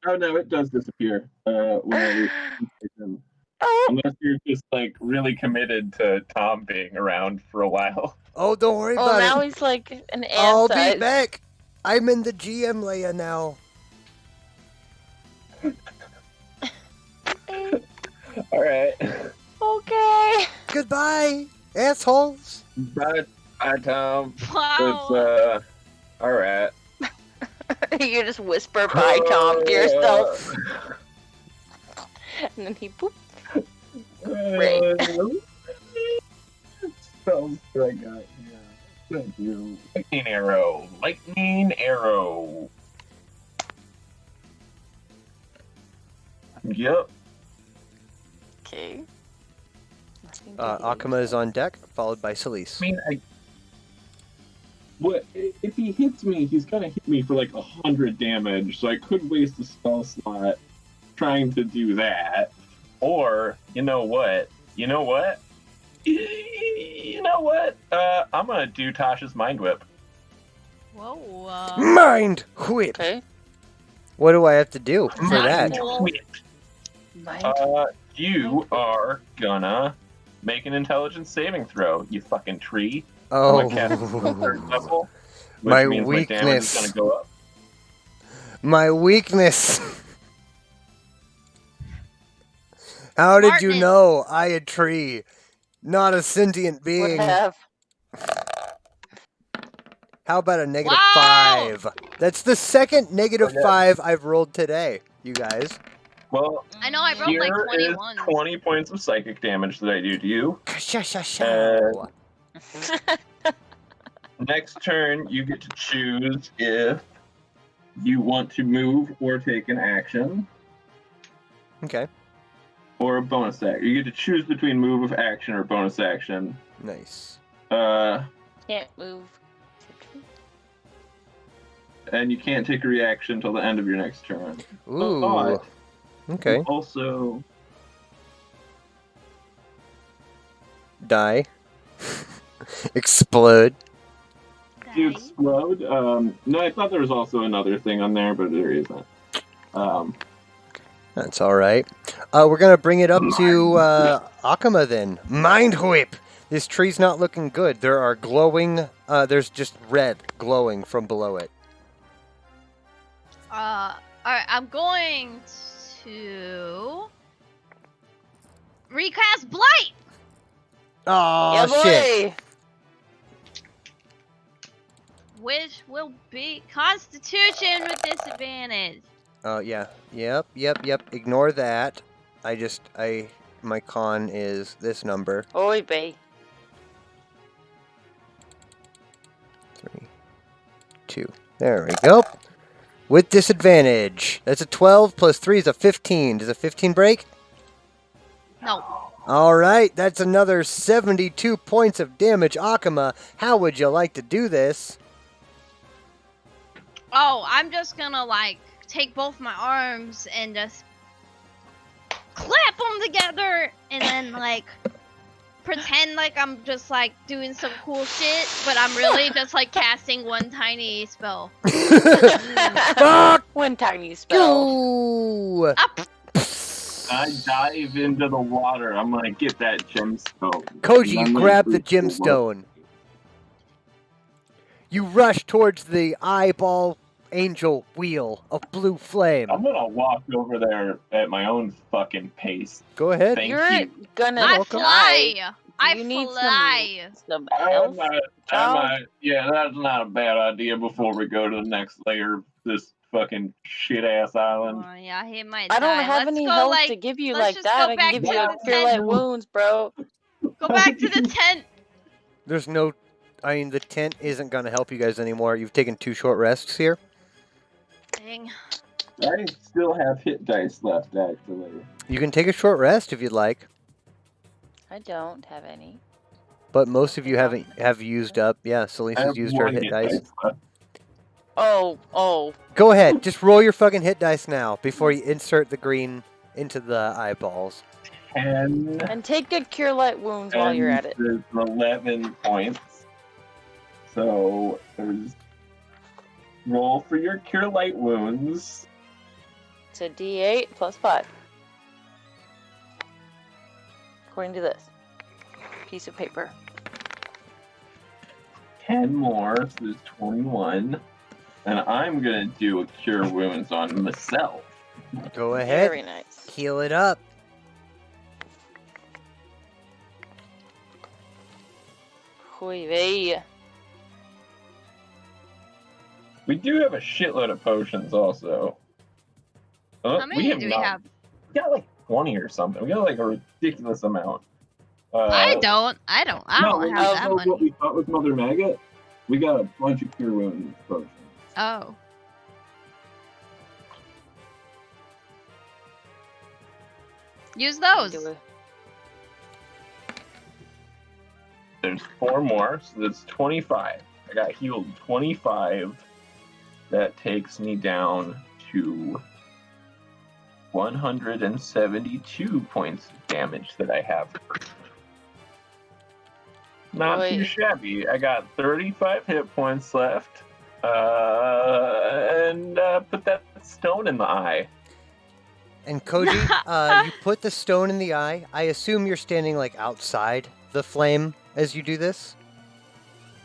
A: Oh no, it does disappear. When I lose concentration.
C: Oh.
A: Unless you're just like really committed to Tom being around for a while.
B: Oh, don't worry
C: Well,
B: about
C: now
B: it.
C: he's like an ant
B: I'll be
C: size.
B: back. I'm in the GM layer now.
A: All right.
C: Okay.
B: Goodbye, assholes.
A: Bye, Tom.
D: Wow.
A: It's all right.
C: You just whisper bye, Tom, to yourself. And then he poop. Right.
A: Spells that I got here. Thank you. Lightning arrow. Lightning arrow. Yep.
C: Okay.
B: Akama is on deck, followed by Celise.
A: I mean, what if he hits me? He's gonna hit me for like 100 damage, so I could waste a spell slot trying to do that. Or you know what? I'm gonna do Tasha's Mind Whip.
D: Whoa.
B: Mind whip.
C: Okay.
B: What do I have to do for
D: Mind
B: that?
D: whip.
A: You are gonna Make an intelligence saving throw, you fucking tree.
B: Oh,
A: I'm gonna cast it on the third level, which
B: My
A: means my damage is
B: weakness.
A: gonna go up.
B: my weakness. How did you
D: Smartness.
B: know I a tree, not a sentient
C: Would
B: being?
C: have.
B: How about a negative
D: Wow!
B: 5? That's the second negative
A: Okay.
B: 5 I've rolled today, you guys.
A: Well,
D: I know I rolled
A: here
D: like
A: is
D: 21.
A: 20 points of psychic damage that I do to you.
B: Ka-sha-sha-sha.
A: Next turn, you get to choose if you want to move or take an action,
B: Okay,
A: or a bonus action. You get to choose between move of action or bonus action.
B: nice.
C: Can't move.
A: And you can't take a reaction until the end of your next turn.
B: Ooh,
A: But
B: okay.
A: you also,
B: Die. Explode.
A: you explode. No, I thought there was also another thing on there, but there isn't.
B: That's alright. We're gonna bring it up to Akama then. Mind Whip! This tree's not looking good. There are glowing, there's just red glowing from below it.
D: Alright, I'm going to recast Blight!
B: Oh,
C: yeah,
B: shit.
C: boy.
D: Which will be Constitution with disadvantage.
B: Oh, yeah. Yep. Ignore that. My con is this number.
C: Oy vey.
B: 3, 2. There we go. With disadvantage. That's a 12 plus 3 is a 15. Does a 15 break?
D: No.
B: Alright, that's another 72 points of damage. Akama, how would you like to do this?
D: Oh, I'm just gonna like take both my arms and just clap them together and then like pretend like I'm just like doing some cool shit, but I'm really just like casting one tiny spell.
B: Fuck
C: One tiny spell.
B: you!
D: Up.
A: I dive into the water. I'm gonna get that gemstone.
B: Koji,
A: I'm
B: you
A: gonna
B: grab the
A: freak the world.
B: gemstone. You rush towards the eyeball angel wheel of blue flame.
A: I'm gonna walk over there at my own fucking pace.
B: Go ahead.
A: Thank
C: You're
A: you.
C: gonna
D: I
B: welcome.
D: fly.
C: die.
D: I
C: You need
D: fly.
C: some
A: I
C: health.
A: might, yeah, that's not a bad idea before we go to the next layer of this fucking shit ass island.
D: Oh, yeah, he might
C: I don't
D: die.
C: have
D: Let's
C: any
D: go,
C: health
D: like,
C: to give you
D: let's
C: like
D: just
C: that.
D: go
C: I
D: back
C: can give
D: to
C: you
D: the
C: cure light
D: tent.
C: wounds, bro.
D: Go back to the tent.
B: There's no... I mean, the tent isn't going to help you guys anymore. You've taken 2 short rests here.
D: Dang.
A: I still have hit dice left, actually.
B: You can take a short rest if you'd like.
C: I don't have any.
B: But most of you have used up. Yeah,
A: I
B: Salisa's
A: have
B: used her
A: one
B: hit dice.
A: left.
C: Oh.
B: Go ahead, just roll your fucking hit dice now before you insert the green into the eyeballs.
A: 10.
C: And take good cure light wounds while you're at it.
A: There's 11 points. So there's roll for your cure light wounds.
C: It's a D8 plus 5. According to this piece of paper.
A: 10 more, so there's 21. And I'm gonna do a cure wounds on myself.
B: Go ahead,
C: Very nice.
B: heal it up.
C: Oy vey.
A: We do have a shitload of potions also.
D: How many do we
A: not-
D: have?
A: We got like 20 or something. We got like a ridiculous amount.
D: I don't have
A: no,
D: that
A: what
D: one.
A: we thought was Mother Maggot. We got a bunch of cure wounds potions.
D: Oh. Use those.
C: Do it.
A: There's 4 more, so that's 25. I got healed 25. That takes me down to 172 points of damage that I have. Not too
C: Boy.
A: shabby. I got 35 hit points left. And put that stone in the eye.
B: And Koji, you put the stone in the eye. I assume you're standing like outside the flame as you do this.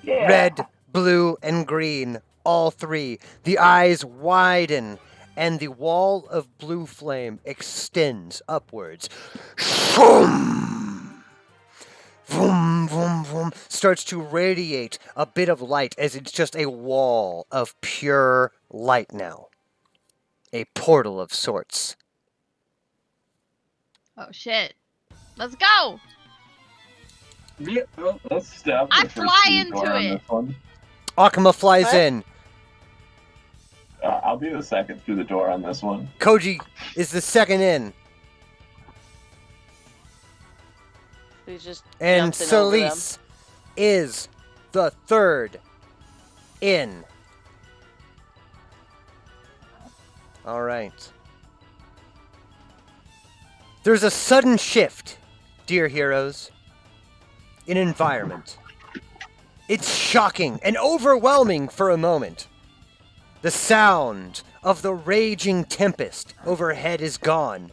A: Yeah.
B: Red, blue, and green, all three. The eyes widen, and the wall of blue flame extends upwards. Vroom! Vroom, vroom, vroom. Starts to radiate a bit of light as it's just a wall of pure light now. A portal of sorts.
D: Oh shit. Let's go!
A: Yeah, well, let's stop.
D: I
A: the first
D: fly
A: two
D: into
A: door on
D: it.
A: this one.
B: Akuma flies
C: What?
B: in.
A: I'll be the second through the door on this one.
B: Koji is the second in.
C: We just
B: And
C: jumped in over them.
B: Solis is the third in. All right. There's a sudden shift, dear heroes, in environment. It's shocking and overwhelming for a moment. The sound of the raging tempest overhead is gone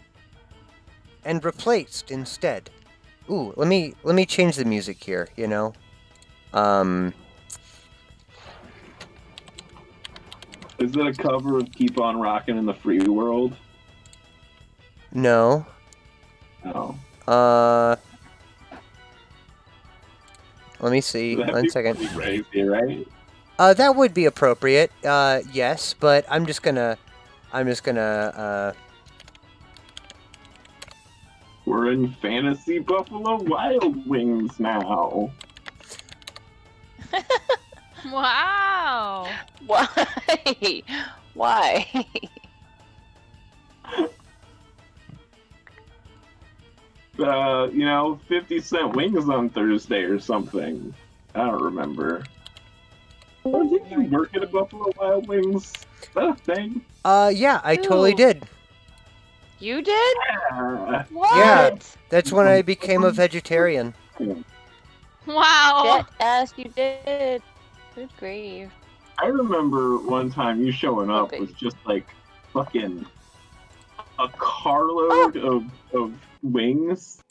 B: and replaced instead. Ooh, let me change the music here, you know.
A: Is it a cover of "Keep on Rockin' in the Free World"?
B: No.
A: No.
B: Let me see.
A: That'd
B: One
A: be
B: second.
A: pretty crazy, right?
B: That would be appropriate. Yes, but I'm just gonna,
A: We're in Fantasy Buffalo Wild Wings now.
D: Wow.
C: Why? Why?
A: You know, 50-cent wings on Thursday or something. I don't remember. Oh, did you work at a Buffalo Wild Wings? Is that a thing?
B: yeah, I totally
C: Ooh.
B: did.
C: You did?
A: Yeah.
C: What?
B: Yeah. That's when I became a vegetarian.
D: Wow.
C: Get ass, you did. Good grief.
A: I remember one time you showing up
C: Okay.
A: was just like fucking a carload of wings.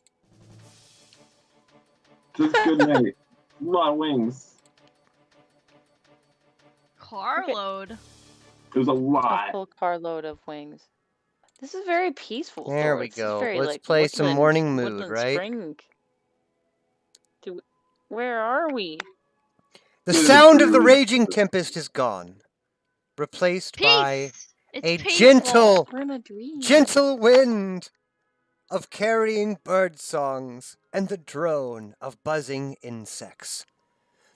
A: Just good night. A lot of wings.
D: Carload.
A: It was a
C: A
A: lot.
C: full carload of wings. This is very peaceful.
B: There
C: though.
B: we
C: It's
B: go.
C: Very,
B: Let's
C: like,
B: play some
C: woodland-
B: Morning Mood,
C: woodland
B: right?
C: Spring. Where are we?
B: The
A: Yeah,
B: sound of the
A: truly.
B: raging tempest is gone, replaced by
D: Peace. It's
B: a
D: peaceful.
B: gentle,
C: We're in a dream.
B: gentle wind of carrying bird songs and the drone of buzzing insects.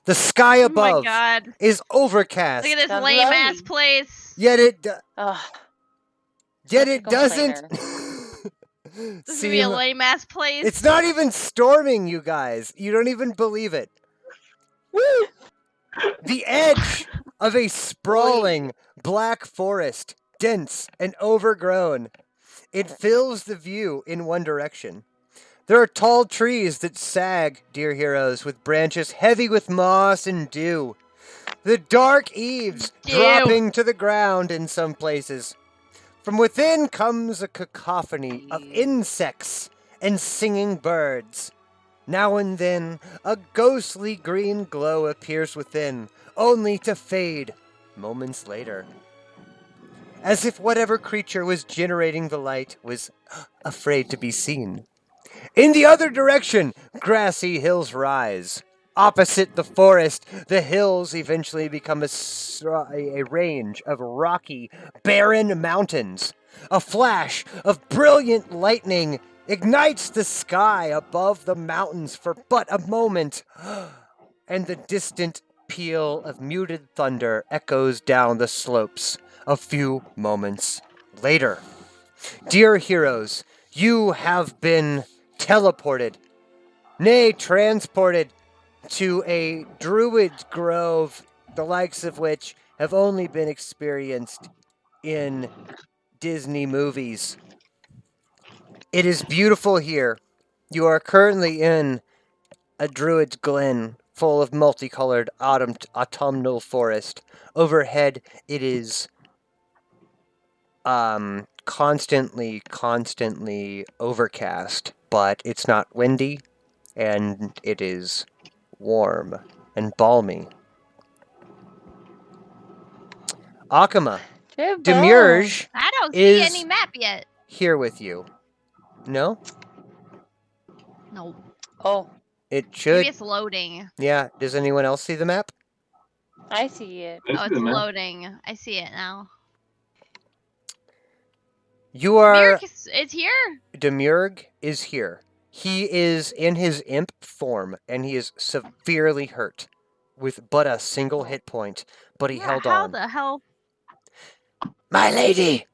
B: The sky
D: Oh my
B: above
D: god.
B: is overcast,
D: Look at this
C: Sounds
D: lame ass
C: lovely.
D: place.
B: yet it
C: Ugh.
B: yet
C: Such a
B: it doesn't
D: This is gonna be a
B: seem.
D: lame ass place.
B: It's not even storming, you guys. You don't even believe it. The edge of a sprawling black forest, dense and overgrown. It fills the view in one direction. There are tall trees that sag, dear heroes, with branches heavy with moss and dew. The dark eaves
D: Dew.
B: dropping to the ground in some places. From within comes a cacophony of insects and singing birds. Now and then, a ghostly green glow appears within, only to fade moments later. As if whatever creature was generating the light was afraid to be seen. In the other direction, grassy hills rise. Opposite the forest, the hills eventually become a range of rocky, barren mountains. A flash of brilliant lightning ignites the sky above the mountains for but a moment, and the distant peal of muted thunder echoes down the slopes a few moments later. Dear heroes, you have been teleported, nay, transported to a druid's grove, the likes of which have only been experienced in Disney movies. It is beautiful here. You are currently in a druid's glen full of multicolored autumnal forest. Overhead, it is constantly overcast, but it's not windy, and it is warm and balmy. Akama,
C: Jibbo.
B: Demiurge
D: I don't see
B: is
D: any map yet.
B: here with you. No?
D: No.
C: Oh,
B: It
D: Maybe
B: should.
D: it's loading.
B: Yeah. Does anyone else see the map?
C: I see it.
A: I
D: Oh,
A: see
D: it's
A: the map.
D: loading. I see it now.
B: You are.
D: It's here.
B: Demiurge is here. He is in his imp form, and he is severely hurt, with but a single hit point. But he
D: Yeah,
B: held
D: how
B: on.
D: the hell?
B: My lady!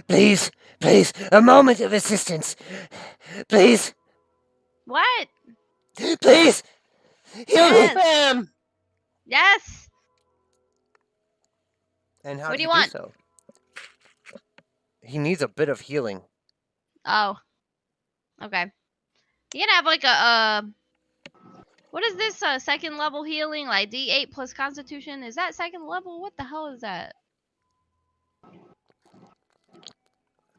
B: Please, please, a moment of assistance. Please,
D: What?
B: please! Heal me!
C: Help him!
D: Yes.
B: And how
D: What
B: do
D: do
B: you
D: you want?
B: so? He needs a bit of healing.
D: Oh. Okay. You can have like a what is this second level healing? Like D8 plus Constitution? Is that second level? What the hell is that?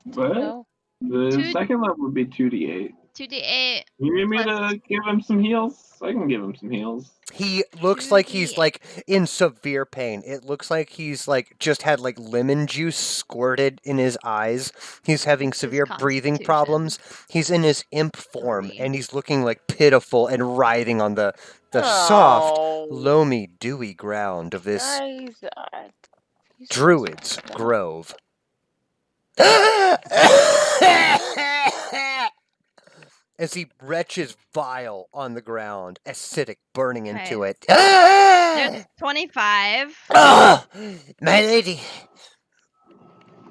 A: But
C: No.
A: the
D: Two-
A: second level would be 2d8.
D: 2D8.
A: You need me
D: Plus-
A: to give him some heals? I can give him some heals.
B: He looks like he's
D: 2d8.
B: like in severe pain. It looks like he's like just had like lemon juice squirted in his eyes. He's having severe breathing
D: Constitution.
B: problems. He's in his imp form,
D: 3.
B: and he's looking like pitiful and writhing on the soft,
C: Oh,
B: loamy, dewy ground of this
C: guys, you
B: druid's
C: stop.
B: grove. As he retches vile on the ground, acidic burning into it.
D: There's 25.
B: Oh, my lady,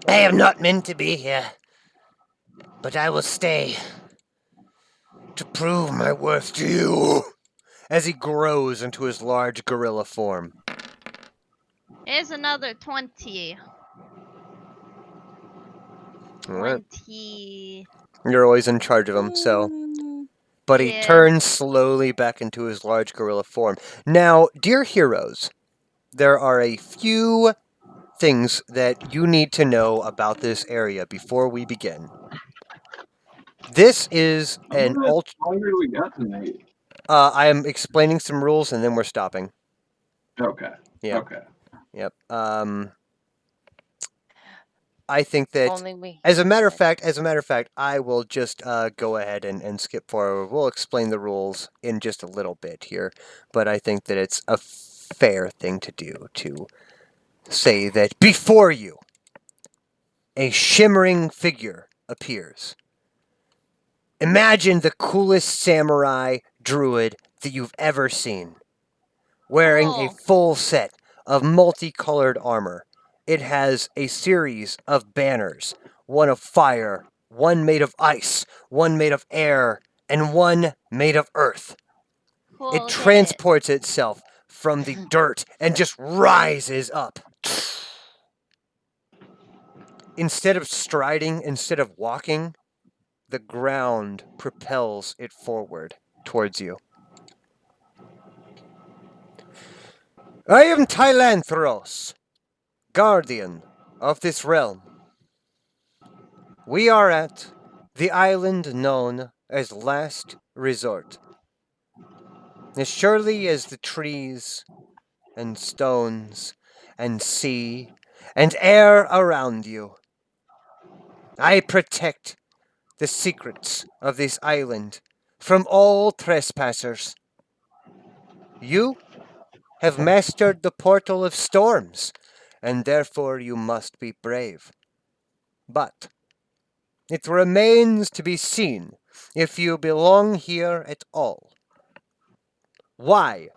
B: I have not meant to be here, but I will stay to prove my worth to you. As he grows into his large gorilla form.
D: Here's another 20.
B: All right.
D: 20.
B: You're always in charge of him, so.
C: Mm,
B: But he
D: Yeah.
B: turns slowly back into his large gorilla form. Now, dear heroes, there are a few things that you need to know about this area before we begin. This is
A: How
B: an
A: much longer do we got tonight?
B: I am explaining some rules and then we're stopping.
A: Okay.
B: Yeah.
A: Okay.
B: Yep. I think that
C: only we.
B: as a matter of fact, I will just go ahead and skip forward. We'll explain the rules in just a little bit here, but I think that it's a fair thing to do to say that before you, a shimmering figure appears. Imagine the coolest samurai druid that you've ever seen, wearing a
D: Cool.
B: full set of multicolored armor. It has a series of banners, one of fire, one made of ice, one made of air, and one made of earth.
D: Cool.
B: It transports itself from the dirt and just rises up. Instead of striding, instead of walking, the ground propels it forward towards you. I am Tylanthros, guardian of this realm. We are at the island known as Last Resort. As surely as the trees and stones and sea and air around you, I protect the secrets of this island from all trespassers. You have mastered the portal of storms, and therefore you must be brave. But it remains to be seen if you belong here at all. Why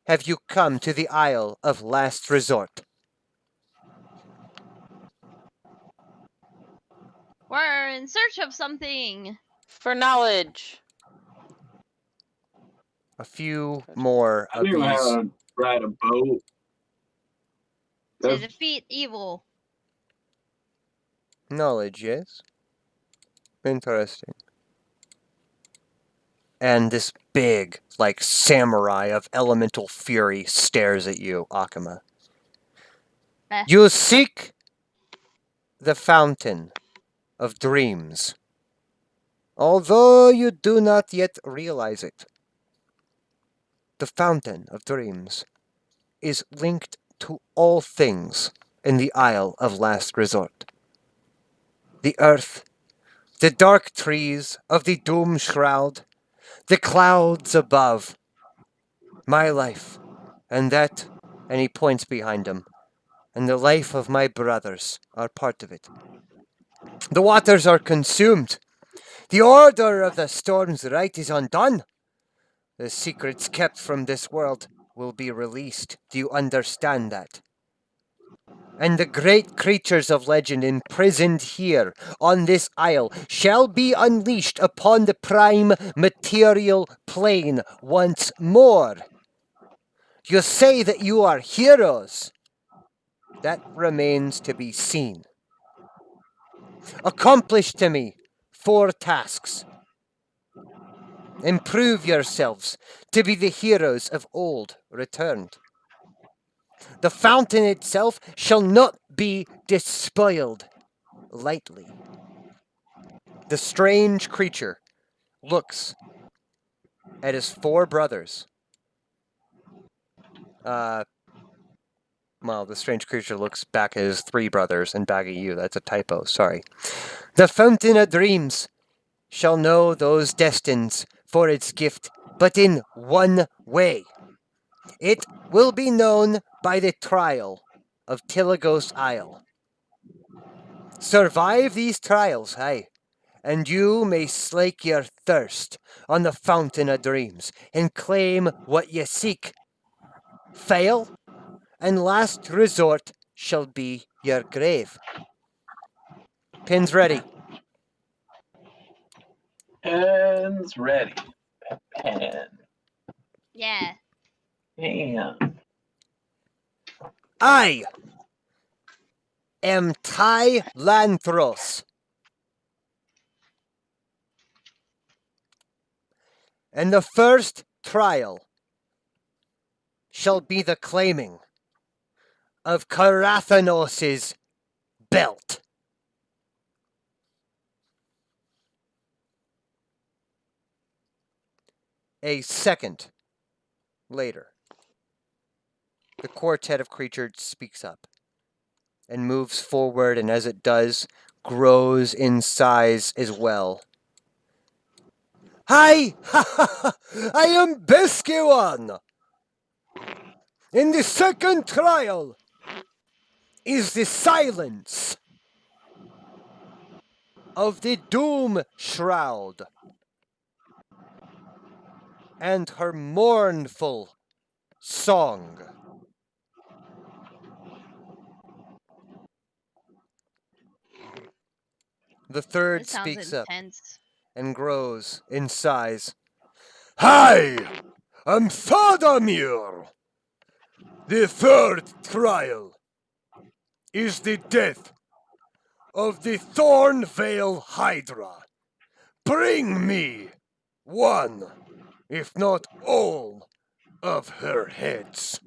B: have you come to the Isle of Last Resort?
D: We're in search of something.
C: For knowledge.
B: A few more
A: I
B: of
A: knew how
B: these.
A: to ride a boat.
D: To
A: That's
D: defeat evil.
B: Knowledge, yes? Interesting. And this big, like, samurai of elemental fury stares at you, Akama.
D: Eh.
B: You seek the Fountain of Dreams. Although you do not yet realize it, the Fountain of Dreams is linked to all things in the Isle of Last Resort. The earth, the dark trees of the Doom Shroud, the clouds above, my life, and that, and he points behind him, and the life of my brothers are part of it. The waters are consumed. The order of the storm's right is undone. The secrets kept from this world will be released. Do you understand that? And the great creatures of legend imprisoned here on this isle shall be unleashed upon the prime material plane once more. You say that you are heroes. That remains to be seen. Accomplish to me 4 tasks. Improve yourselves to be the heroes of old returned. The fountain itself shall not be despoiled lightly. The strange creature looks at his 4 brothers. Well, the strange creature looks back at his 3 brothers and back at you. That's a typo, sorry. The Fountain of Dreams shall know those destined for its gift, but in one way. It will be known by the trial of Tilagos Isle. Survive these trials, aye, and you may slake your thirst on the Fountain of Dreams and claim what ye seek. Fail, and last resort shall be your grave. Pins ready.
A: Pen's ready. Pen.
D: Yeah.
A: Pen.
B: I am Ty Lanthros. And the first trial shall be the claiming of Carathanos' belt. A second later, the quartet of creatures speaks up and moves forward, and as it does, grows in size as well. Hi! I am Beskiwan! In the second trial is the silence of the Doom Shroud and her mournful song. The third
D: This sounds
B: speaks up
D: intense.
B: and grows in size. Hi! I'm Thadamir! The third trial is the death of the Thornvale Hydra. Bring me one, if not all, of her heads.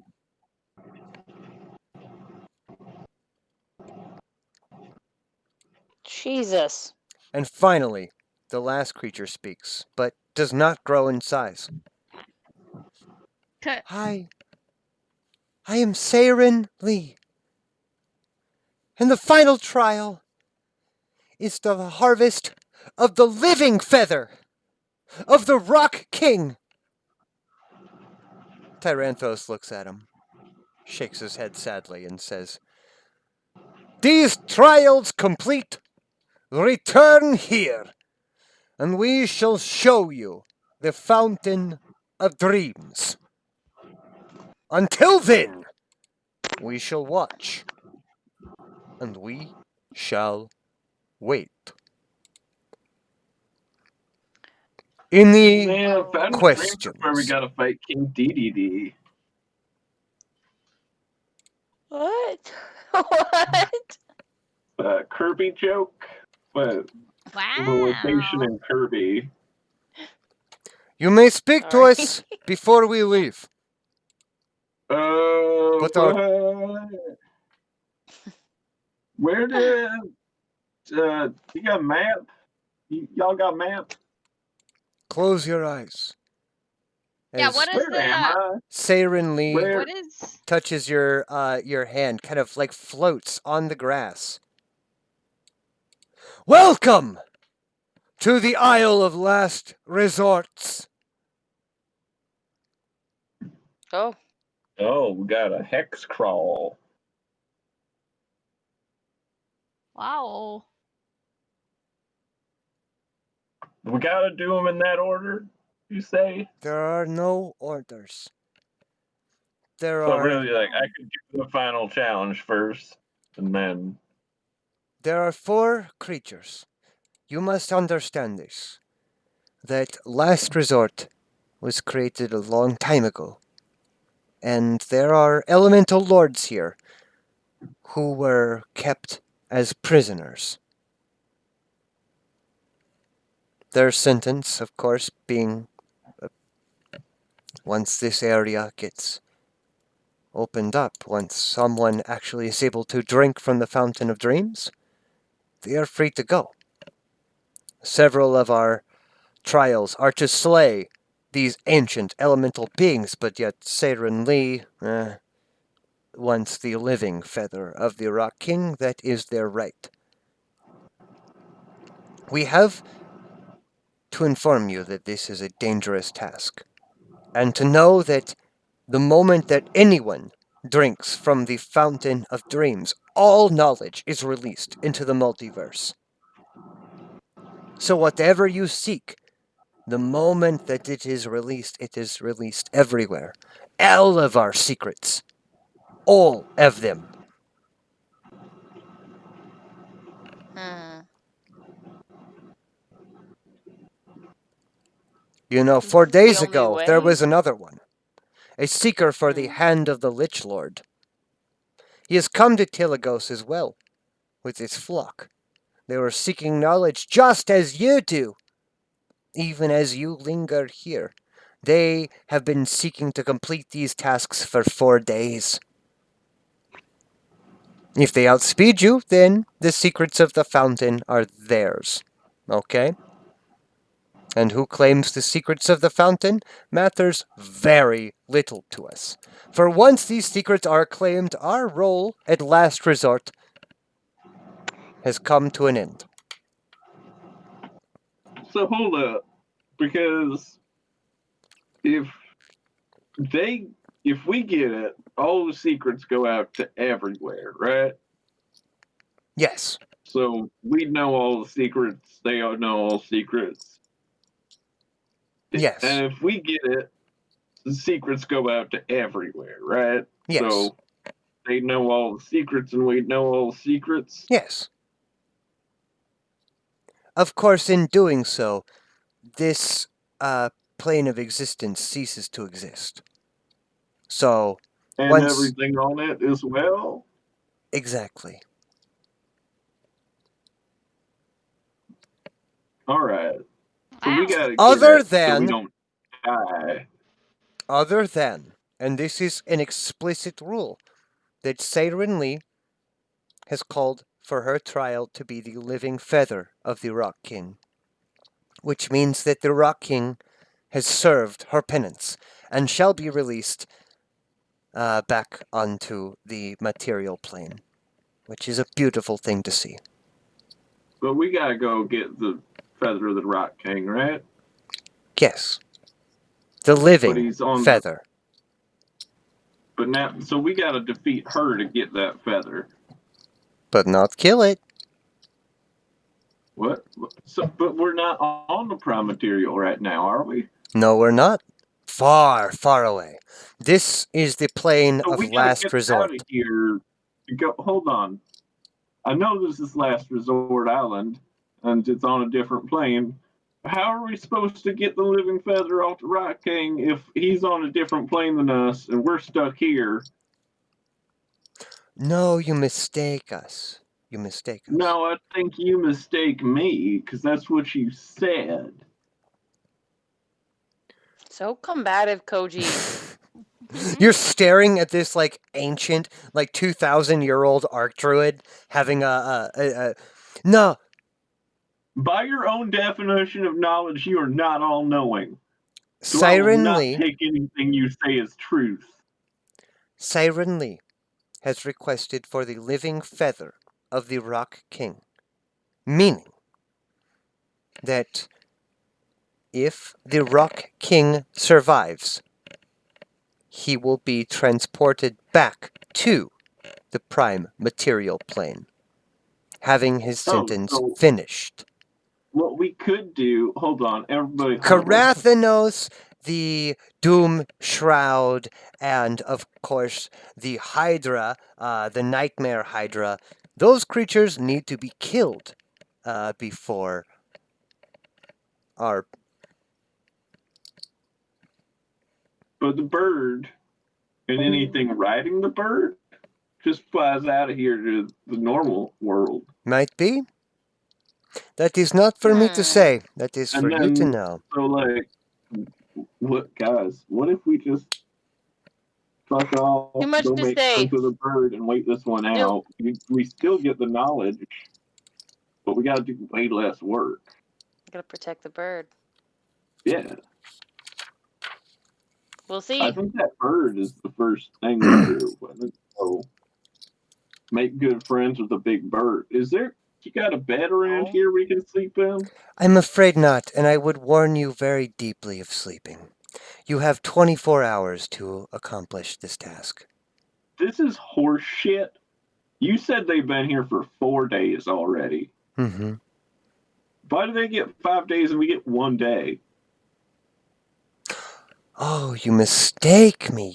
C: Jesus.
B: And finally, the last creature speaks, but does not grow in size. Hi, I am Saren Lee. And the final trial is the harvest of the living feather of the Rock King. Tyranthos looks at him, shakes his head sadly, and says, These trials complete, return here, and we shall show you the Fountain of Dreams. Until then, we shall watch, and we shall wait. In the
A: Man, Fountain of Dreams is where we
B: questions.
A: gotta fight King DDD.
C: What? What?
A: Kirby joke, but the location
D: Wow.
A: in Kirby.
B: You may speak to
C: Sorry.
B: us before we leave.
A: Uh,
B: But
A: where did You got a map? Y'all got a map?
B: Close your eyes.
D: Yeah,
B: As
D: what is
A: Where am I?
B: Seiren Lee
A: Where?
D: what is
B: touches your hand, kind of like floats on the grass. Welcome to the Isle of Last Resorts.
C: Oh,
A: Oh, we got a hex crawl.
D: wow.
A: We gotta do them in that order, you say?
B: There are no orders. There
A: So
B: are
A: really, like, I could do the final challenge first, and then...
B: 4 creatures. You must understand this. That Last Resort was created a long time ago. And there are elemental lords here who were kept as prisoners. Their sentence, of course, being once this area gets opened up, once someone actually is able to drink from the Fountain of Dreams, they are free to go. Several of our trials are to slay these ancient elemental beings, but yet Seiren Lee wants the living feather of the Rock King. That is their right. We have to inform you that this is a dangerous task, and to know that the moment that anyone drinks from the Fountain of Dreams, all knowledge is released into the multiverse. So whatever you seek, the moment that it is released everywhere. All of our secrets. All of them.
C: hmm.
B: You know, 4 days
C: only
B: ago, there
C: way?
B: was another one. A seeker for the
C: Hmm.
B: hand of the Lich Lord. He has come to Tilagos as well, with his flock. They were seeking knowledge just as you do, even as you linger here. They have been seeking to complete these tasks for 4 days. If they outspeed you, then the secrets of the fountain are theirs. Okay? And who claims the secrets of the fountain matters very little to us. For once these secrets are claimed, our role at Last Resort has come to an end.
A: So hold up, because if we get it, all the secrets go out to everywhere, right?
B: Yes.
A: So we know all the secrets, they all know all secrets.
B: Yes.
A: And if we get it, the secrets go out to everywhere, right?
B: Yes.
A: So they know all the secrets and we know all the secrets.
B: Yes. Of course, in doing so, this plane of existence ceases to exist. So,
A: And
B: once...
A: everything on it as well.
B: Exactly.
A: All right. So we
D: Wow.
A: gotta
B: Other
A: get it so we
B: than-
A: don't die.
B: Other than, and this is an explicit rule, that Seiren Lee has called for her trial to be the living feather of the Rock King, which means that the Rock King has served her penance and shall be released back onto the material plane, which is a beautiful thing to see.
A: But we gotta go get the feather of the Rock King, right?
B: Yes. The living
A: he's on the-
B: feather.
A: But now, so we gotta defeat her to get that feather.
B: But not kill it.
A: What? So, but we're not on the prime material right now, are we?
B: No, we're not. Far, far away. This is the plane
A: So
B: of
A: we gotta
B: last
A: get
B: resort.
A: out of here. Hold on. I know this is Last Resort Island, and it's on a different plane. How are we supposed to get the living feather off the Rock King if he's on a different plane than us and we're stuck here?
B: No, you mistake us. You mistake us.
A: No, I think you mistake me, because that's what you said.
C: So combative, Koji.
B: You're staring at this like ancient, like 2,000-year-old arc druid having a No,
A: By your own definition of knowledge, you are not all-knowing. So I will
B: Siren
A: not
B: Lee.
A: take anything you say as truth.
B: Siren Lee has requested for the living feather of the Rock King, meaning that if the Rock King survives, he will be transported back to the prime material plane, having his sentence
A: so
B: finished.
A: what we could do, hold on, everybody.
B: Karathanos, the Doom Shroud, and of course the Hydra, the Nightmare Hydra, those creatures need to be killed before our.
A: But the bird and anything riding the bird just flies out of here to the normal world.
B: Might be. That is not for me to say. That is for
A: And
B: you to
A: then-
B: know.
A: So, like, what, guys? What if we just fuck off,
C: Too much
A: go
C: to
A: make
C: say.
A: friends with a bird, and wait this one
C: Nope.
A: out? We still get the knowledge, but we got to do way less work.
C: Gotta protect the bird.
A: Yeah,
C: We'll see.
A: I think that bird is the first thing to do. So, make good friends with a big bird. You got a bed around
C: Oh.
A: here we can sleep in?
B: I'm afraid not, and I would warn you very deeply of sleeping. You have 24 hours to accomplish this task.
A: This is horse shit. You said they've been here for 4 days already.
B: Mm-hmm.
A: Why do they get 5 days and we get 1 day?
B: Oh, you mistake me,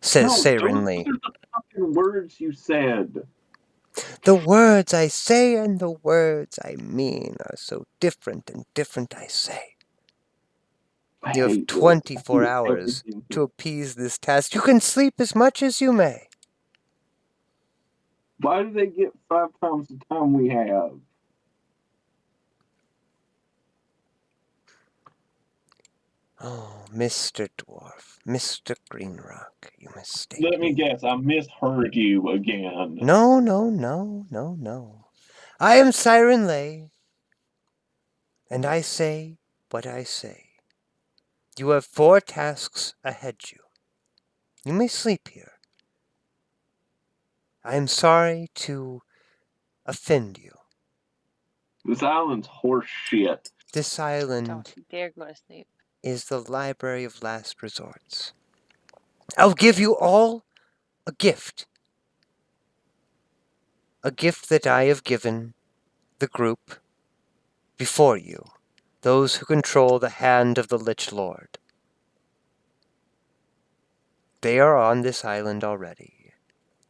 B: says Siren
A: those
B: Lee.
A: are the fucking words you said.
B: The words I say and the words I mean are so different, and different I say.
A: I
B: You have
A: hate this.
B: 24
A: I hate
B: hours
A: everything.
B: to appease this task. You can sleep as much as you may.
A: Why do they get 5 times the time we have?
B: Oh, Mr. Dwarf, Mr. Greenrock, you mistake
A: Let me guess, I misheard you again.
B: No. I am Siren Lay, and I say what I say. You have 4 tasks ahead you. You may sleep here. I am sorry to offend you.
A: This island's horse shit.
B: This island
C: Don't you dare go to sleep.
B: is the library of last resorts. I'll give you all a gift. A gift that I have given the group before you, those who control the hand of the Lich Lord. They are on this island already.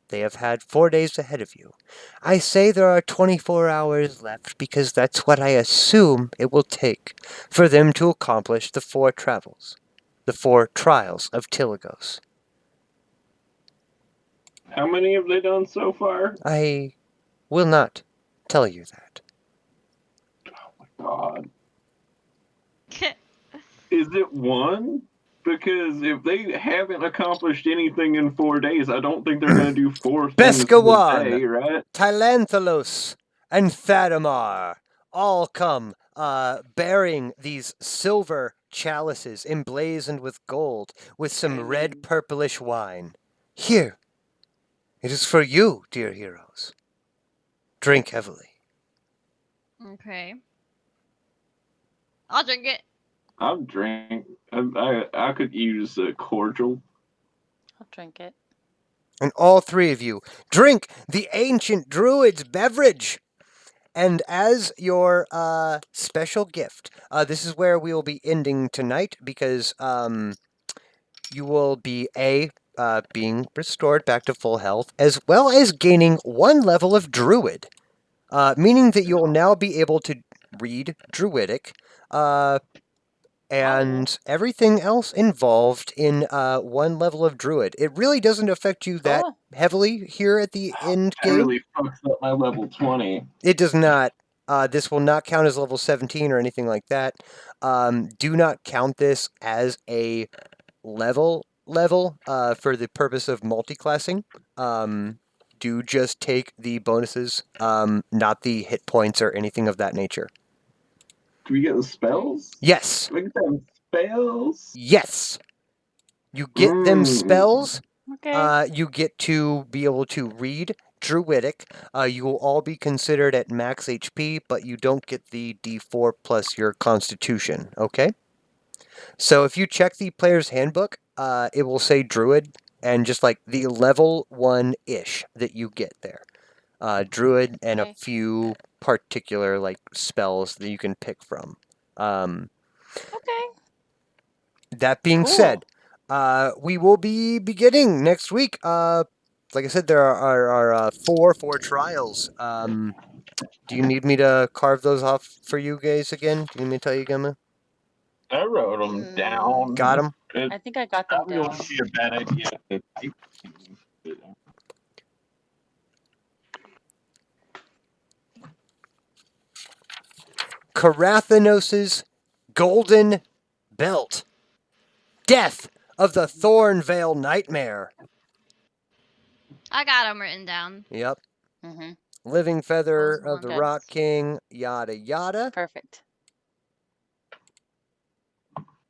B: They have had 4 days ahead of you. I say there are 24 hours left because that's what I assume it will take for them to accomplish the 4 travels, the 4 trials of Tilagos.
A: How many have they done so far?
B: I will not tell you that.
A: God. Is it 1? Because if they haven't accomplished anything in 4 days, I don't think they're going to do 4 things in a
B: Beskawan!
A: day, right?
B: Tylanthalos and Thadamar all come bearing these silver chalices emblazoned with gold with some red purplish wine. Here, it is for you, dear heroes. Drink heavily.
D: Okay. I'll drink it.
A: I'll drink. I could use a cordial.
C: I'll drink it.
B: And all 3 of you drink the ancient druid's beverage. And as your special gift, this is where we will be ending tonight because you will be being restored back to full health, as well as gaining 1 level of druid, meaning that you will now be able to read druidic, and everything else involved in 1 level of druid. It really doesn't affect you that
C: Cool.
B: heavily here at the end
A: That
B: game.
A: really fucks up my level 20.
B: It does not. This will not count as level 17 or anything like that. Do not count this as a level for the purpose of multiclassing. Do do just take the bonuses, not the hit points or anything of that nature.
A: Do we get the spells?
B: Yes.
A: We get them spells.
B: Yes. You get them spells.
C: Okay.
B: You get to be able to read Druidic. You will all be considered at max HP, but you don't get the D4 plus your Constitution. Okay. So if you check the player's handbook, it will say Druid and just like the level 1-ish that you get there. Druid and a
C: Okay.
B: few particular like spells that you can pick from.
C: Okay.
B: That being
C: Cool.
B: said, we will be beginning next week. Like I said, there are four trials. Do you need me to carve those off for you guys again? Do you need me to tell you, Gemma?
A: I wrote them down.
B: Got them?
A: It
C: I think I got them
A: probably
C: down.
A: wouldn't be a bad idea to type these.
B: Carathanos' Golden Belt. Death of the Thornvale Nightmare.
D: I got them written down.
B: Yep.
C: Mm-hmm.
B: Living Feather
D: Those
B: of the
C: ones.
B: Rock King. Yada yada.
C: Perfect.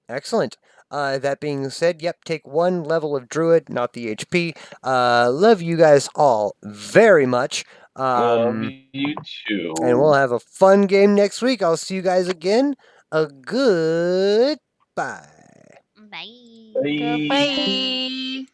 B: Excellent. That being said, yep, take 1 level of Druid, not the HP. Love you guys all very much.
A: Love you too.
B: And we'll have a fun game next week. I'll see you guys again. A good bye.
D: Bye.
A: Bye.
C: Goodbye.